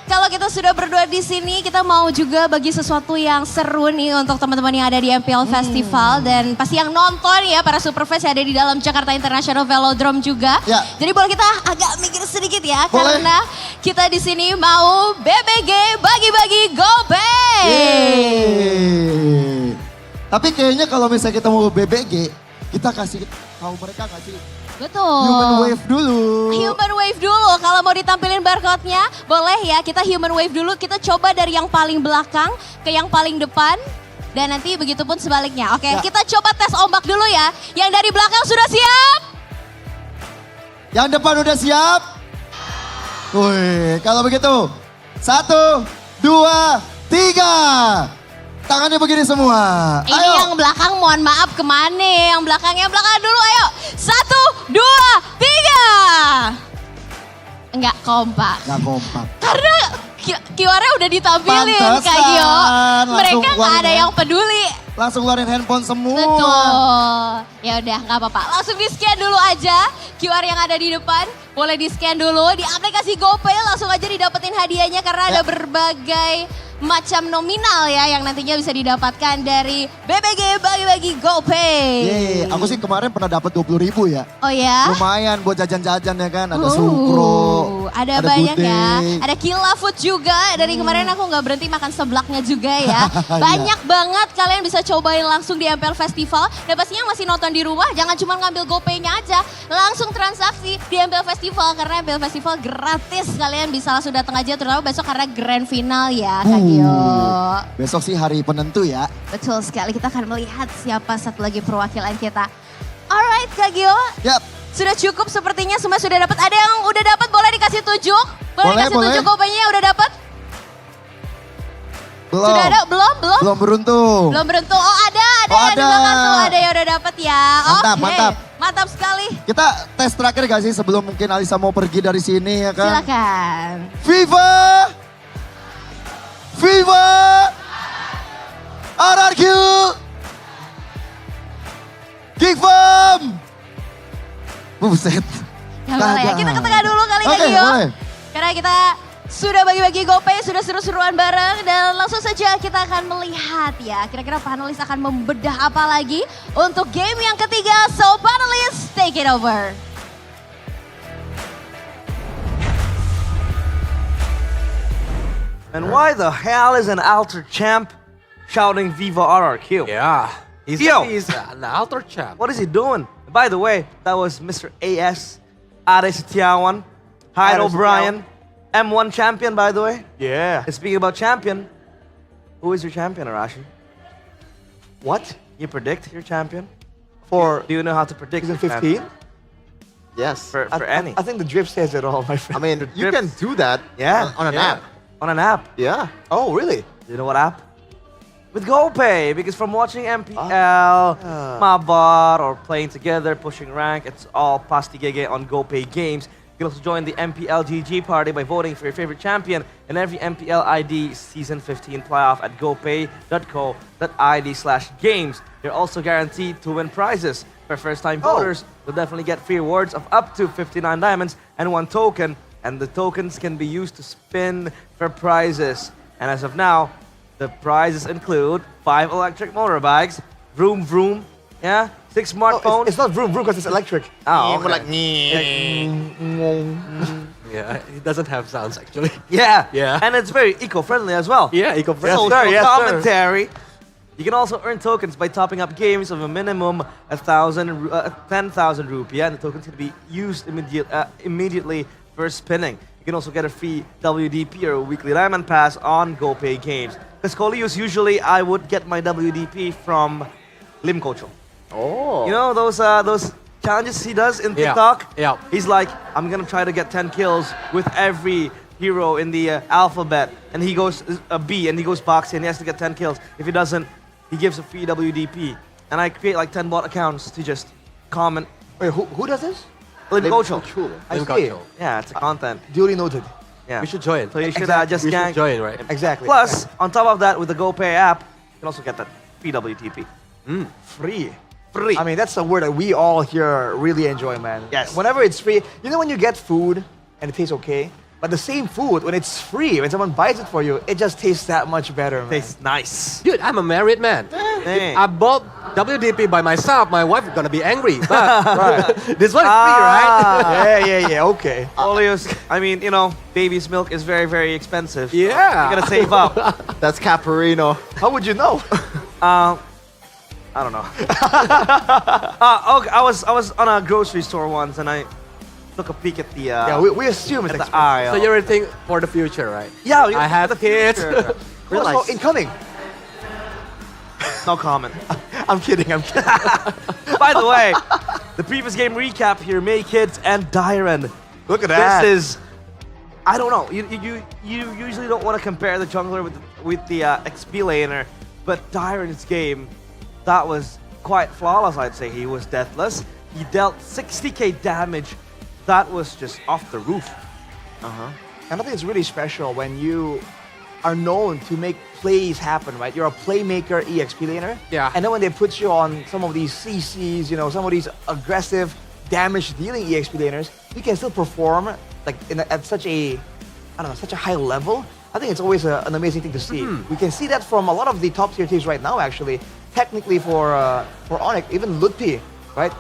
kalau kita sudah berdua di sini, kita mau juga bagi sesuatu yang seru nih untuk teman-teman yang ada di MPL Festival dan pasti yang nonton ya para superfans yang ada di dalam Jakarta International Velodrome juga. Jadi boleh kita agak mikir sedikit ya, karena kita di sini mau BBG bagi-bagi gopay. Tapi kayaknya kalau misalnya kita mau BBG, kita kasih tahu mereka nggak sih? Betul. Human wave dulu. Human wave dulu. Kalau mau ditampilin barcode-nya, boleh ya. Kita human wave dulu. Kita coba dari yang paling belakang ke yang paling depan. Dan nanti begitu pun sebaliknya. Oke, kita coba tes ombak dulu ya. Yang dari belakang sudah siap? Yang depan udah siap? Wih, kalau begitu. 1, 2, 3. Tangannya begini semua. Ini yang belakang mohon maaf kemana? Yang belakang dulu ayo. 1, 2, 3. Enggak kompak. Karena QR-nya udah ditampilin Kak Gio. Mereka nggak ada yang peduli. Langsung keluarin handphone semua. Betul. Ya udah nggak apa-apa. Langsung di scan dulu aja QR yang ada di depan. Boleh di scan dulu di aplikasi GoPay langsung aja didapetin hadiahnya karena ada berbagai macam nominal ya yang nantinya bisa didapatkan dari BBG bagi-bagi GoPay. Aku sih kemarin pernah dapat 20.000 ya. Oh ya? Lumayan buat jajan-jajan ya kan, ada sukro, ada banyak ya. Ada Killa Food juga, dari kemarin aku nggak berhenti makan seblaknya juga ya. Banyak banget, kalian bisa cobain langsung di MPL Festival. Dan pastinya masih nonton di rumah, jangan cuma ngambil GoPay-nya aja. Langsung transaksi di MPL Festival, karena MPL Festival gratis. Kalian bisa langsung datang aja, terutama besok karena grand final ya Kak Gio. Besok sih hari penentu ya. Betul sekali, kita akan melihat siapa satu lagi perwakilan kita. Alright Kak Gio. Yap. Sudah cukup sepertinya, semua sudah dapat. Ada yang udah dapat, boleh dikasih tunjuk? Boleh dikasih tunjuk GoPay-nya udah dapat? Belum. Sudah ada? Belum? Belum beruntung. Belum beruntung. Oh ada yang di belakang tuh, ada yang udah dapat ya. Mantap, Oke. mantap. Mantap sekali. Kita tes terakhir gak sih sebelum mungkin Alisa mau pergi dari sini ya kan? Silakan. Viva! Viva! RRQ! Geekfam! Buset. Ya boleh ya, kita ke tengah dulu kali Oke, Kak Gio. boleh. Karena kita sudah bagi-bagi GoPay, sudah seru-seruan bareng. Dan langsung saja kita akan melihat ya, kira-kira panelis akan membedah apa lagi untuk game yang ketiga. So panelis, take it over. And why the hell is an alter champ shouting Viva RRQ? Yeah, he's an alter champ. What is he doing? By the way, that was Mr. AS, Are Setiawan, Hyde Are O'Brien, M1 champion, by the way. Yeah. And speaking about champion, who is your champion, Arashi? What? You predict your champion? For Do you know how to predict season your 15? champion? Yes. For any. I think the drip says it all, my friend. I mean, you drip- can do that on an app. On an app. Yeah. Oh, really? You know what app? With GoPay, because from watching MPL, Mabar, or playing together, pushing rank, it's all pasti GG on GoPay games. You can also join the MPL GG party by voting for your favorite champion in every MPL ID Season 15 playoff at gopay.co.id/games. You're also guaranteed to win prizes. For first-time voters, you'll definitely get free rewards of up to 59 diamonds and 1 token, and the tokens can be used to spin for prizes. And as of now, the prizes include 5 electric motorbikes, vroom vroom, 6 smartphones. It's not vroom vroom because it's electric. Oh, okay. Like, Yeah, it doesn't have sounds actually. Yeah. Yeah. And it's very eco-friendly as well. Yeah, eco-friendly. Social Yes, sir. commentary. You can also earn tokens by topping up games of a minimum 10,000 rupiah, and the tokens can be used immediately for spinning. You can also get a free WDP or a weekly diamond pass on GoPay games. Because Colius, usually I would get my WDP from Lim Kocho. Oh. You know those challenges he does in Yeah. TikTok? Yeah. He's like, I'm gonna try to get 10 kills with every hero in the alphabet. And he goes a B and he goes boxing and he has to get 10 kills. If he doesn't, he gives a free WDP. And I create like 10 bot accounts to just comment. Wait, who does this? Lim Kocho. I Lim see. Kocho. Yeah, it's a content. Duly noted. Yeah. We should join. So you should Exactly. just We should gank. join, right? Exactly. Plus, on top of that, with the GoPay app, you can also get that free WDP. Free. Free. I mean, that's a word that we all here really enjoy, man. Yes. Whenever it's free, you know when you get food and it tastes okay? But the same food, when it's free, when someone buys it for you, it just tastes that much better, man. Tastes nice. Dude, I'm a married man. Dang. I bought WDP by myself. My wife is gonna be angry. But this one is free, right? Yeah, okay. Olios, I mean, you know, baby's milk is very, very expensive. Yeah. You gotta save up. That's Caparino. How would you know? I don't know. Okay, I was on a grocery store once and I took a peek at the Yeah, we assume it's at the expensive. aisle. So you're a thing for the future, right? Yeah, I have the kids. future. Realize. Oh, incoming. No comment. I'm kidding. By the way, the previous game recap here: May Kids and Dyran. Look at that. This is, I don't know. You usually don't want to compare the jungler with the XP laner, but Dyran's game, that was quite flawless. I'd say he was deathless. He dealt 60k damage. That was just off the roof. And I think it's really special when you are known to make plays happen, right? You're a playmaker EXP laner. Yeah. And then when they put you on some of these CCs, you know, some of these aggressive damage-dealing EXP laners, you can still perform like at such a, I don't know, such a high level. I I think it's always an amazing thing to see. We can see that from a lot of the top tier teams right now, actually. Technically for Onyx, even Ludpi, right?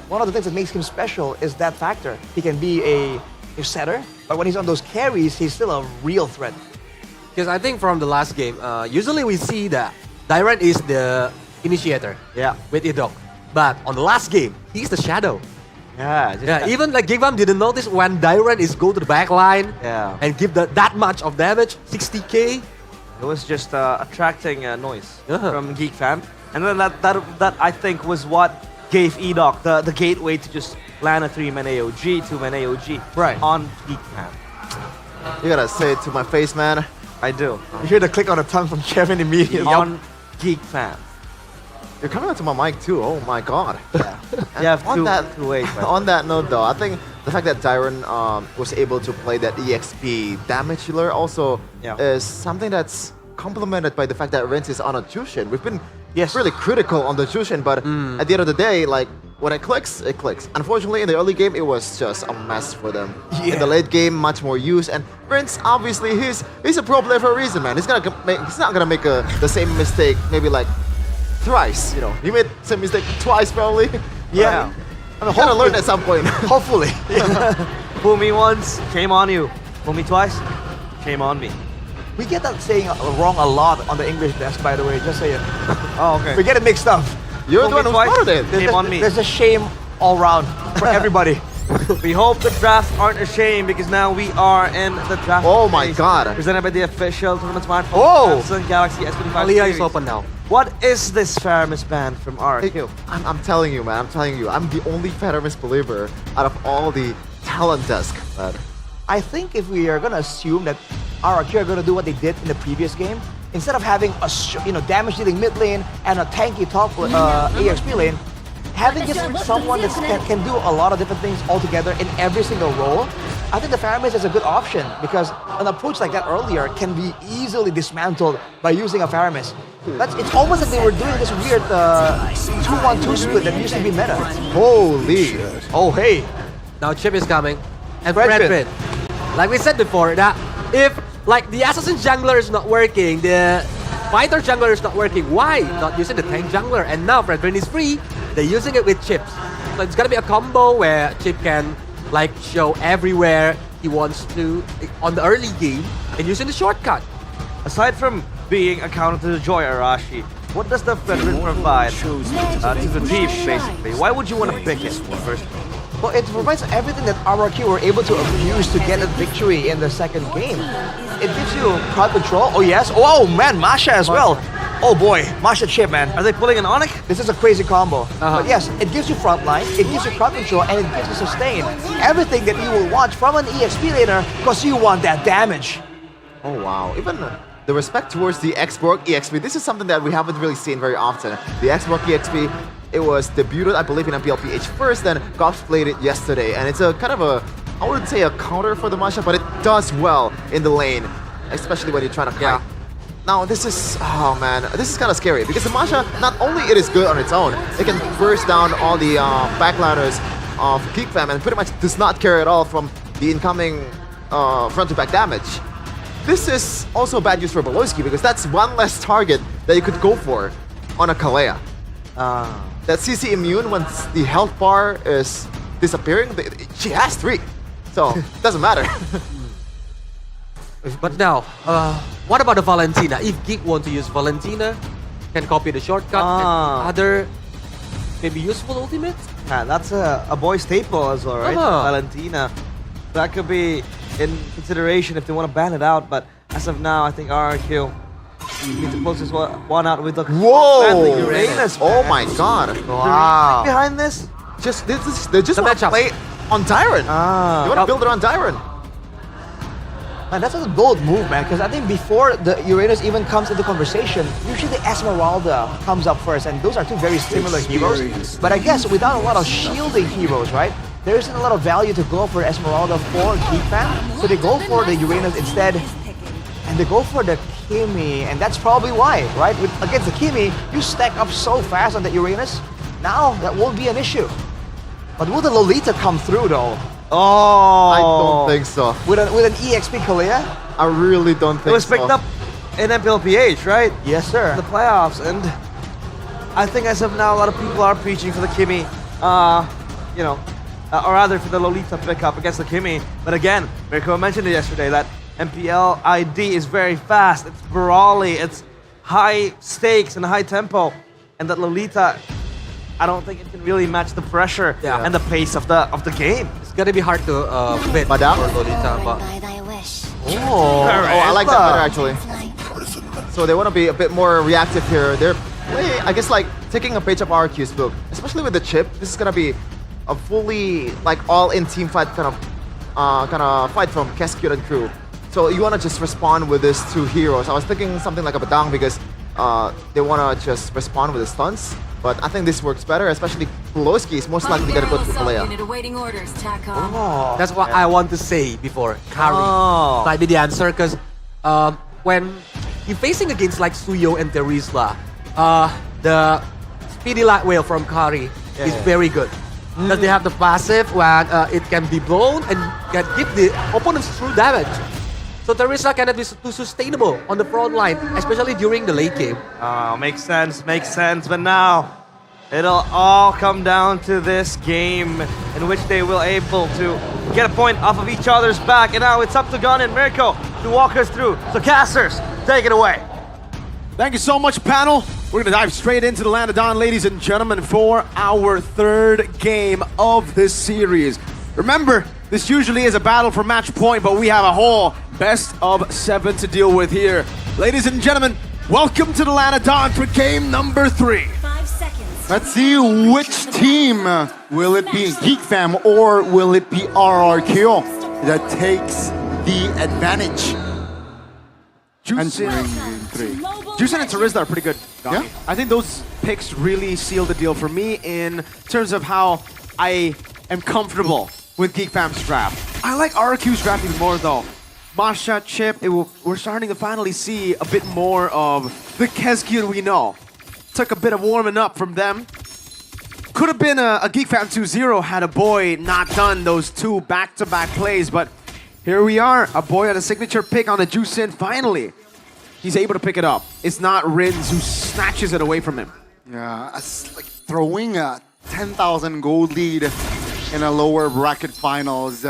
One of the things that makes him special is that factor. He can be a setter, but when he's on those carries, he's still a real threat. Because I think from the last game, usually we see that Dyrant is the initiator. Yeah. With Idok. But on the last game, he's the shadow. Yeah. Even like Gigvam didn't notice when Dyrant is go to the back line and give that much of damage, 60k. It was just attracting noise from Geek Fam. And then that I think was what gave Edok the gateway to just land a 3-man AOG, 2-man AOG on Geek Fam. You gotta say it to my face, man. I do. You hear the click on the tongue from Kevin immediately. On Geek Fam. You're coming onto my mic too. Oh my god. Yeah. on that note, though, I think the fact that Dyron was able to play that EXP damage healer also is something that's complemented by the fact that Rince is on a Jushin. We've been really critical on the Jushin, but at the end of the day, like when it clicks, it clicks. Unfortunately, in the early game, it was just a mess for them. In the late game, much more use, and Rince obviously he's a pro player for a reason, man. He's not gonna make the same mistake maybe like thrice, you know. He made the same mistake twice probably. Yeah. I mean, gotta learn at some point. Hopefully. Fool me once, shame on you. Fool me twice, shame on me. We get that saying wrong a lot on the English desk, by the way, just saying. Oh, okay. We get it mixed up. You're the one who started it. Shame on me. There's a shame all around for everybody. We hope the drafts aren't a shame because now we are in the draft. Oh my god. Presented by the official tournament smartphone. Oh! Samsung Galaxy S15 Alia series. is open now. What is this Faramis band from RRQ? I'm telling you, man. I'm telling you. I'm the only Faramis believer out of all the talent desk. I think if we are gonna assume that RRQ are gonna do what they did in the previous game, instead of having a damage dealing mid lane and a tanky top EXP lane, having just someone that can do a lot of different things all together in every single role, I think the Faramis is a good option because an approach like that earlier can be easily dismantled by using a Faramis. It's almost like they were doing this weird 2-1-2 split that used to be meta. Holy. Oh, hey. Now Chip is coming. And Fredpit. Fredpit. Like we said before, that if like the assassin jungler is not working, the fighter jungler is not working, why not using the tank jungler? And now Fredpit is free, they're using it with Chips. So it's gonna be a combo where Chip can like show everywhere he wants to on the early game and using the shortcut. Aside from being a counter to the Joy Arashi, what does the Fredrin provide to the team, basically? Why would you want to pick it first? Well, it provides everything that RRQ were able to abuse to get a victory in the second game. It gives you crowd control. Oh, yes. Oh, man, Masha as well. Oh, boy. Masha Chip, man. Are they pulling an Onyx? This is a crazy combo. But yes, it gives you frontline, it gives you crowd control, and it gives you sustain. Everything that you will want from an EXP laner because you want that damage. Oh, wow. Even the respect towards the Xborg EXP, this is something that we haven't really seen very often. The Xborg EXP, it was debuted, I believe, in MPL PH first, then Gops played it yesterday, and it's a kind of a, I wouldn't say a counter for the Masha, but it does well in the lane, especially when you're trying to kite. Now this is, oh man, this is kind of scary because the Masha, not only it is good on its own, it can burst down all the backliners of Geek Fam and pretty much does not care at all from the incoming front-to-back damage. This is also bad news for Beloyski because that's one less target that you could go for on a Kalea. That CC immune once the health bar is disappearing, she has 3, so it doesn't matter. But now, what about the Valentina? If Geek want to use Valentina, can copy the shortcut and other maybe useful ultimates? Man, that's a boy staple as well, right? Valentina. That could be in consideration if they want to ban it out, but as of now, I think RRQ need to close this one out with the Uranus. Oh my god. Wow. Behind this? They just want to play on Dyrant. They want to build it on Dyrant. Man, that's a bold move, man, because I think before the Uranus even comes into conversation, usually Esmeralda comes up first, and those are two very similar heroes. But I guess without a lot of shielding heroes, right, there isn't a lot of value to go for Esmeralda for Geek Fam, so they go for the Uranus instead, and they go for the Kimi, and that's probably why, right? Against the Kimi, you stack up so fast on the Uranus, now that won't be an issue. But will the Lolita come through, though? Oh. I don't think so. With an EXP Kalia? I really don't think so. It was picked up in MPLPH, right? Yes, sir. The playoffs, and I think as of now, a lot of people are preaching for the Kimmy, or rather for the Lolita pickup against the Kimmy. But again, Mirko mentioned it yesterday that MPL ID is very fast, it's brawly, it's high stakes and high tempo, and that Lolita, I don't think it can really match the pressure and the pace of the game. It's gonna be hard to beat for Lolita, but Oh, I like that better actually. So they want to be a bit more reactive here. They're playing, I guess, like taking a page of RQ's book, especially with the chip. This is gonna be a fully like all-in team fight kind of fight from Cascade and crew. So you want to just respond with these two heroes. I was thinking something like a Badang because they want to just respond with the stunts. But I think this works better, especially Pulowski is most likely going to go to Kalea. That's what I want to say before Kari. Might be the answer because when you're facing against like Suyo and Terizla, the speedy light whale from Kari is very good. Because they have the passive when it can be blown and can give the opponents true damage. So Terizla cannot be too sustainable on the front line, especially during the late game. Oh, makes sense. But now, it'll all come down to this game in which they will able to get a point off of each other's back. And now it's up to Gun and Mirko to walk us through. So casters, take it away. Thank you so much, panel. We're gonna dive straight into the Land of Dawn, ladies and gentlemen, for our third game of this series. Remember, this usually is a battle for match point, but we have a whole best of 7 to deal with here. Ladies and gentlemen, welcome to the Land of Dawn for game number 3. 5 seconds. Let's see which team. Will it be Geek Fam or will it be RRQ that takes the advantage? Juicin and Terizla are pretty good. Yeah? I think those picks really seal the deal for me in terms of how I am comfortable with Geek Fam's draft. I like RQ's draft even more though. Masha, Chip, we're starting to finally see a bit more of the Kezkir we know. Took a bit of warming up from them. Could have been a Geek Fam 2-0 had a boy not done those 2 back-to-back plays, but here we are, a boy on a signature pick on the Juicin finally. He's able to pick it up. It's not Rins who snatches it away from him. Yeah, it's like throwing a 10,000 gold lead in a lower bracket finals.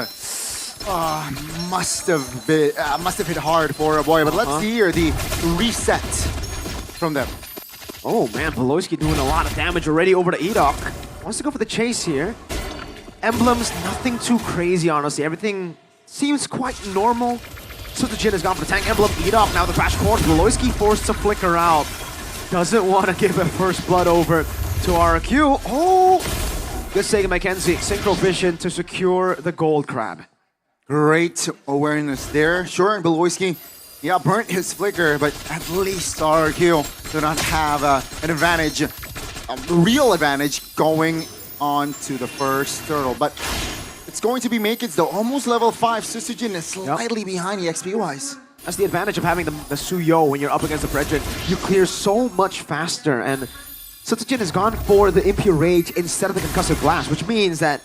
Must have hit hard for a boy. But let's see here the reset from them. Oh man, Pulowski doing a lot of damage already over to Edok. Wants to go for the chase here. Emblems, nothing too crazy, honestly. Everything seems quite normal. Sutajin has gone for the tank emblem. Edok now the crash course. Pulowski forced to flicker out. Doesn't want to give a first blood over to RQ. Oh! Good save, Mackenzie. Synchro vision to secure the gold crab. Great awareness there. Sure, and Beloyski, burnt his flicker, but at least RQ do not have an advantage, a real advantage going on to the first turtle. But it's going to be Makids though, almost level 5. Susujin is slightly behind EXP-wise. That's the advantage of having the Suyo when you're up against the Brethren. You clear so much faster, and Sutajin has gone for the Impure Rage instead of the Concussive Blast, which means that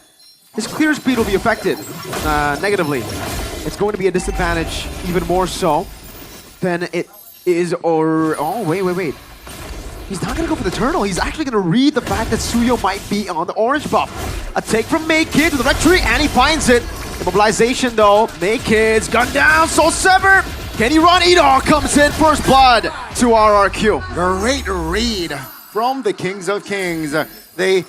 his clear speed will be affected negatively. It's going to be a disadvantage even more so than it is, or... Oh, wait. He's not going to go for the turtle. He's actually going to read the fact that Suyo might be on the orange buff. A take from Maykid to the red tree, and he finds it. Immobilization though. Maykid's gun down, Soul Sever. Can he run? Edok comes in, first blood to RRQ. Great read from the Kings of Kings. They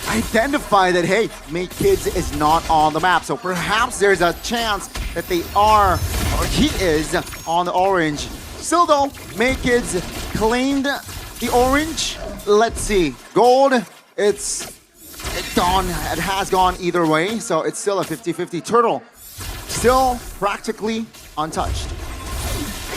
identify that, hey, Makids is not on the map. So perhaps there's a chance that they are, or he is, on the orange. Still though, Makids claimed the orange. Let's see. Gold, it's gone. It has gone either way. So it's still a 50-50. Turtle, still practically untouched.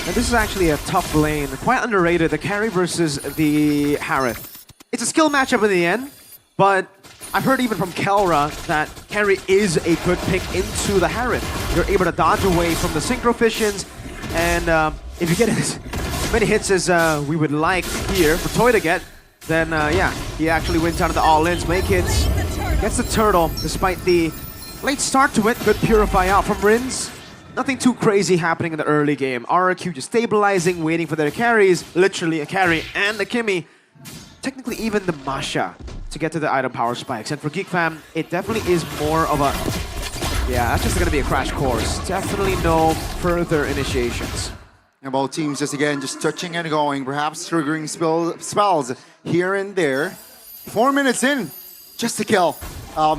And this is actually a tough lane. Quite underrated. The carry versus the Harith. It's a skill matchup in the end, but I've heard even from Kelra that carry is a good pick into the Harith. You're able to dodge away from the synchro fissions, and if you get as many hits as we would like here for Toy to get, then yeah, he actually wins out of the all-ins. Makids gets the turtle despite the Late start to it, good purify out from Rins. Nothing too crazy happening in the early game. RRQ just stabilizing, waiting for their carries. Literally a carry and the Kimmy. Technically even the Masha to get to the item power spikes. And for Geek Fam, it definitely is more of a... Yeah, that's just gonna be a crash course. Definitely no further initiations. And both teams just touching and going, perhaps triggering spells here and there. 4 minutes in, just to kill.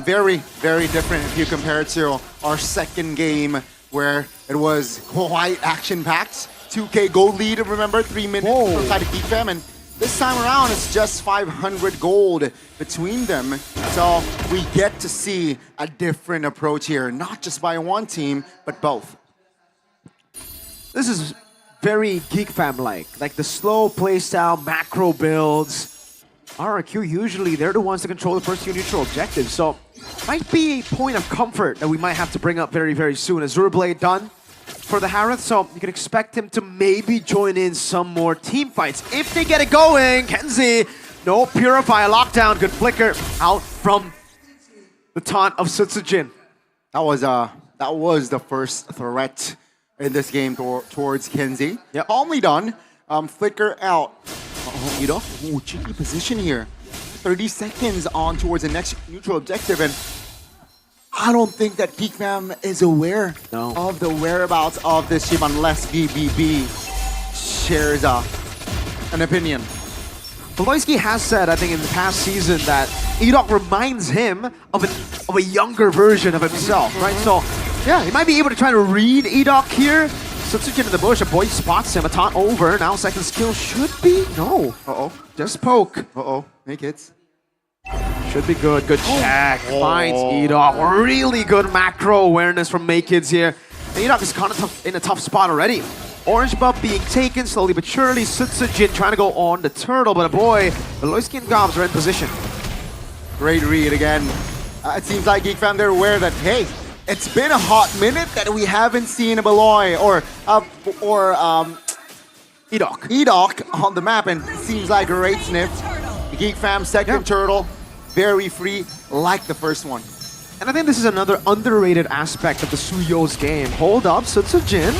Very, very different if you compare it to our second game where it was quite action-packed. 2K gold lead, remember, 3 minutes outside of Geek Fam. And this time around, it's just 500 gold between them. So we get to see a different approach here, not just by one team, but both. This is very Geek Fam-like. Like the slow playstyle, macro builds. RRQ, usually they're the ones to control the first few neutral objectives. So might be a point of comfort that we might have to bring up very, very soon. Azure Blade done for the Harith, so you can expect him to maybe join in some more team fights if they get it going. Kenzie, no Purify, lockdown, good flicker out from the taunt of Sutsujin. That was the first threat in this game towards Kenzie. Yep. Calmly done. Flicker out. Cheeky position here. 30 seconds on towards the next neutral objective, and I don't think that Geek Fam is aware of the whereabouts of this ship unless BBB shares an opinion. Voloisky has said, I think in the past season, that Edok reminds him of a younger version of himself, right? So, yeah, he might be able to try to read Edok here. Sutsujin in the bush, a boy spots him, a taunt over. Now second skill should be, no. Just poke. Make it. Should be good, good check. Finds Edok, really good macro awareness from Maykids here. And Edok is kind of in a tough spot already. Orange buff being taken slowly but surely. Sutsujin trying to go on the turtle, but boy, Voloisky and Gobs are in position. Great read again. It seems like Geek Fam, they're aware that, hey, it's been a hot minute that we haven't seen a Beloy or Edok on the map, and it seems like a great sniff. Geek Fam second turtle, very free, like the first one. And I think this is another underrated aspect of the Suyo's game. Hold up, Sutsujin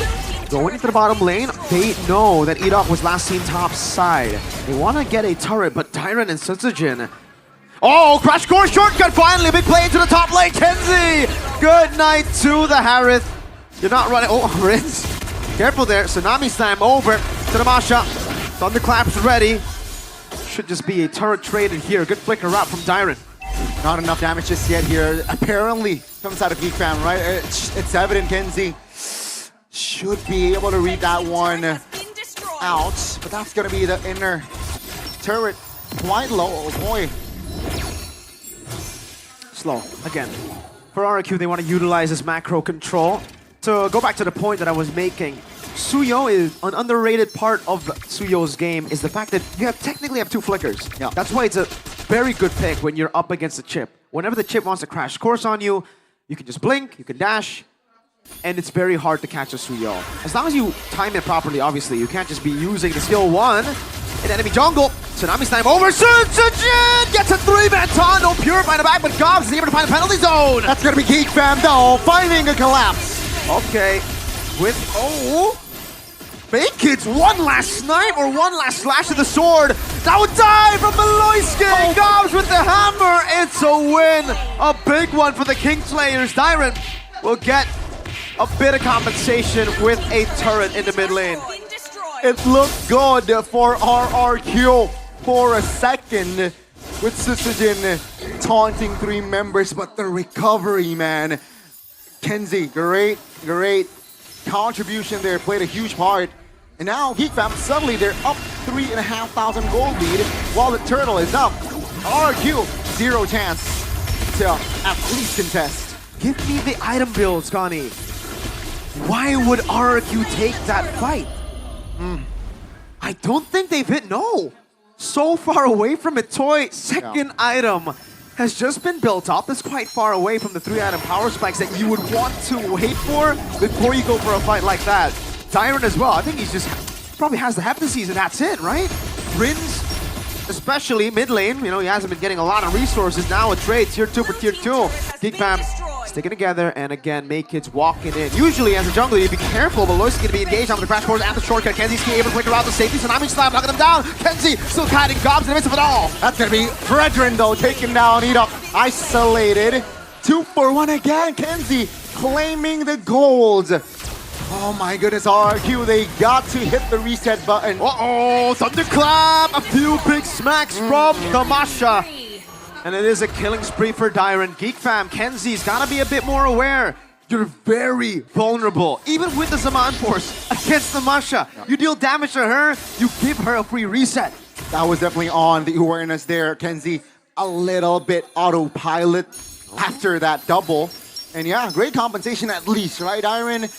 going into the bottom lane. They know that Edok was last seen top side. They want to get a turret, but Tyron and Sutsujin. Oh, crash course shortcut finally, big play into the top lane, Kenzie! Good night to the Harith. You're not running, Rins. Careful there, Tsunami's time over to the Masha. Thunderclap's ready. Should just be a turret traded here. Good flicker out from Dyron. Not enough damage just yet here, apparently, comes out of Geek Fam, right? It's evident Kenzie should be able to read that one out, but that's gonna be the inner turret. Quite low, oh boy. Slow, again. For RRQ, they want to utilize this macro control. To go back to the point that I was making, Suyo is an underrated part of Suyo's game is the fact that you technically have two flickers. Yeah. That's why it's a very good pick when you're up against the chip. Whenever the chip wants to crash course on you, you can just blink, you can dash, and it's very hard to catch a Suyo. As long as you time it properly, obviously, you can't just be using the skill 1 in enemy jungle. Tsunami's time over. Sutsujin gets a 3-man taunt. No Purify in the back, but Gobs is able to find a penalty zone. That's gonna be Geek Fam though, finding a collapse. Okay, with Maykids, one last snipe or one last slash of the sword. That would die from Voloisky. Gobs with the hammer. It's a win, a big one for the Kingslayers. Dyron will get a bit of compensation with a turret in the mid lane. It looked good for RRQ for a second with Sutsujin taunting 3 members, but the recovery, man. Kenzie, great contribution there, played a huge part. And now Geek Fam, suddenly they're up 3,500 gold lead while the turtle is up. RRQ, 0 chance to at least contest. Give me the item builds, Connie. Why would RRQ take that fight? I don't think they've hit, no. So far away from it, Toy, second item has just been built up. That's quite far away from the 3-item power spikes that you would want to wait for before you go for a fight like that. Tyron as well, I think he's just, probably has the Heptases and that's it, right? Rins, especially mid lane, you know, he hasn't been getting a lot of resources. Now a trade, tier 2 for tier 2. Geek Fam sticking together, and again, Makekids walking in. Usually, as a jungler, you'd be careful, but Lois is going to be engaged on the crash course and the shortcut. Kenzie's able to quick around the safety. Tsunami Slam knocking them down. Kenzie still hiding gobs in the midst of it all. That's going to be Fredrin, though, taking down Edok. Isolated. 2 for 1 again. Kenzie claiming the gold. Oh my goodness, RRQ, they got to hit the reset button. Uh-oh, Thunderclap! A few big smacks from Tamasha. And it is a killing spree for Dyron. Geek Fam, Kenzie's gotta be a bit more aware. You're very vulnerable. Even with the Zaman Force against Tamasha, you deal damage to her, you give her a free reset. That was definitely on the awareness there. Kenzie, a little bit autopilot after that double. And yeah, great compensation at least, right? Dyron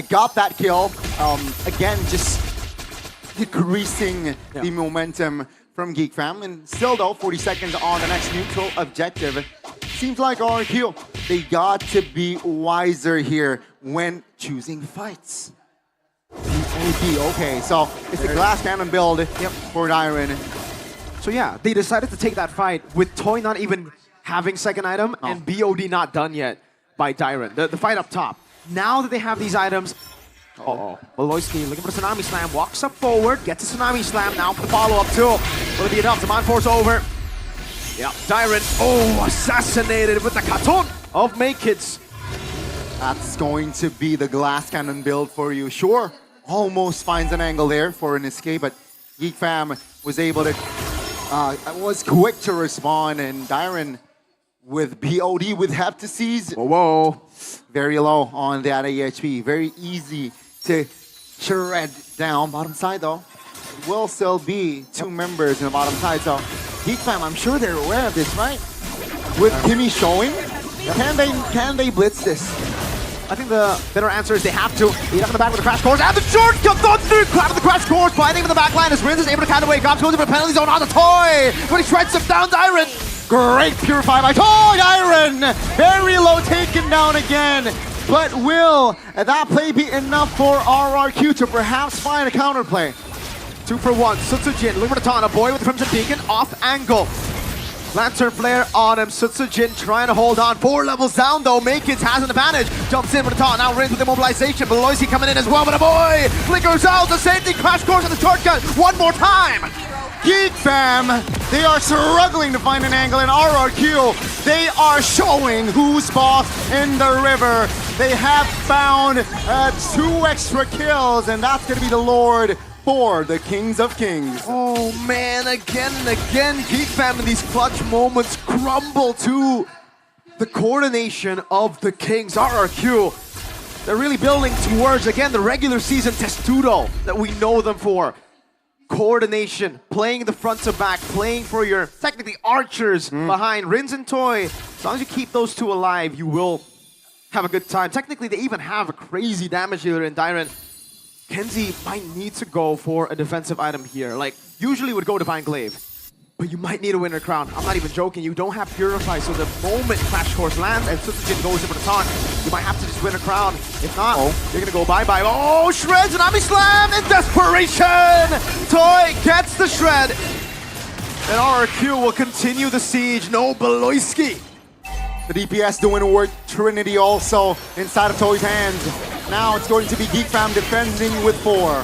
got that kill. Again, just decreasing the momentum from Geek Fam. And still though, 40 seconds on the next neutral objective. Seems like RRQ, they got to be wiser here when choosing fights. Okay, so it's a glass cannon build for Dyron. So yeah, they decided to take that fight with Toy not even having second item and BOD not done yet by Dyron. The fight up top. Now that they have these items, Maloyski looking for the Tsunami Slam, walks up forward, gets a Tsunami Slam now for the follow-up too. Will it be enough? Zaman Force over. Yeah, Dyron, assassinated with the Katon of Makekids. That's going to be the glass cannon build for you. Sure, almost finds an angle there for an escape, but Geek Fam was able to, was quick to respond, and Dyron with BOD with Heptases. Whoa. Very low on that AHP. Very easy to shred down. Bottom side though, will still be 2 members in the bottom side. So Geek Fam, I'm sure they're aware of this, right? With Timmy showing, can they blitz this? I think the better answer is they have to. Eat up in the back with the crash course and the shortcut Thunderclap with the crash course, fighting in the back line as Rinz is able to count away. Gobs goes into the penalty zone on the Toy, but he shreds him down, Dyron. Great purify by Toy Dyron! Very low, taken down again. But will that play be enough for RRQ to perhaps find a counterplay? 2 for 1, Sutsujin, Lubertana, boy with the Crimson Beacon, off angle. Lantern Flare on him, Sutsujin trying to hold on. 4 levels down though, Makekids has an advantage. Jumps in with the taunt, now Rinz with immobilization. Beloisi coming in as well, but a boy flickers out, the safety crash course on the shortcut one more time. Geek Fam, they are struggling to find an angle in RRQ. They are showing who's boss in the river. They have found 2 extra kills, and that's gonna be the Lord for the Kings of Kings. Oh man, again and again, Geek Fam in these clutch moments crumble to the coordination of the Kings. RRQ, they're really building towards, again, the regular season testudo that we know them for. Coordination, playing the front to back, playing for your, technically, archers behind. Rinz and Toy, as long as you keep those 2 alive, you will have a good time. Technically, they even have a crazy damage dealer in Dyron. Kenzie might need to go for a defensive item here. Like, usually would go Divine Glaive, but you might need a Winter Crown. I'm not even joking, you don't have Purify, so the moment Crash Course lands and Sutsujin goes in for the taunt, you might have to just win a crown. If not, you're gonna go bye-bye. Oh, shreds and Ami Slam in desperation! Toy gets the shred, and RRQ will continue the siege. No Beloyski. The DPS doing work. Trinity also inside of Toy's hands. Now it's going to be Geek Fam defending with 4.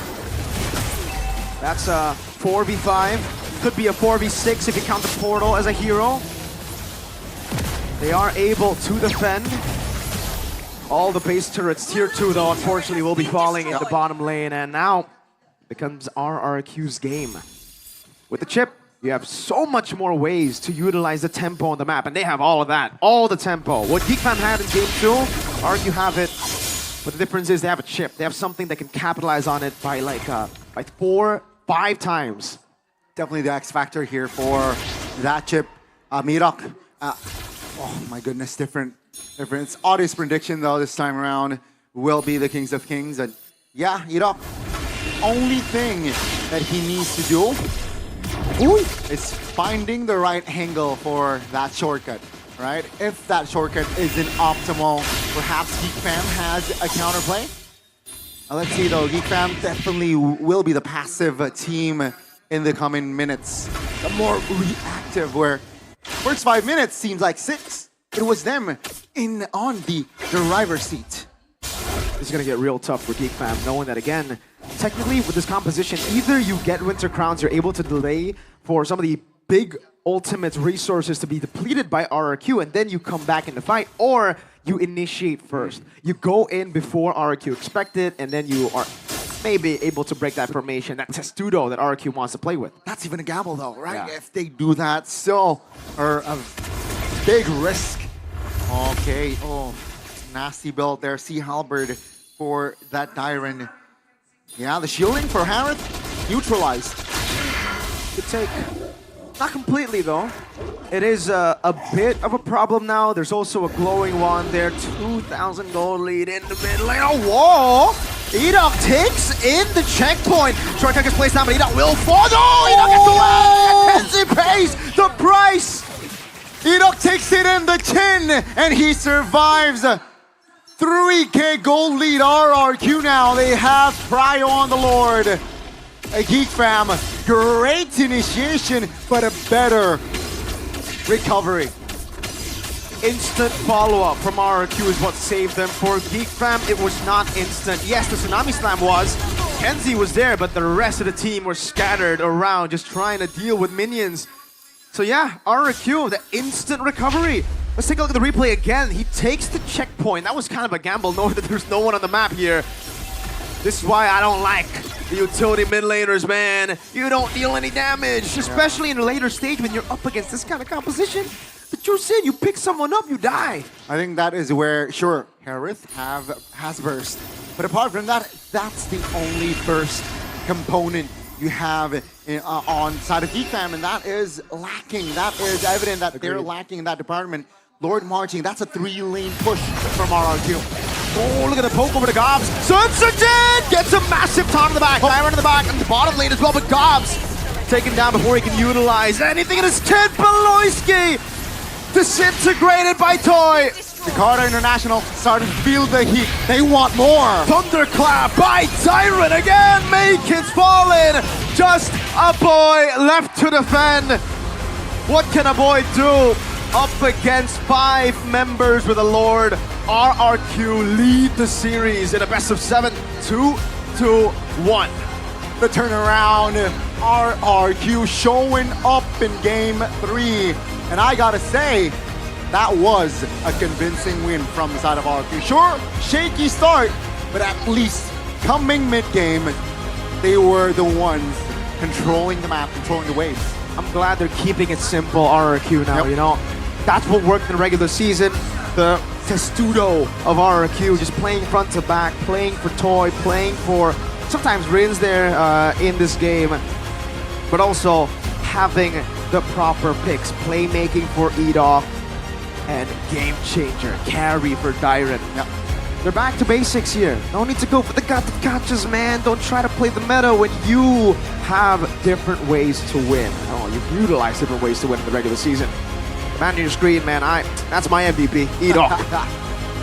That's a 4v5. Could be a 4v6 if you count the portal as a hero. They are able to defend. All the base turrets, tier 2 though, unfortunately will be falling in the bottom lane, and now becomes RRQ's game. With the chip, you have so much more ways to utilize the tempo on the map, and they have all of that, all the tempo. What Geek Fam had in game 2, RRQ have it, but the difference is they have a chip. They have something that can capitalize on it by like 4, 5 times. Definitely the X factor here for that chip. Mirok, oh my goodness, different. It's audience prediction though this time around will be the Kings of Kings. And yeah, Mirok, only thing that he needs to do is finding the right angle for that shortcut, right? If that shortcut isn't optimal, perhaps Geek Fam has a counterplay. Let's see though, Geek Fam definitely will be the passive team in the coming minutes. The more reactive, where first 5 minutes seems like 6. It was them on the driver's seat. It's gonna get real tough for Geek Fam, knowing that again, technically with this composition, either you get Winter Crowns, you're able to delay for some of the big ultimate resources to be depleted by RRQ, and then you come back in the fight, or you initiate first. You go in before RRQ expected, and then you are maybe able to break that formation, that testudo that RRQ wants to play with. That's even a gamble though, right? Yeah. If they do that, still are a big risk. Okay, oh, nasty build there. Sea Halberd for that Dyren. Yeah, the shielding for Harith, neutralized. Good take. Not completely though. It is a bit of a problem now. There's also a glowing one there. 2,000 gold lead in the mid lane. A wall! Edok takes in the checkpoint. Shortcut gets placed down, but Edok will fall. No! Edok gets away! And Kenzie pays the price! Edok takes it in the chin, and he survives. 3K gold lead RRQ now. They have Prio on the Lord. A Geek Fam, great initiation, but a better recovery. Instant follow-up from RRQ is what saved them. For Geek Fam, it was not instant. Yes, the Tsunami Slam was. Kenzie was there, but the rest of the team were scattered around, just trying to deal with minions. So yeah, RRQ, the instant recovery. Let's take a look at the replay again. He takes the checkpoint. That was kind of a gamble, knowing that there's no one on the map here. This is why I don't like the utility mid laners, man. You don't deal any damage, especially in a later stage when you're up against this kind of composition. The truth is, you pick someone up, you die. I think that is where, sure, Harith has burst. But apart from that, that's the only burst component you have on side of Geek Fam, and that is lacking. That is evident that they're lacking in that department. Lord Marching, that's a 3-lane push from RRQ. Oh, look at the poke over to Gobs. Sunset gets a massive taunt in the back. Byron in the back, and the bottom lane as well, but Gobs taken down before he can utilize anything in his kid. Beloyski disintegrated by Toy. Jakarta International starting to feel the heat. They want more. Thunderclap by Tyrant again. Makin's fallen. Just a boy left to defend. What can a boy do up against 5 members with a Lord? RRQ lead the series in a best of 7, 2-1. The turnaround, RRQ showing up in game 3. And I gotta say, that was a convincing win from the side of RRQ. Sure, shaky start, but at least coming mid-game, they were the ones controlling the map, controlling the waves. I'm glad they're keeping it simple, RRQ now, you know. That's what worked in the regular season. The testudo of RRQ, just playing front to back, playing for Toy, playing for sometimes Rins there in this game, but also having the proper picks, playmaking for Edok, and game changer, carry for Dyren. Yep. They're back to basics here. No need to go for the gotchas, man. Don't try to play the meta when you have different ways to win. Oh, you've utilized different ways to win in the regular season. Man on your screen, man, that's my MVP, Edok.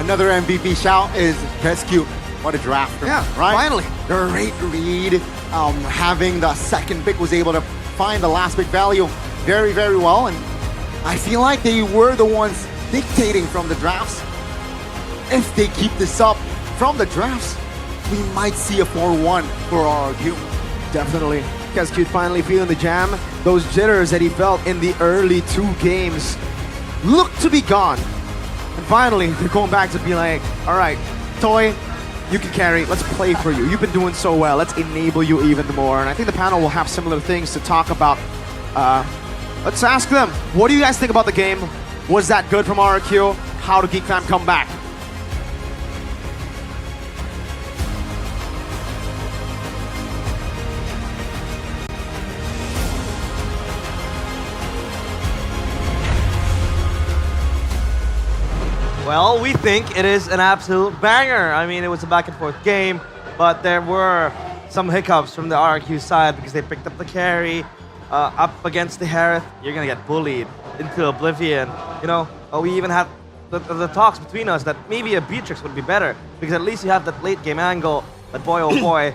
Another MVP shout is Kescue. What a draft, yeah, right? Finally. Great read, having the second pick, was able to find the last pick value very, very well, and I feel like they were the ones dictating from the drafts. If they keep this up from the drafts, we might see a 4-1 for RRQ. Definitely. Kescue finally feeling the jam. Those jitters that he felt in the early 2 games look to be gone. And finally, they're going back to be like, all right, Toy, you can carry. Let's play for you. You've been doing so well. Let's enable you even more. And I think the panel will have similar things to talk about. Let's ask them, what do you guys think about the game? Was that good from RRQ? How did Geek Fam come back? Well, we think it is an absolute banger. I mean, it was a back and forth game, but there were some hiccups from the RRQ side because they picked up the carry up against the Harith. You're gonna get bullied into oblivion. You know, we even had the talks between us that maybe a Beatrix would be better because at least you have that late game angle. But boy, oh boy,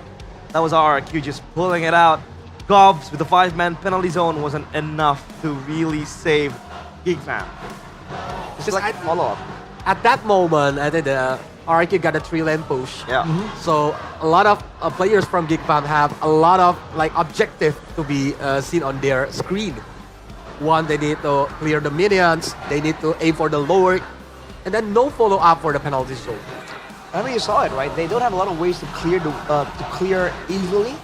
that was RRQ just pulling it out. Gobs with the 5-man penalty zone wasn't enough to really save Geek Fam. Just like follow-up. at that moment, I think the RRQ got a 3-lane push. Yeah. So a lot of players from Geekfam have a lot of like objective to be seen on their screen. One, they need to clear the minions. They need to aim for the lower, and then no follow up for the penalty zone. I mean, you saw it, right? They don't have a lot of ways to clear easily.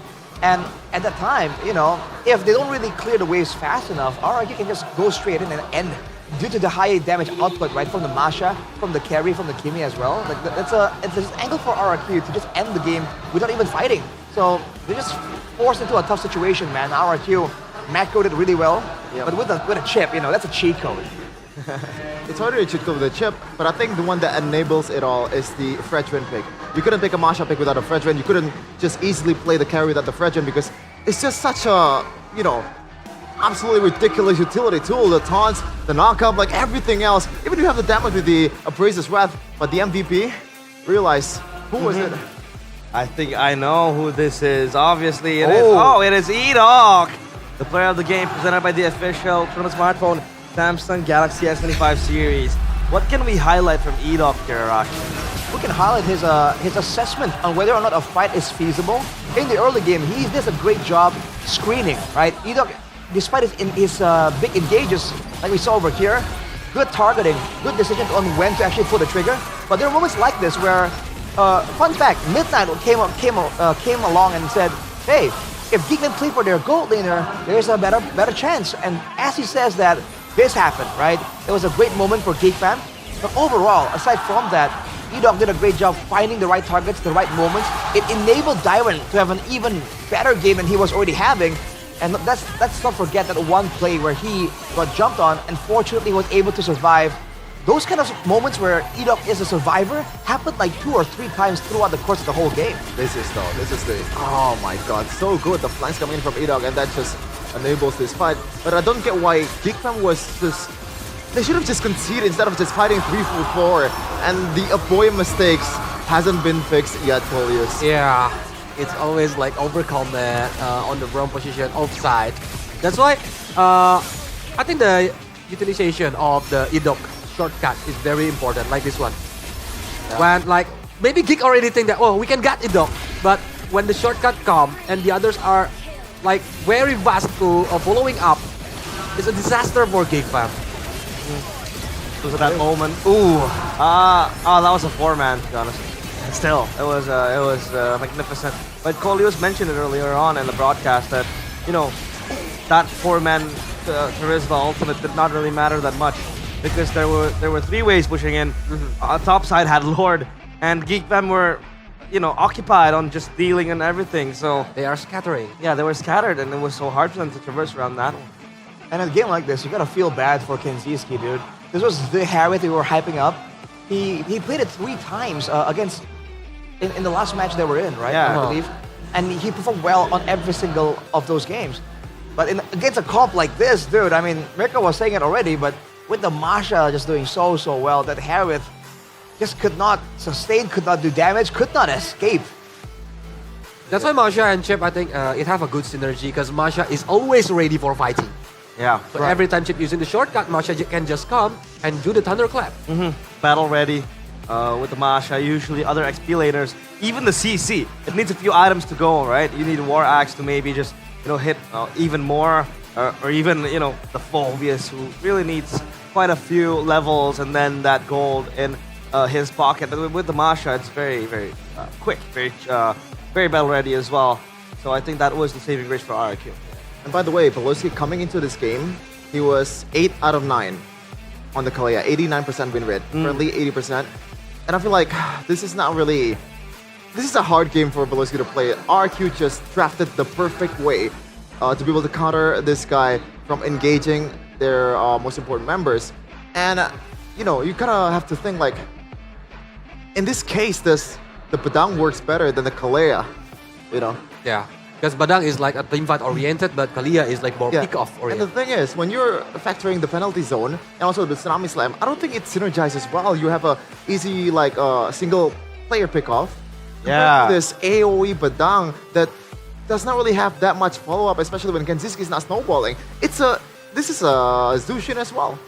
And at that time, you know, if they don't really clear the waves fast enough, RRQ can just go straight in and end due to the high damage output, right? From the Masha, from the carry, from the Kimi as well. Like it's an angle for RRQ to just end the game without even fighting. So they just forced into a tough situation, man. RRQ macroed it really well, but with a chip, you know, that's a cheat code. It's harder to cheat code with a chip, but I think the one that enables it all is the Fredrin pick. You couldn't pick a Masha pick without a Fredrin. You couldn't just easily play the carry without the Fredrin because it's just such a, you know, absolutely ridiculous utility tool. The taunts, the knockup, like everything else. Even if you have the damage with the Appraiser's Wrath, but the MVP, realize, who was it? I think I know who this is. Obviously, it is. Oh, it is E-Dog, the player of the game presented by the official tournament smartphone Samsung Galaxy S25 series. What can we highlight from E-Dog here, Arash? We can highlight his assessment on whether or not a fight is feasible. In the early game, he does a great job screening, right? E-Dog, despite his big engages, like we saw over here, good targeting, good decision on when to actually pull the trigger. But there are moments like this where, fun fact, Midnight came along and said, hey, if Geekman play for their gold laner, there's a better chance. And as he says that, this happened, right? It was a great moment for Geekfam. But overall, aside from that, E-Dog did a great job finding the right targets, the right moments. It enabled Dairon to have an even better game than he was already having. And let's not forget that one play where he got jumped on and fortunately was able to survive. Those kind of moments where E-Dog is a survivor happened like 2 or 3 times throughout the course of the whole game. This is the, oh my god, so good. The flanks coming in from E-Dog and that just enables this fight. But I don't get why Geekfam was just, they should have just conceded instead of just fighting 3-4. And the Aboy mistakes hasn't been fixed yet, Polius. Yeah, it's always like overcommit on the wrong position, offside. That's why I think the utilization of the E-Dog shortcut is very important, like this one. Yeah. When like, maybe Geek already think that, oh, we can get E-Dog, but when the shortcut come and the others are like very fast to following up, it's a disaster for Geekfam. It was at that moment. Ooh, that was a 4-man, to be honest. Still, it was magnificent. But Kolius mentioned it earlier on in the broadcast that, you know, that 4-man charisma ultimate did not really matter that much because there were 3 ways pushing in. Top side had Lord, and Geekfam were, you know, occupied on just dealing and everything. So they are scattering. Yeah, they were scattered, and it was so hard for them to traverse around that one. And in a game like this, you gotta feel bad for Kenziski, dude. This was the Harriet we were hyping up. He played it 3 times against in the last match they were in, right? Yeah. I believe. And he performed well on every single of those games. But against a comp like this, dude, I mean, Mirko was saying it already, but with the Masha just doing so well, that Harriet just could not sustain, could not do damage, could not escape. That's why Masha and Chip, I think, it have a good synergy because Masha is always ready for fighting. Yeah. So every time Chip using the shortcut, Masha can just come and do the thunderclap. Battle ready with the Masha, usually other XP laners, even the CC. It needs a few items to go, right? You need a War Axe to maybe just, you know, hit even more, or even, you know, the Phobius, who really needs quite a few levels and then that gold in his pocket. But with the Masha, it's very, very quick, very battle ready as well. So I think that was the saving grace for RRQ. And by the way, Pelosi coming into this game, he was 8 out of 9 on the Kalea, 89% win rate, currently 80%. And I feel like this is not really, this is a hard game for Pelosi to play. RRQ just drafted the perfect way to be able to counter this guy from engaging their most important members. And, you know, you kind of have to think like, in this case, the Badang works better than the Kalea, you know? Yeah. Because Badang is like a teamfight oriented, but Kalia is like more pick-off oriented. And the thing is, when you're factoring the penalty zone and also the Tsunami Slam, I don't think it synergizes well. You have a easy like single player pick-off. Yeah. This AoE Badang that does not really have that much follow-up, especially when Kenziski is not snowballing. This is a Zushin as well.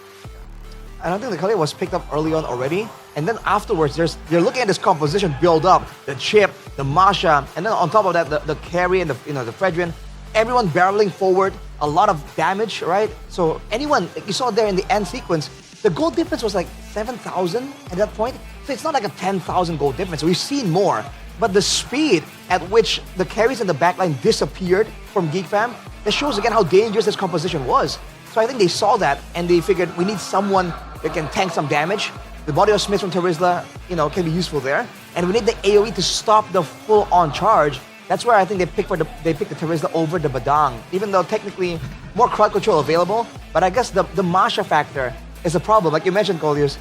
I don't think the Kalia was picked up early on already. And then afterwards, you're looking at this composition build up, the chip, the Masha, and then on top of that, the carry and the Fredrin, everyone barreling forward, a lot of damage, right? So anyone, you saw there in the end sequence, the gold difference was like 7,000 at that point. So it's not like a 10,000 gold difference. We've seen more. But the speed at which the carries in the backline disappeared from Geek Fam, that shows again how dangerous this composition was. So I think they saw that and they figured we need someone that can tank some damage. The body of Smith from Terizla, can be useful there. And we need the AoE to stop the full-on charge. That's where I think they picked the Terizla over the Badang, even though technically more crowd control available. But I guess the Masha factor is a problem. Like you mentioned, Coleus,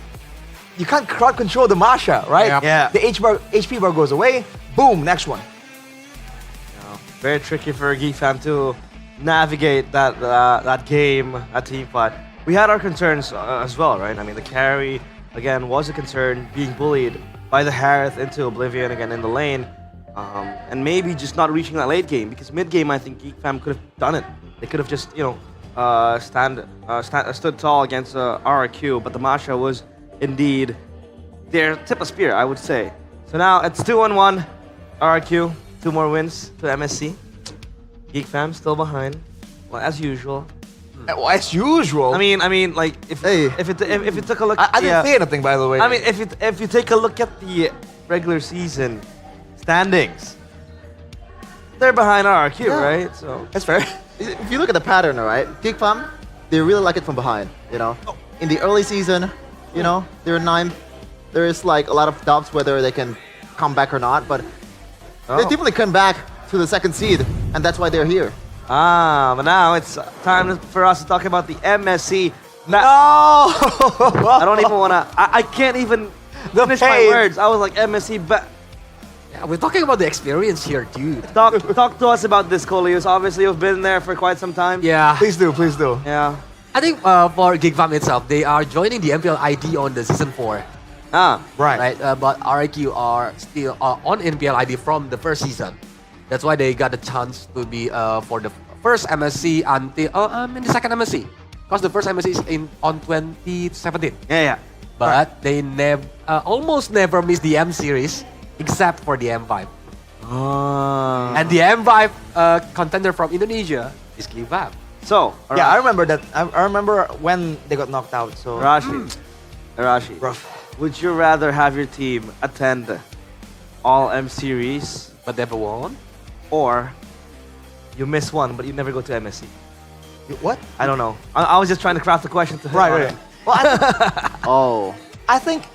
you can't crowd control the Masha, right? Yep. Yeah. The HP bar goes away, boom, next one. Very tricky for Geek Fam to navigate that game, that team fight. We had our concerns as well, right? I mean, the carry, again, was a concern, being bullied by the Harith into Oblivion again in the lane. And maybe just not reaching that late game, because mid game I think Geek Fam could have done it. They could have just stood tall against RRQ, but the Masha was indeed their tip of spear, I would say. So now it's 2-1, RRQ, 2 more wins to MSC. Geek Fam still behind, well, as usual. Well, as usual. I mean, like if you took a look, I didn't say anything, by the way. I mean, if you take a look at the regular season standings, they're behind RRQ, right? So that's fair. If you look at the pattern, right, Geek Fam, they really like it from behind. In the early season, they're 9th. There is like a lot of doubts whether they can come back or not, but they definitely come back to the 2nd seed, and that's why they're here. But now it's time for us to talk about the MSC. No! I don't even wanna. I can't even finish my words. I was like MSC, but yeah, we're talking about the experience here, dude. Talk to us about this, Coleus. Obviously, you've been there for quite some time. Yeah. Please do. Yeah. I think for Geek Fam itself, they are joining the MPL ID on the season 4. Right. But RIQ are still on MPL ID from the first season. That's why they got the chance to be for the first MSC until in the second MSC, because the first MSC is on 2017. Yeah. But they almost never miss the M series except for the M5. And the M5 contender from Indonesia is Geek Fam. So yeah, I remember that. I remember when they got knocked out. So Arashi, would you rather have your team attend all M series but never won, or you miss one but you never go to MSC? What? I don't know. I was just trying to craft a question to right. Well, I think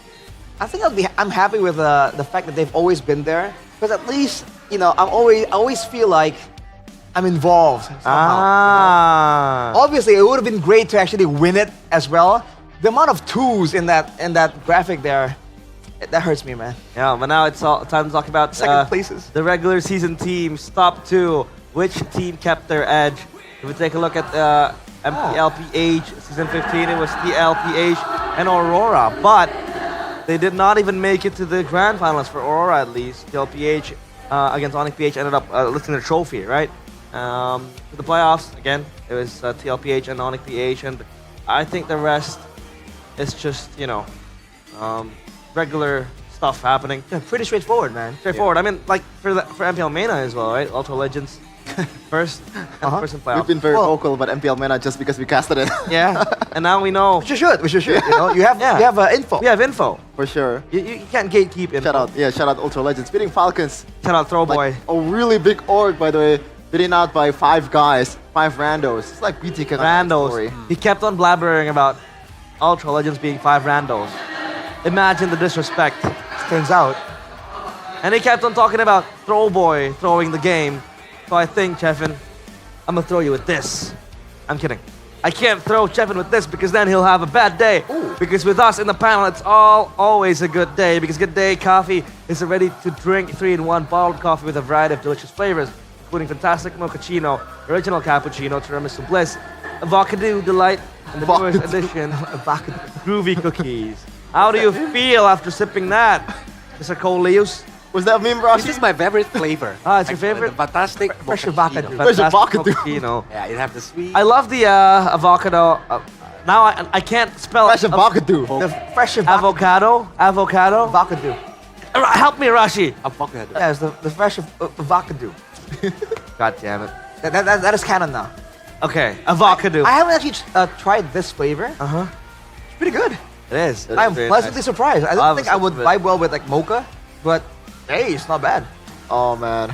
I'm happy with the fact that they've always been there, because at least I always feel like I'm involved somehow. Obviously, it would have been great to actually win it as well. The amount of twos in that graphic there, that hurts me, man. Yeah, but now it's time to talk about second places. The regular season teams, top 2. Which team kept their edge? If we take a look at MPLPH season 15, it was TLPH and Aurora, but they did not even make it to the grand finals for Aurora, at least. TLPH against Onyx PH ended up lifting the trophy, right? For the playoffs, again, it was TLPH and Onyx PH, and I think the rest is just, regular stuff happening. Yeah, pretty straightforward, man. Straightforward. I mean, like for MPL MENA as well, right? Ultra Legends first in playoffs. We've been very vocal about MPL MENA just because we casted it. Yeah, and now we know. We should. You have info. We have info. For sure. You can't gatekeep info. Shout out Ultra Legends. Beating Falcons. Shout out Throwboy. A really big org, by the way. Beating out by 5 guys, 5 randos. It's like BTK randos. He kept on blabbering about Ultra Legends being 5 randos. Imagine the disrespect. Turns out. And he kept on talking about Throwboy throwing the game. So I think, Chefin, I'm gonna throw you with this. I'm kidding. I can't throw Chefin with this because then he'll have a bad day. Ooh. Because with us in the panel, it's always a good day. Because Good Day Coffee is a ready-to-drink 3-in-1 bottled coffee with a variety of delicious flavors, including fantastic mochaccino, original cappuccino, tiramisu bliss, avocado delight, and the newest edition, groovy cookies. How do you feel after sipping that, Mr. Coleus? Was that meme, Ross? This is my favorite flavor. It's your favorite? The fantastic fresh avocado. Fantastic mochaccino. Yeah, it have the sweet. I love the avocado. Now I can't spell Fresh avocado. The fresh avocado. avocado. Help me, Rashi. Avocado. Yeah, it's the fresh avocado. God damn it. That is canon now. Okay, avocado. I haven't actually tried this flavor. It's pretty good. It is. I'm pleasantly surprised. I don't think I would vibe vibe well with like mocha, but hey, it's not bad. Oh man.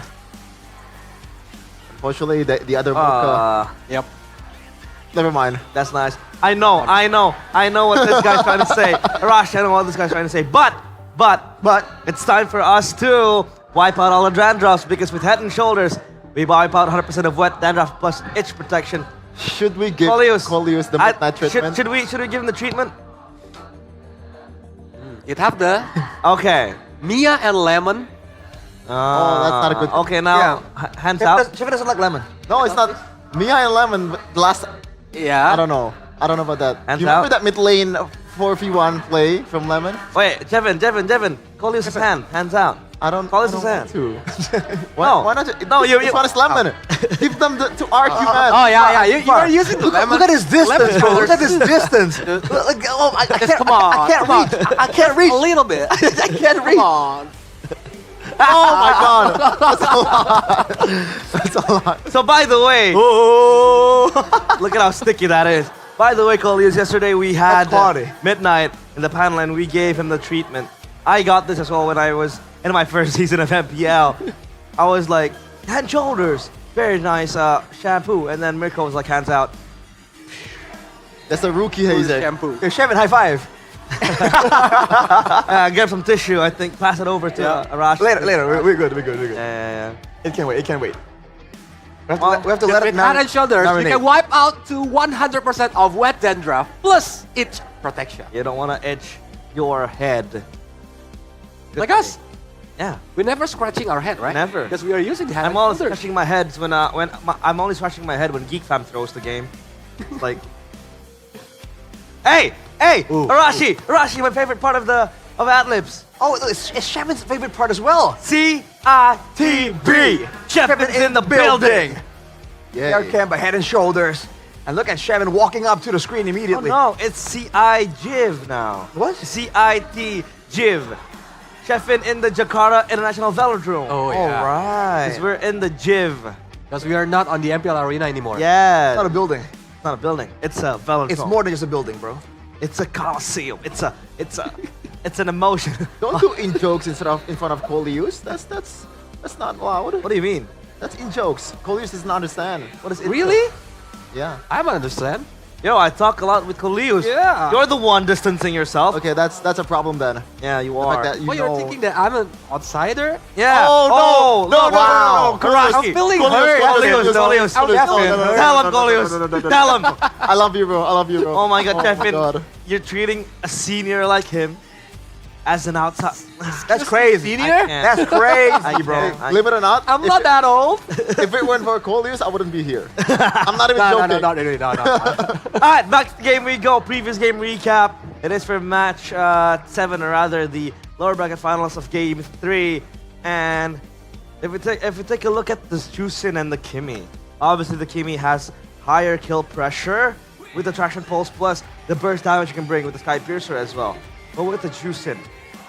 Unfortunately, the other mocha. Yep. Never mind. That's nice. I know what this guy's trying to say. Rash, I know what this guy's trying to say. But it's time for us to wipe out all the dandruffs because with Head and Shoulders, we wipe out 100% of wet dandruff plus itch protection. Should we give Coleus the midnight treatment? Should we give him the treatment? It have the Okay. Mia and lemon. Oh, that's not a good. Okay, now hands out. Chef doesn't like lemon. No, it's not. Mia and Lemon. But the last. Yeah. I don't know about that. Hands Do you remember out. that mid lane 4v1 play from Lemon? Wait, Jevin. Coleus' hand. Hands out. I don't. Coleus' I don't hand. want to. No. Why not? No, you. This one is Lemon. Give them to RQ man. Oh yeah. You are using the lemon. Look at his distance, bro. Look at his distance. I can't. Come on. I can't reach. A little bit. I can't reach. Come on. Oh my god. That's a lot. That's a lot. So by the way, look at how sticky that is. By the way, Coleus, yesterday we had Midnight in the panel and we gave him the treatment. I got this as well when I was in my first season of MPL. I was like, Head and Shoulders, very nice shampoo. And then Mirko was like, hands out. That's a rookie hazer. Shampoo. Hey, Chevin, high five. Get some tissue, I think. Pass it over to Arash. Later. We're good. Yeah. It can't wait. We have to let it With Head and Shoulders, you marinate. can wipe out to 100% of wet dandruff plus itch protection. You don't want to itch your head. Like us. Yeah. We're never scratching our head, right? Never. Because we are using Head I'm and always Shoulders. scratching my head when I'm only scratching my head when Geek Fam throws the game. Like, hey, Arashi, my favorite part of Adlibs. Oh, it's Chevin's favorite part as well. CITB. Chevin's in the building. They are camped by Head and Shoulders. And look at Chevin walking up to the screen immediately. Oh no, it's CI-JIV now. What? CIT-JIV. Chefin in the Jakarta International Velodrome. Oh yeah. Alright. Because we're in the JIV. Because we are not on the MPL arena anymore. Yeah. It's not a building. It's not a building. It's a velodrome. It's more than just a building, bro. It's a coliseum. It's an emotion. Don't do in jokes in front of Coleus. That's not loud. What do you mean? That's in jokes. Coleus doesn't understand. What is it? Really? Yeah. I don't understand. Yo, I talk a lot with Coleus. Yeah. You're the one distancing yourself. Okay, that's a problem then. Yeah, you The are. fact that you Well, you're know- thinking that I'm an outsider? Yeah. Oh, no, no, wow. Coleus. Arashi. I'm feeling Coleus, hurt. Coleus, Coleus. Tell him, Coleus. Tell him. I love you, bro. Oh my God, Chefin. God. You're treating a senior like him as an outside. That's crazy. Senior? That's crazy, bro. Believe it or not, I'm not that old. if it weren't for Coleus, I wouldn't be here. I'm not even joking. No, not really, no. All right, back to the game we go. Previous game recap. It is for match 7, or rather the lower bracket finals of game 3. And if we take a look at the Jusin and the Kimi, obviously the Kimi has higher kill pressure with the traction pulse plus the burst damage you can bring with the Sky Piercer as well. But with the Jusin,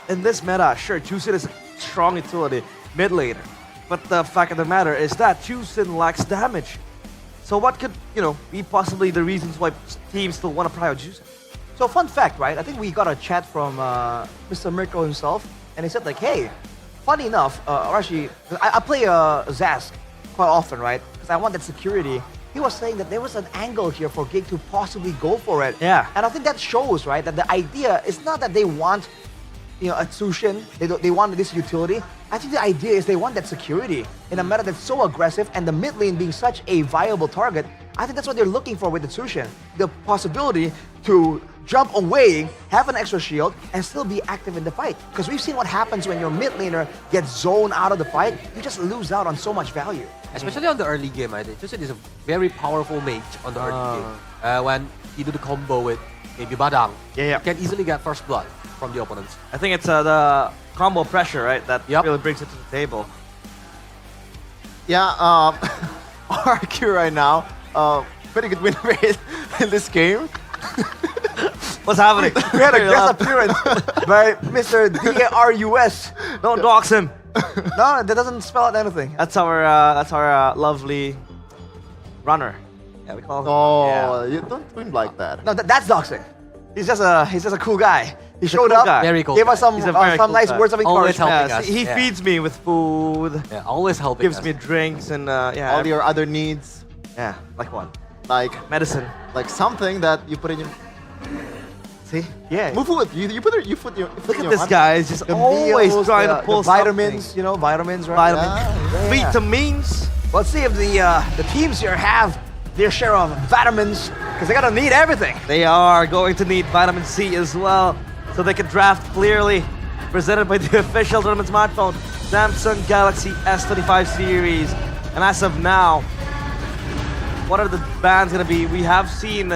in this meta, sure, Jusin is a strong utility mid laner, but the fact of the matter is that Jusin lacks damage. So what could, be possibly the reasons why teams still want to pry out Jusin? So fun fact, right? I think we got a chat from Mr. Mirko himself, and he said like, hey, funny enough, actually, I play Zask quite often, right? Because I want that security. He was saying that there was an angle here for Gig to possibly go for it. Yeah. And I think that shows, right, that the idea is not that they want, a Tsushin, they want this utility. I think the idea is they want that security in a meta that's so aggressive, and the mid lane being such a viable target. I think that's what they're looking for with the Tsushin. The possibility to jump away, have an extra shield, and still be active in the fight. Because we've seen what happens when your mid laner gets zoned out of the fight. You just lose out on so much value. Especially on the early game, I think. Jusin is a very powerful mage on the early game. When you do the combo with maybe Badang, you can easily get first blood from the opponents. I think it's the combo pressure, right, that really brings it to the table. Yeah, RQ right now, pretty good win rate in this game. What's happening? We had a guest appearance by Mr. DARUS. Don't dox him. No, that doesn't spell out anything. That's our lovely runner. Yeah, we call him. Oh, you don't twin like that. No, that's doxing. He's just a cool guy. He He's a showed cool up, guy. Very cool gave us guy. some He's a very cool nice guy. words of Always encouragement. helping us. He Yeah. feeds me with food. Yeah, always helping Gives us. me drinks and yeah. All your other needs, yeah, like what? like Medicine. like something that you put in your. See? Yeah. Move forward. You put it. You put your. Look at this guy. He's just The always meals, trying the, to pull the vitamins, something. you know, vitamins, right? Yeah. Vitamins. Let's see if the teams here have their share of vitamins, because they're gonna need everything. They are going to need vitamin C as well, so they can draft clearly. Presented by the official tournament smartphone, Samsung Galaxy S25 series. And as of now, what are the bans gonna be? We have seen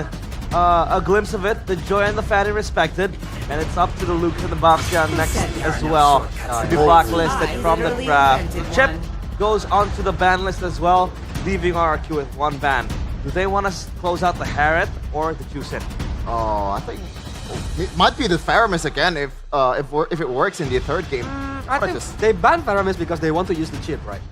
a glimpse of it. The Joy and the Fatty respected, and it's up to the Luke and the Bastian next as well to be blacklisted from the draft. The Chip goes onto the ban list as well, leaving RRQ with one ban. Do they want to close out the Harriet or the Juicin? Oh, I think it might be the Faramis again if it works in the third game. I think they banned Faramis because they want to use the chip, right?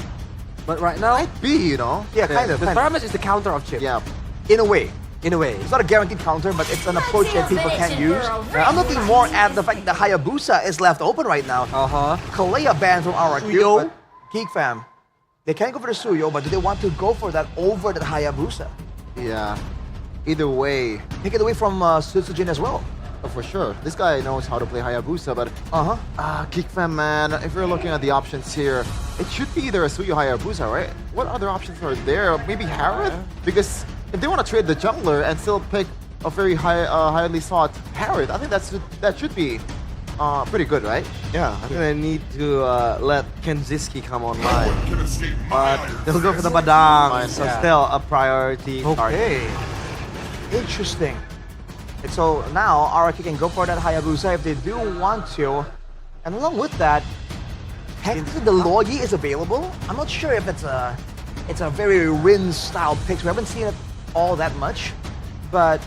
But right now, Might be, you know. Yeah, kind of. the Faramis is the counter of chip. Yeah. In a way. In a way. It's not a guaranteed counter, but it's an approach that people can use. I'm looking more at the fact that Hayabusa is left open right now. Kalea banned from RRQ, Suyo. but Geek Fam, they can go for the Suyo, but do they want to go for that over that Hayabusa? Yeah. Either way, Take it away from Sutsujin as well. for sure. This guy knows how to play Hayabusa, but Geek Fam, man, if you're looking at the options here, it should be either a Suyo Hayabusa, right? What other options are there? Maybe Harriet? Because if they want to trade the jungler and still pick a very highly sought Harriet, I think that should be pretty good, right? Yeah, I think they need to let Kenziski come online. But they'll go for the Badang, so still a priority target. Okay. Interesting. And so now RRQ can go for that Hayabusa if they do want to. And along with that, technically the Logi is available. I'm not sure if it's a very Rin style pick. We haven't seen it all that much. But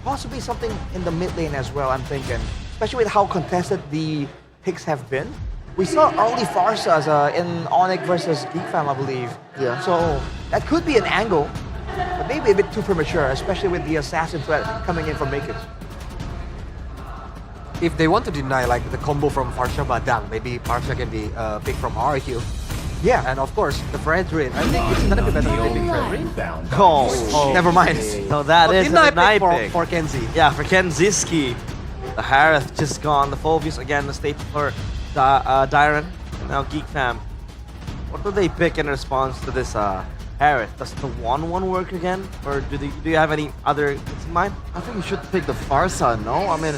possibly something in the mid lane as well, I'm thinking. Especially with how contested the picks have been. We saw early Farsas in Onyx versus Geek Fam, I believe. Yeah. So that could be an angle, but maybe a bit too premature, especially with the assassin threat coming in from Makers. If they want to deny like the combo from Farsha Badang, maybe Farsha can be picked from RQ. Yeah. And of course, the Fredrin. I think it's gonna be better than picking Fredrin. Oh, Never mind. So that is a deny pick. for Kenzie. Yeah, for Kenziski. The Harith just gone. The Fulvius again, the staple for Dyron. And now Geek Fam. What do they pick in response to this Harith? Does the 1-1 work again? Or do you have any other things in mind? I think you should pick the Farsa, no? I mean,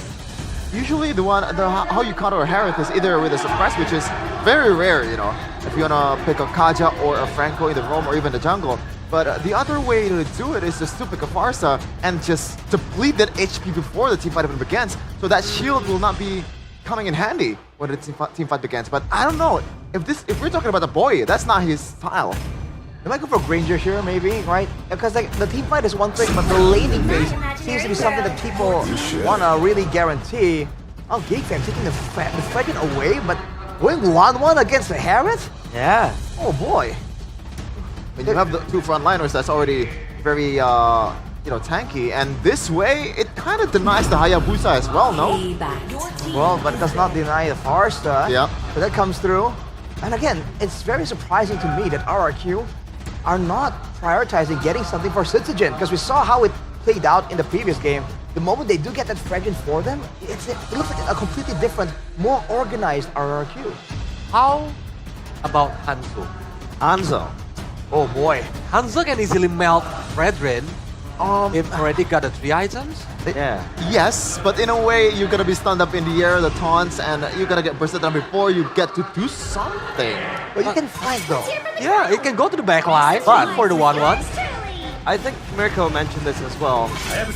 usually how you counter a Harith is either with a suppress, which is very rare, you know, if you wanna pick a Kaja or a Franco in the roam or even the jungle. But the other way to do it is just to pick a Farsa and just deplete that HP before the teamfight even begins, so that shield will not be coming in handy when the teamfight begins. But I don't know, if we're talking about the boy, that's not his style. They might go for Granger here, maybe, right? Because like the team fight is one thing, but the laning phase seems to be something that people wanna really guarantee. Oh, Geek Fam taking the Fredrin away, but going 1-1 against the Harriet? Yeah. Oh boy. When you have the two frontliners, that's already very tanky, and this way it kind of denies the Hayabusa as well, no? Well, but it does not deny the Farsta. Yeah. So that comes through. And again, it's very surprising to me that RRQ are not prioritizing getting something for Citizen, because we saw how it played out in the previous game. The moment they do get that Fredrin for them, it looks like a completely different, more organized RRQ. How about Hanzo? Hanzo. Oh boy. Hanzo can easily melt Fredrin if already got the 3 items. Yeah. Yes, but in a way, you're gonna be stunned up in the air, the taunts, and you're gonna get bursted down before you get to do something. But you can flank though. Yeah, it can go to the back line for the 1-1. I think Mirko mentioned this as well.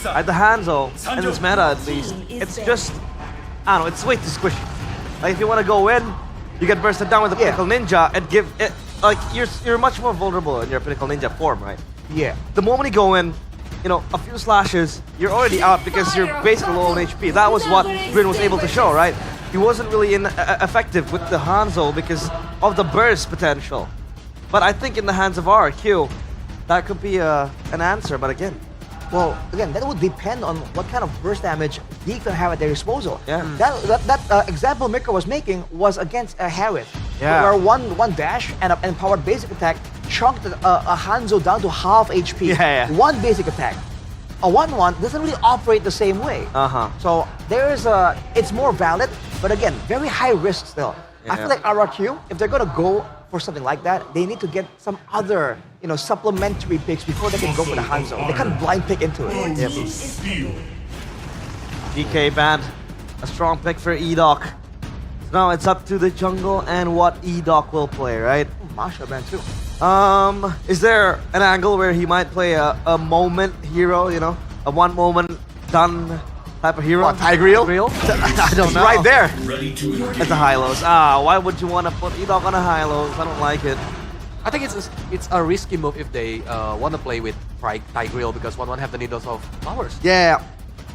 At the Hanzo, in this meta at least, it's just, I don't know, it's way too squishy. Like if you want to go in, you get bursted down with a Pinnacle Ninja and give it, like you're much more vulnerable in your Pinnacle Ninja form, right? Yeah. The moment you go in, you know, a few slashes, you're already out because you're basically low on HP. That was what Bryn was able to show, right? He wasn't really effective with the Hanzo because of the burst potential. But I think in the hands of RRQ, that could be an answer, but again. Well, again, that would depend on what kind of burst damage Geekfam have at their disposal. Yeah. That example Miko was making was against Harith. Yeah. Where one dash and an empowered basic attack chunked a Hanzo down to half HP. Yeah. One basic attack. A 1-1 doesn't really operate the same way. So there is it's more valid, but again, very high risk still. I feel like RRQ, if they're gonna go for something like that, they need to get some other, you know, supplementary picks before they can go for the Hanzo. They can't blind pick into it. DK banned, a strong pick for E-Doc. So now it's up to the jungle and what E-Doc will play, right? Masha banned too. Is there an angle where he might play a moment hero, you know? A one moment done type of hero? What, Tigreal? I don't know. Right there. It's a high-lows. Why would you want to put E-Doc on a high-lows? I don't like it. I think it's a risky move if they want to play with Tigreal because 1-1 have the needles of powers. Yeah.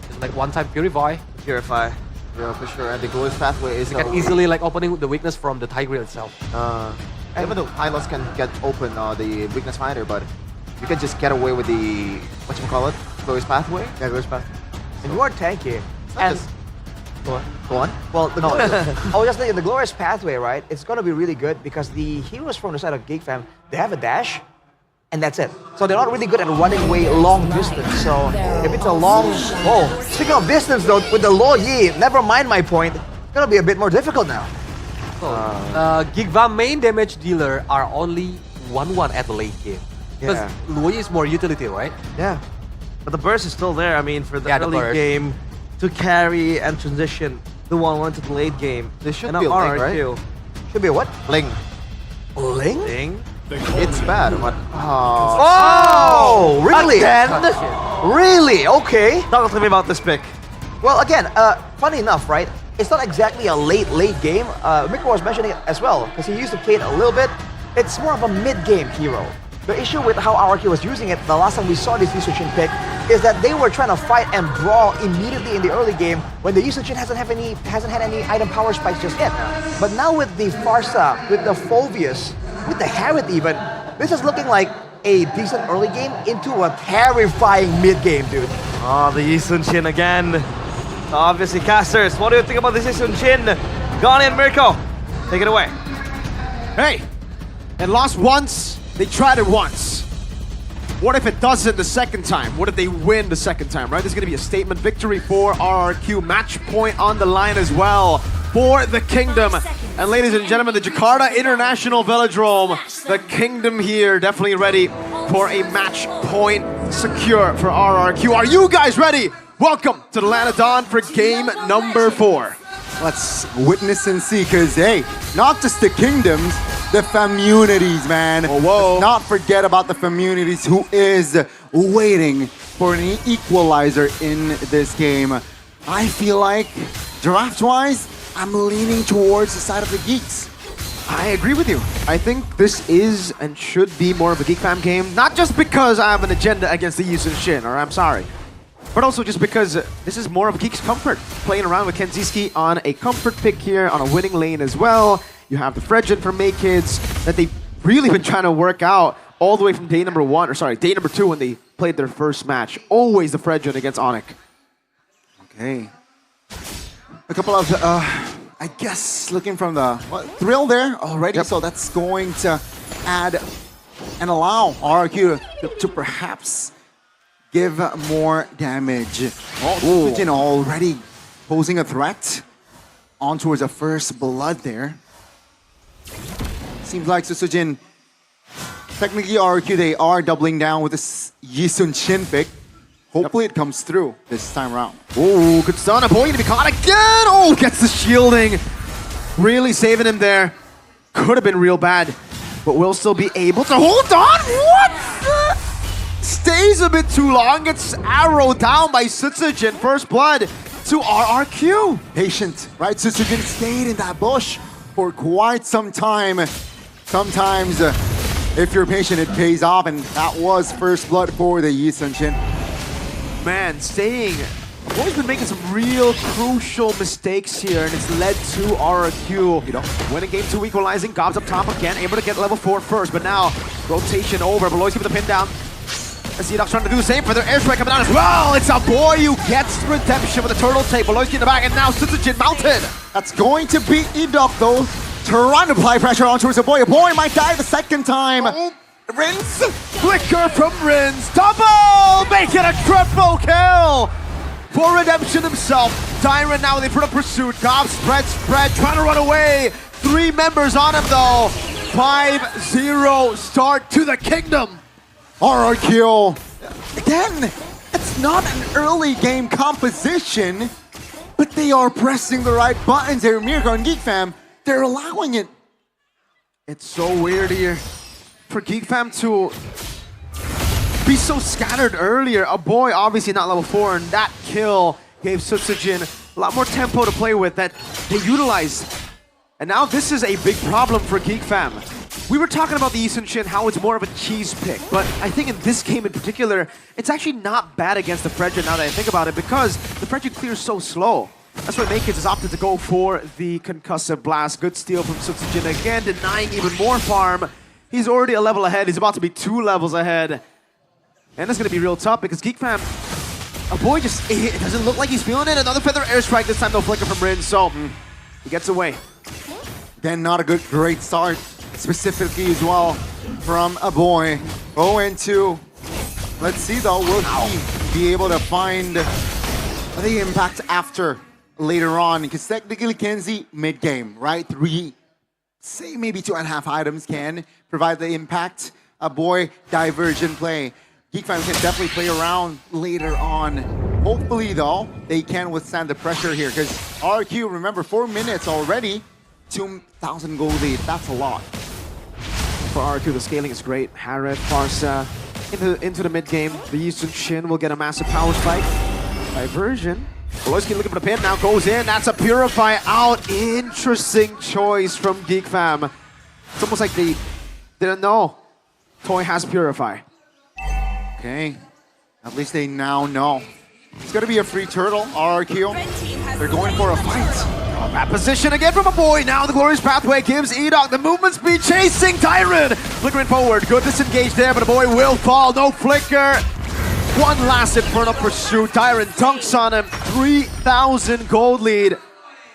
It's like one-time Purify. Yeah, for sure. And the glorious pathway is... You can easily like opening the weakness from the Tigreal itself. Even though Hylos can get open the weakness finder, but you can just get away with the, whatchamacallit, glorious pathway? Yeah, glorious pathway. And you are tanky. And go on. Well, I was just thinking, the glorious pathway, right? It's gonna be really good because the heroes from the side of Geekfam, they have a dash, and that's it. So they're not really good at running away long distance. So if it's a long, speaking of distance though, with the low Yi, never mind my point, it's gonna be a bit more difficult now. Geekfam main damage dealer are only 1-1 at the late game. Because Luoyi is more utility, right? Yeah. But the burst is still there, I mean, for the early game to carry and transition the 1-1 to the late game. This should and be a RRQ. Ling, right? Should be a what? Ling. Ling? It's bad, but... Oh, really? Again? Really? Okay. Talk to me about this pick. Well, again, funny enough, right? It's not exactly a late game. Miko was mentioning it as well, because he used to play it a little bit. It's more of a mid-game hero. The issue with how RRQ was using it the last time we saw this Yusujin pick is that they were trying to fight and brawl immediately in the early game when the Yusujin hasn't had any item power spikes just yet. But now with the Farsa, with the Phoveus, with the Harith even, this is looking like a decent early game into a terrifying mid-game, dude. Oh, the Yusujin again. Obviously, casters, what do you think about this Yusujin? Gone in, Mirko. Take it away. Hey, it lost once. They tried it once. What if it doesn't the second time? What if they win the second time, right? This is going to be a statement victory for RRQ. Match point on the line as well for the Kingdom. And ladies and gentlemen, the Jakarta International Velodrome, the Kingdom here definitely ready for a match point secure for RRQ. Are you guys ready? Welcome to the Land of Dawn for game number 4. Let's witness and see, because, hey, not just the kingdoms, the communities, man. Let's not forget about the communities who is waiting for an equalizer in this game. I feel like, draft-wise, I'm leaning towards the side of the Geeks. I agree with you. I think this is and should be more of a Geek Fam game, not just because I have an agenda against the Yusun Shin, or I'm sorry, but also just because this is more of Geek's comfort. Playing around with Kenziski on a comfort pick here, on a winning lane as well. You have the Fredgen from Maykids that they've really been trying to work out all the way from day number 2 when they played their first match. Always the Fredgen against Onyx. Okay. A couple of, I guess, looking from the thrill there already. So that's going to add and allow RRQ to perhaps give more damage. Sujin already posing a threat on towards a first blood there. Seems like Sujin, technically RRQ, they are doubling down with this Yisun Shin pick. Hopefully it comes through this time around. Oh, good stun. A boy to be caught again. Oh, gets the shielding. Really saving him there. Could have been real bad, but will still be able to hold on. What? Stays a bit too long. Gets arrowed down by Sutsujin. First blood to RRQ. Patient, right? Sutsujin stayed in that bush for quite some time. Sometimes, if you're patient, it pays off, and that was first blood for the Yisun Shin. man, staying. Boy's been making some real crucial mistakes here, and it's led to RRQ. Winning game 2, equalizing. Gobs up top again, able to get level 4 first, but now rotation over. Beloyski with the pin down. Z-Dog's trying to do the same for their airstrike coming down as well. It's a boy who gets redemption with a turtle tape. Beloyski in the back, and now Sutsujin mounted. That's going to beat Edok though. Trying to apply pressure on towards a boy. A boy might die the second time. Rins, flicker from Rins. Double, make it a triple kill. For redemption himself. Tyron now, they put up pursuit. Gob spread, trying to run away. 3 members on him though. 5-0 start to the kingdom. RRQ. Again, it's not an early game composition, but they are pressing the right buttons here. Mirko and GeekFam, they're allowing it. It's so weird here for GeekFam to be so scattered earlier. A boy obviously not level 4, and that kill gave Sutsujin a lot more tempo to play with that they utilized. And now this is a big problem for GeekFam. We were talking about the Eastern Shin, how it's more of a cheese pick, but I think in this game in particular, it's actually not bad against the Fredrin now that I think about it, because the Fredrin clears so slow. That's why Makins has opted to go for the Concussive Blast. Good steal from Sutsujin again, denying even more farm. He's already a level ahead, he's about to be 2 levels ahead. And it's going to be real tough because GeekFam, a boy just, it doesn't look like he's feeling it. Another Feather Airstrike, this time no flicker from Rin, so he gets away. Then not a great start, specifically as well from a boy. 0-2. Let's see though, will he be able to find the impact after later on? Because technically Kenzie mid-game, right? 3, say maybe 2.5 items can provide the impact. A boy diversion play. GeekFam can definitely play around later on. Hopefully though, they can withstand the pressure here because RQ, remember 4 minutes already, 2,000 gold lead, that's a lot. For RQ, the scaling is great. Harith, Farsa, into the mid game. The Eastern Shin will get a massive power spike. Diversion. Beloyski looking for the pin, now goes in. That's a Purify out. Interesting choice from GeekFam. It's almost like they didn't know Toy has Purify. Okay, at least they now know. It's gonna be a free turtle, RRQ. They're going for a fight. Bad position again from a boy. Now the glorious pathway gives Edok the movement speed, chasing Tyron. Flickering forward, good disengage there, but a boy will fall. No flicker. One last infernal pursuit. Tyron dunks on him. 3,000 gold lead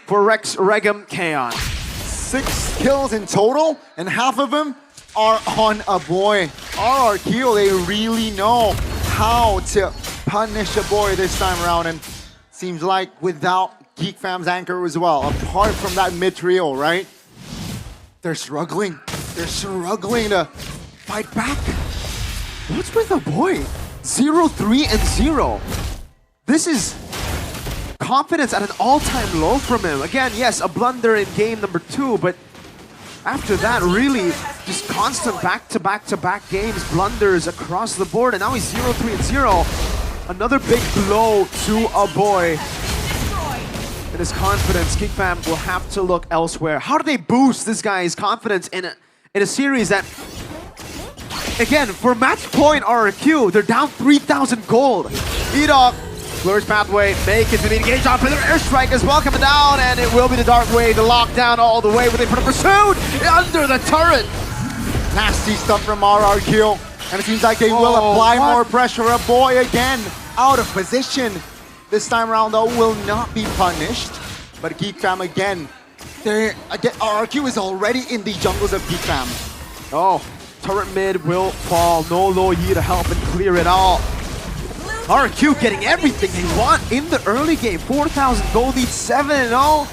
for Rex Regum Kaon. 6 kills in total, and half of them are on a boy. RRQ, they really know how to punish a boy this time around, and seems like without GeekFam's anchor as well, apart from that mid trio, right? They're struggling. They're struggling to fight back. What's with the boy? 0-3-0. This is confidence at an all-time low from him. Again, yes, a blunder in game number 2, but after that, really just constant back-to-back games, blunders across the board, and now he's 0-3-0. Another big blow to a boy. And his confidence, GeekFam will have to look elsewhere. How do they boost this guy's confidence in a series that, again, for match point RRQ, they're down 3,000 gold. Edok, glorious pathway, make it to the engage on for their airstrike as well coming down, and it will be the dark way to lock down all the way, but they put a pursuit under the turret. Nasty stuff from RRQ, and it seems like they will apply more pressure. A boy again out of position. This time around though will not be punished, but GeekFam again, RRQ is already in the jungles of GeekFam. Oh, turret mid will fall, no Lo Yi to help and clear it all. RRQ getting everything they want in the early game. 4,000 gold lead, 7-0.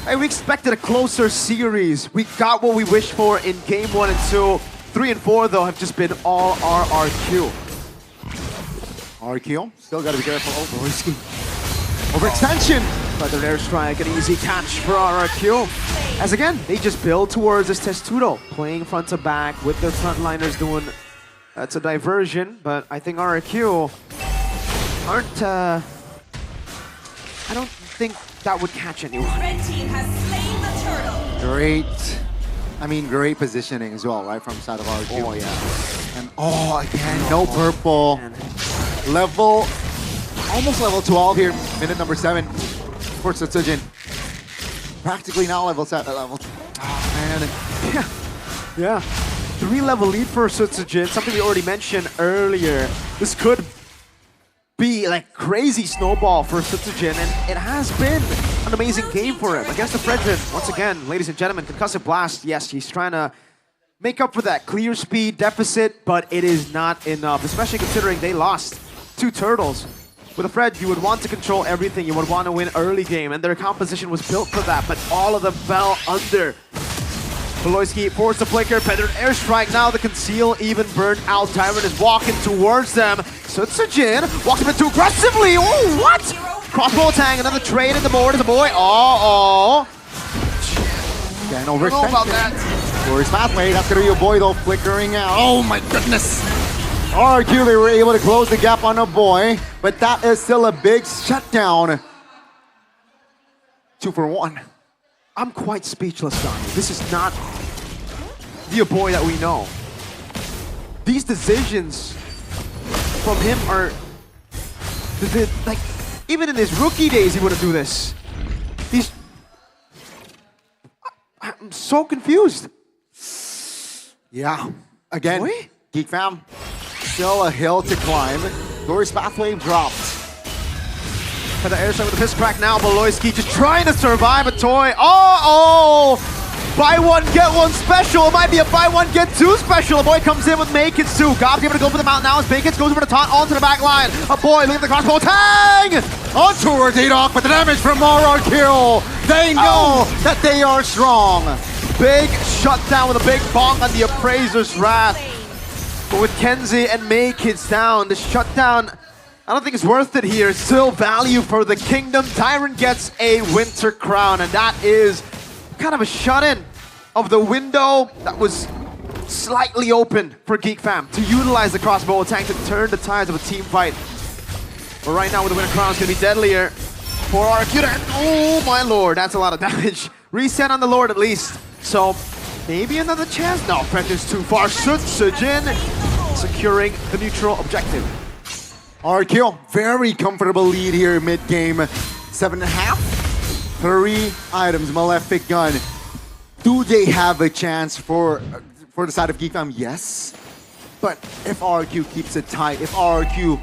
Hey, we expected a closer series. We got what we wished for in game 1 and 2. 3 and 4 though have just been all RRQ. RRQ, still gotta be careful. Oh, Beloyski. Overextension! Feather airstrike, an easy catch for RRQ. As again, they just build towards this Testudo, playing front to back with their frontliners doing, that's a diversion, but I think RRQ aren't, I don't think that would catch anyone. Red team has slain the turtle. Great positioning as well, right, from the side of RRQ. Oh, yeah. And again, no purple. Level almost level 12 here, minute number 7 for Sutsujin. Practically now level 7. Oh man, yeah. 3-level lead for Sutsujin, something we already mentioned earlier. This could be like crazy snowball for Sutsujin, and it has been an amazing game for him against the Fredrin. Once again, ladies and gentlemen, Concussive Blast, yes, he's trying to make up for that clear speed deficit, but it is not enough, especially considering they lost 2 turtles. With a Fred, you would want to control everything, you would want to win early game, and their composition was built for that, but all of them fell under. Beloyski forced the flicker, feathered airstrike, now the conceal even burned out. Tyrant is walking towards them. Sutsujin walks a bit too aggressively. Oh, what? Crossbow tang, another trade in the board as a boy. Again, I don't know about that. Glorious pathway, that's gonna be a boy though, flickering out. Oh my goodness! RRQ, they were able to close the gap on a boy, but that is still a big shutdown. 2 for 1. I'm quite speechless, Donnie. This is not the boy that we know. These decisions from him are like, even in his rookie days, he wouldn't do this. I'm so confused. Yeah, again, Geek Fam, still a hill to climb. Glorious Pathway dropped. For the airstrike with the piss crack now, Beloyski just trying to survive a toy. Oh! Buy one, get one special. It might be a buy one, get 2 special. A boy comes in with Meikitsu. Gob's able to go for the mount now as Meikitsu goes over the taunt onto the back line. A boy, look at the crossbow. Tang! On towards Adok, but the damage from RRQ. They know that they are strong. Big shutdown with a big bonk on the Appraiser's Wrath. But with Kenzie and Meikitsu down, the shutdown, I don't think it's worth it here. Still value for the Kingdom. Tyrant gets a Winter Crown, and that is kind of a shut-in of the window that was slightly open for Geek Fam to utilize the crossbow attack to turn the tides of a team fight. But right now with the Winter Crown, it's going to be deadlier for RRQ. Oh my lord, that's a lot of damage. Reset on the Lord at least. So maybe another chance? No, Fredrin's too far. Sutsujin securing the neutral objective. RRQ, very comfortable lead here mid-game. 7.5. 3 items, Malefic Gun. Do they have a chance for the side of Geek Fam? Yes. But if RRQ keeps it tight, if RRQ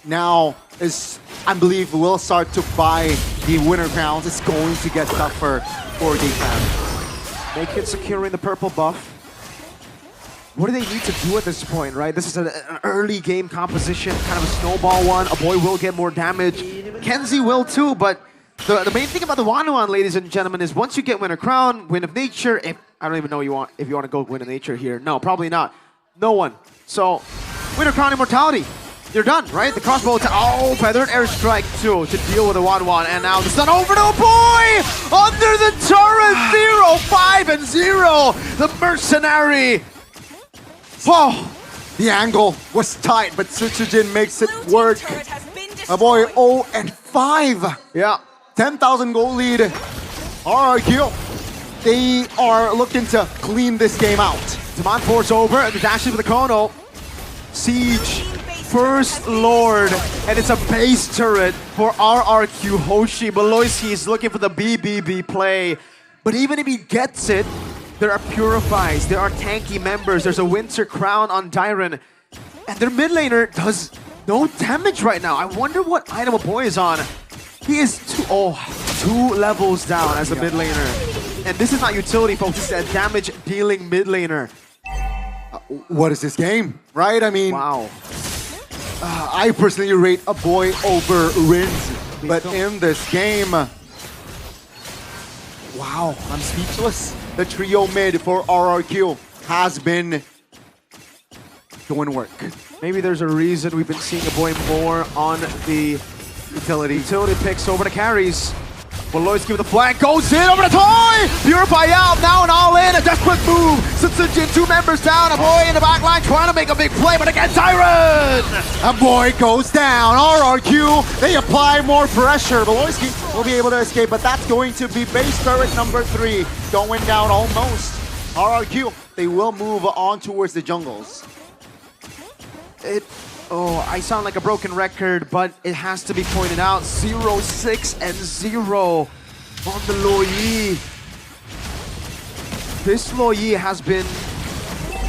now is, I believe, will start to buy the Winter Crowns, it's going to get tougher for Geek Fam. Make it securing the purple buff. What do they need to do at this point, right? This is an early game composition, kind of a snowball one. A boy will get more damage. Kenzie will too, but the main thing about the Wanuan, ladies and gentlemen, is once you get Winter Crown, Wind of Nature, if I don't even know if you want to go Wind of Nature here. No, probably not. No one. So, Winter Crown Immortality. You're done, right? The crossbow feathered airstrike too to deal with the Wanuan, and now the stun over to a boy! Under the turret! 0, 5, and 0! The Mercenary! Whoa! The angle was tight, but Sutsujin makes it work. A boy 0 and 5. Yeah. 10,000 gold lead. RRQ, they are looking to clean this game out. Zaman force over, and the dash with the chrono. Siege, First Lord, and it's a base turret for RRQ Hoshi. Beloyski is looking for the BBB play, but even if he gets it, there are Purifies, there are tanky members, there's a Winter Crown on Dyron, and their mid laner does no damage right now. I wonder what item a boy is on. He is 2 levels down as a mid laner. And this is not utility, folks, this is a damage dealing mid laner. What is this game, right? I mean, wow. I personally rate a boy over Rins, but in this game, wow, I'm speechless. The trio mid for RRQ has been doing work. Maybe there's a reason we've been seeing a boy more on the utility picks over the carries. Beloyski with the flank, goes in over the toy! Purify out, now and all in, a desperate move. Sutsujin, 2 members down, a boy in the back line trying to make a big play, but again, Tyrant! A boy goes down, RRQ, they apply more pressure. Beloyski will be able to escape, but that's going to be base turret number 3, going down almost. RRQ, they will move on towards the jungles. I sound like a broken record, but it has to be pointed out. 0-6 and 0 on the Loyi. This Loyi has been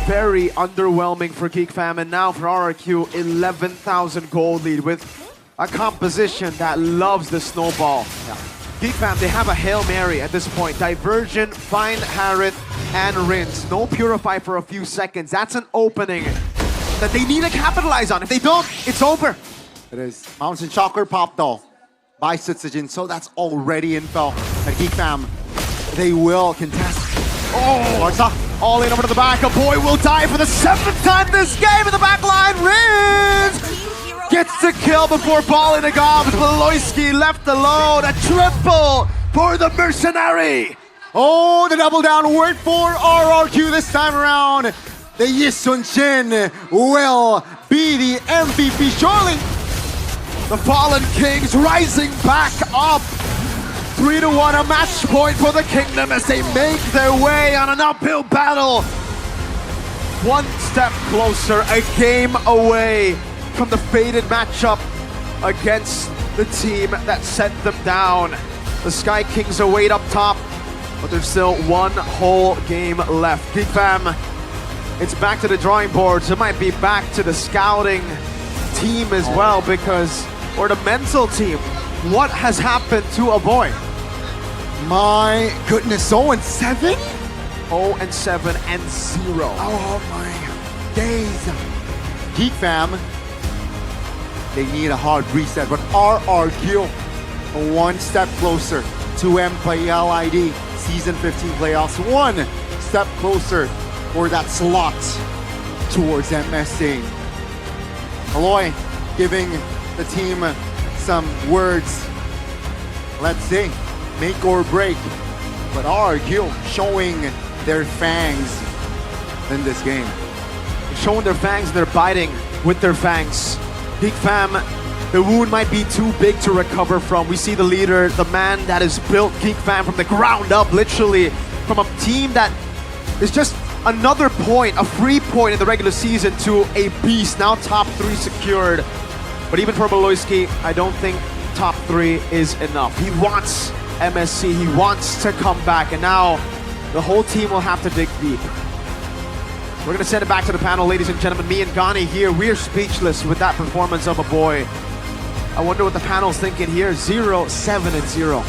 very underwhelming for Geek Fam, and now for RRQ, 11,000 gold lead with a composition that loves the snowball. Geek Fam, they have a Hail Mary at this point. Divergent, Find Harith, and Rinse. No Purify for a few seconds. That's an opening that they need to capitalize on. If they don't, it's over. It is. Mountain Shocker popped though by Sutsujin, so that's already info that Geek Fam, they will contest. Oh, Larsa all in over to the back. A boy will die for the 7th time this game in the back line. Riz gets the kill before balling a gob. Beloyski left alone. A triple for the mercenary. Oh, the double down worked for RRQ this time around. The Yisun Shin will be the MVP surely. The Fallen Kings rising back up. 3-1, a match point for the Kingdom as they make their way on an uphill battle. One step closer, a game away from the fated matchup against the team that sent them down. The Sky Kings await up top, but there's still one whole game left. Geek Fam, it's back to the drawing boards. It might be back to the scouting team as well, because, or the mental team. What has happened to a boy? My goodness, 0-7? 0-7 and 0. Oh my days. Geek Fam, they need a hard reset, but RRQ, one step closer to MPL ID Season 15 playoffs. One step closer for that slot towards MSC. Aloy giving the team some words. Let's see, make or break. But RRQ showing their fangs in this game. Showing their fangs, they're biting with their fangs. Geek Fam, the wound might be too big to recover from. We see the leader, the man that has built Geek Fam from the ground up, literally, from a team that is just another point, a free point in the regular season, to a beast. Now top 3 secured. But even for Beloyski, I don't think top 3 is enough. He wants MSC, he wants to come back, and now the whole team will have to dig deep. We're gonna send it back to the panel, ladies and gentlemen. Me and Gani here, we're speechless with that performance of a boy. I wonder what the panel's thinking here. 0-7 and 0.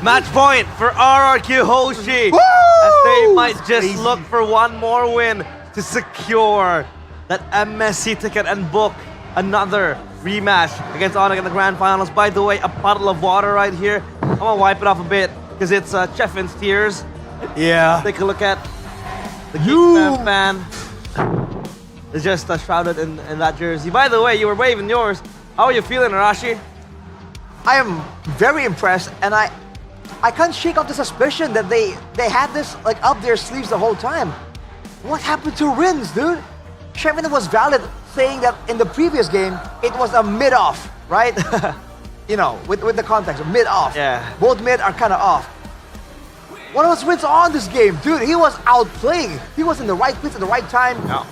Match point for RRQ Hoshi, as they might just look for one more win to secure that MSC ticket and book another rematch against Onyx in the grand finals. By the way, a puddle of water right here. I'm gonna wipe it off a bit because it's Cheffin's tears. Yeah. Take a look at the Geek Fam fan. It's just shrouded in that jersey. By the way, you were waving yours. How are you feeling, Arashi? I am very impressed, and I can't shake off the suspicion that they had this like up their sleeves the whole time. What happened to Rins, dude? Shevin was valid saying that in the previous game, it was a mid-off, right? You know, with the context, mid-off. Yeah. Both mid are kind of off. What was Rins on this game? Dude, he was outplaying. He was in the right place at the right time. Yeah.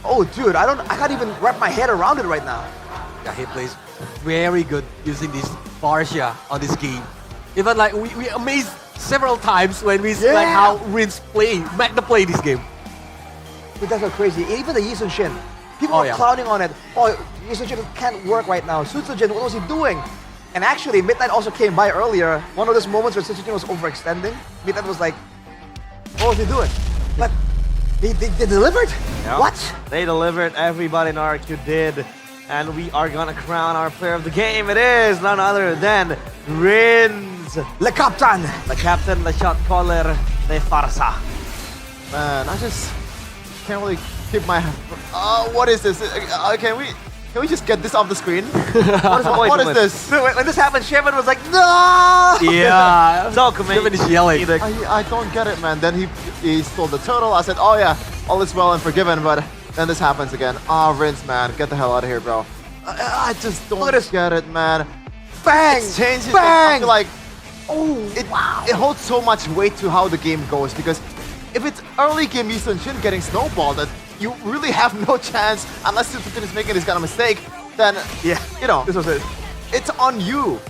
Oh, dude, I can't even wrap my head around it right now. Yeah, he plays very good using this Barsha on this game. Even like we amazed several times when we see like how Rins make the play this game. Dude, that's so crazy. Even the Yisun Shin. People are clowning on it. Oh, Yisun Shin can't work right now. Sutsujin, what was he doing? And actually, Midnight also came by earlier. One of those moments where Sutsujin was overextending. Midnight was like, what was he doing? But they delivered? Yeah. What? They delivered. Everybody in RQ did. And we are gonna crown our player of the game. It is none other than Rins. Le Captain. The captain, the shot caller, the Farsa. Man, I just can't really keep my... what is this? Can we just get this off the screen? What is this? When this happened, Shevin was like, no! Yeah. So Shevin is yelling. I don't get it, man. Then he stole the turtle. I said, oh yeah, all is well and forgiven, but then this happens again. Rins, man, get the hell out of here, bro. I just don't get it, man. Bang! It changes. Bang! I feel like it holds so much weight to how the game goes because if it's early game Lee Sun-shin getting snowballed, that you really have no chance unless Sun-shin is making this kind of mistake. Then you know this was it. It's on you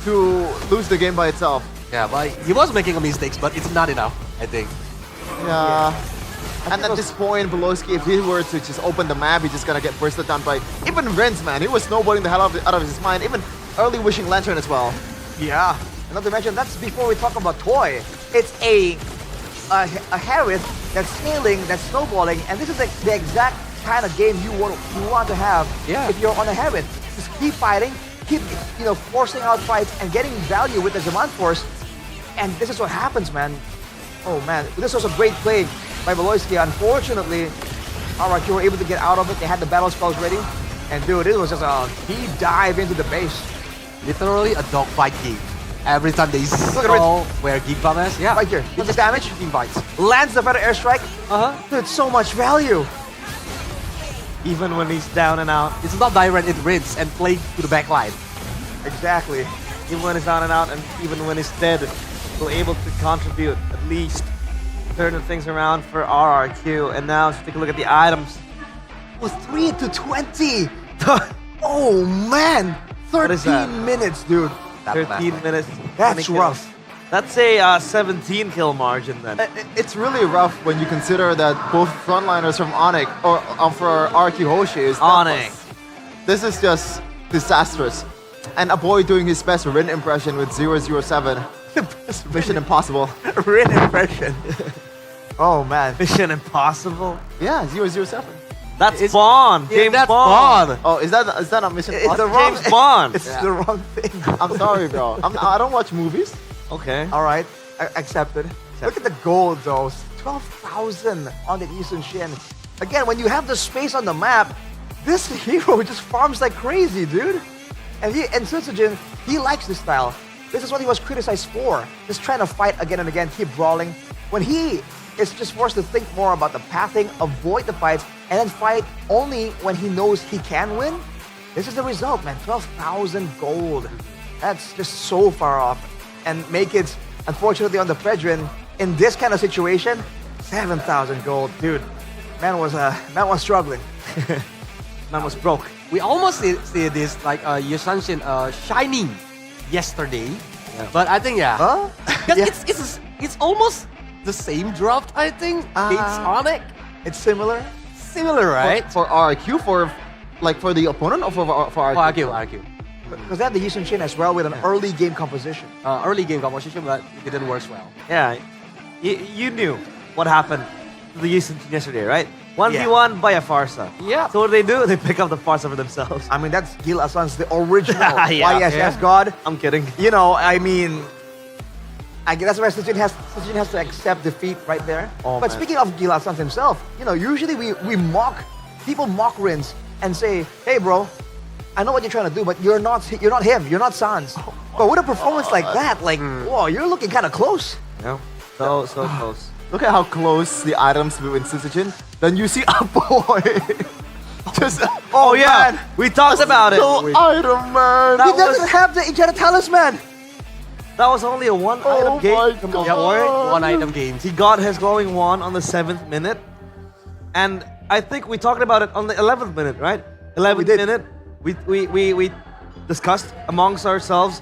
to lose the game by itself. Yeah, but he was making a mistakes, but it's not enough, I think. Yeah. And at this point, Beloski, if he were to just open the map, he's just gonna get bursted down by even Renz, man. He was snowboarding the hell out of his mind. Even early Wishing Lantern as well. Yeah. And not to mention, that's before we talk about Toy. It's a Harith that's scaling, that's snowballing, and this is the exact kind of game you want to have if you're on a Harith. Just keep fighting, keep forcing out fights and getting value with the Zaman Force. And this is what happens, man. Oh man, this was a great play by Beloski. Unfortunately, RRQ were able to get out of it. They had the battle spells ready. And dude, it was just a deep dive into the base. Literally a dogfight game. Every time they saw where Geek Bomb is, Right here. Look at the damage. Team fights. Lands the better airstrike. Dude, so much value. Even when he's down and out. It's not direct, it rinse and play to the back line. Exactly. Even when he's down and out, and even when he's dead, still able to contribute at least, turning things around for RRQ. And now, let's take a look at the items. Was 3 to 20. Oh man, 13 minutes, dude. 13 minutes. That's rough. That's a 17 kill margin then. It's really rough when you consider that both frontliners from Onyx or for RQ Hoshi is Onyx. This is just disastrous. And a boy doing his best Rin impression with 007. Mission Impossible. Rin impression. Oh man. Mission Impossible? Yeah, 007. That's Bond. James Bond. Oh, is that not Mission It's Impossible? the wrong James Bond. It's the wrong thing. I'm sorry, bro. I don't watch movies. Okay. All right. Accepted. Look at the gold, though. 12,000 on the Lee Sun-shin. Again, when you have the space on the map, this hero just farms like crazy, dude. And Sun-shin, he likes this style. This is what he was criticized for. Just trying to fight again and again, keep brawling. When he is just forced to think more about the pathing, avoid the fights, and then fight only when he knows he can win, this is the result, man. 12,000 gold. That's just so far off. And make it, unfortunately, on the Fredrin, in this kind of situation, 7,000 gold. Dude, man was struggling. Man was broke. We almost see this like Yusanshin shining yesterday, but I think because it's almost the same draft. I think it's Onyx. It's similar. Similar, right? For RQ, for the opponent or for RQ? RQ. Because they had the Lee Sun-shin as well with an early game composition. Early game composition, but it didn't work well. Yeah, you knew what happened to the Lee Sun-shin yesterday, right? 1v1 by a Farsa. Yeah. So what do? They pick up the Farsa for themselves. I mean, that's Gil Asan's the original Yeah. YSS god. I'm kidding. You know, I mean, I guess that's why Sun-shin has to accept defeat right there. Oh, but man. speaking of Gil Asan himself, you know, usually people mock Rins and say, hey bro, I know what you're trying to do, but you're not him, you're not Sans. But with a performance like that, like, whoa, you're looking kind of close. Yeah. So close. Look at how close the items with Sun-shin. Then you see a boy. Just man. We talked about it. No item, man. He doesn't have the Enchanted Talisman. That was only a one-item game. One item games. He got his glowing wand on the 7th minute, and I think we talked about it on the 11th minute, right? 11th minute. We discussed amongst ourselves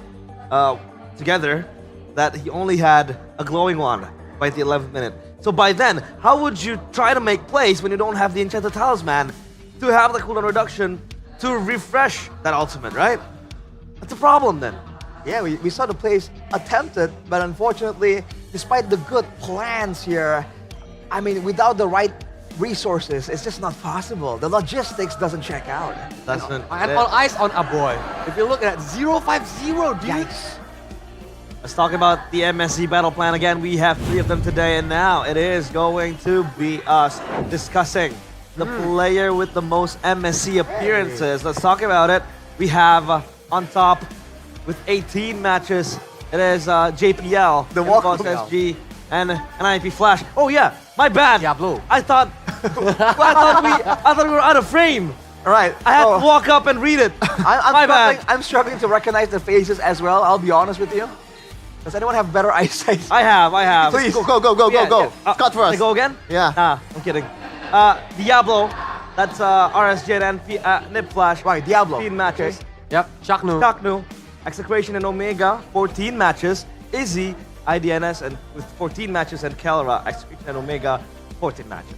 together that he only had a glowing wand by the 11th minute. So by then, how would you try to make plays when you don't have the Enchanted Talisman to have the cooldown reduction to refresh that ultimate, right? That's a problem then. Yeah, we saw the plays attempted, but unfortunately, despite the good plans here, I mean, without the right resources, it's just not possible. The logistics doesn't check out. Doesn't. And all eyes on a boy. If you look at 050, dude. Yikes. Let's talk about the MSC battle plan again. We have 3 of them today, and now it is going to be us discussing the player with the most MSC appearances. Let's talk about it. We have on top with 18 matches, it is JPL, the Walk SG, and an IP Flash. Oh yeah, my bad. Diablo. I thought we were out of frame. Right. I had to walk up and read it. I'm struggling to recognize the faces as well. I'll be honest with you. Does anyone have better eyesight? I have. Please. Go. Scott first. I go again? Yeah. Nah, I'm kidding. Diablo. That's RSJ and Nip Flash. Right, Diablo. 15 matches. Yep, Chaknu. Execration and Omega, 14 matches. Izzy, IDNS, and with 14 matches, and Kelra, Execration and Omega, 14 matches.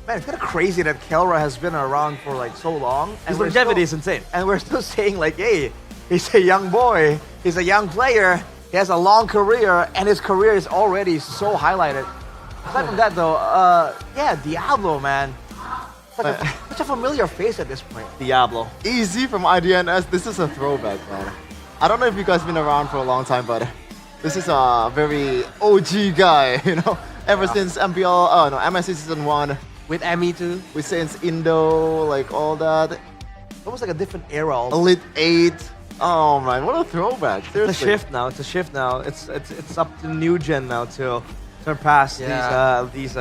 Man, it's kind of crazy that Kelra has been around for like so long. His longevity is insane. And we're still saying like, hey, he's a young boy. He's a young player. He has a long career, and his career is already so highlighted. Aside from that though, yeah, Diablo, man. Such a familiar face at this point. Diablo. Easy from IDNS. This is a throwback, man. I don't know if you guys been around for a long time, but this is a very OG guy, you know? Ever since MPL, MSC Season 1. With Emmy too. With since Indo, like all that. Almost like a different era. Also. Elite 8. Oh man, what a throwback. Seriously. It's a shift now. It's up to new gen now to surpass these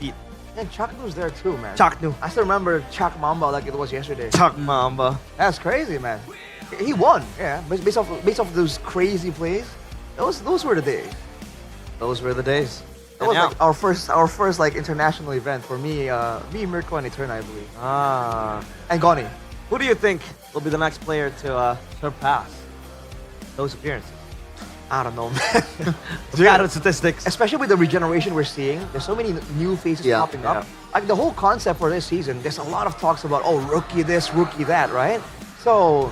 feat. And Chaknu's there too, man. Chaknu. I still remember Chak Mamba like it was yesterday. Chak Mamba. That's crazy, man. He won, yeah. Based off those crazy plays. Those were the days. Those were the days. That was like our first like international event for me, Mirko and Eterna, I believe. And Goni. Who do you think will be the next player to surpass those appearances? I don't know, man. Scattered statistics. Especially with the regeneration we're seeing, there's so many new faces popping up. Like the whole concept for this season, there's a lot of talks about, rookie this, rookie that, right? So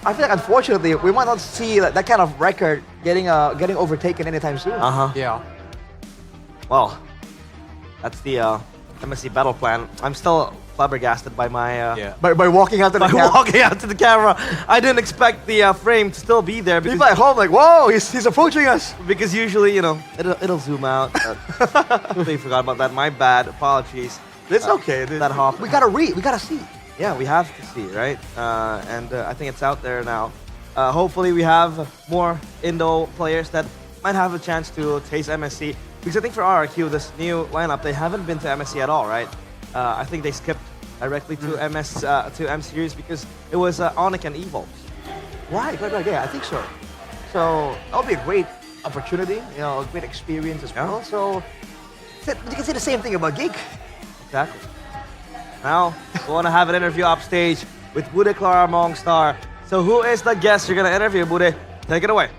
I feel like unfortunately we might not see that kind of record getting overtaken anytime soon. Yeah. Well, that's the MSC battle plan. I'm still flabbergasted by my by walking out to the camera. Walking out to the camera. I didn't expect the frame to still be there. People at home like, whoa, he's approaching us. Because usually, it'll zoom out. Completely forgot about that. My bad. Apologies. It's okay. That hop. We gotta see. Yeah, we have to see, right? And I think it's out there now. Hopefully we have more Indo players that might have a chance to taste MSC. Because I think for RRQ, this new lineup, they haven't been to MSC at all, right? I think they skipped directly to to M Series because it was Onyx and Evolve. Right, yeah, I think so. So that'll be a great opportunity, a great experience as well. So you can say the same thing about Geek. Exactly. Now, we want to have an interview upstage with Bude Clara Mongstar. So who is the guest you're going to interview, Bude? Take it away.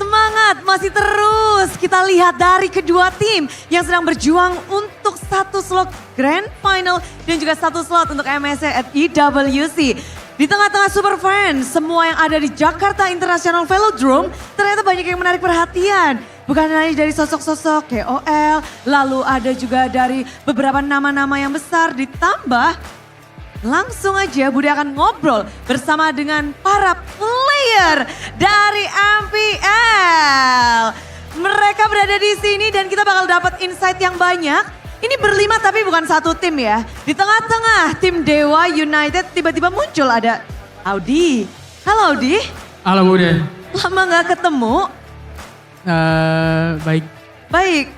Semangat masih terus kita lihat dari kedua tim yang sedang berjuang untuk satu slot Grand Final dan juga satu slot untuk MSC at EWC. Di tengah-tengah super fans, semua yang ada di Jakarta International Velodrome ternyata banyak yang menarik perhatian. Bukan hanya dari sosok-sosok KOL, lalu ada juga dari beberapa nama-nama yang besar ditambah langsung aja Bude akan ngobrol bersama dengan para player dari MPL. Mereka berada di sini dan kita bakal dapat insight yang banyak. Ini berlima tapi bukan satu tim ya. Di tengah-tengah tim Dewa United tiba-tiba muncul ada Audi. Halo Audi. Halo Bude. Lama gak ketemu? Baik. Baik.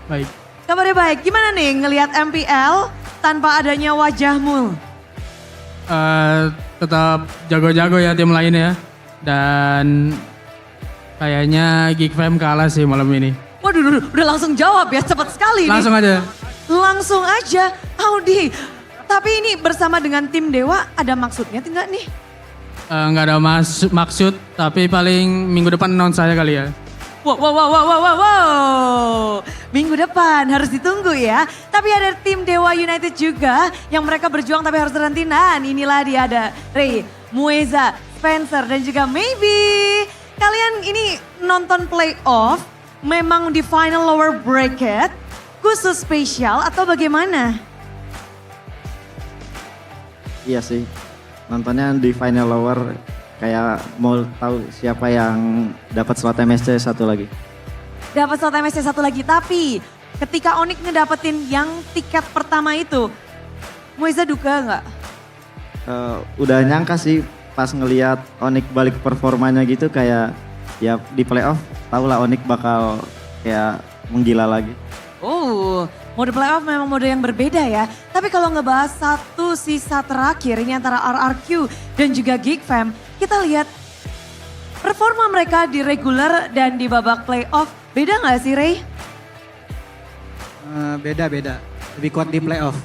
Kabarnya baik. Gimana nih ngelihat MPL tanpa adanya wajahmu? Tetap jago-jago ya tim lain ya. Dan kayaknya Geek Fam kalah sih malam ini. Waduh, udah langsung jawab ya, cepat sekali. Langsung nih. aja. Langsung aja, Audi. Tapi ini bersama dengan tim Dewa ada maksudnya enggak nih? Nggak ada maksud, tapi paling minggu depan announce saya kali ya. Wow. Minggu depan harus ditunggu ya. Tapi ada tim Dewa United juga yang mereka berjuang tapi harus terhenti. Nah inilah dia ada Ray, Mueza, Spencer dan juga Maybe. Kalian ini nonton playoff memang di final lower bracket khusus spesial atau bagaimana? Iya sih, nontonnya di final lower kayak mau tahu siapa yang dapat slot MSC satu lagi. Dapat slot MSC satu lagi, tapi ketika Onyx ngedapetin yang tiket pertama itu, Mueza duka nggak? Udah nyangka sih pas ngelihat Onyx balik performanya gitu kayak ya di playoff tau lah Onyx bakal kayak menggila lagi. Oh, mode playoff memang mode yang berbeda ya. Tapi kalau ngebahas satu sisa terakhir ini antara RRQ dan juga Geek Fam, kita lihat performa mereka di regular dan di babak playoff. Beda nggak sih, Ray? Beda-beda. Lebih kuat di playoff.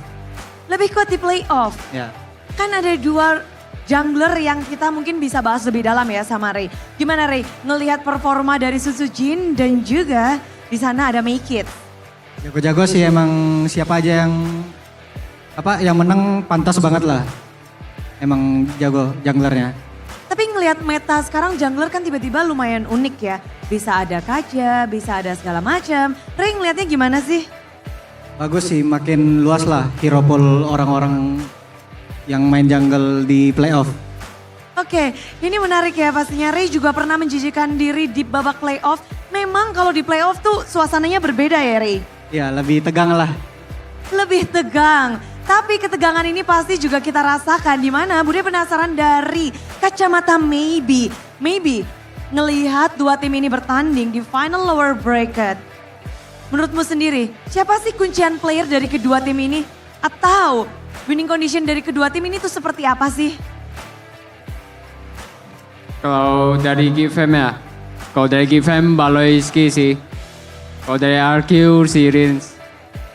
Lebih kuat di playoff. Ya. Kan ada dua jungler yang kita mungkin bisa bahas lebih dalam ya sama Ray. Gimana Ray ngelihat performa dari Susujin dan juga di sana ada Make It. Jago-jago sih emang siapa aja yang menang pantas banget lah. Emang jago junglernya. Tapi ngelihat meta sekarang jungler kan tiba-tiba lumayan unik ya. Bisa ada kaca, bisa ada segala macam. Ray ngelihatnya gimana sih? Bagus sih, makin luas lah hero pool orang-orang yang main jungle di playoff. Oke, ini menarik ya pastinya. Ray juga pernah menjijikan diri di babak playoff. Memang kalau di playoff tuh suasananya berbeda ya Ray? Ya lebih tegang lah. Lebih tegang. Tapi ketegangan ini pasti juga kita rasakan di mana Bude penasaran dari kacamata Maybe. Maybe ngelihat dua tim ini bertanding di final lower bracket. Menurutmu sendiri, siapa sih kuncian player dari kedua tim ini? Atau winning condition dari kedua tim ini tuh seperti apa sih? Kalau dari Gfam ya, kalau dari Gfam Baloiski sih. Kalau dari RQ si Rins.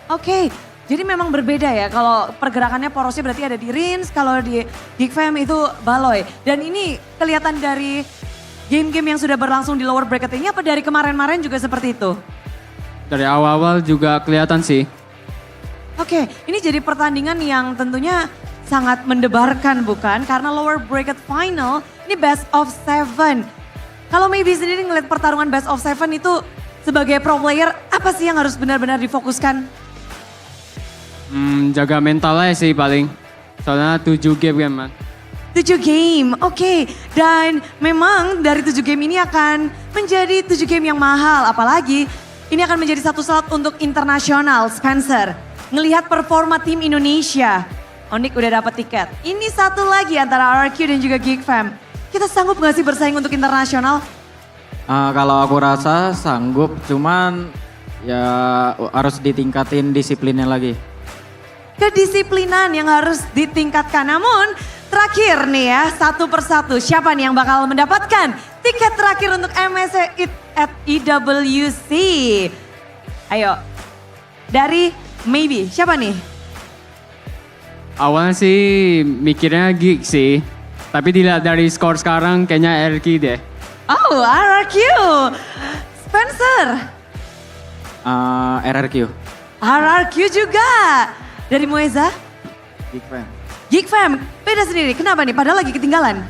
Oke, jadi memang berbeda ya. Kalau pergerakannya porosnya berarti ada di Rins, kalau di Gfam itu Baloy. Dan ini kelihatan dari game-game yang sudah berlangsung di lower bracket ini apa dari kemarin-kemarin juga seperti itu? Dari awal-awal juga kelihatan sih. Oke, ini jadi pertandingan yang tentunya sangat mendebarkan bukan? Karena lower bracket final ini best of 7. Kalau Maybe sendiri ngeliat pertarungan best of 7 itu sebagai pro player apa sih yang harus benar-benar difokuskan? Jaga mentalnya sih paling. Soalnya 7 game kan man. 7 game, oke. Dan memang dari 7 game ini akan menjadi 7 game yang mahal. Apalagi ini akan menjadi satu slot untuk internasional, Spencer. Ngelihat performa tim Indonesia. Onik udah dapat tiket. Ini satu lagi antara RRQ dan juga Geek Fam. Kita sanggup gak sih bersaing untuk internasional? Kalau aku rasa sanggup, cuman ya harus ditingkatin disiplinnya lagi. Kedisiplinan yang harus ditingkatkan. Namun terakhir nih ya, satu persatu. Siapa nih yang bakal mendapatkan tiket terakhir untuk MSC at EWC? Ayo, dari Maybe, siapa nih? Awalnya sih mikirnya Geek sih. Tapi dilihat dari skor sekarang kayaknya RQ deh. Oh, RRQ. Spencer. RRQ. RRQ juga. Dari Mueza? Geek Fam. Geek Fam, beda sendiri. Kenapa nih? Padahal lagi ketinggalan.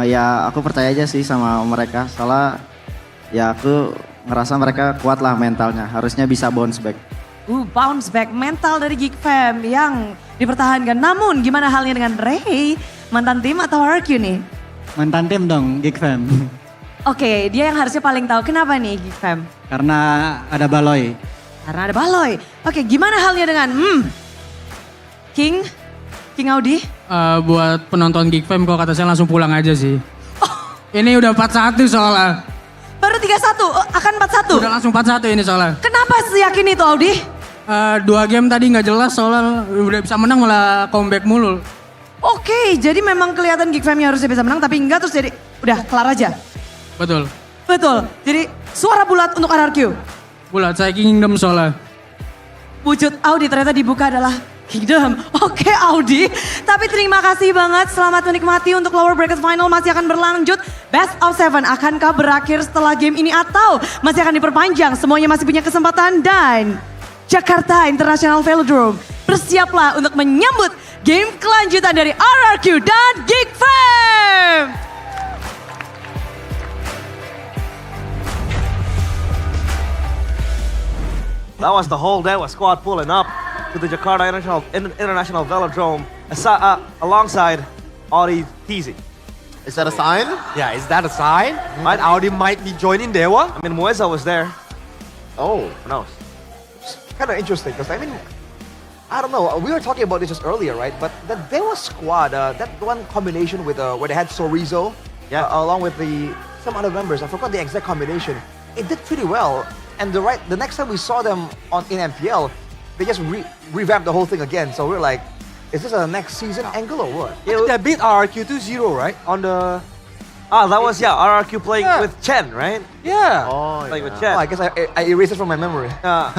Ya aku percaya aja sih sama mereka. Soalnya ya aku ngerasa mereka kuat lah mentalnya. Harusnya bisa bounce back. Bounce back mental dari Geek Fam yang dipertahankan. Namun gimana halnya dengan Ray? Mantan tim atau RRQ nih? Mantan tim dong, Geek Fam. Oke, dia yang harusnya paling tahu. Kenapa nih Geek Fam? Karena ada Baloy. Karena ada Baloy. Oke, gimana halnya dengan King Audi? Buat penonton Geek Fam kalau kata saya langsung pulang aja sih. Ini udah 4-1 soalnya. Baru 3-1, akan 4-1? Udah langsung 4-1 ini soalnya. Kenapa seyakin itu Audi? 2 game tadi nggak jelas soalnya udah bisa menang malah comeback mulu. Oke, jadi memang kelihatan Geek Fam harusnya bisa menang tapi enggak terus jadi udah kelar aja. Betul. Betul, jadi suara bulat untuk RRQ. Bulat, saya Kingdom soalnya. Wujud Audi ternyata dibuka adalah Kingdom. Oke Audi, tapi terima kasih banget. Selamat menikmati untuk lower bracket final masih akan berlanjut. Best of 7 akankah berakhir setelah game ini atau masih akan diperpanjang? Semuanya masih punya kesempatan dan Jakarta International Velodrome bersiaplah untuk menyambut game kelanjutan dari RRQ dan Geek Fam. That was the whole Dewa squad pulling up to the Jakarta International Velodrome alongside Audi Teasy. Is that a sign? Yeah, is that a sign? That Audi might be joining Dewa? I mean, Mueza was there. Oh. Who knows? Kind of interesting because I mean, I don't know. We were talking about this just earlier, right? But that Dewa squad, that one combination with where they had Sorizo, along with some other members. I forgot the exact combination. It did pretty well. And the next time we saw them in MPL, they just revamped the whole thing again. So we're like, is this a next season angle or what? Yeah, they beat RRQ 2-0, right? On the... that was, RRQ playing with Chen, right? Yeah. Oh, playing with Chen. I guess I erased it from my memory. I'm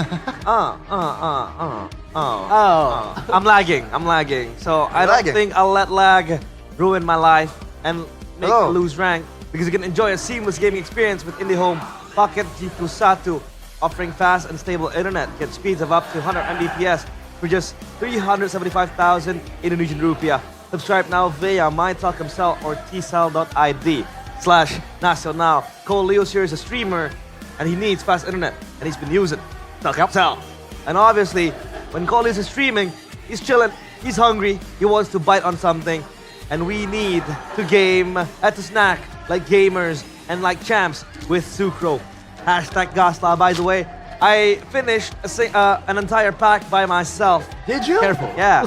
lagging. So I don't think I'll let lag ruin my life and make me lose rank, because you can enjoy a seamless gaming experience with IndiHome Pocket G21, offering fast and stable internet. Get speeds of up to 100 Mbps for just 375,000 Indonesian rupiah. Subscribe now via MyTelkomsel or tsel.id/nasional. Cole Leo's here is a streamer and he needs fast internet and he's been using Telkomsel. And obviously, when Cole is streaming, he's chilling, he's hungry, he wants to bite on something, and we need to to snack like gamers and like champs with Sucro. #Gasla, by the way. I finished an entire pack by myself. Did you? Careful. Yeah.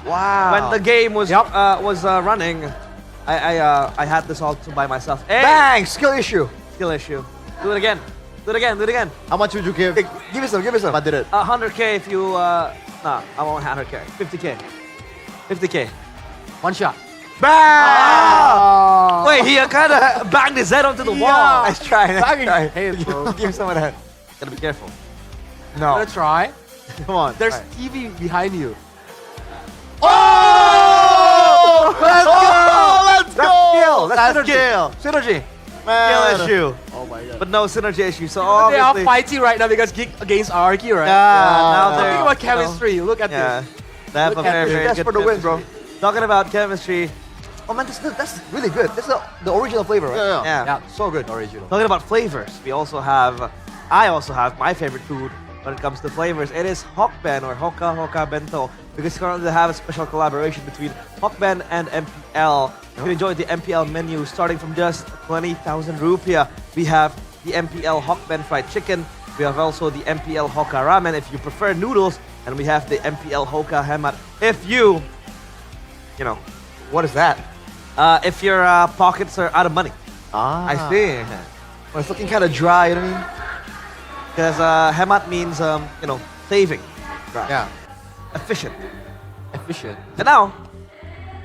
Wow. When the game was running, I had this all by myself. Hey! Bang! Skill issue. Skill issue. Do it again. How much would you give? Hey, give me some. I did it. 100k if you, I won't 100k. 50k. One shot. Bang! Wait, he kind of banged his head onto the wall. Nice try. Hey, bro. Give some of that. Gotta be careful. No. Wanna try? Come on. There's TV behind you. Oh! Let's go! That's skill. Synergy. Skill issue. Oh my god. But no synergy issue. So They are obviously, fighting right now because Geek against RRQ, right? now they're Talking about chemistry. Look at yeah, this. they have Look a at very, this. very That's good for the win, bro. chemistry. Talking about chemistry, Oh man, that's really good. This is the original flavor, right? Yeah. yeah. So good. Original. Talking about flavors, I also have my favorite food when it comes to flavors. It is Hokben or Hoka Bento, because currently they have a special collaboration between Hokben and MPL. You can enjoy the MPL menu starting from just 20,000 rupiah. We have the MPL Hokben fried chicken. We have also the MPL Hoka ramen if you prefer noodles, and we have the MPL Hoka hemat if you know, What is that? if your pockets are out of money. I see. Well, it's looking kind of dry, you know what I mean? Because hemat means, saving. Right. Yeah. Efficient. Efficient. And now,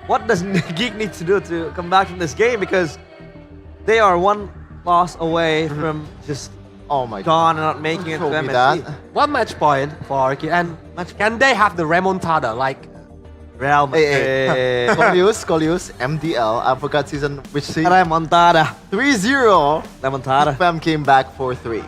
what does Geek need to do to come back from this game? Because they are one loss away from just Oh my gone and not making it to told me MSC. that. One match point for RRQ. And can they have the remontada? Like, Real Madrid. Hey. Colius, MDL. I forgot which season. Remontada. 3-0. Remontada. Fam came back 4-3.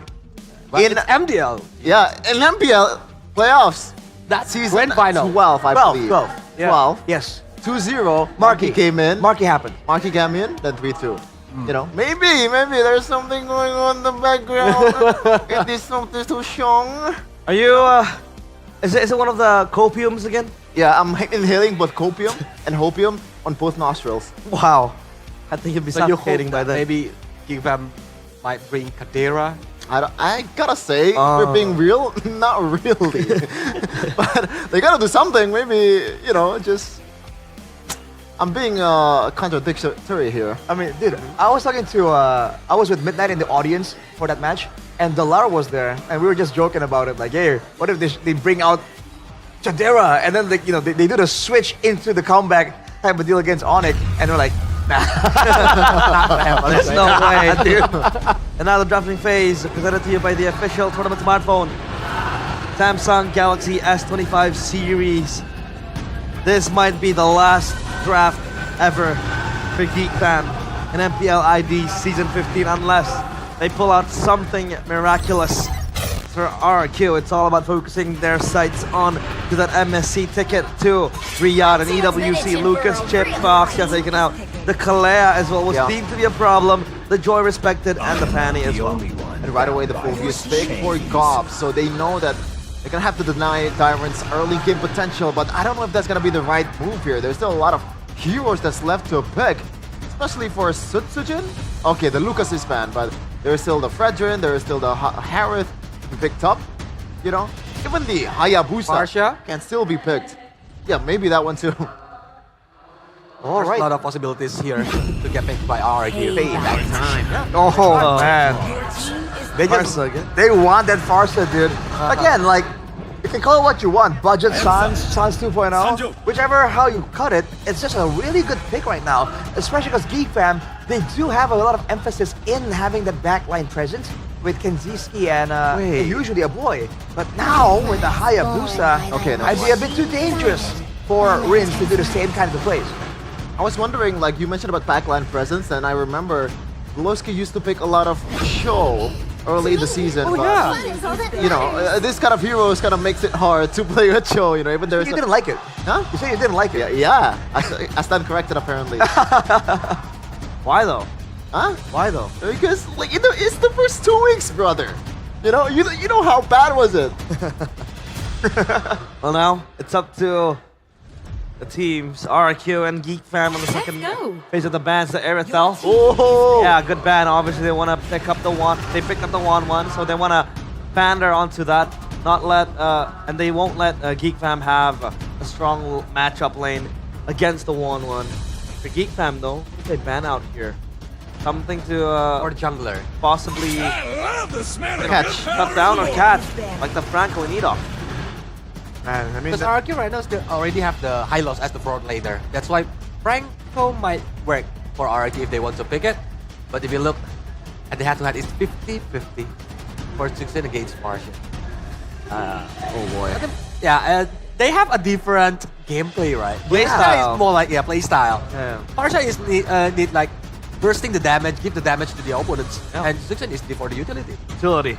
but it's MDL. Yeah, in MPL playoffs. That Season grand final. 12, I believe. 12. Yeah. 12. Yes. 2-0. Marky came in. Marky happened. Marky came in, then 3-2. You know, maybe there's something going on in the background. It is something too strong. Are you, is it one of the copiums again? Yeah, I'm inhaling both copium and hopium on both nostrils. Wow. I think you'll be So you hope suffocating by that then. maybe Geekfam might bring Kadera. I gotta say, we're being real, not really. But they gotta do something. Maybe, just. I'm being contradictory here. I mean, dude, I was talking to, I was with Midnight in the audience for that match, and Dalar was there, and we were just joking about it, like, hey, what if they bring out Chadera, and then they do the switch into the comeback type of deal against Onyx, and we're like, nah. There's no way, dude. Another drafting phase presented to you by the official tournament smartphone, Samsung Galaxy S25 series. This might be the last draft ever for Geekfam in MPL ID Season 15 unless they pull out something miraculous. For RRQ, it's all about focusing their sights on to that MSC ticket to Riyadh and EWC. Lucas, Chip, Fox got taken out. The Kalea as well was deemed to be a problem. The Joy respected and the Panny as well. And right away the Phobius pick for Gob, so they know that they're gonna have to deny Tyrant's early game potential, but I don't know if that's gonna be the right move here. There's still a lot of heroes that's left to pick, especially for Sutsujin. Okay, the Lucas is banned, but there's still the Fredrin, there's still the Harith to be picked up. Even the Hayabusa can still be picked. Yeah, maybe that one too. There's a lot of possibilities here to get picked by RRQ. Payback time. Oh, man. They want that Farsa, dude. Again, like, you can call it what you want. Budget Sans 2.0. Whichever how you cut it, it's just a really good pick right now. Especially because Geek Fam, they do have a lot of emphasis in having that backline presence with Kenziski and usually a boy. But now with the Hayabusa, I'd be a bit too dangerous for Rins to do the same kind of plays. I was wondering, like you mentioned about backline presence, and I remember Glowski used to pick a lot of Cho early in the season. You know, this kind of heroes kind of makes it hard to play with Cho, you know, even there's... You didn't like it. Huh? You say you didn't like it. Yeah. I stand corrected apparently. Why though? Huh? Why though? Because, like, you know, it's the first 2 weeks, brother. You know, you know how bad was it? Well, now it's up to the teams, RRQ and Geek Fam on the second phase of the bans, the Erythel. Oh! Yeah, good ban. Obviously, they want to pick up the one. They picked up the 1-1, so they want to pander onto that. Not let, and they won't let Geek Fam have a strong matchup lane against the 1-1. For Geek Fam, though, they ban out here. Something to or jungler possibly catch, cut down or catch, like the Franco and Edoff. Man, I mean, because RRQ right now still already have the Hylos as the front laner. That's why Franco might work for RRQ if they want to pick it. But if you look at the head-to-head, it's 50-50 for Suxin against Martian. Oh boy. Yeah, they have a different gameplay, right? Play style. Is more like play style. Yeah. Marsha is need like bursting the damage, give the damage to the opponents, and Suxin is for the utility. Utility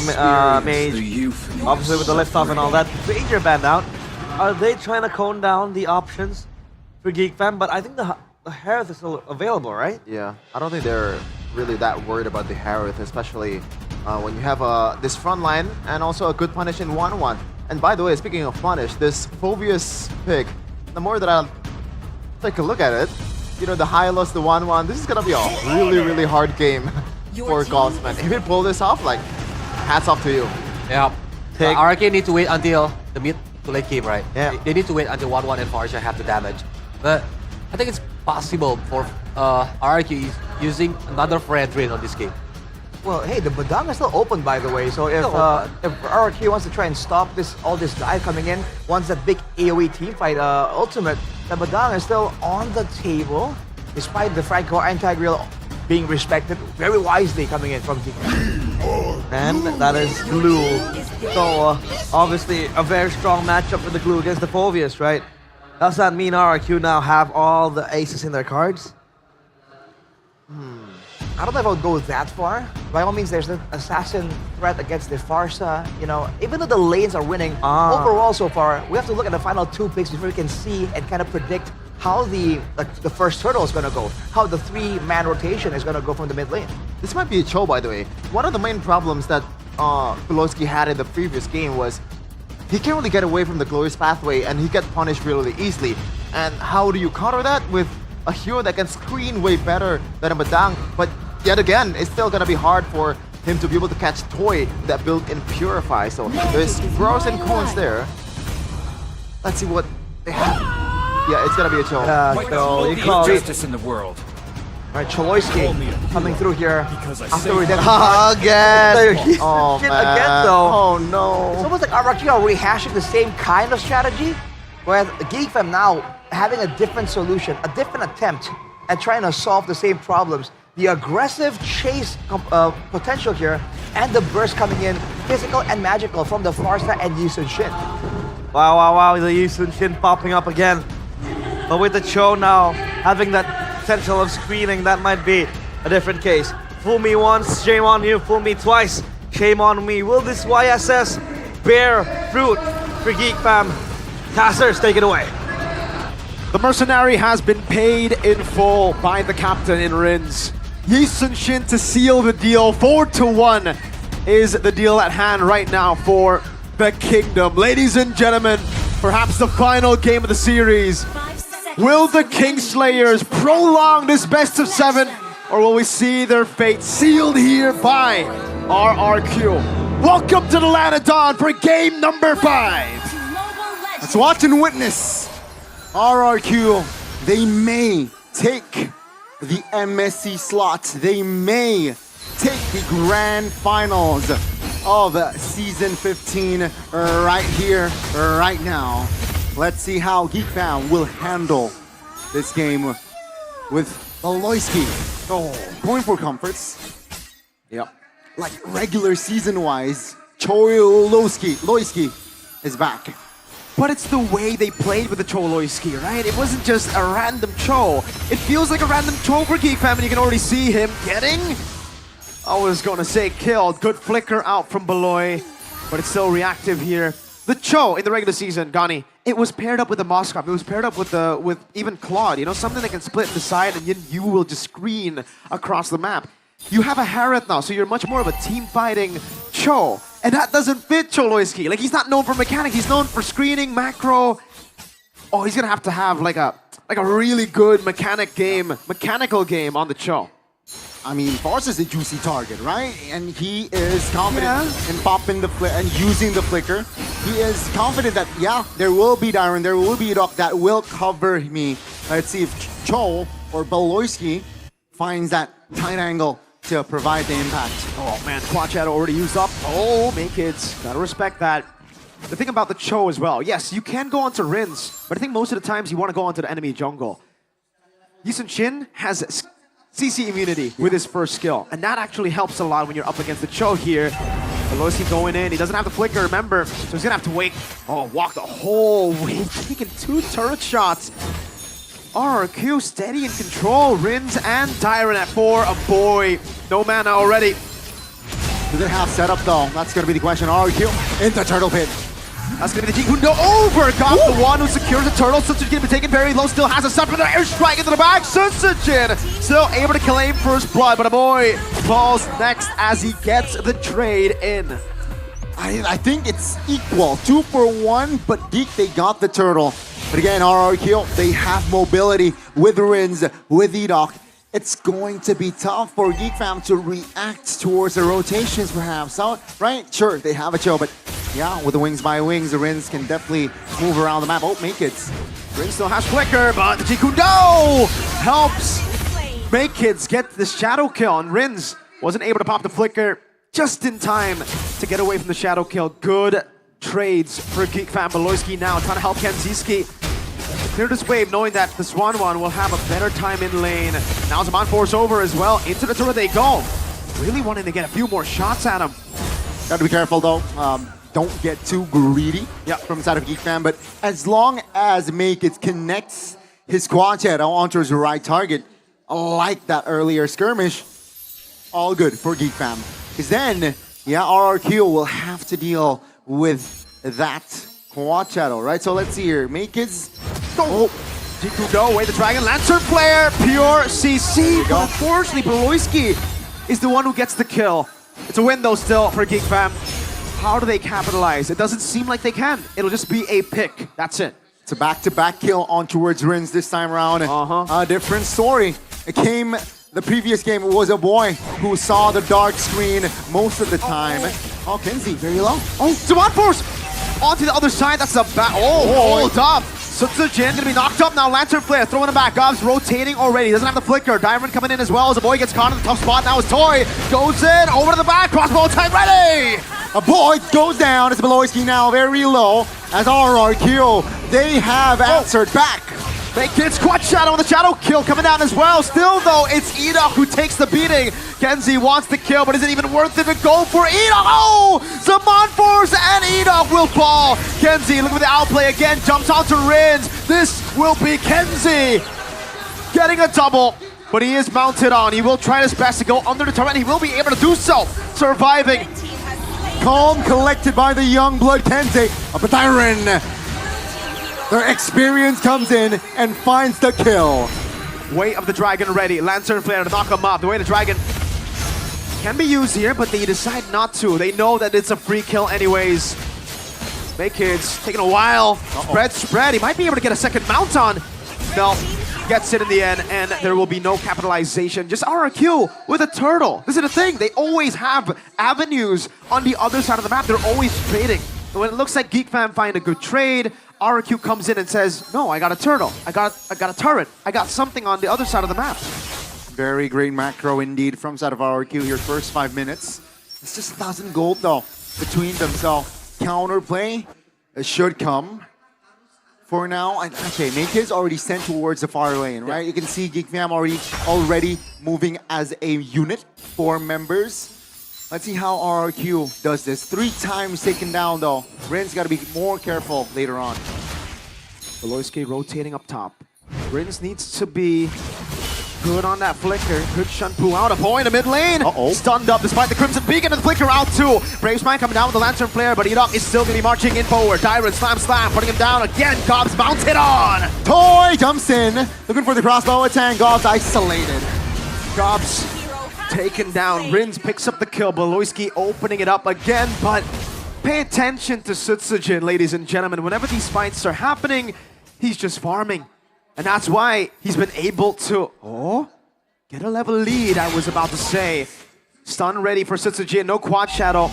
mage. Obviously with the lift off and all that. Ranger banned out. Are they trying to cone down the options for Geek Fam? But I think the Harith is still available, right? Yeah, I don't think they're really that worried about the Harith, especially when you have this front line and also a good punish in 1-1. And by the way, speaking of punish, this Phobius pick, the more that I take a look at it, you know, the Hylos, the 1-1, this is gonna be a really, really hard game for Goldsman. If you pull this off, like, hats off to you. Yeah. RRQ need to wait until the mid to late game, right? Yeah. They need to wait until 1-1 and Farsha have the damage. But I think it's possible for RRQ using another Fred Drain on this game. Well, hey, the Badang is still open, by the way. So if RRQ wants to try and stop all this dive coming in, once that big AoE teamfight ultimate, the Badang is still on the table, despite the Franco anti-grill being respected very wisely coming in from Geek. And that is Glue. So obviously a very strong matchup for the Glue against the Phobius, right? Does that mean RRQ now have all the aces in their cards? I don't know if I would go that far. By all means, there's an assassin threat against the Farsa. You know, even though the lanes are winning overall so far, we have to look at the final 2 picks before we can see and kind of predict how the first turtle is going to go, how the 3-man rotation is going to go from the mid lane. This might be a Cho, by the way. One of the main problems that Pulowski had in the previous game was he can't really get away from the Glorious Pathway and he gets punished really easily. And how do you counter that? With a hero that can screen way better than a Badang, but yet again, it's still gonna be hard for him to be able to catch Toy that built-in Purify. So there's pros and cons there. Let's see what they have. Yeah, it's gonna be a Cho. So you call justice in the world. All right, Choloyski coming through here after we did again. Oh man. Again though. Oh no. It's almost like RRQ are rehashing the same kind of strategy, whereas Geek Fam now having a different solution, a different attempt at trying to solve the same problems. The aggressive chase potential here, and the burst coming in, physical and magical from the Farsa and Yi Sun Shin. Wow, the Yi Sun Shin popping up again. But with the Cho now having that potential of screening, that might be a different case. Fool me once, shame on you. Fool me twice, shame on me. Will this YSS bear fruit for Geek Fam? Tassers, take it away. The mercenary has been paid in full by the captain in Rins. Yi Sun Shin to seal the deal. 4-1 is the deal at hand right now for the Kingdom. Ladies and gentlemen, perhaps the final game of the series. Will the Kingslayers prolong this best of 7, or will we see their fate sealed here by RRQ? Welcome to the Land of Dawn for game number 5. Let's watch and witness. RRQ, they may take the MSC slot. They may take the grand finals of season 15 right here, right now. Let's see how Geek Fam will handle this game with Aloyski. Oh, going for comforts. Yep. Like regular season-wise, Loyski is back. But it's the way they played with the Cho Loyski, right? It wasn't just a random Cho. It feels like a random Cho for Geek Fam, and you can already see him getting, I was gonna say killed. Good flicker out from Beloy, but it's still reactive here. The Cho in the regular season, Gani, it was paired up with the Moskov. It was paired up with even Claude, you know, something that can split in the side and you will just screen across the map. You have a Harith now, so you're much more of a team-fighting Cho. And that doesn't fit Cho Loyski. Like, he's not known for mechanics. He's known for screening, macro. Oh, he's gonna have to have like a really good mechanical game on the Cho. I mean, Force is a juicy target, right? And he is confident in popping the and using the flicker. He is confident that, yeah, there will be Dyron, there will be Doc that will cover me. Let's see if Cho or Beloyski finds that tight angle to provide the impact. Oh man, Quad Shadow already used up. Oh, Kids, gotta respect that. The thing about the Cho as well, yes, you can go onto Rins, but I think most of the times you want to go onto the enemy jungle. Yisun Shin has CC immunity with his first skill, and that actually helps a lot when you're up against the Cho here. Aloyski going in, he doesn't have the flicker, remember, so he's gonna have to wait. Oh, walk the whole way, taking 2 turret shots. RRQ steady in control, Rins and Dyron at 4, a boy, no mana already. Do they have setup though? That's gonna be the question. RRQ into Turtle Pit. That's gonna be the Jikundo over! Got the one who secures the turtle. Sunsujin gonna be taken very low, still has a sub for the airstrike into the back. Sunsujin still able to claim first blood, but a boy falls next as he gets the trade in. I think it's equal, 2 for 1, but Geek, they got the turtle. But again, RRQ, they have mobility with Rins, with Edoc. It's going to be tough for Geek Fam to react towards the rotations perhaps. So, right? Sure, they have a Cho, but yeah, with the wings by wings, the Rins can definitely move around the map. Oh, make it. Rins still has flicker, but the Jikundo helps make kids get the shadow kill, and Rins wasn't able to pop the flicker just in time to get away from the shadow kill. Good trades for Geek Fam. Beloyski now trying to help Kenziski clear this wave, knowing that the Swan one will have a better time in lane. Now Zaman Force over as well. Into the turret they go. Really wanting to get a few more shots at him. Gotta be careful though. Don't get too greedy from inside of Geek Fam, but as long as Make It connects his quad shadow onto his right target, like that earlier skirmish, all good for Geek Fam. Because then, yeah, RRQ will have to deal with that quad shadow, right? So let's see here. Make It's oh, Jikundo away the dragon, Lantern Flare, pure CC. But unfortunately, Beloyski is the one who gets the kill. It's a win though still for Geek Fam. How do they capitalize? It doesn't seem like they can. It'll just be a pick. That's it. It's a back-to-back kill on towards Rins this time around. A different story. It came, the previous game, it was a boy who saw the dark screen most of the time. Oh, Kenzie, very low. Oh, Zaman Force onto the other side. That's a back. Oh, hold up. Sutsujin gonna be knocked up now. Lantern Flare throwing him back. Govs rotating already. Doesn't have the flicker. Diamond coming in as well as the boy gets caught in the tough spot. Now his toy goes in over to the back. Crossbow time ready. A boy goes down. It's Beloyski now very low as RRQ. They have answered back. Make Kids quad shadow on the shadow kill coming down as well. Still though, it's Edoc who takes the beating. Kenzie wants the kill, but is it even worth it to go for Edoc? Oh! Zaman Force and Edoc will fall. Kenzie looking for the outplay again, jumps onto Rins. This will be Kenzie getting a double, but he is mounted on. He will try his best to go under the turret, and he will be able to do so, surviving. Calm collected by the young blood Kenzie. But Tyron, their experience comes in and finds the kill. Way of the dragon ready. Lantern Flare to knock him up. The way the dragon can be used here, but they decide not to. They know that it's a free kill anyways. Make Kids taking a while. Spread. He might be able to get a second mount on. No, gets it in the end, and there will be no capitalization. Just RRQ with a turtle. This is the thing. They always have avenues on the other side of the map. They're always trading. And when it looks like Geek Fam find a good trade, RRQ comes in and says, no, I got a turtle. I got a turret. I got something on the other side of the map. Very great macro indeed from side of RRQ here. First 5 minutes. It's just 1,000 gold though between them. So counterplay should come. For now, okay, Naked's already sent towards the far lane, right? You can see GeekFam already moving as a unit, 4 members. Let's see how RRQ does this. 3 times taken down though. Rin's got to be more careful later on. Beloyski rotating up top. Rins needs to be good on that flicker. Good Shunpu out of point in mid lane. Stunned up despite the Crimson Beacon and the flicker out too. Brave Smite coming down with the Lantern Flare, but Edok is still going to be marching in forward. Tyrant slam, putting him down again. Gobs mounted on. Toy jumps in, looking for the crossbow attack. Gobs isolated. Gobs taken down. Rins picks up the kill. Beloyski opening it up again, but pay attention to Sutsujin, ladies and gentlemen. Whenever these fights are happening, he's just farming. And that's why he's been able to get a level lead, I was about to say. Stun ready for Sutsujin, no quad shadow.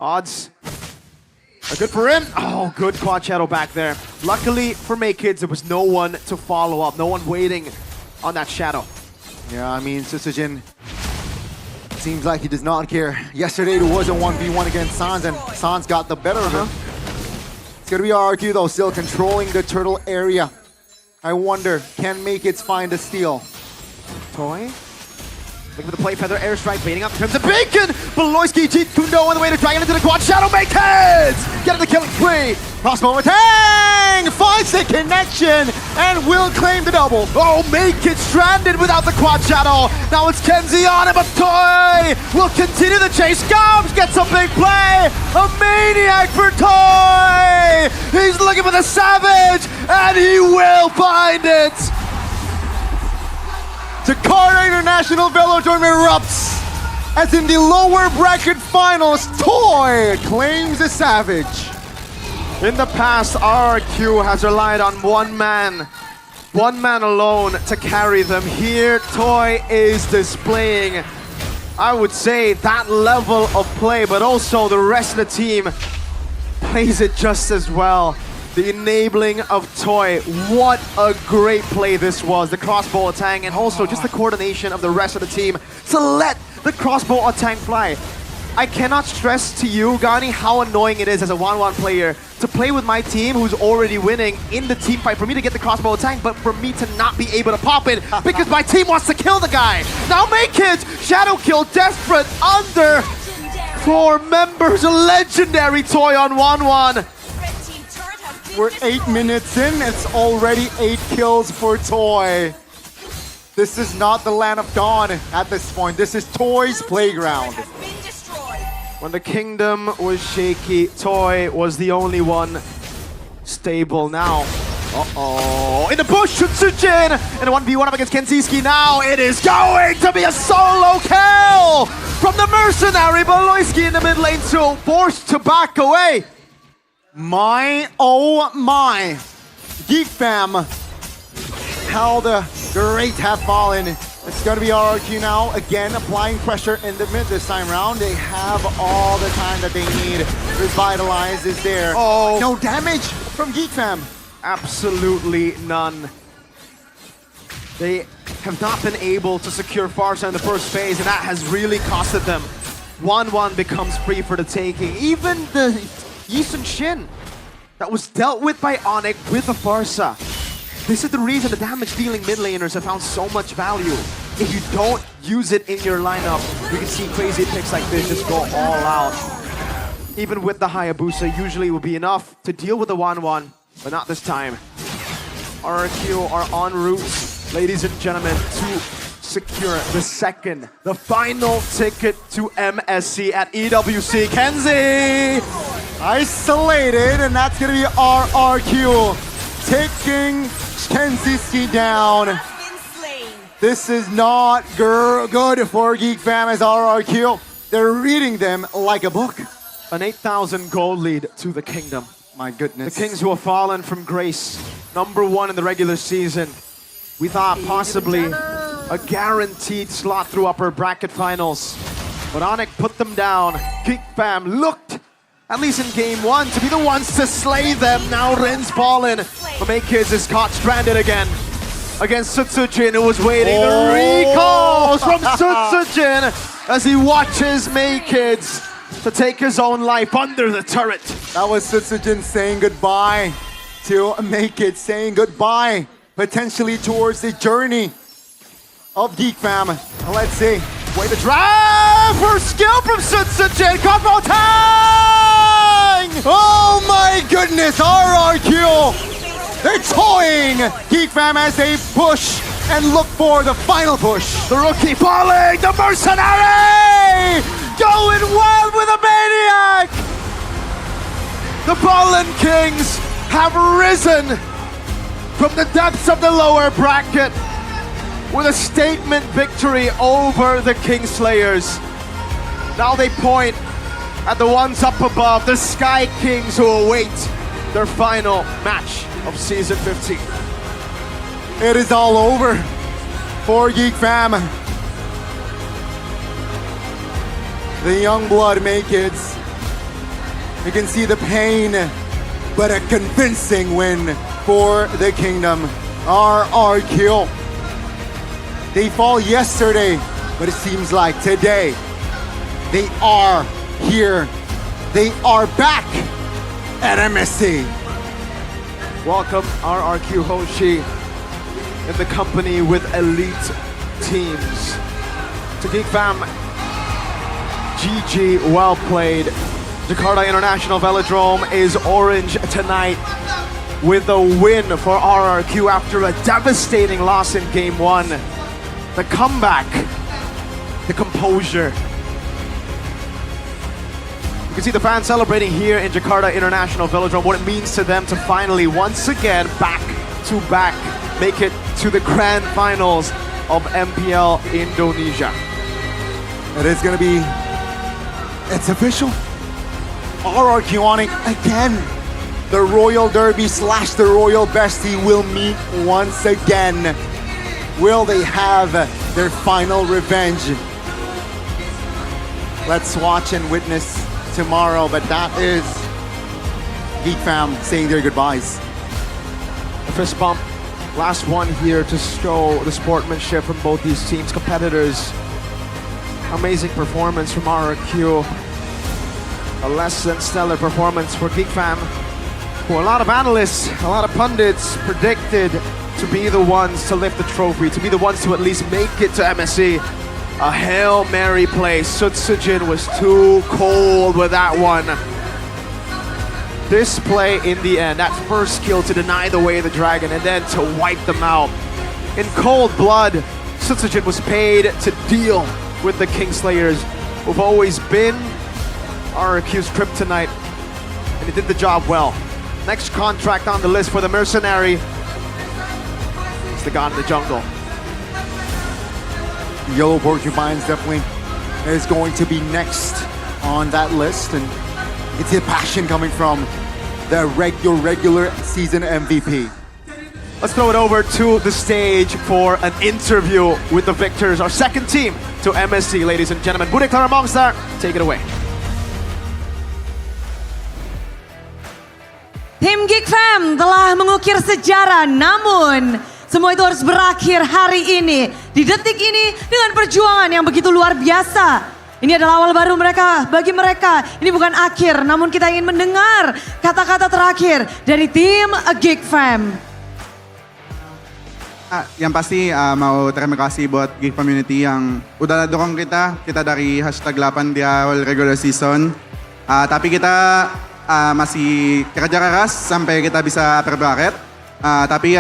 Odds are good for him. Oh, good quad shadow back there. Luckily for Maykids, there was no one to follow up, no one waiting on that shadow. Yeah, I mean, Sutsujin seems like he does not care. Yesterday there was a 1v1 against Sans, and Sans got the better of him. It's gonna be RRQ though, still controlling the turtle area. I wonder, can Maykids find a steal? Toy? Looking for the play feather, airstrike, baiting up Crimson Beacon! Beloyski, Jeet Kundo on the way to Dragon into the quad shadow, Maykids! Getting the killing spree! Crossbow attack! Finds the connection and will claim the double. Oh, Maykids stranded without the quad shadow! Now it's Kenzie on him, but Toy will continue the chase. Gobs gets a big play! A maniac for Toy! He's looking for the Savage, and he will find it! Jakarta International Velodrome erupts as in the lower bracket finals, Toy claims the Savage. In the past, RRQ has relied on one man alone to carry them. Here, Toy is displaying, I would say, that level of play, but also the rest of the team plays it just as well. The enabling of Toy, what a great play this was. The crossbow attack and also just the coordination of the rest of the team to let the crossbow attack fly. I cannot stress to you, Gani, how annoying it is as a 1-1 player to play with my team who's already winning in the team fight for me to get the crossbow attack, but for me to not be able to pop it because my team wants to kill the guy. Now Maykids, shadow kill, desperate, under 4 members, a legendary Toy on 1-1. We're 8 minutes in, it's already 8 kills for Toy. This is not the land of Dawn at this point. This is Toy's playground. When the kingdom was shaky, Toy was the only one stable. Now, in the bush, Sutsujin! In a 1v1 up against Kenziski. Now it is going to be a solo kill from the mercenary. Beloyski in the mid lane too, forced to back away. My, oh my. GeekFam, how the great have fallen. It's going to be RRQ now, again applying pressure in the mid this time round. They have all the time that they need. Revitalize is there. Oh, no damage from GeekFam. Absolutely none. They have not been able to secure Farsa in the first phase, and that has really costed them. 1-1 becomes free for the taking. Even the Yisun Shin that was dealt with by Onyx with the Farsa. This is the reason the damage dealing mid laners have found so much value. If you don't use it in your lineup, you can see crazy picks like this just go all out. Even with the Hayabusa, usually it will be enough to deal with the 1-1, but not this time. RRQ are en route, ladies and gentlemen, to secure the final ticket to MSC at EWC. Kenzie! Isolated, and that's gonna be RRQ taking Kenzie down. This is not good for GeekFam as RRQ. They're reading them like a book. An 8,000 gold lead to the kingdom. My goodness. The Kings who have fallen from grace. #1 in the regular season. We thought possibly a guaranteed slot through upper bracket finals. But Onyx put them down. GeekFam looked, at least in game 1, to be the ones to slay them. Now Rin's fallen. But Maykids is caught stranded again. against Sutsujin, who was waiting. The recalls from Sutsujin as he watches Maykids to take his own life under the turret. That was Sutsujin saying goodbye to Maykids, saying goodbye potentially towards the journey of Geek Fam. Let's see. Way to drive for skill from Sutsujin. Combo tang! Oh my goodness, RRQ! They're toying Geek Fam as they push and look for the final push. The rookie falling, the mercenary! Going wild with a maniac! The Fallen Kings have risen from the depths of the lower bracket with a statement victory over the Kingslayers. Now they point at the ones up above, the Sky Kings, who await their final match of Season 15. It is all over for Geek Fam. The young blood Maykids. You can see the pain, but a convincing win for the Kingdom. RRQ. They fall yesterday, but it seems like today they are here. They are back at MSC. Welcome RRQ Hoshi in the company with elite teams. To Geek Fam, GG, well played. Jakarta International Velodrome is orange tonight with a win for RRQ after a devastating loss in Game 1. The comeback, the composure. You can see the fans celebrating here in Jakarta International Velodrome, what it means to them to finally, once again, back to back, make it to the grand finals of MPL Indonesia. It is going to be, it's official. RRQ on it again. The Royal Derby / the Royal Bestie will meet once again. Will they have their final revenge? Let's watch and witness tomorrow, but that is Geek Fam saying their goodbyes. A fist bump, last one here to show the sportsmanship from both these teams, competitors. Amazing performance from RRQ. A less than stellar performance for Geek Fam, who a lot of analysts, a lot of pundits predicted to be the ones to lift the trophy, to be the ones to at least make it to MSC. A Hail Mary play. Sutsujin was too cold with that one. This play in the end, that first kill to deny the way of the dragon and then to wipe them out. In cold blood, Sutsujin was paid to deal with the Kingslayers, who've always been RRQ's kryptonite, and he did the job well. Next contract on the list for the mercenary is the God in the Jungle. Yellow Porcupines definitely is going to be next on that list, and it's the passion coming from the regular season MVP. Let's throw it over to the stage for an interview with the victors, our second team to MSC, ladies and gentlemen. Budek Mongstar, take it away. Tim Geek Fam telah mengukir sejarah, namun semua itu harus berakhir hari ini, di detik ini dengan perjuangan yang begitu luar biasa. Ini adalah awal baru bagi mereka. Ini bukan akhir, namun kita ingin mendengar kata-kata terakhir dari tim Geek Fam. Yang pasti mau terima kasih buat Geek Community yang udah dorong kita dari #8 di awal regular season. Tapi kita masih kerja keras sampai kita bisa upper bracket. Tapi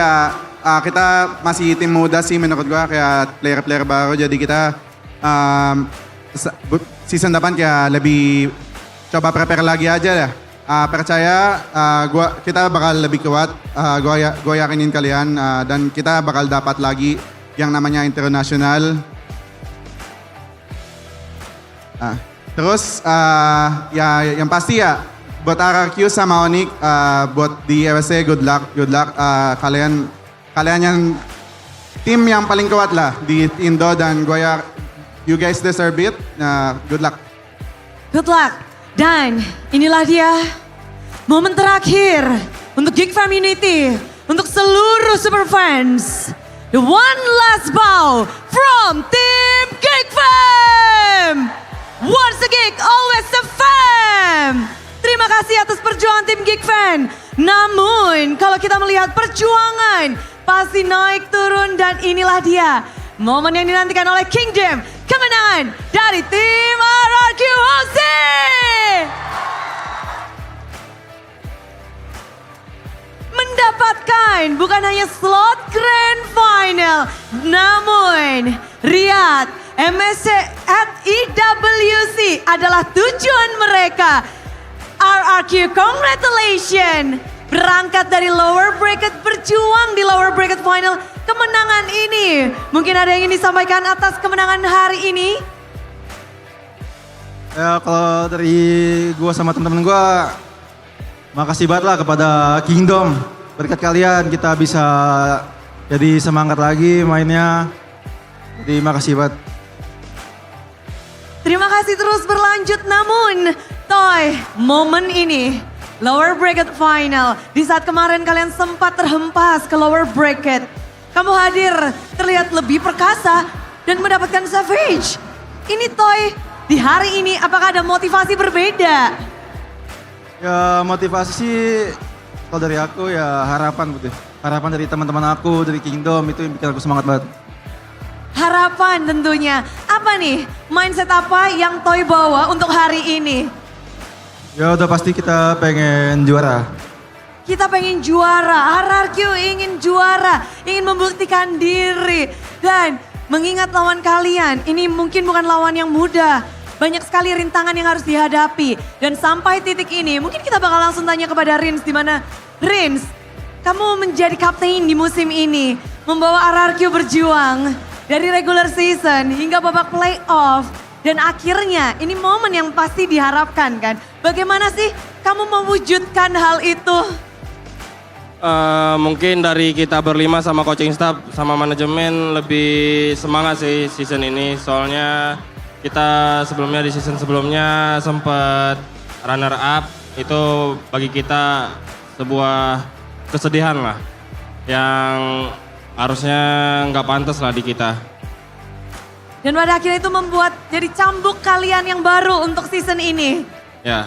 kita masih tim muda sih menurut gua, kayak player-player baru, jadi kita season depan kayak lebih coba prepare lagi aja deh. Percaya kita bakal lebih kuat, gua yakinin kalian, dan kita bakal dapat lagi yang namanya internasional. Terus ya yang pasti ya buat RRQ sama Onyx, buat di USA good luck. Kalian yang tim yang paling kuat lah di Indo, dan you guys deserve it. Good luck. Good luck. Dan inilah dia momen terakhir untuk Geek Community, untuk seluruh super fans. the one last bow from Team Geek Fam. Once a geek, always a fam. Terima kasih atas perjuangan tim Geek Fan. Namun kalau kita melihat perjuangan pasti naik turun dan inilah dia momen yang dinantikan oleh Kingdom, kemenangan dari tim RRQ OC. Mendapatkan bukan hanya slot Grand Final, namun Riyadh MSC at EWC adalah tujuan mereka. RRQ, congratulations. Berangkat dari lower bracket, berjuang di lower bracket final kemenangan ini. Mungkin ada yang ingin disampaikan atas kemenangan hari ini? Ya kalau dari gua sama teman-teman gua, makasih banget lah kepada Kingdom. Berkat kalian kita bisa jadi semangat lagi mainnya. Jadi makasih banget. Terima kasih terus berlanjut, namun Toy, momen ini lower bracket final. Di saat kemarin kalian sempat terhempas ke lower bracket. Kamu hadir terlihat lebih perkasa dan mendapatkan Savage. Ini Toy, di hari ini apakah ada motivasi berbeda? Ya motivasi sih kalau dari aku ya harapan gitu. Harapan dari teman-teman aku, dari Kingdom itu yang bikin aku semangat banget. Harapan tentunya. Apa nih mindset apa yang Toy bawa untuk hari ini? Ya udah pasti kita pengen juara. Kita pengen juara, RRQ ingin juara, ingin membuktikan diri. Dan mengingat lawan kalian, ini mungkin bukan lawan yang mudah. Banyak sekali rintangan yang harus dihadapi. Dan sampai titik ini, mungkin kita bakal langsung tanya kepada Rins, di mana Rins, kamu menjadi kapten di musim ini, membawa RRQ berjuang dari regular season hingga babak playoff. Dan akhirnya ini momen yang pasti diharapkan kan. Bagaimana sih kamu mewujudkan hal itu? Mungkin dari kita berlima sama coaching staff sama manajemen lebih semangat sih season ini. Soalnya kita sebelumnya di season sebelumnya sempat runner up. Itu bagi kita sebuah kesedihan lah. Yang harusnya nggak pantas lah di kita. Dan pada akhirnya itu membuat jadi cambuk kalian yang baru untuk season ini. Ya.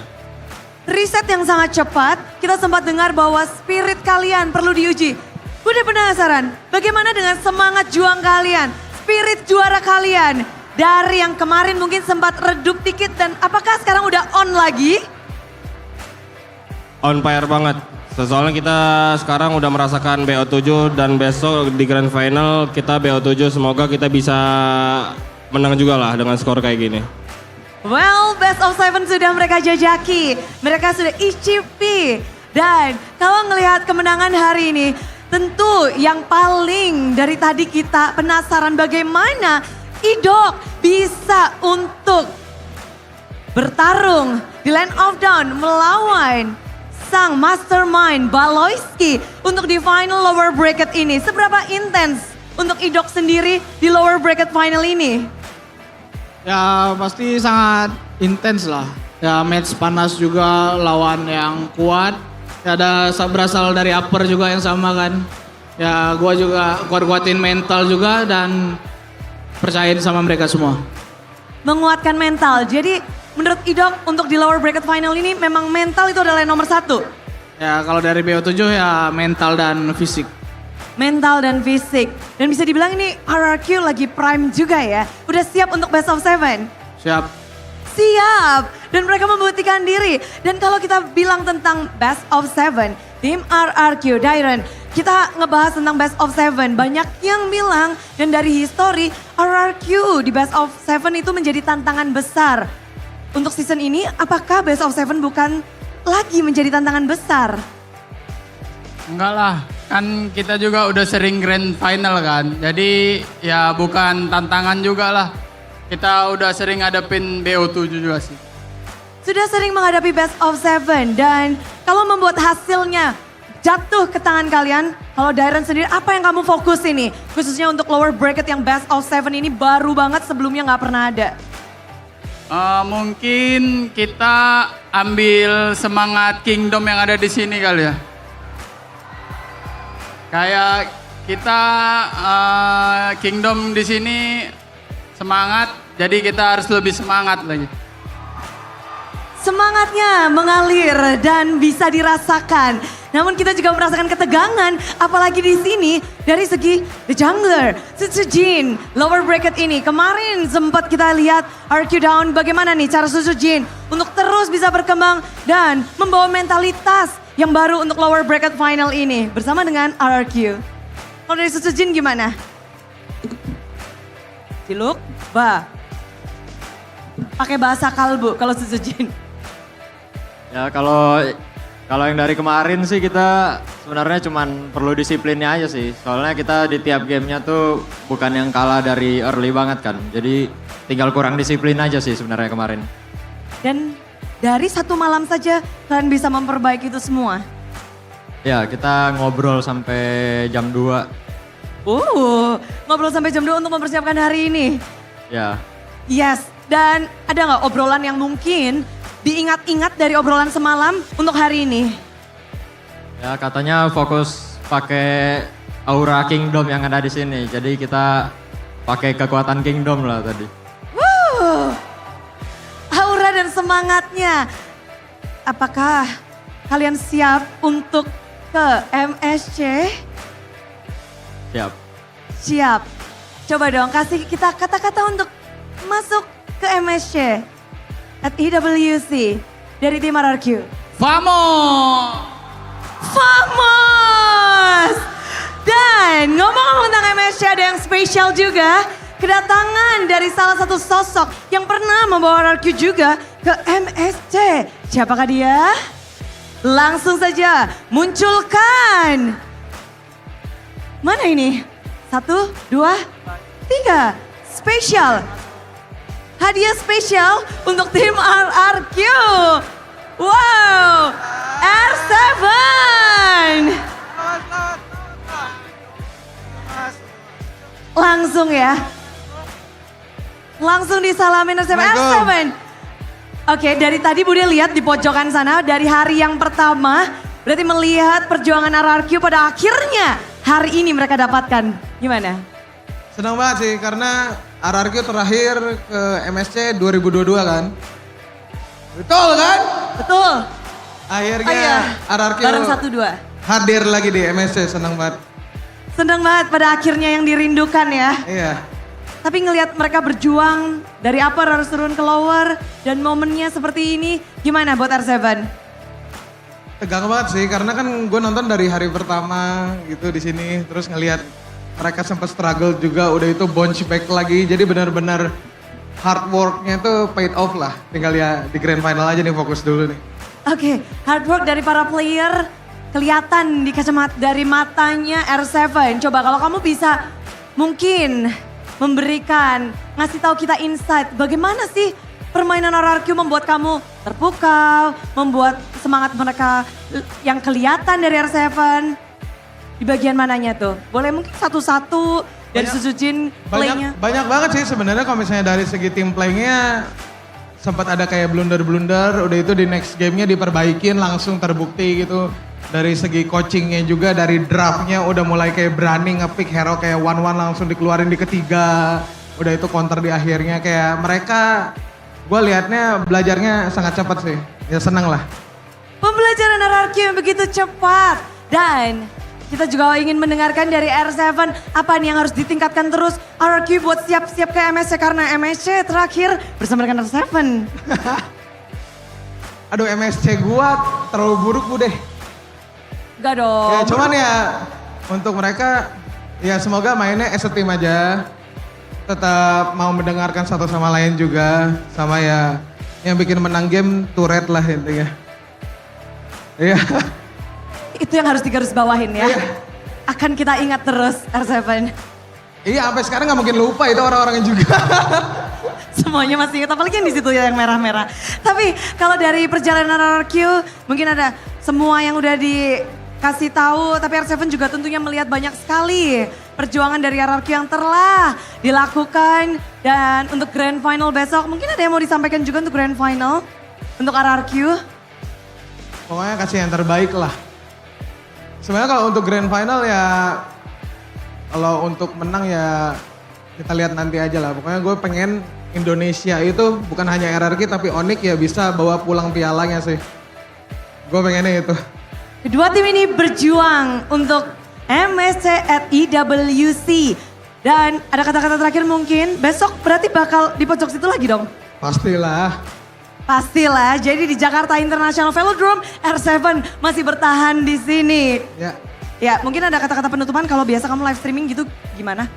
Riset yang sangat cepat, kita sempat dengar bahwa spirit kalian perlu diuji. Gue udah penasaran, bagaimana dengan semangat juang kalian, spirit juara kalian. Dari yang kemarin mungkin sempat redup dikit dan apakah sekarang udah on lagi? On fire banget. Soalnya kita sekarang udah merasakan BO7 dan besok di Grand Final kita BO7. Semoga kita bisa menang juga lah dengan skor kayak gini. Well, best of 7 sudah mereka jajaki. Mereka sudah icipi. Dan kalau ngelihat kemenangan hari ini, tentu yang paling dari tadi kita penasaran bagaimana Idok bisa untuk bertarung di Land of Dawn melawan sang mastermind Baloyski untuk di final lower bracket ini. Seberapa intens untuk Idok sendiri di lower bracket final ini? Ya pasti sangat intens lah. Ya match panas juga, lawan yang kuat. Ya ada berasal dari upper juga yang sama kan. Ya gua juga kuat-kuatin mental juga dan percayain sama mereka semua. Menguatkan mental. Jadi menurut Idok untuk di lower bracket final ini memang mental itu adalah yang nomor satu? Ya kalau dari BO7 ya mental dan fisik. Mental dan fisik. Dan bisa dibilang ini RRQ lagi prime juga ya. Udah siap untuk best of 7? Siap. Siap. Dan mereka membuktikan diri. Dan kalau kita bilang tentang best of 7, tim RRQ, Dairen, kita ngebahas tentang best of 7. Banyak yang bilang dan dari history RRQ di best of 7 itu menjadi tantangan besar. Untuk season ini apakah best of 7 bukan lagi menjadi tantangan besar? Enggak lah, kan kita juga udah sering grand final kan. Jadi ya bukan tantangan juga lah. Kita udah sering ngadepin BO7 juga sih. Sudah sering menghadapi best of 7 dan kalau membuat hasilnya jatuh ke tangan kalian, kalau Dairen sendiri apa yang kamu fokus ini? Khususnya untuk lower bracket yang best of 7 ini baru banget, sebelumnya nggak pernah ada. Mungkin kita ambil semangat Kingdom yang ada di sini kali ya. Kayak kita Kingdom di sini semangat, jadi kita harus lebih semangat lagi. Semangatnya mengalir dan bisa dirasakan. Namun kita juga merasakan ketegangan, apalagi di sini dari segi the jungler, Susujin, lower bracket ini. Kemarin sempat kita lihat RQ down, bagaimana nih cara Susujin untuk terus bisa berkembang dan membawa mentalitas yang baru untuk lower bracket final ini bersama dengan RRQ. Kalau dari Susujin gimana? Ciluk, pakai bahasa kalbu kalau Susujin. Ya kalau yang dari kemarin sih kita sebenarnya cuman perlu disiplinnya aja sih. Soalnya kita di tiap gamenya tuh bukan yang kalah dari early banget kan. Jadi tinggal kurang disiplin aja sih sebenarnya kemarin. Dan dari satu malam saja kalian bisa memperbaiki itu semua. Ya kita ngobrol sampai jam 2. Ngobrol sampai jam 2 untuk mempersiapkan hari ini. Ya. Yes, dan ada nggak obrolan yang mungkin diingat-ingat dari obrolan semalam untuk hari ini? Ya katanya fokus pakai aura Kingdom yang ada di sini. Jadi kita pakai kekuatan Kingdom lah tadi. Aura dan semangatnya. Apakah kalian siap untuk ke MSC? Siap. Siap. Coba dong kasih kita kata-kata untuk masuk ke MSC. At EWC dari tim RRQ. Vamos! Dan ngomong-ngomong tentang MSC ada yang spesial juga. Kedatangan dari salah satu sosok yang pernah membawa RRQ juga ke MSC. Siapakah dia? Langsung saja munculkan. Mana ini? 1, 2, 3. Spesial. Hadiah spesial untuk tim RRQ. Wow, R7. Langsung ya. Langsung disalamin R7. Oke, dari tadi Bude lihat di pojokan sana, dari hari yang pertama, berarti melihat perjuangan RRQ pada akhirnya hari ini mereka dapatkan. Gimana? Senang banget sih karena RRQ terakhir ke MSC 2022 kan. Betul kan? Betul. Akhirnya RRQ bareng 1-2. hadir lagi di MSC, senang banget. Senang banget pada akhirnya yang dirindukan ya. Iya. Tapi ngelihat mereka berjuang dari upper harus turun ke lower dan momennya seperti ini, gimana buat R7? Tegang banget sih karena kan gue nonton dari hari pertama gitu di sini, terus ngelihat mereka sempat struggle juga, udah itu bounce back lagi, jadi benar-benar hard worknya tuh paid off lah. Tinggal ya di grand final aja nih, fokus dulu nih. Oke, hard work dari para player kelihatan di kacamata dari matanya R7. Coba kalau kamu bisa mungkin memberikan, ngasih tahu kita insight bagaimana sih permainan RRQ membuat kamu terpukau, membuat semangat mereka yang kelihatan dari R7. Di bagian mananya tuh? Boleh mungkin satu-satu dari Susujin playnya. Banyak banget sih sebenarnya kalau misalnya dari segi tim playnya sempat ada kayak blunder-blunder, udah itu di next gamenya diperbaikin langsung terbukti gitu. Dari segi coachingnya juga, dari draftnya udah mulai kayak berani nge-pick hero kayak 1-1 langsung dikeluarin di ketiga. Udah itu counter di akhirnya, kayak mereka gue liatnya belajarnya sangat cepat sih. Ya seneng lah. Pembelajaran RRQ yang begitu cepat. Dan kita juga ingin mendengarkan dari R7 apa nih yang harus ditingkatkan terus RRQ buat siap-siap ke MSC karena MSC terakhir bersama dengan R7. Aduh MSC gua terlalu buruk Bu deh. Enggak dong. Ya cuman ya untuk mereka ya semoga mainnya as a team aja. Tetap mau mendengarkan satu sama lain juga. Sama ya yang bikin menang game turret lah intinya. Iya. Itu yang harus digarisbawahin ya. Akan kita ingat terus R7. Iya sampai sekarang nggak mungkin lupa itu orang-orangnya juga. Semuanya masih ingat, apalagi yang di situ ya yang merah-merah. Tapi kalau dari perjalanan RRQ mungkin ada semua yang udah dikasih tahu, tapi R7 juga tentunya melihat banyak sekali perjuangan dari RRQ yang telah dilakukan. Dan untuk grand final besok mungkin ada yang mau disampaikan juga untuk grand final untuk RRQ. Pokoknya kasih yang terbaik lah. Sebenarnya kalau untuk grand final ya Kalau untuk menang ya kita lihat nanti aja lah. Pokoknya gue pengen Indonesia itu bukan hanya RRQ tapi Onyx ya bisa bawa pulang pialanya sih. Gue pengennya itu. Kedua tim ini berjuang untuk MSC at EWC. Dan ada kata-kata terakhir mungkin, besok berarti bakal di pojok situ lagi dong? Pastilah. Pastilah, jadi di Jakarta International Velodrome, R7 masih bertahan di sini. Ya. Ya, mungkin ada kata-kata penutupan kalau biasa kamu live streaming gitu gimana?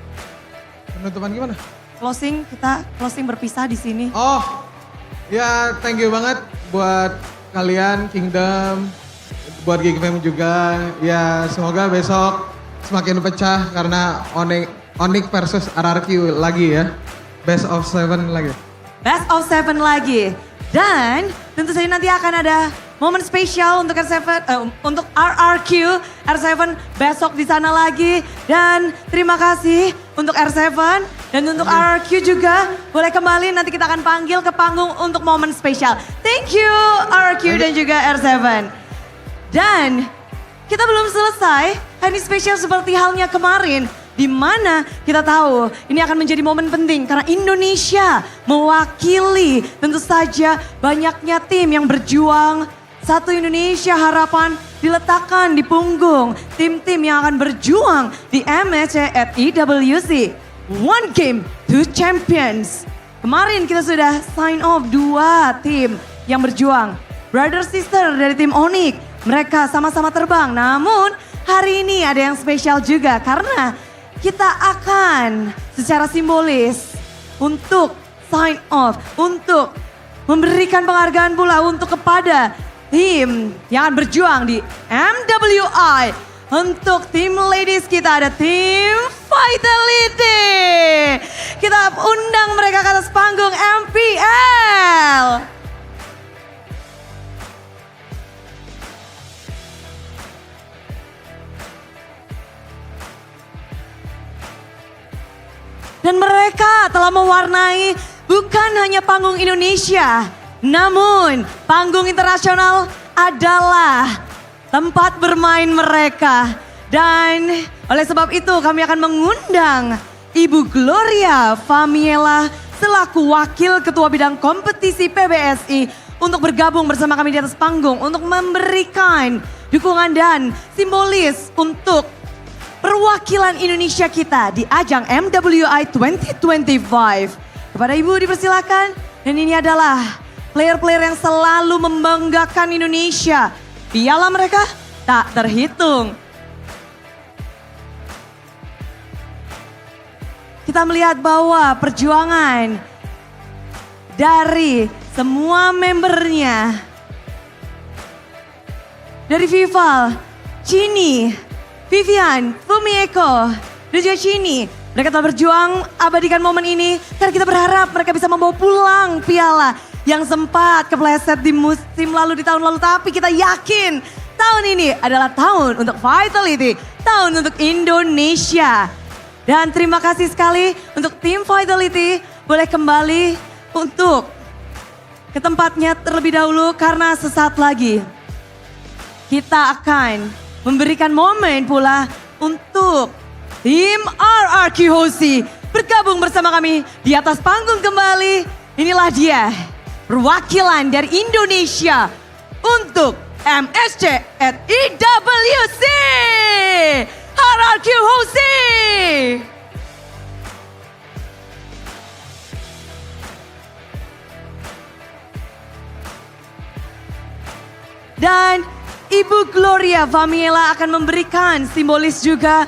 Penutupan gimana? Kita closing berpisah di sini. Oh, ya thank you banget buat kalian Kingdom, buat GigFam juga. Ya semoga besok semakin pecah karena Onyx versus RRQ lagi ya. Best of 7 lagi. Best of 7 lagi. Dan tentu saja nanti akan ada momen spesial untuk untuk RRQ, R7 besok di sana lagi. Dan terima kasih untuk R7 dan untuk RRQ juga. Boleh kembali, nanti kita akan panggil ke panggung untuk momen spesial. Thank you RRQ dan juga R7. Dan kita belum selesai, hari spesial seperti halnya kemarin. Di mana kita tahu ini akan menjadi momen penting karena Indonesia mewakili tentu saja banyaknya tim yang berjuang. Satu Indonesia harapan diletakkan di punggung tim-tim yang akan berjuang di MSC at EWC. One game, two champions. Kemarin kita sudah sign off 2 tim yang berjuang. Brother sister dari tim Onyx, mereka sama-sama terbang. Namun hari ini ada yang spesial juga karena kita akan secara simbolis untuk sign off, untuk memberikan penghargaan pula untuk kepada tim yang akan berjuang di MWI. Untuk tim ladies kita ada tim Vitality. Kita undang mereka ke atas panggung MPL. Dan mereka telah mewarnai bukan hanya panggung Indonesia, namun panggung internasional adalah tempat bermain mereka. Dan oleh sebab itu kami akan mengundang Ibu Gloria Famiela selaku Wakil Ketua Bidang Kompetisi PBSI untuk bergabung bersama kami di atas panggung untuk memberikan dukungan dan simbolis untuk perwakilan Indonesia kita di ajang MWI 2025. Kepada Ibu dipersilakan. Dan ini adalah player-player yang selalu membanggakan Indonesia. Piala mereka tak terhitung. Kita melihat bahwa perjuangan dari semua membernya. Dari Vival, Chini, Vivian, Fumieko, dan juga Chini. Mereka telah berjuang abadikan momen ini karena kita berharap mereka bisa membawa pulang piala yang sempat kepleset di musim lalu, di tahun lalu. Tapi kita yakin tahun ini adalah tahun untuk Vitality, tahun untuk Indonesia. Dan terima kasih sekali untuk tim Vitality. Boleh kembali untuk ke tempatnya terlebih dahulu karena sesaat lagi kita akan memberikan momen pula untuk tim RRQ Hosi bergabung bersama kami di atas panggung kembali. Inilah dia perwakilan dari Indonesia untuk MSC at EWC. RRQ Hosi. Dan Ibu Gloria Famiela akan memberikan simbolis juga.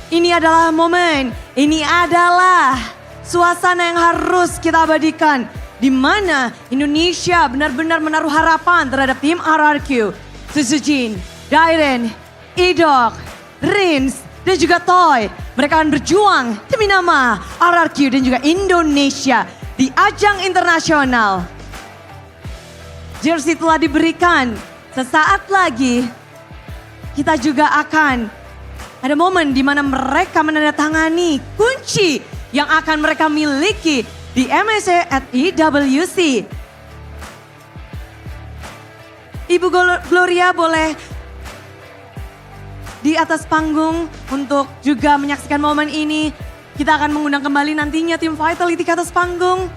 Ini adalah momen, ini adalah suasana yang harus kita abadikan. Di mana Indonesia benar-benar menaruh harapan terhadap tim RRQ. Susujin, Dairen, Idok, Rins, dan juga Toy. Mereka akan berjuang demi nama RRQ dan juga Indonesia di ajang internasional. Jersey telah diberikan. Sesaat lagi kita juga akan ada momen di mana mereka menandatangani kunci yang akan mereka miliki di MSC at EWC. Ibu Gloria boleh di atas panggung untuk juga menyaksikan momen ini. Kita akan mengundang kembali nantinya tim Vitality ke atas panggung.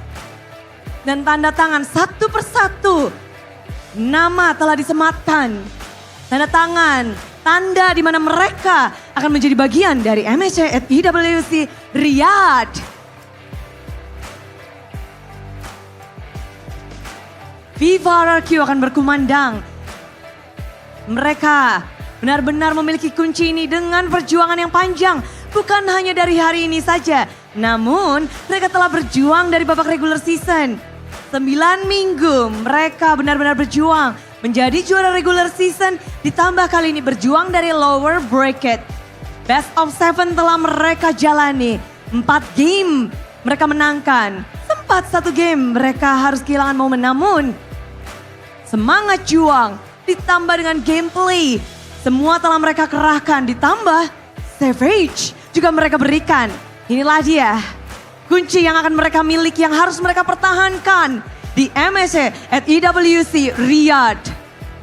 Dan tanda tangan satu persatu. Nama telah disematkan. Tanda tangan, tanda di mana mereka akan menjadi bagian dari MSC at EWC Riyadh. Viva RRQ akan berkumandang. Mereka benar-benar memiliki kunci ini dengan perjuangan yang panjang. Bukan hanya dari hari ini saja. Namun mereka telah berjuang dari babak regular season. 9 minggu mereka benar-benar berjuang. Menjadi juara regular season. Ditambah kali ini berjuang dari lower bracket. Best of 7 telah mereka jalani. 4 game mereka menangkan. Sempat 1 game mereka harus kehilangan momen. Namun semangat juang ditambah dengan gameplay. Semua telah mereka kerahkan ditambah Savage juga mereka berikan. Inilah dia kunci yang akan mereka miliki yang harus mereka pertahankan di MSC at EWC Riyadh.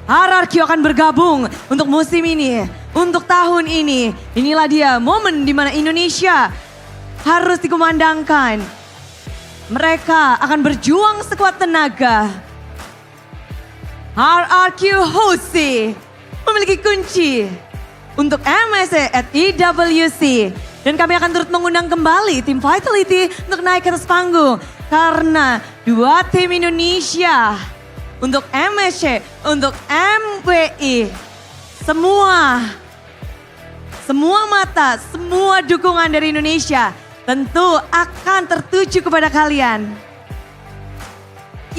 RRQ akan bergabung untuk musim ini, untuk tahun ini. Inilah dia momen di mana Indonesia harus dikumandangkan. Mereka akan berjuang sekuat tenaga. RRQ Hosi memiliki kunci untuk MSC at EWC. Dan kami akan turut mengundang kembali tim Vitality untuk naik ke atas panggung. Karena 2 tim Indonesia untuk MSC, untuk MWI. Semua mata, semua dukungan dari Indonesia tentu akan tertuju kepada kalian.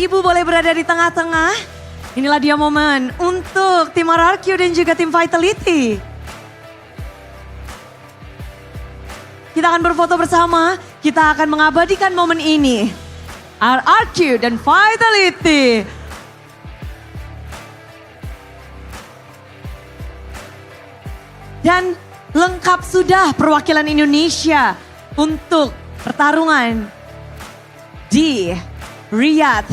Ibu boleh berada di tengah-tengah. Inilah dia momen untuk tim RRQ dan juga tim Vitality. Kita akan berfoto bersama, kita akan mengabadikan momen ini. RRQ dan Vitality. Dan lengkap sudah perwakilan Indonesia untuk pertarungan di Riyadh,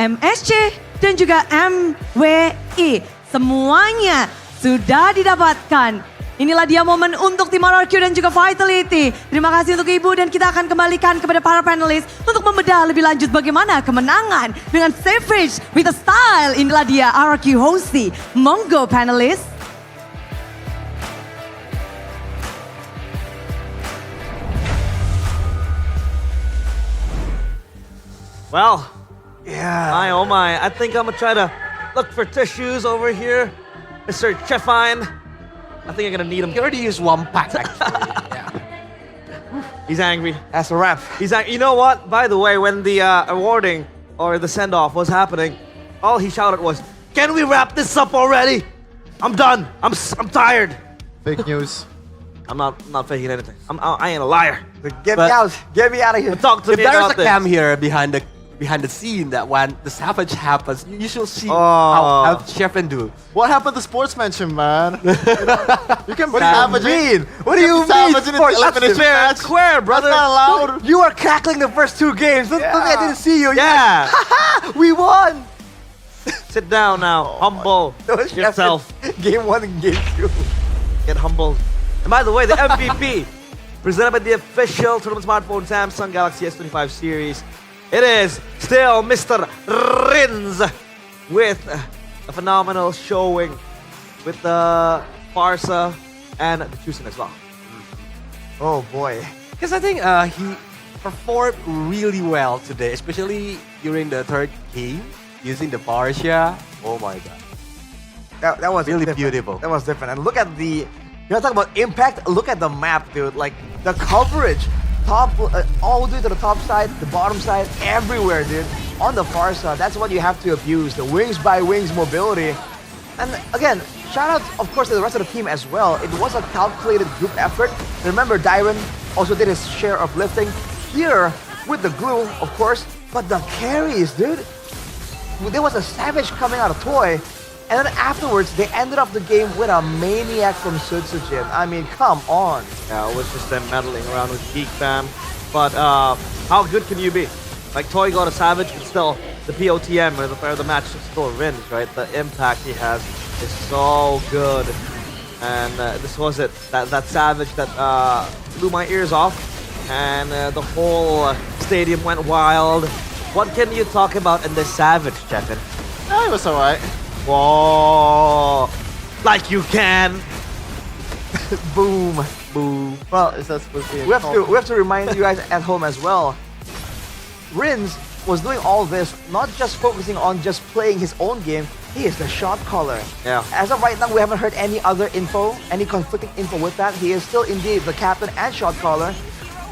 MSC dan juga MWI. Semuanya sudah didapatkan. Inilah dia momen untuk tim RRQ dan juga Vitality. Terima kasih untuk Ibu dan kita akan kembalikan kepada para panelis untuk membedah lebih lanjut bagaimana kemenangan dengan Savage with a style. Inilah dia RRQ Hosi. Monggo panelis. Well, yeah. My oh my. I think I'm gonna try to look for tissues over here. Mr. Chefine. I think I'm gonna need them. You already used 1 pack actually. He's angry. That's a wrap. He's angry. You know what? By the way, when the awarding or the send-off was happening, all he shouted was, "Can we wrap this up already? I'm done. I'm tired." Fake news. I'm not faking anything. I ain't a liar. Get me out. Get me out of here. Talk to If me there's about a this. cam here behind the scene that when the Savage happens, you should see how Chefin do. What happened to sportsmanship, man? You can What do you mean? What do you mean? Savage in an elimination match. Square, brother. That's not allowed. You were cackling the first 2 games. Look, I didn't see you. Yeah. We won. Sit down now. Humble yourself. Game 1 and game 2. Get humbled. And by the way, the MVP presented by the official tournament smartphone Samsung Galaxy S25 series. It is still Mr. Rins with a phenomenal showing with the Farsa and the Chusin as well. Oh boy. Because I think he performed really well today, especially during the 3rd game using the Barsha. Oh my god. That was really different. beautiful. That was different. And look at you want to talk about impact? Look at the map, dude. Like the coverage. Top, all the way to the top side, the bottom side, everywhere, dude. On the far side, that's what you have to abuse. The wings by wings mobility. And again, shout out, of course, to the rest of the team as well. It was a calculated group effort. Remember, Dyron also did his share of lifting here with the glue, of course. But the carries, dude. There was a Savage coming out of Toy. And then afterwards, they ended up the game with a maniac from Sutsujin. I mean, come on. Yeah, it was just them meddling around with Geek Fam. But how good can you be? Like, Toy got a Savage, but still, the POTM, or the match, is still Rins, right? The impact he has is so good. And this was it. That Savage that blew my ears off. And the whole stadium went wild. What can you talk about in the Savage, Chefin? Yeah, it was alright. Whoa! Like you can. Boom. Boom. Well, Is that supposed to be we have to remind you guys at home as well. Rins was doing all this, not just focusing on just playing his own game. He is the shot caller. Yeah. As of right now, we haven't heard any other info, any conflicting info with that. He is still indeed the captain and shot caller.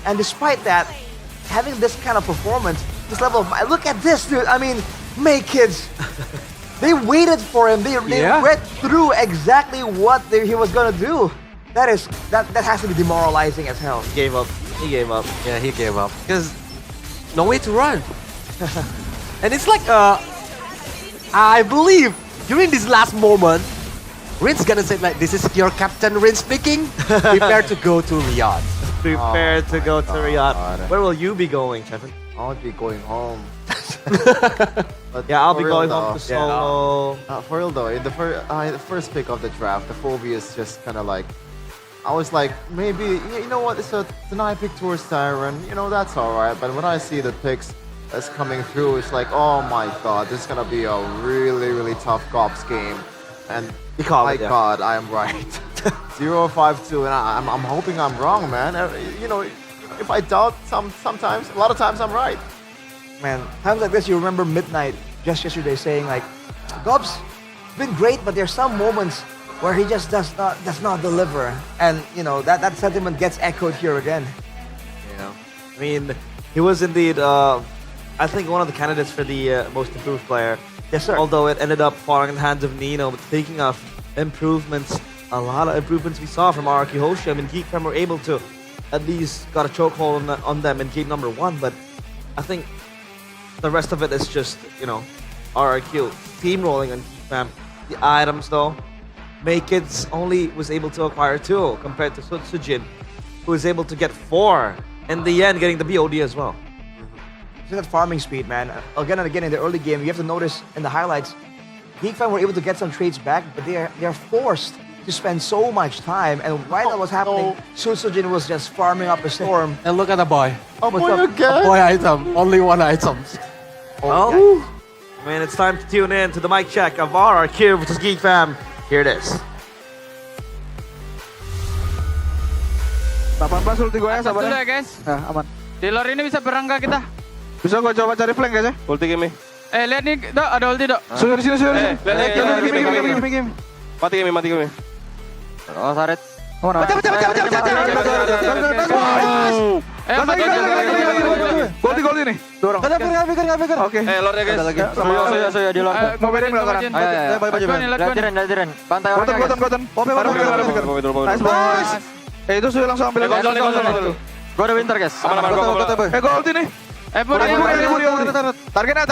And despite that, having this kind of performance, this level of, look at this, dude. I mean, May kids, they waited for him. They read through exactly what he was gonna do. That has to be demoralizing as hell. He gave up. He gave up. Yeah, he gave up because no way to run. And it's like, I believe during this last moment, Rin's gonna say like, "This is your captain, Rin speaking. Prepare to go to Riyadh." Prepare to go to Riyadh. Where will you be going, Chefin? I'll be going home. But Yeah, I'll be for real going home though, to solo. For real though, in the first pick of the draft, the Phobia's just kind of like, I was like, maybe, you know what, it's an I pick towards Siren, you know, that's alright. But when I see the picks that's coming through, it's like, oh my god, this is gonna be a really, really tough Cops game. And my god, I am right. 0-5-2, and I'm hoping I'm wrong, man. You know, if I doubt sometimes, a lot of times I'm right. Man, times like this, you remember Midnight just yesterday saying like, Gobs, been great, but there's some moments where he just does not deliver, and you know that sentiment gets echoed here again. Yeah, I mean, he was indeed, I think, one of the candidates for the most improved player. Yes, sir. Although it ended up falling in the hands of Nino. But speaking of improvements, a lot of improvements we saw from RRQ Hoshi. I mean, Geek Fam were able to at least got a chokehold on them in game number 1, but I think the rest of it is just, you know, RRQ steamrolling on Geek Fam. The items though, Makids only was able to acquire 2 compared to Sujin, who was able to get 4. In the end, getting the BOD as well. It's that farming speed, man. Again and again in the early game, you have to notice in the highlights, Geek Fam were able to get some trades back, but they're forced to spend so much time. And while that was happening, Sujin was just farming up a storm. And look at the boy. Oh, boy again. A boy item. Only one item. Well, I mean, it's time to tune in to the mic check of RRQ versus Geek Fam. Here it is. 18 ulti gue ya, sabar Dulu ya. ya guys. Aman. Di lore ini bisa berang gak kita? Bisa gue coba cari flank guys ya. Ulti Kimi. Lihat nih, Dok, ada ulti, Dok. Sini sini sini. Lihat, Mati Kimi. Oh, Saret. Baca. Gol nih. Dorong. Pikir. Oke. lore ya guys. Suyo di lore. Mau berin enggak sekarang? Ayo. Lihat, bantai orangnya. Goten. Nice boys. Itu Suyo langsung ambil. Gol. Gua ada winter guys. Aman. Gol ulti nih. Puri. Targetnya.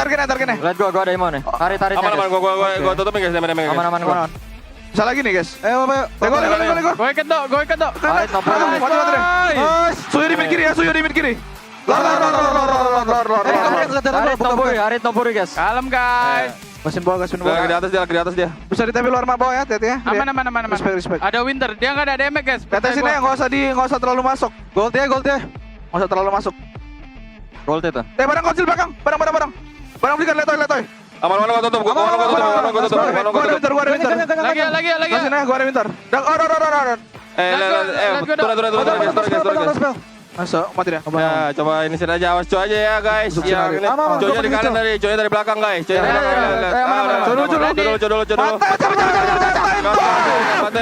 Lihat gua ada emo nih. Tarik. Aman, gua tutupin guys, damage. Aman gua. Bisa lagi nih guys. Ayo. Gol. Gua ikat, Dok. Mati. Suyo di mid kiri. Lor. Arit no puri guys. Kalem guys. Mesin bawah. Lagi di atas dia. Bisa ditempel luar map bawah ya, hati-hati ya. Aman. Respect. Ada winter, dia nggak ada damage guys. Kata sini ya, nggak usah terlalu masuk. Gold ya. Nggak usah terlalu masuk. Gold itu. Barang kecil belakang. Barang. Barang belikan letoy. Aman, gua tutup. Gua ada winter. Lagi. Masih nah, gua ada winter. Turun. Masuk, mati dah. Ya, coba ini sini aja, awas cuy aja ya guys. Yang ini cuy di kanan cuy dari belakang guys. Cuy dari belakang. Dulu.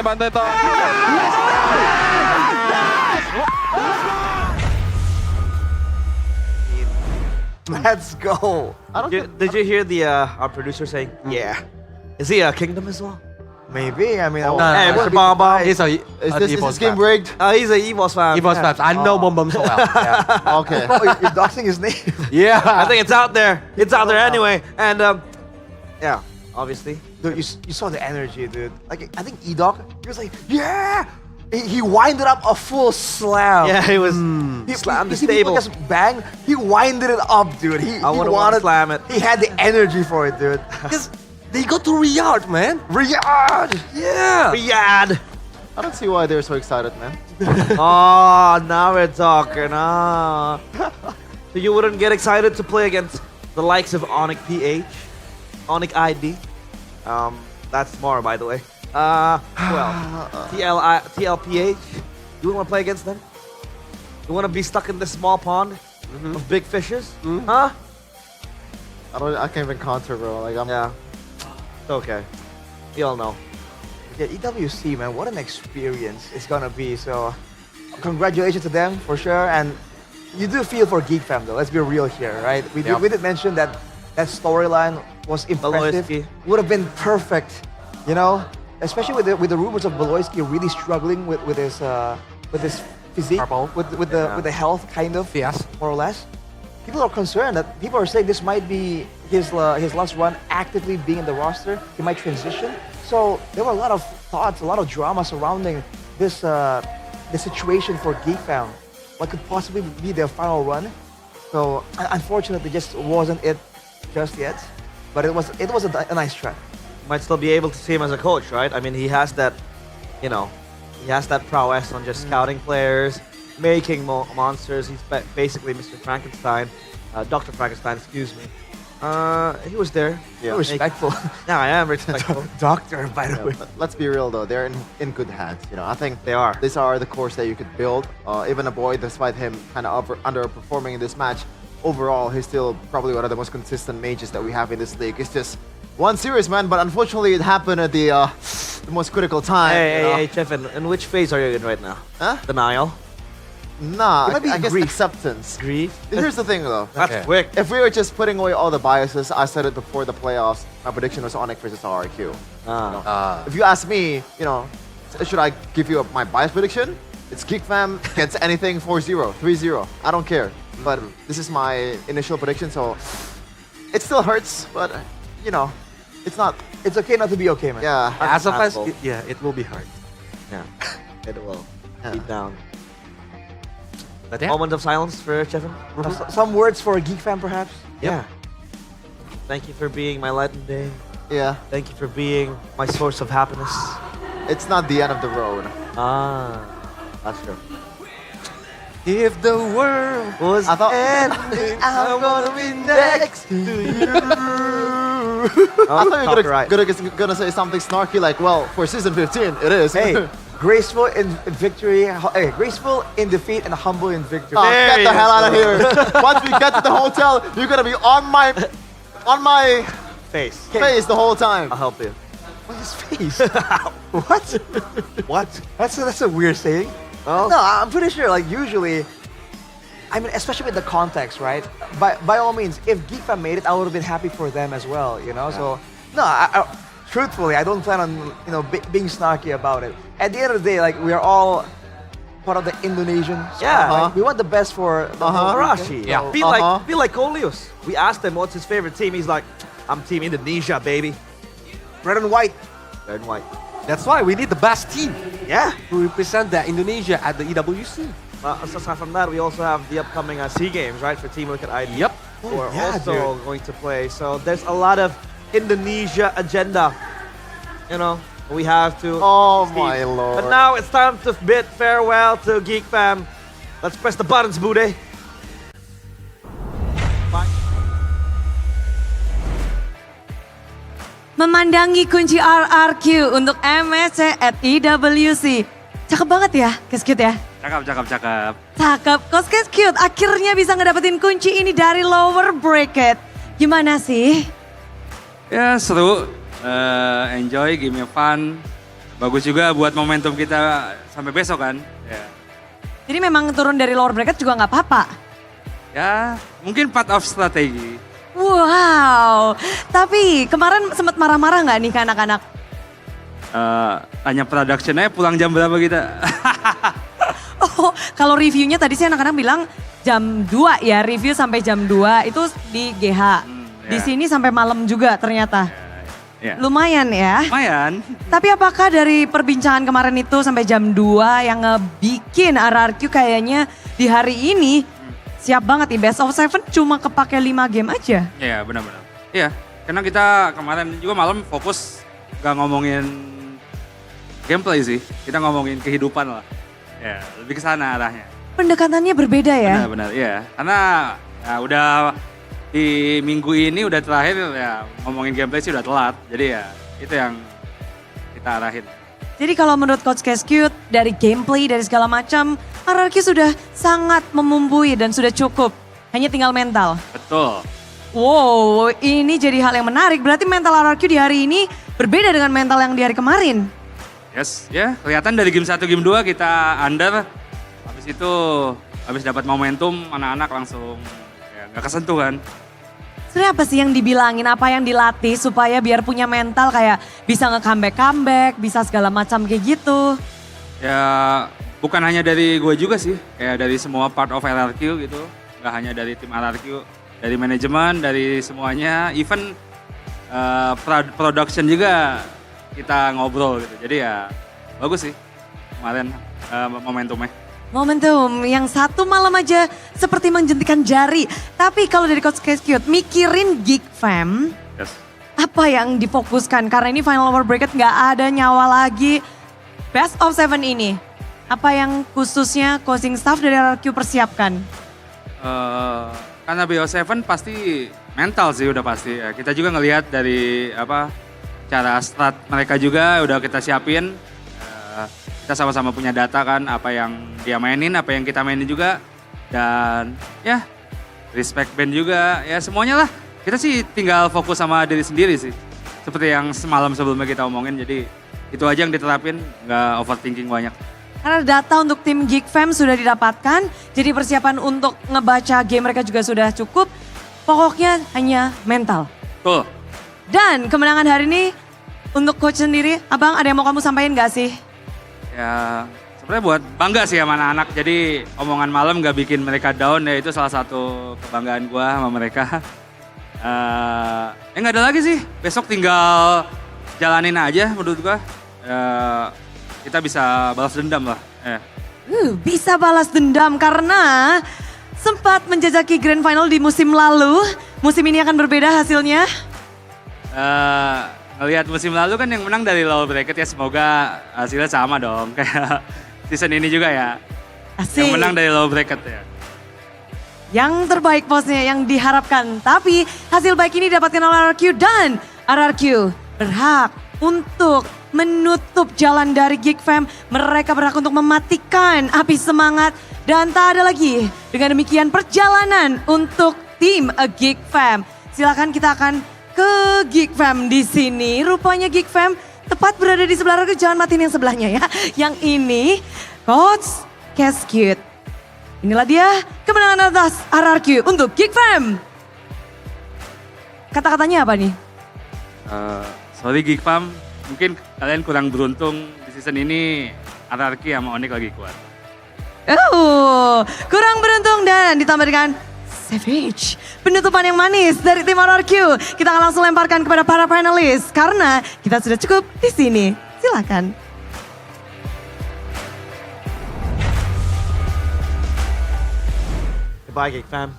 Bantai toh. Let's go. Did you hear the our producer saying, "Yeah"? Is he a kingdom as well? Maybe. I mean, Hey, Mr. Bomb. Is this game rigged? He's a EVOS fan. EVOS fans. I know Bomb so well. Yeah. Okay. Oh, you're doxing his name. Yeah, I think it's out there. It's out there anyway. And yeah, obviously. Dude, you saw the energy, dude. Like, I think E-Doc, he was like, yeah! He winded up a full slam. Yeah, he was slammed the stable. Just bang, he winded it up, dude. He wanted to slam it. He had the energy for it, dude. Because they go to Riyadh, man. Riyadh! Yeah. Riyadh. I don't see why they're so excited, man. Oh, now we're talking. So you wouldn't get excited to play against the likes of Onyx PH, Onyx ID. That's more, by the way. TLPH. You wouldn't want to play against them? You want to be stuck in this small pond of big fishes? Huh? I can't even counter, bro. Like Yeah. It's okay. We all know. Yeah, EWC, man, what an experience it's gonna be. So, congratulations to them for sure. And you do feel for Geek Fam, though. Let's be real here, right? We did mention that that storyline was impressive. Beloyski. Would have been perfect, you know, especially with the rumors of Beloyski really struggling with his physique, with the health, kind of, more or less. People are concerned that people are saying this might be his last run actively being in the roster. He might transition. So there were a lot of thoughts, a lot of drama surrounding this the situation for Geek Fam. What could possibly be their final run? So unfortunately, just wasn't it just yet. But it was a nice try. Might still be able to see him as a coach, right? I mean, he has that, he has that prowess on just scouting players, making monsters. He's basically Mr. Frankenstein, Dr. Frankenstein, excuse me. He was there. Yeah. Respectful. Yeah, I am respectful. Doctor, by the way. But let's be real though, they're in good hands. I think they are. These are the cores that you could build. Even a boy, despite him kind of underperforming in this match, overall he's still probably one of the most consistent mages that we have in this league. It's just one series, man. But unfortunately, it happened at the most critical time. Hey, Chef, in which phase are you in right now? Huh? Denial? Nah, It might be I guess grief. acceptance. Grief? Here's the thing though. That's quick. If we were just putting away all the biases, I said it before the playoffs, my prediction was Onyx versus RRQ. If you ask me, should I give you my bias prediction? It's Geek Fam gets anything 4-0, 3-0. I don't care. But this is my initial prediction, so it still hurts, but it's not. It's okay not to be okay, man. Yeah. As of us, it will be hard. Yeah, it will. Deep down. But yeah. Moment of silence for Chefin. Some words for Geek Fam, perhaps? Yeah. Thank you for being my light in the day. Yeah. Thank you for being my source of happiness. It's not the end of the road. That's true. If the world was ending, I'm gonna be next to you. I thought you were gonna say something snarky like, well, for season 15, it is. Hey, graceful in victory, graceful in defeat, and humble in victory. Get the hell out of here! Once we get to the hotel, you're gonna be on my face the whole time. I'll help you. What's his face? What? What? That's a weird saying. Well, no, I'm pretty sure. Like usually, I mean, especially with the context, right? By all means, if Geek Fam made it, I would have been happy for them as well. So no, truthfully, I don't plan on being snarky about it. At the end of the day, like we are all part of the Indonesian. Yeah. Like, we want the best for the whole region. Arashi. Yeah. Be like Coleus. We asked him what's his favorite team. He's like, I'm Team Indonesia, baby. Red and white. Red and white. That's why we need the best team. Yeah. To represent Indonesia at the EWC. Aside from that, we also have the upcoming SEA Games, right, for Team Liquid ID. Yep. Who are also going to play. So there's a lot of Indonesia agenda. We have to. Oh my lord. But now it's time to bid farewell to Geek Fam. Let's press the buttons, Bude. Memandangi kunci RRQ untuk MSC at EWC. Cakep banget ya, Keskut ya? Cakep. Cakep, Kos Keskut akhirnya bisa ngedapetin kunci ini dari lower bracket. Gimana sih? Ya seru, enjoy, game-nya fun. Bagus juga buat momentum kita sampai besok kan. Ya. Jadi memang turun dari lower bracket juga nggak apa-apa? Ya mungkin part of strategi. Wow, tapi kemarin sempat marah-marah nggak nih ke anak-anak? Tanya productionnya pulang jam berapa kita? Oh, kalau reviewnya tadi sih anak-anak bilang jam 2 ya, review sampai jam 2 itu di GH. Di sini sampai malam juga ternyata. Ya. Lumayan ya. Lumayan. Tapi apakah dari perbincangan kemarin itu sampai jam 2 yang ngebikin RRQ kayaknya di hari ini siap banget nih, Best of 7 cuma kepake 5 game aja. Iya benar-benar. Iya, karena kita kemarin juga malam fokus gak ngomongin gameplay sih. Kita ngomongin kehidupan lah. Ya, lebih ke sana arahnya. Pendekatannya berbeda ya? Benar-benar, iya. Karena ya, udah di minggu ini udah terakhir ya ngomongin gameplay sih udah telat. Jadi ya itu yang kita arahin. Jadi kalau menurut Coach Cute dari gameplay, dari segala macam, RRQ sudah sangat memumpui dan sudah cukup. Hanya tinggal mental. Betul. Wow, ini jadi hal yang menarik. Berarti mental RRQ di hari ini berbeda dengan mental yang di hari kemarin. Yes, ya kelihatan dari game 1, game 2 kita under. Habis itu, habis dapat momentum anak-anak langsung ya, gak kesentuh kan. Sebenarnya apa sih yang dibilangin, apa yang dilatih supaya biar punya mental kayak bisa nge-comeback, bisa segala macam kayak gitu? Ya bukan hanya dari gue juga sih, kayak dari semua part of RRQ gitu. Gak hanya dari tim RRQ, dari manajemen, dari semuanya, even production juga kita ngobrol gitu. Jadi ya bagus sih kemarin momentumnya. Momentum yang satu malam aja seperti menjentikan jari. Tapi kalau dari Coach Cute, mikirin Geek Fam, Yes. apa yang difokuskan? Karena ini final over bracket nggak ada nyawa lagi. Best of 7 ini, apa yang khususnya coaching staff dari RRQ persiapkan? Karena BO7 pasti mental sih udah pasti. Ya, kita juga ngelihat dari apa cara strat mereka juga udah kita siapin. Kita sama-sama punya data kan, apa yang dia mainin, apa yang kita mainin juga. Dan ya respect band juga, ya semuanya lah. Kita sih tinggal fokus sama diri sendiri sih. Seperti yang semalam sebelumnya kita omongin, jadi itu aja yang diterapin, nggak overthinking banyak. Karena data untuk tim Geek Fam sudah didapatkan, jadi persiapan untuk ngebaca game mereka juga sudah cukup. Pokoknya hanya mental. Tuh. Dan kemenangan hari ini untuk coach sendiri, Abang ada yang mau kamu sampaikan gak sih? Ya sebenarnya buat bangga sih sama anak-anak, jadi omongan malam gak bikin mereka down, ya itu salah satu kebanggaan gua sama mereka. Nggak ada lagi sih, besok tinggal jalanin aja menurut gua. Kita bisa balas dendam lah. Bisa balas dendam karena sempat menjajaki grand final di musim lalu. Musim ini akan berbeda hasilnya. Ngelihat musim lalu kan yang menang dari lower bracket ya, semoga hasilnya sama dong kayak season ini juga ya. Asik. Yang menang dari lower bracket ya. Yang terbaik posnya yang diharapkan. Tapi hasil baik ini didapatkan oleh RRQ dan RRQ berhak untuk menutup jalan dari Geek Fam. Mereka berhak untuk mematikan api semangat dan tak ada lagi. Dengan demikian perjalanan untuk tim Geek Fam. Silakan kita akan ke Geek Fam di sini. Rupanya Geek Fam tepat berada di sebelah RRQ. Jangan matiin yang sebelahnya ya. Yang ini Coach Cute. Inilah dia kemenangan atas RRQ untuk Geek Fam. Kata-katanya apa nih? Sorry Geek Fam, mungkin kalian kurang beruntung di season ini. RRQ sama Onyx lagi kuat. Kurang beruntung dan ditambah dengan Savage. Penutupan yang manis dari tim RRQ. Kita akan langsung lemparkan kepada para panelis karena kita sudah cukup di sini. Silakan. Goodbye, Geek Fam.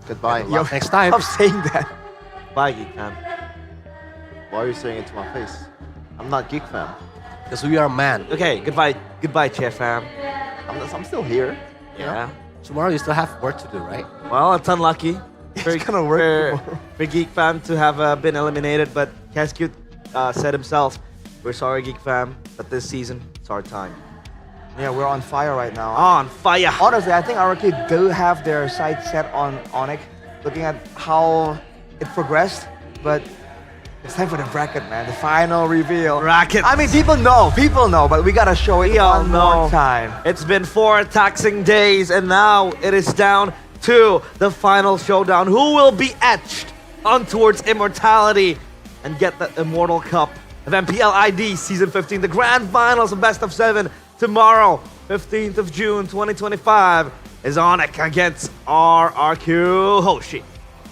Goodbye. Yo, next time. Stop saying that. Bye, Geek Fam. Why are you saying it to my face? I'm not Geek Fam. Because we are man. Okay, goodbye, Chair Fam. I'm still here. You know? Tomorrow you still have work to do, right? Well, it's unlucky. It's gonna work for Geek Fam to have been eliminated, but Cute said himself, "We're sorry, Geek Fam, but this season it's our time." Yeah, we're on fire right now. On fire. Honestly, I think RRQ do have their sights set on Onyx, looking at how it progressed, but it's time for the bracket, man. The final reveal. Bracket. I mean, people know, but we gotta show it one more time. It's been 4 taxing days, and now it is down to the final showdown. Who will be etched on towards immortality and get the Immortal Cup of MPL ID Season 15, the grand finals of Best of 7 tomorrow, 15th of June 2025, is Onyx against RRQ Hoshi.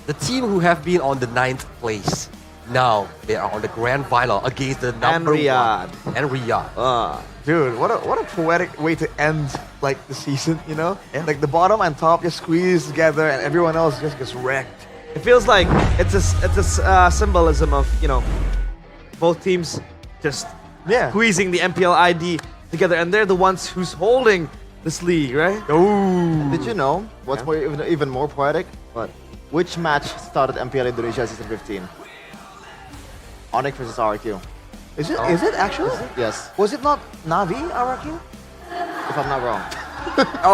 The team who have been on the 9th place, now they are on the grand final against the number Riyadh. 1. And Riyadh. Dude, what a poetic way to end like the season, you know? Like the bottom and top just squeeze together and everyone else just gets wrecked. It feels like it's a symbolism of, you know, both teams just squeezing the MPL ID together, and they're the ones who's holding this league, right? And did you know what's more even more poetic? What? Which match started MPL Indonesia season 15? Onyx versus RRQ. Is it? Is it actually? Yes. Was it not Navi RRQ? If I'm not wrong.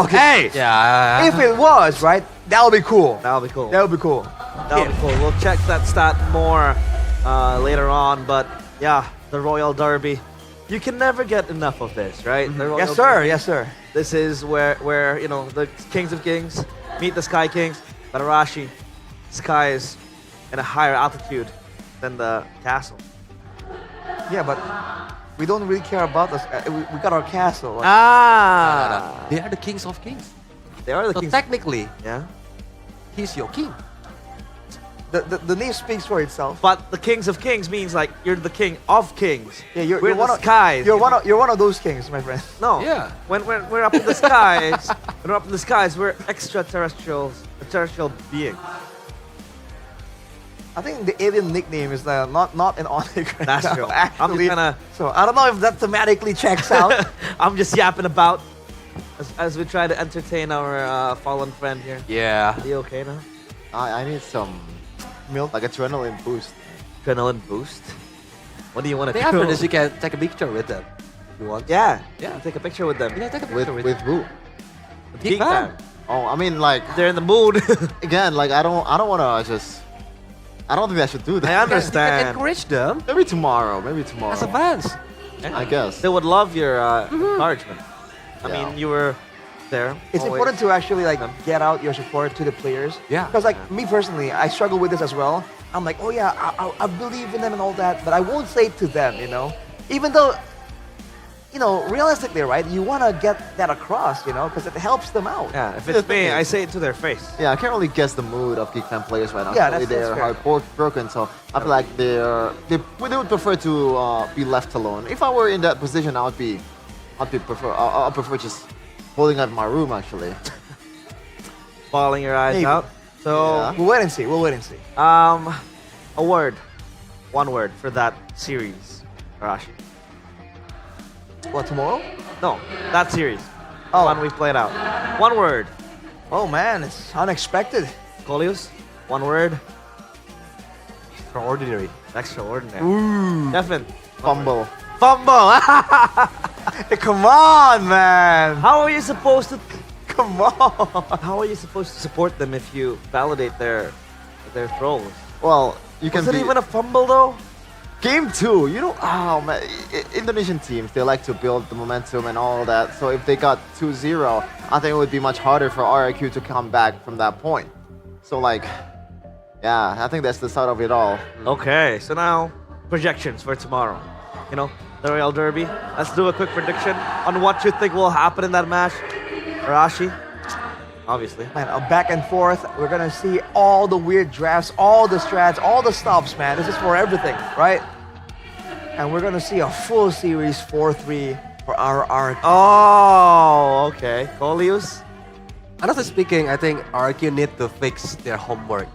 Okay. Yeah. If it was, right, that would be cool. That would be cool. That would be cool. That would be cool. We'll check that stat more later on, but yeah, the Royal Derby. You can never get enough of this, right? The Royal Yes, sir. Derby. Yes, sir. This is where you know the Kings of Kings meet the Sky Kings. But Arashi, Sky is in a higher altitude than the castle. Yeah, but we don't really care about us. We got our castle. They are the kings of kings. They are the So kings. technically, Yeah. he's your king. The name speaks for itself. But the Kings of Kings means like you're the king of kings. Yeah, you're We're one the of skies. You're one of those kings, my friend. No. Yeah. When we're up in the skies, when we're up in the skies, we're extraterrestrials, terrestrial beings. I think the alien nickname is not an Onyx right That's now, true. I'm actually. just kinda- So I don't know if that thematically checks out. I'm just yapping about as we try to entertain our fallen friend here. Yeah. Are you okay now? I need some milk, like adrenaline boost. Adrenaline boost. What do you want to I think do? after this, you can take a picture with them. If you want. Yeah. Yeah. Take a picture with them. Yeah, take a With picture with who? Geek Fam. Oh, I mean like They're in the mood. again, like I don't wanna just. I don't think I should do that. I You can understand. encourage them Maybe tomorrow. Maybe tomorrow. as a fans. I guess. They would love your encouragement. I Yeah. mean, you were there. It's always. important to actually like get out your support to the players. Yeah. Because like me personally, I struggle with this as well. I'm like, oh yeah, I believe in them and all that, but I won't say it to them, you know. Even though, you know, realistically, right, you want to get that across, you know, because it helps them out. Yeah, if The it's thing me, is- I say it to their face. Yeah, I can't really guess the mood of Geek Fan players right now. Yeah, Surely that's they're fair. heartbroken, so I feel like they would prefer to be left alone. If I were in that position, I'll prefer just holding out my room actually. Bawling your eyes Maybe. out. So, Yeah. We'll wait and see. We'll wait and see. a word. One word for that series, Arashi. What, tomorrow? No, that series. Oh. One we played out. One word. Oh man, it's unexpected. Colius, one word. Extraordinary. Extraordinary. Ooh. Devin, Fumble. fumble. Come on, man. How are you supposed to? Come on. How are you supposed to support them if you validate their throws? Well, you can Was it be even a fumble though? game 2. You know, oh man, Indonesian teams, they like to build the momentum and all that. So if they got 2-0, I think it would be much harder for RRQ to come back from that point. So like, yeah, I think that's the start of it all. Okay, so now projections for tomorrow. You know, the Royal Derby. Let's do a quick prediction on what you think will happen in that match. Arashi, obviously. Man, back and forth. We're gonna see all the weird drafts, all the strats, all the stops, man. This is for everything, right? And we're gonna see a full series 4-3 for our Oh, okay. Colius? Honestly speaking, I think RQ need to fix their homework.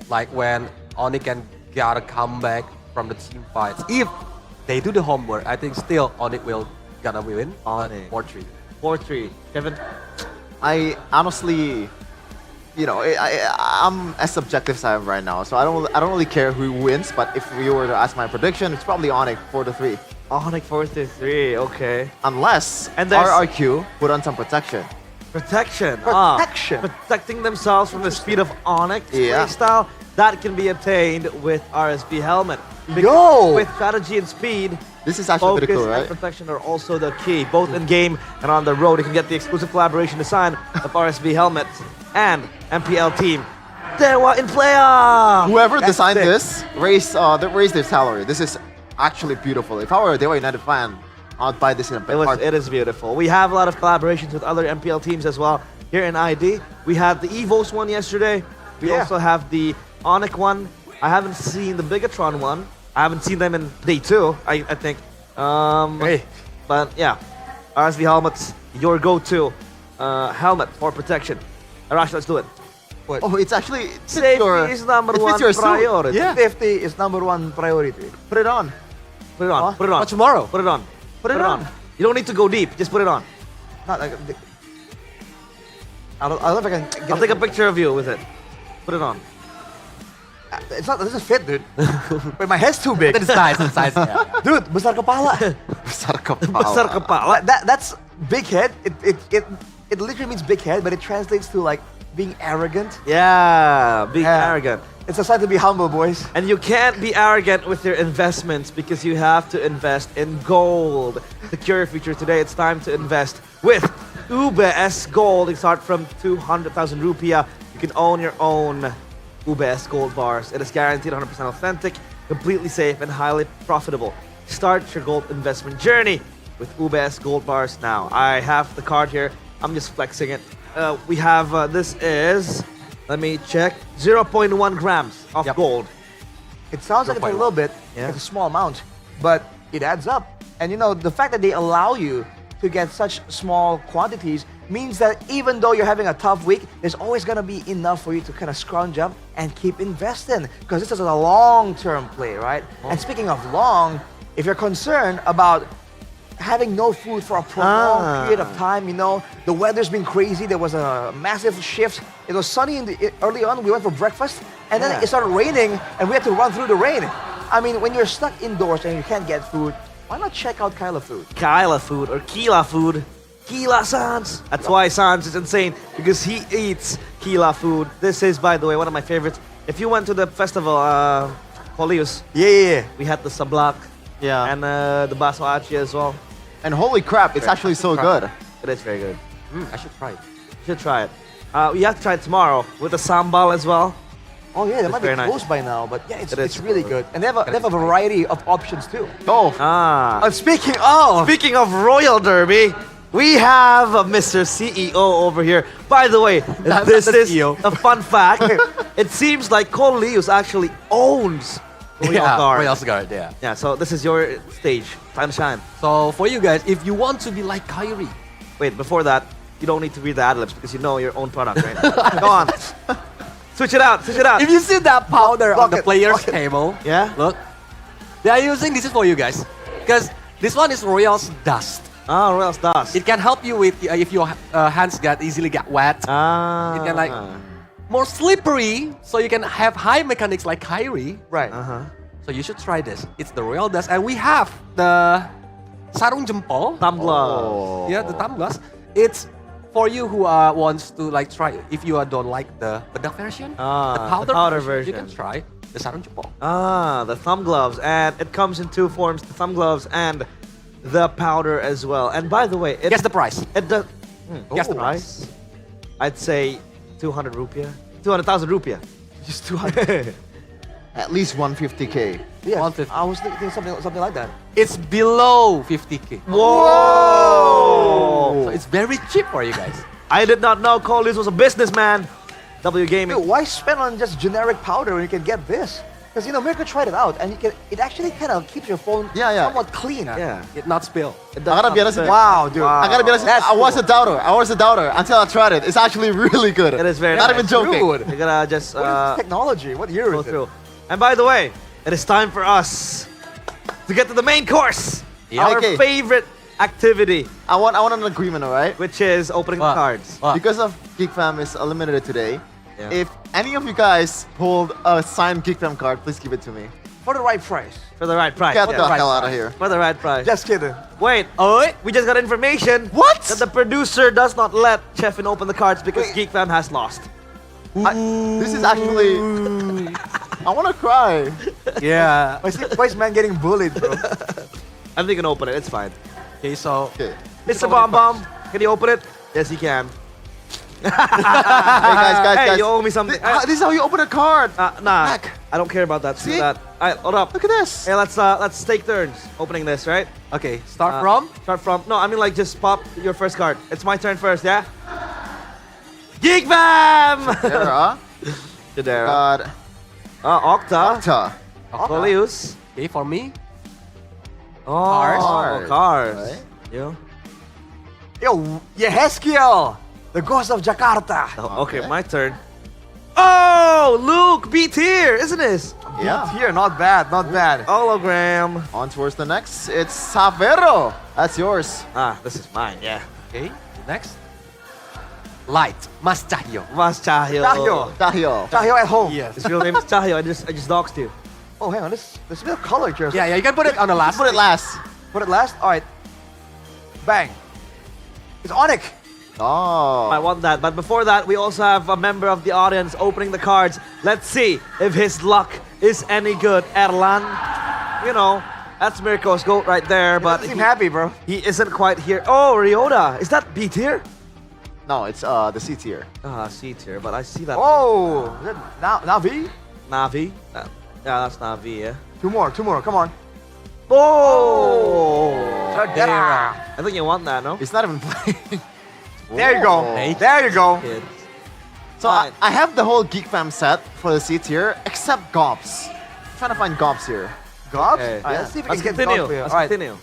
Like when Onyx and gotta come back from the team fights. If they do the homework, I think still Onyx will gonna win. Onyx. 4-3. 4-3. Kevin? I honestly, you know, I'm as subjective as I am right now, so I don't really care who wins. But if you were to ask my prediction, it's probably Onyx 4-3. Onyx 4-3, okay. Unless And there's- RRQ put on some protection. Protection. Protection. Protecting themselves from the speed of Onyx Yeah. playstyle. That can be obtained with RSB Helmet. Yo! With strategy and speed, This is actually focus pretty cool, and right? protection are also the key. Both in game and on the road, you can get the exclusive collaboration design of RSB Helmet and MPL team. Dewa in player! Whoever That's designed sick. this raised their salary. This is actually beautiful. If I were a Dewa United fan, I'd buy this in a big It is beautiful. We have a lot of collaborations with other MPL teams as well here in ID. We had the EVOS one yesterday. We Yeah. also have the Onyx one. I haven't seen the Bigatron one. I haven't seen them in day 2, I think. Hey. But yeah, RSV Helmets, your go-to helmet for protection. Arash, let's do it. Oh, it's actually Safety is number it fits one your suit. priority. Yeah. Safety is number one priority. Put it on. Put it on. Put it on. Or tomorrow. Put it on. Put it on. You don't need to go deep. Just put it on. Not like. I don't know if I can. I'll take a picture of you with it. Put it on. It's not. It doesn't fit, dude. Wait, my head's too big. The size, yeah. Dude, besar kepala. Besar kepala. Besar kepala. That's big head. It literally means big head, but it translates to like being arrogant. Yeah, being arrogant. It's a sign to be humble, boys. And you can't be arrogant with your investments because you have to invest in gold. Secure your future today. It's time to invest with UBS Gold. You start from 200,000 rupiah. You can own your own UBS Gold bars. It is guaranteed 100% authentic, completely safe, and highly profitable. Start your gold investment journey with UBS Gold bars now. I have the card here. I'm just flexing it. We have, this is, let me check, 0.1 grams of gold. It sounds like it's a little bit, it's a small amount, but it adds up. And you know, the fact that they allow you to get such small quantities means that even though you're having a tough week, there's always gonna be enough for you to kind of scrounge up and keep investing. Because this is a long-term play, right? And speaking of long, if you're concerned about having no food for a prolonged period of time, you know, the weather's been crazy. There was a massive shift. It was sunny early on. We went for breakfast, and then it started raining, and we had to run through the rain. I mean, when you're stuck indoors and you can't get food, why not check out Kyla Food? Kyla Food or Kila Food. Kila Sans. That's why Sans is insane, because he eats Kila Food. This is, by the way, one of my favorites. If you went to the festival, Polius, we had the sablak, and the baso aci as well. And holy crap, it's actually so good. It is very good. I should try it. You should try it. You have to try it tomorrow with the sambal as well. Oh yeah, that might be close by now, but yeah, it's really good. And they have a variety of options too. Speaking of Royal Derby, we have Mr. CEO over here. By the way, this is a fun fact. It seems like Colius actually owns Royal Guard. Royal Guard, yeah. Yeah, so this is your stage. Time to shine. So for you guys, if you want to be like Kyrie. Wait, before that, you don't need to read the ad-libs because you know your own product, right? Go on. Switch it out, switch it out. If you see that powder on the player's table, look, they are using, this is for you guys, because this one is Royal's Dust. Royal's Dust. It can help you with, if your hands easily get wet, it can like, more slippery, so you can have high mechanics like Kyrie. Right. So you should try this. It's the Royal Dust, and we have the sarung jempol. Thumb glove. Yeah, the thumb gloves. It's for you who wants to like try, if you don't like the bedak version, the powder version, you can try the sarung jempol. The thumb gloves, and it comes in two forms: the thumb gloves and the powder as well. And by the way, guess the price. It does. Guess the price. I'd say 200 rupiah, 200,000 rupiah. Just 200. At least 150K. Yeah, 150. I was thinking something like that. It's below 50K. Whoa! So it's very cheap for you guys. I did not know Colius was a businessman. W Gaming. Dude, why spend on just generic powder when you can get this? Because, you know, Mirko tried it out, and it actually kind of keeps your phone somewhat clean. Yeah. It not spill. I gotta be honest with you. Wow, dude. I gotta be honest with you. I was a doubter until I tried it. It's actually really good. It is very Not nice. even joking. Dude. You're gonna just What is this technology? What year go is it? through. And by the way, it is time for us to get to the main course. Our favorite activity. I want an agreement, alright? Which is opening the cards. Because of GeekFam is eliminated today, if any of you guys pulled a signed GeekFam card, please give it to me. For the right price. For the right price. Get the hell out of here. For the right price. Just kidding. Wait, we just got information that the producer does not let Chefin open the cards because GeekFam has lost. This is actually... I want to cry. Yeah. Why is man getting bullied, bro? I think you can open it. It's fine. Okay, so... Mr. Bomb, can you open it? Yes, he can. Hey, guys. Hey, you owe me something. This is how you open a card. Nah, I don't care about that. See? All right, hold up. Look at this. Hey, let's take turns opening this, right? Okay, start from? Start from. No, I mean like just pop your first card. It's my turn first, yeah? GeekFam! Jadera. God. Octa. Colius. Okay, for me. Cars. Right. You? Yo, Yehezkiel, the ghost of Jakarta. Okay, my turn. Oh, Luke, B tier, isn't it? Yeah. Here, not bad, not bad. Hologram. On towards the next. It's Savero. That's yours. Ah, this is mine, yeah. Okay, next. Light, Mas Cahyo. Mas Cahyo. Cahyo. Cahyo at home. Yes. His real name is Cahyo. I just doxed you. Oh, hang on, there's a bit of color here. Yeah, you can put it on the last. Put it last. Put it last? Alright. Bang. It's Onyx. Oh. I want that. But before that, we also have a member of the audience opening the cards. Let's see if his luck is any good. Erlan, you know, that's Mirko's goat right there. But He seem happy, bro. he isn't quite here. Oh, Ryota. Is that B tier? No, it's the C tier. Ah, C tier. But I see that. Oh, is it Navi? Navi. Yeah, that's Navi, yeah. Two more, come on. Oh! Caldera. I think you want that, no? It's not even playing. There you go. Whoa. There you go. Kids. So I have the whole Geek Fam set for the C tier, except Gobs. I'm trying to find Gobs here. Gobs? Okay. Alright, let's see if we Let's can get continue. Gobs for you. Let's Alright, continue.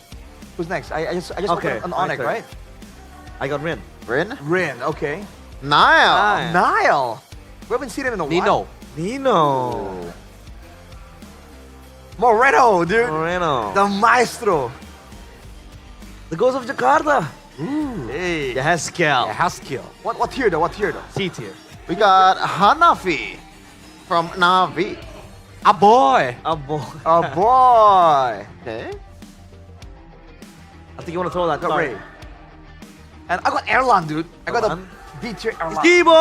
who's next? I just Okay, opened an my Onyx, turn. right? I got Rin. Rin? Rin, okay. Niall. Niall. We haven't seen him in a while. Nino. Moreno, dude. Moreno. The maestro. The Ghost of Jakarta. Hey. The Haskell. Haskell. What tier though? What tier though? C tier. We got Hanafi from Navi. A boy. A boy. Oh boy. Okay. I think you want to throw that Got card. Ray. And I got Erlan, dude. I got a Erlan. B tier Erlan. Skibo!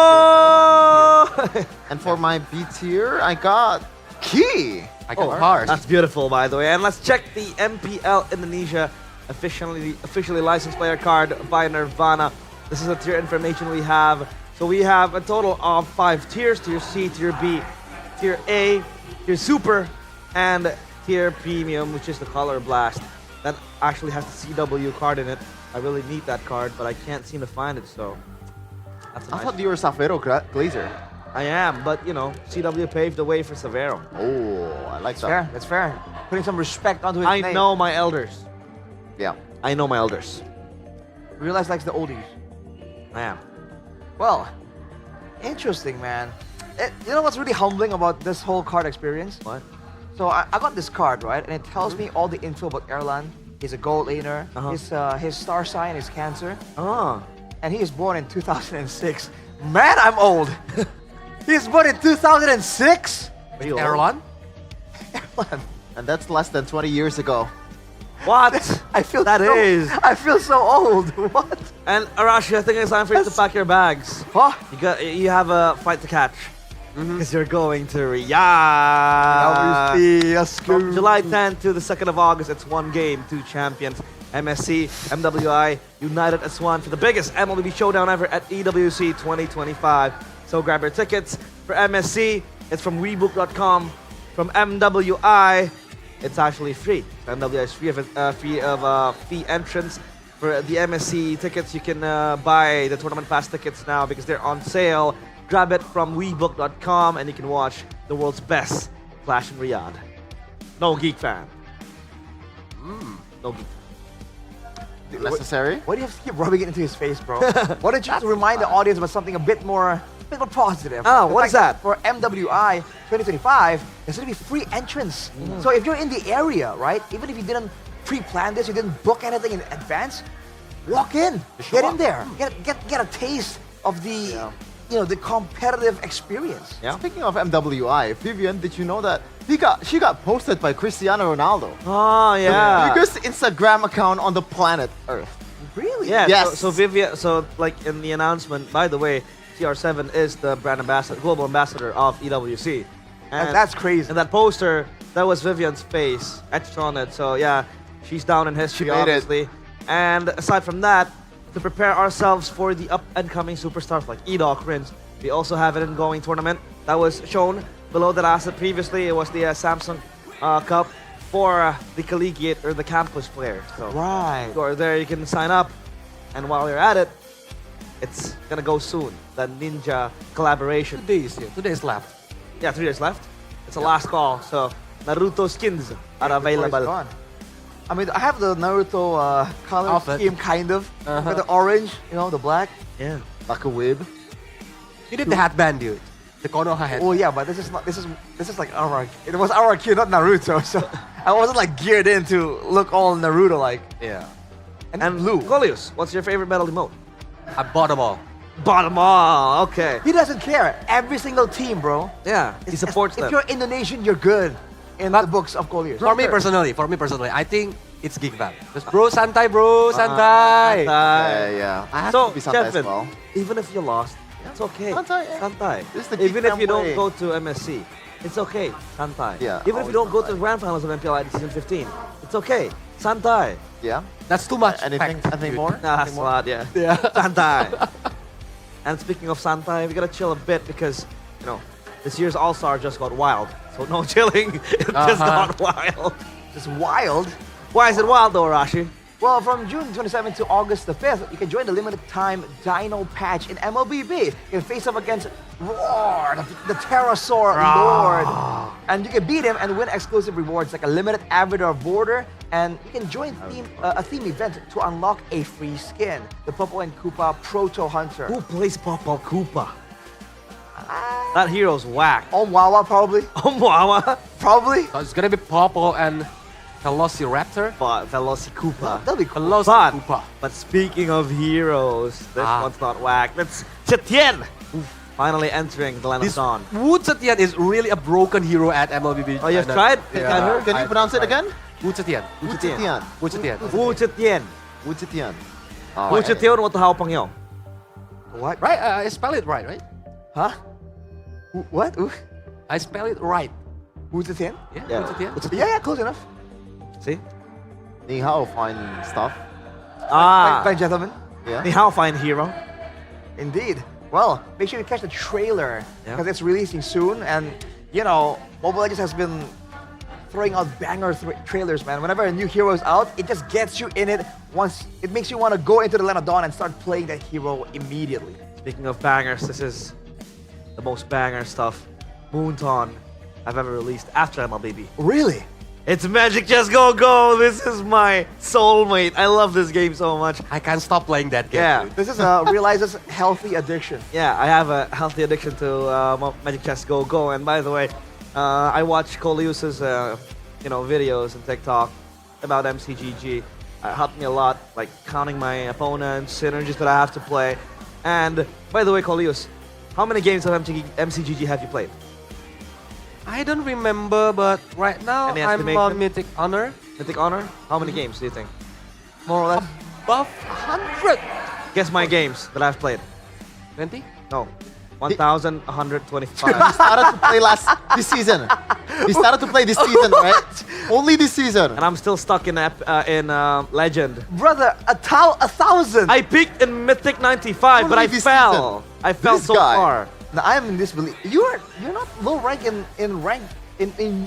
And for my B tier, I got Key. I got cars. That's beautiful, by the way. And let's check the MPL Indonesia officially licensed player card by Nirvana. This is the tier information we have. So we have a total of 5 tiers: Tier C, Tier B, Tier A, Tier Super, and Tier Premium, which is the Color Blast. That actually has the CW card in it. I really need that card, but I can't seem to find it, so that's a I nice thought you were Savero Glazer. I am, but you know, CW paved the way for Severo. Oh, I like That's that. fair. That's fair. Putting some respect onto his I name. know my elders. Yeah. I know my elders. Realize likes the oldies. I am. Well, interesting, man. You know what's really humbling about this whole card experience? What? So I got this card, right? And it tells me all the info about Erlan. He's a gold laner. His star sign is Cancer. Oh. And he is born in 2006. Man, I'm old. He's born in 2006? Erlan? Erlan. And that's less than 20 years ago. What? I feel That so, is. I feel so old. What? And Arashi, I think it's time for you to pack your bags. Huh? You have a fight to catch. Because you're going to Riyadh. Obviously, yes, From July 10th to the 2nd of August, it's one game, 2 champions. MSC, MWI, united as one for the biggest MLB showdown ever at EWC 2025. So grab your tickets. For MSC, it's from Rebook.com. From MWI, it's actually free. MWI is free of fee entrance. For the MSC tickets, you can buy the tournament pass tickets now because they're on sale. Grab it from Webook.com and you can watch the world's best clash in Riyadh. No Geek Fan. No Geek Fan. Necessary? Why do you have to keep rubbing it into his face, bro? Why don't you just remind the audience about something a bit more positive? Oh, The what is fact that? For MWI 2025, there's going to be free entrance. So if you're in the area, right, even if you didn't pre-plan this, you didn't book anything in advance, walk in, get in there, get a taste of the, the competitive experience. Speaking of MWI, Vivian, did you know that she got posted by Cristiano Ronaldo? Oh, yeah. The biggest Instagram account on the planet Earth. Really? Yeah, Yes. so Vivian, like in the announcement, by the way, CR7 is the brand ambassador, global ambassador of EWC. And That's crazy. And that poster, that was Vivian's face etched on it. So yeah, she's down in history, She made it. obviously. And aside from that, to prepare ourselves for the up and coming superstars like Edok, Rins, we also have an ongoing tournament that was shown below that asset previously. It was the Samsung Cup for the collegiate or the campus players. So Right. you are there, you can sign up, and while you're at it, it's gonna go soon. The Ninja collaboration. 2 days, 2 days left. Yeah, 3 days left. It's a last call, so Naruto skins are available. Gone. I mean, I have the Naruto color Outfit. scheme, kind of. With the orange, the black. Yeah. Like a whip. You did the hatband, dude. the Konoha head. Oh yeah, but this is like RRQ. It was RRQ, not Naruto. So I wasn't like geared in to look all Naruto like. Yeah. And Lou, Colius, what's your favorite battle emote? I bought them all. Bottom all, okay. He doesn't care. Every single team, bro. Yeah, he supports If them. you're Indonesian, you're good in the books of Colius. For me personally, I think it's Geek Fam. Just bro, santai bro, santai. Yeah. I have So, to be santai as Kevin, well. even if you lost, it's okay. Santai, yeah. Santai. This is the Geek Even if Fam you don't way. go to MSC, it's okay. Santai. Yeah, Even if you don't go to the grand finals of MPL ID season 15, it's okay. Santai. Yeah. That's too much. Anything more? Nah, that's a lot, yeah. Yeah. Santai. And speaking of Santai, we gotta chill a bit because, you know, this year's All-Star just got wild. So no chilling, it just got wild. Just wild. Why is it wild though, Arashi? Well, from June 27th to August the 5th, you can join the limited time Dino patch in MLBB. You can face up against Roar, the Pterosaur Lord. And you can beat him and win exclusive rewards like a limited Avatar border. And you can join a theme event to unlock a free skin. The Popo and Koopa Proto Hunter. Who plays Popo Koopa? That hero's whack. Omwawa probably. Omwawa? Probably. So it's gonna be Popo and Velociraptor. But Velocikoopa. That'll be cool. Velocikoopa. But speaking of heroes, this Ah. one's not whack. That's Chetien. Finally entering the land of This dawn. Wu Zetian is really a broken hero at MLBB. Oh, you've tried? Yeah. Can you pronounce it again? Wu Zetian. Wu Zetian. Wu Zetian. Wu Chetien. Wu Zetian. Wu Chetien what the hell pang yo? What? Right, I spell it right? Huh? What? I spell it right. Wu Zetian? Yeah, Wu Zetian. Yeah, close enough. See? Ni hao, fine stuff. Fine, gentlemen. Yeah. Ni hao, fine hero. Indeed. Well, make sure you catch the trailer because it's releasing soon. And, you know, Mobile Legends has been throwing out banger trailers, man. Whenever a new hero is out, it just gets you in it. Once it makes you want to go into the Land of Dawn and start playing that hero immediately. Speaking of bangers, this is the most banger stuff Moonton I've ever released after MLBB. Really? It's Magic Chess Go Go! This is my soulmate. I love this game so much. I can't stop playing that game. Yeah. This is Realize's healthy addiction. Yeah, I have a healthy addiction to Magic Chess Go Go. And by the way, I watch Colius's videos and TikTok about MCGG. It helped me a lot, like counting my opponents, synergies that I have to play. And by the way, Colius, how many games of MCGG have you played? I don't remember, but right now Any I'm estimation? on Mythic Honor. Mythic Honor? How many games do you think? More or less. Above 100. Guess my games that I've played. 20? No. 1,125. He started to play this season. He started to play this season, right? Only this season. And I'm still stuck in Legend. Brother, 1,000. I peaked in Mythic 95, but Only I this fell. season. I fell This so guy. far. Now I am in disbelief. You're not low rank in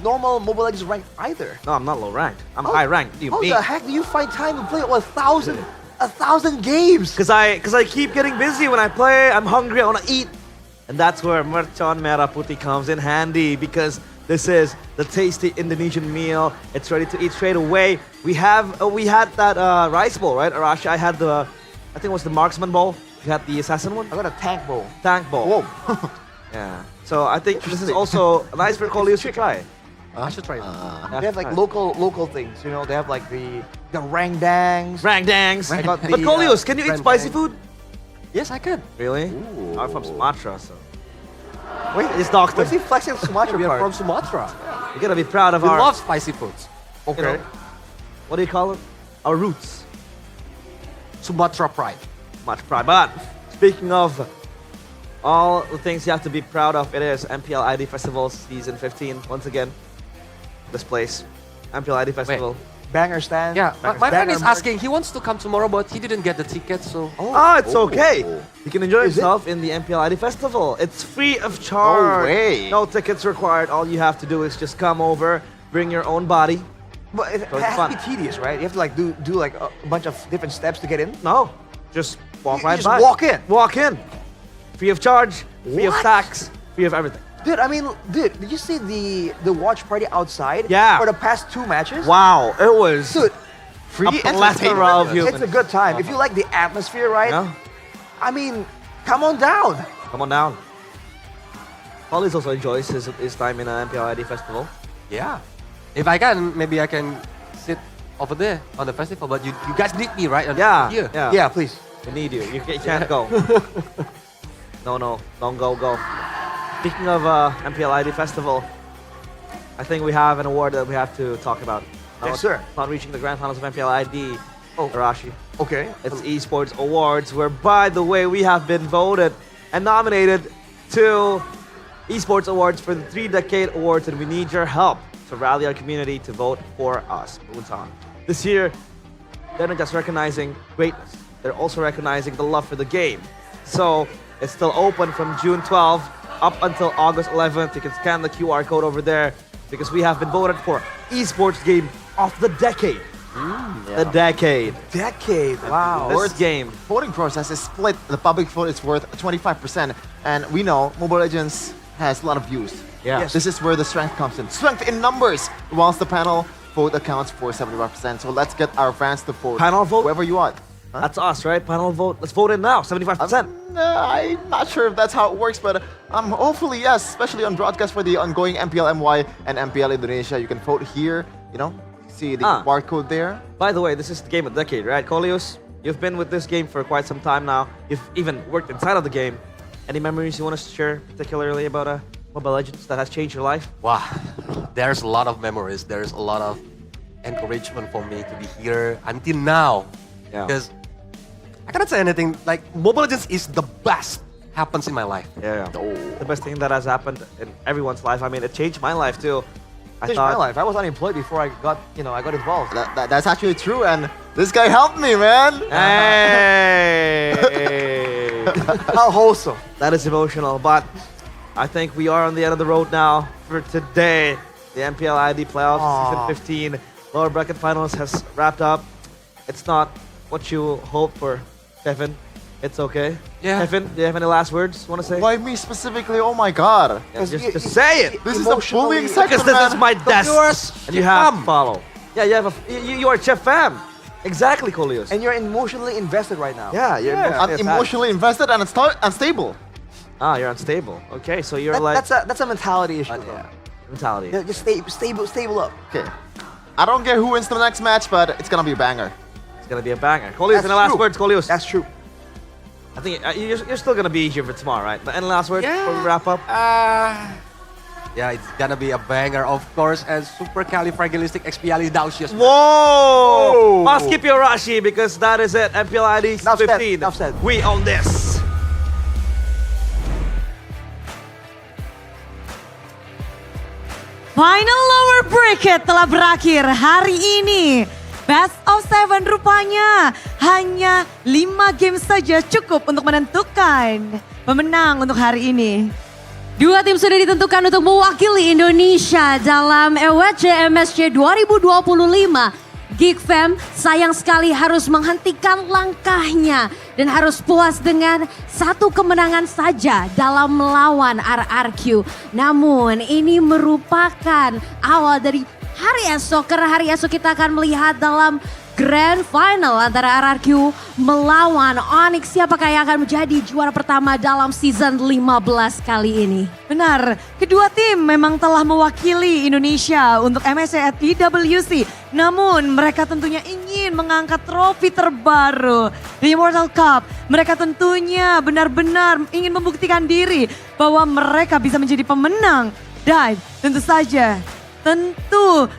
normal Mobile Legends rank either. No, I'm not low ranked. I'm high ranked. How the heck do you find time to play 1,000 games? Because I keep getting busy when I play. I'm hungry. I want to eat, and that's where Mercon Merah Putih comes in handy because this is the tasty Indonesian meal. It's ready to eat straight away. We had that rice bowl, right, Arashi? I think it was the marksman bowl. You had the assassin one. I got a tank bowl. Tank bowl. Whoa. Yeah. So I think this is also nice for Colius to try. I should try it. They have like local things, you know. They have like the rangdangs. Rangdangs. I got the, But Colius, can you eat spicy rangdang. food? Yes, I can. Really? I'm from Sumatra, so. Wait, It's doctor. where's he flexing Sumatra We are part? from Sumatra. You gotta be proud of We our. love spicy foods. you know, what do you call it? Our roots. Sumatra pride. Much pride. But speaking of all the things you have to be proud of, it is MPL ID Festival Season 15. Once again, this place, MPL ID Festival. Banger stand. Yeah, my friend Banger is merch. asking. He wants to come tomorrow, but he didn't get the ticket, so. It's okay. You can enjoy Is it? yourself in the MPL ID Festival. It's free of charge. way. No tickets required. All you have to do is just come over, bring your own body. But it So it's has fun. to be tedious, right? You have to like do like a bunch of different steps to get in. No, just walk You right just by. walk in. Walk in. Free of charge, free of What? tax, free of everything. Dude, I mean, did you see the watch party outside? Yeah. For the past 2 matches? Wow, it was Dude, Free a plethora entertainment. of humans. it's a good time. If you like the atmosphere, right? Yeah. I mean, come on down. Come on down. Hollis also enjoys his time in an MPL ID festival. Yeah. If I can, maybe I can sit over there on the festival. But you guys need me, right? Here. Yeah, please. We need you. You can't go. No, don't go. Speaking of MPL ID festival, I think we have an award that we have to talk about. Yes, sir. Not reaching the grand finals of MPL ID. Arashi. Okay. It's Esports Awards, where, by the way, we have been voted and nominated to Esports Awards for the 3-decade awards, and we need your help to rally our community to vote for us. Busan. This year, they're not just recognizing greatness, they're also recognizing the love for the game. So it's still open from June 12th up until August 11th. You can scan the QR code over there because we have been voted for Esports Game of the Decade. The decade. Wow. This game. Voting process is split. The public vote is worth 25%. And we know Mobile Legends has a lot of views. Yeah. Yes. This is where the strength comes in. Strength in numbers. Whilst the panel vote accounts for 75%. So let's get our fans to vote. Panel vote? Whoever you want. That's us, right? Panel vote. Let's vote in now. 75%. I'm not sure if that's how it works, but hopefully yes, especially on broadcast for the ongoing MPL MY and MPL Indonesia. You can vote here, see the barcode there. By the way, this is the game of the decade, right? Coleus, you've been with this game for quite some time now. You've even worked inside of the game. Any memories you want to share, particularly about Mobile Legends that has changed your life? Wow, there's a lot of memories. There's a lot of encouragement for me to be here until now. Yeah. Because I cannot say anything. Like, Mobile Legends is the best happens in my life. Yeah. The best thing that has happened in everyone's life. I mean, it changed my life too. Changed my life. I was unemployed before I got involved. That's actually true, and this guy helped me, man. Hey! How wholesome. That is emotional, but I think we are on the end of the road now for today. The MPL ID playoffs, season 15, lower bracket finals has wrapped up. It's not what you hoped for, Kevin. It's okay. Yeah. Kevin, do you have any last words you want to say? Why me specifically? Oh my god. Yeah, just say it. This is a bullying segment, Because this is my The desk. viewers And you have to follow. Yeah, you are Chef Fam. Exactly, Coleus. And you're emotionally invested right now. Yeah, you're I'm emotionally invested and unstable. Ah, you're unstable. Okay, so you're like... That's a mentality issue. yeah. Mentality. Yeah, just stable up. Okay. I don't care who wins the next match, but it's gonna be a banger. It's gonna be a banger. Coleus, any last words, Coleus? That's true. I think you're still gonna be here for tomorrow, right? But any last words before we wrap up? Yeah, it's gonna be a banger, of course, and supercalifragilisticexpialidocious. Whoa! Must keep your Rashi because that is it. MPL ID 15. Enough said. We own this. Final lower bracket telah berakhir hari ini. Best of 7 rupanya hanya 5 game saja cukup untuk menentukan pemenang untuk hari ini. Dua tim sudah ditentukan untuk mewakili Indonesia dalam EWC MSC 2025. Geekfam sayang sekali harus menghentikan langkahnya dan harus puas dengan satu kemenangan saja dalam melawan RRQ. Namun ini merupakan awal dari hari esok, karena hari esok kita akan melihat dalam Grand Final antara RRQ melawan Onyx. Siapakah yang akan menjadi juara pertama dalam season 15 kali ini? Benar, kedua tim memang telah mewakili Indonesia untuk MSC at EWC. Namun mereka tentunya ingin mengangkat trofi terbaru di Immortal Cup. Mereka tentunya benar-benar ingin membuktikan diri bahwa mereka bisa menjadi pemenang. Dan tentu saja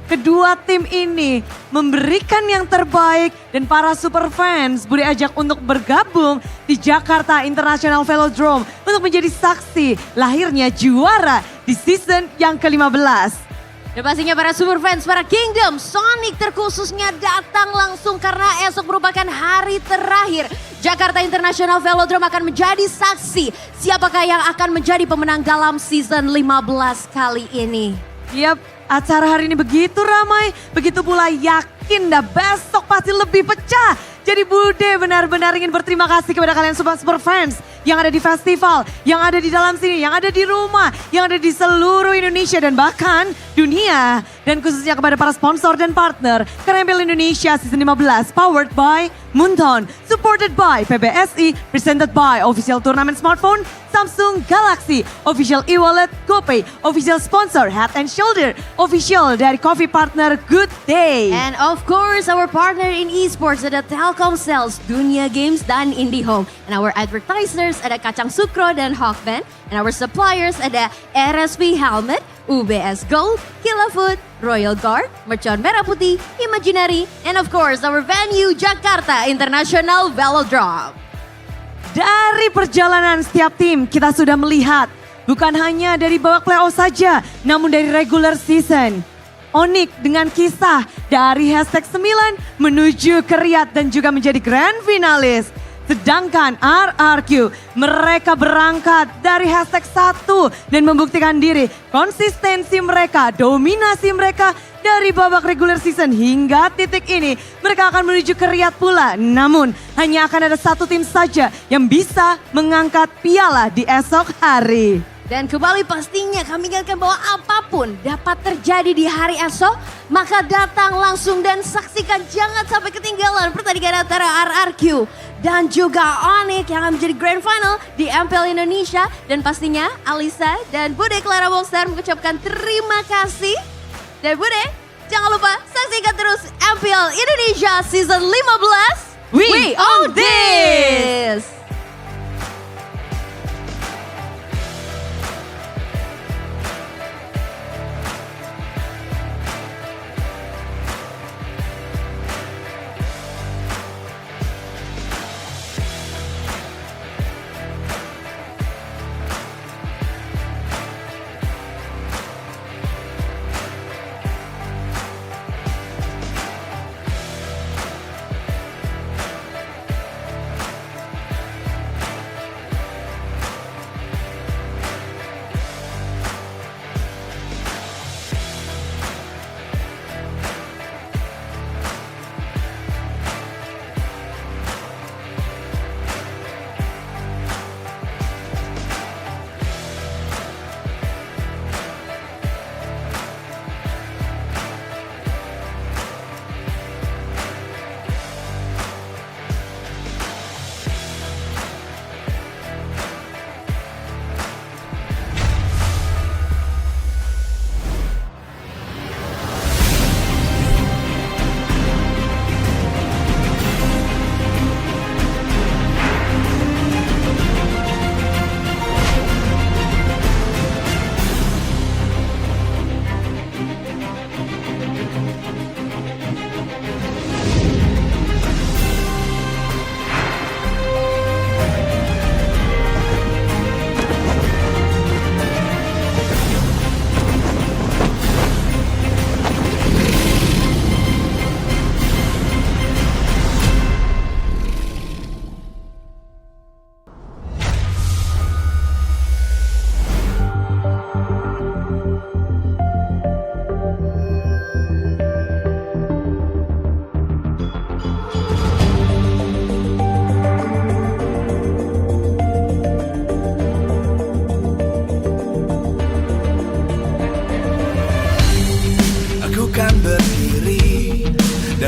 kedua tim ini memberikan yang terbaik dan para super fans boleh ajak untuk bergabung di Jakarta International Velodrome untuk menjadi saksi lahirnya juara di season yang ke-15. Dan pastinya para super fans, para Kingdom, Sonic terkhususnya datang langsung karena esok merupakan hari terakhir. Jakarta International Velodrome akan menjadi saksi siapakah yang akan menjadi pemenang dalam season 15 kali ini. Yap, acara hari ini begitu ramai, begitu pula yakin dah besok pasti lebih pecah. Jadi Bude benar-benar ingin berterima kasih kepada kalian super fans yang ada di festival, yang ada di dalam sini, yang ada di rumah, yang ada di seluruh Indonesia dan bahkan dunia. dan khususnya kepada para sponsor dan partner. Karena MPL Indonesia Season 15 powered by Munton, supported by PBSI, presented by Official Tournament Smartphone, Samsung Galaxy, Official e-wallet, GoPay, Official Sponsor Head and Shoulder, Official dari Coffee Partner Good Day. And of course, our partner in esports ada Telkomsel, Dunia Games dan IndiHome. And our advertisers ada Kacang Sukro dan Hawkman. And our suppliers ada RSP Helmet, UBS Gold, Killa Food, Royal Guard, Mercon Merah Putih, Imaginary, and of course our venue Jakarta International Velodrome. Dari perjalanan setiap tim kita sudah melihat bukan hanya dari babak playoff saja, namun dari regular season. Onyx dengan kisah dari hashtag 9 menuju ke Riyadh dan juga menjadi grand finalis. Sedangkan RRQ mereka berangkat dari hashtag 1 dan membuktikan diri. Konsistensi mereka, dominasi mereka dari babak regular season hingga titik ini. Mereka akan menuju ke Riyadh pula. Namun hanya akan ada satu tim saja yang bisa mengangkat piala di esok hari. Dan kembali pastinya kami ingatkan bahwa apapun dapat terjadi di hari esok, maka datang langsung dan saksikan, jangan sampai ketinggalan pertandingan antara RRQ dan juga Onyx yang akan menjadi grand final di MPL Indonesia. Dan pastinya Alisa dan Bude Clara Monster mengucapkan terima kasih. Dan Bude, jangan lupa saksikan terus MPL Indonesia Season 15. We own this!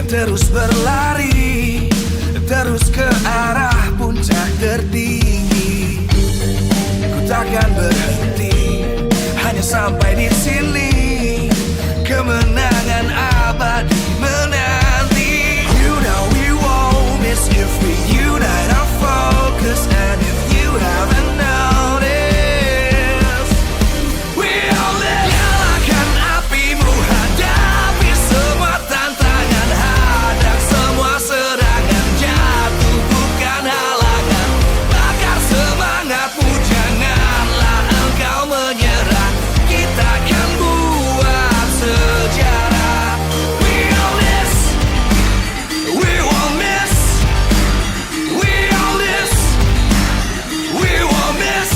Terus berlari, terus ke arah puncak tertinggi. Ku takkan berhenti, hanya sampai di sini. Kemenangan abadi menanti. You know we won't miss if we unite our focus. And if you haven't noticed, we all live. Nyalakan apimu, hadapi semua tantangan. Hadang semua serangan, jatuh bukan halangan. Bakar semangatmu, janganlah engkau menyerah. Kita akan buat sejarah. We all this, we won't miss. We all this, we won't miss.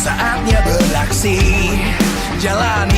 Saatnya beraksi, jalani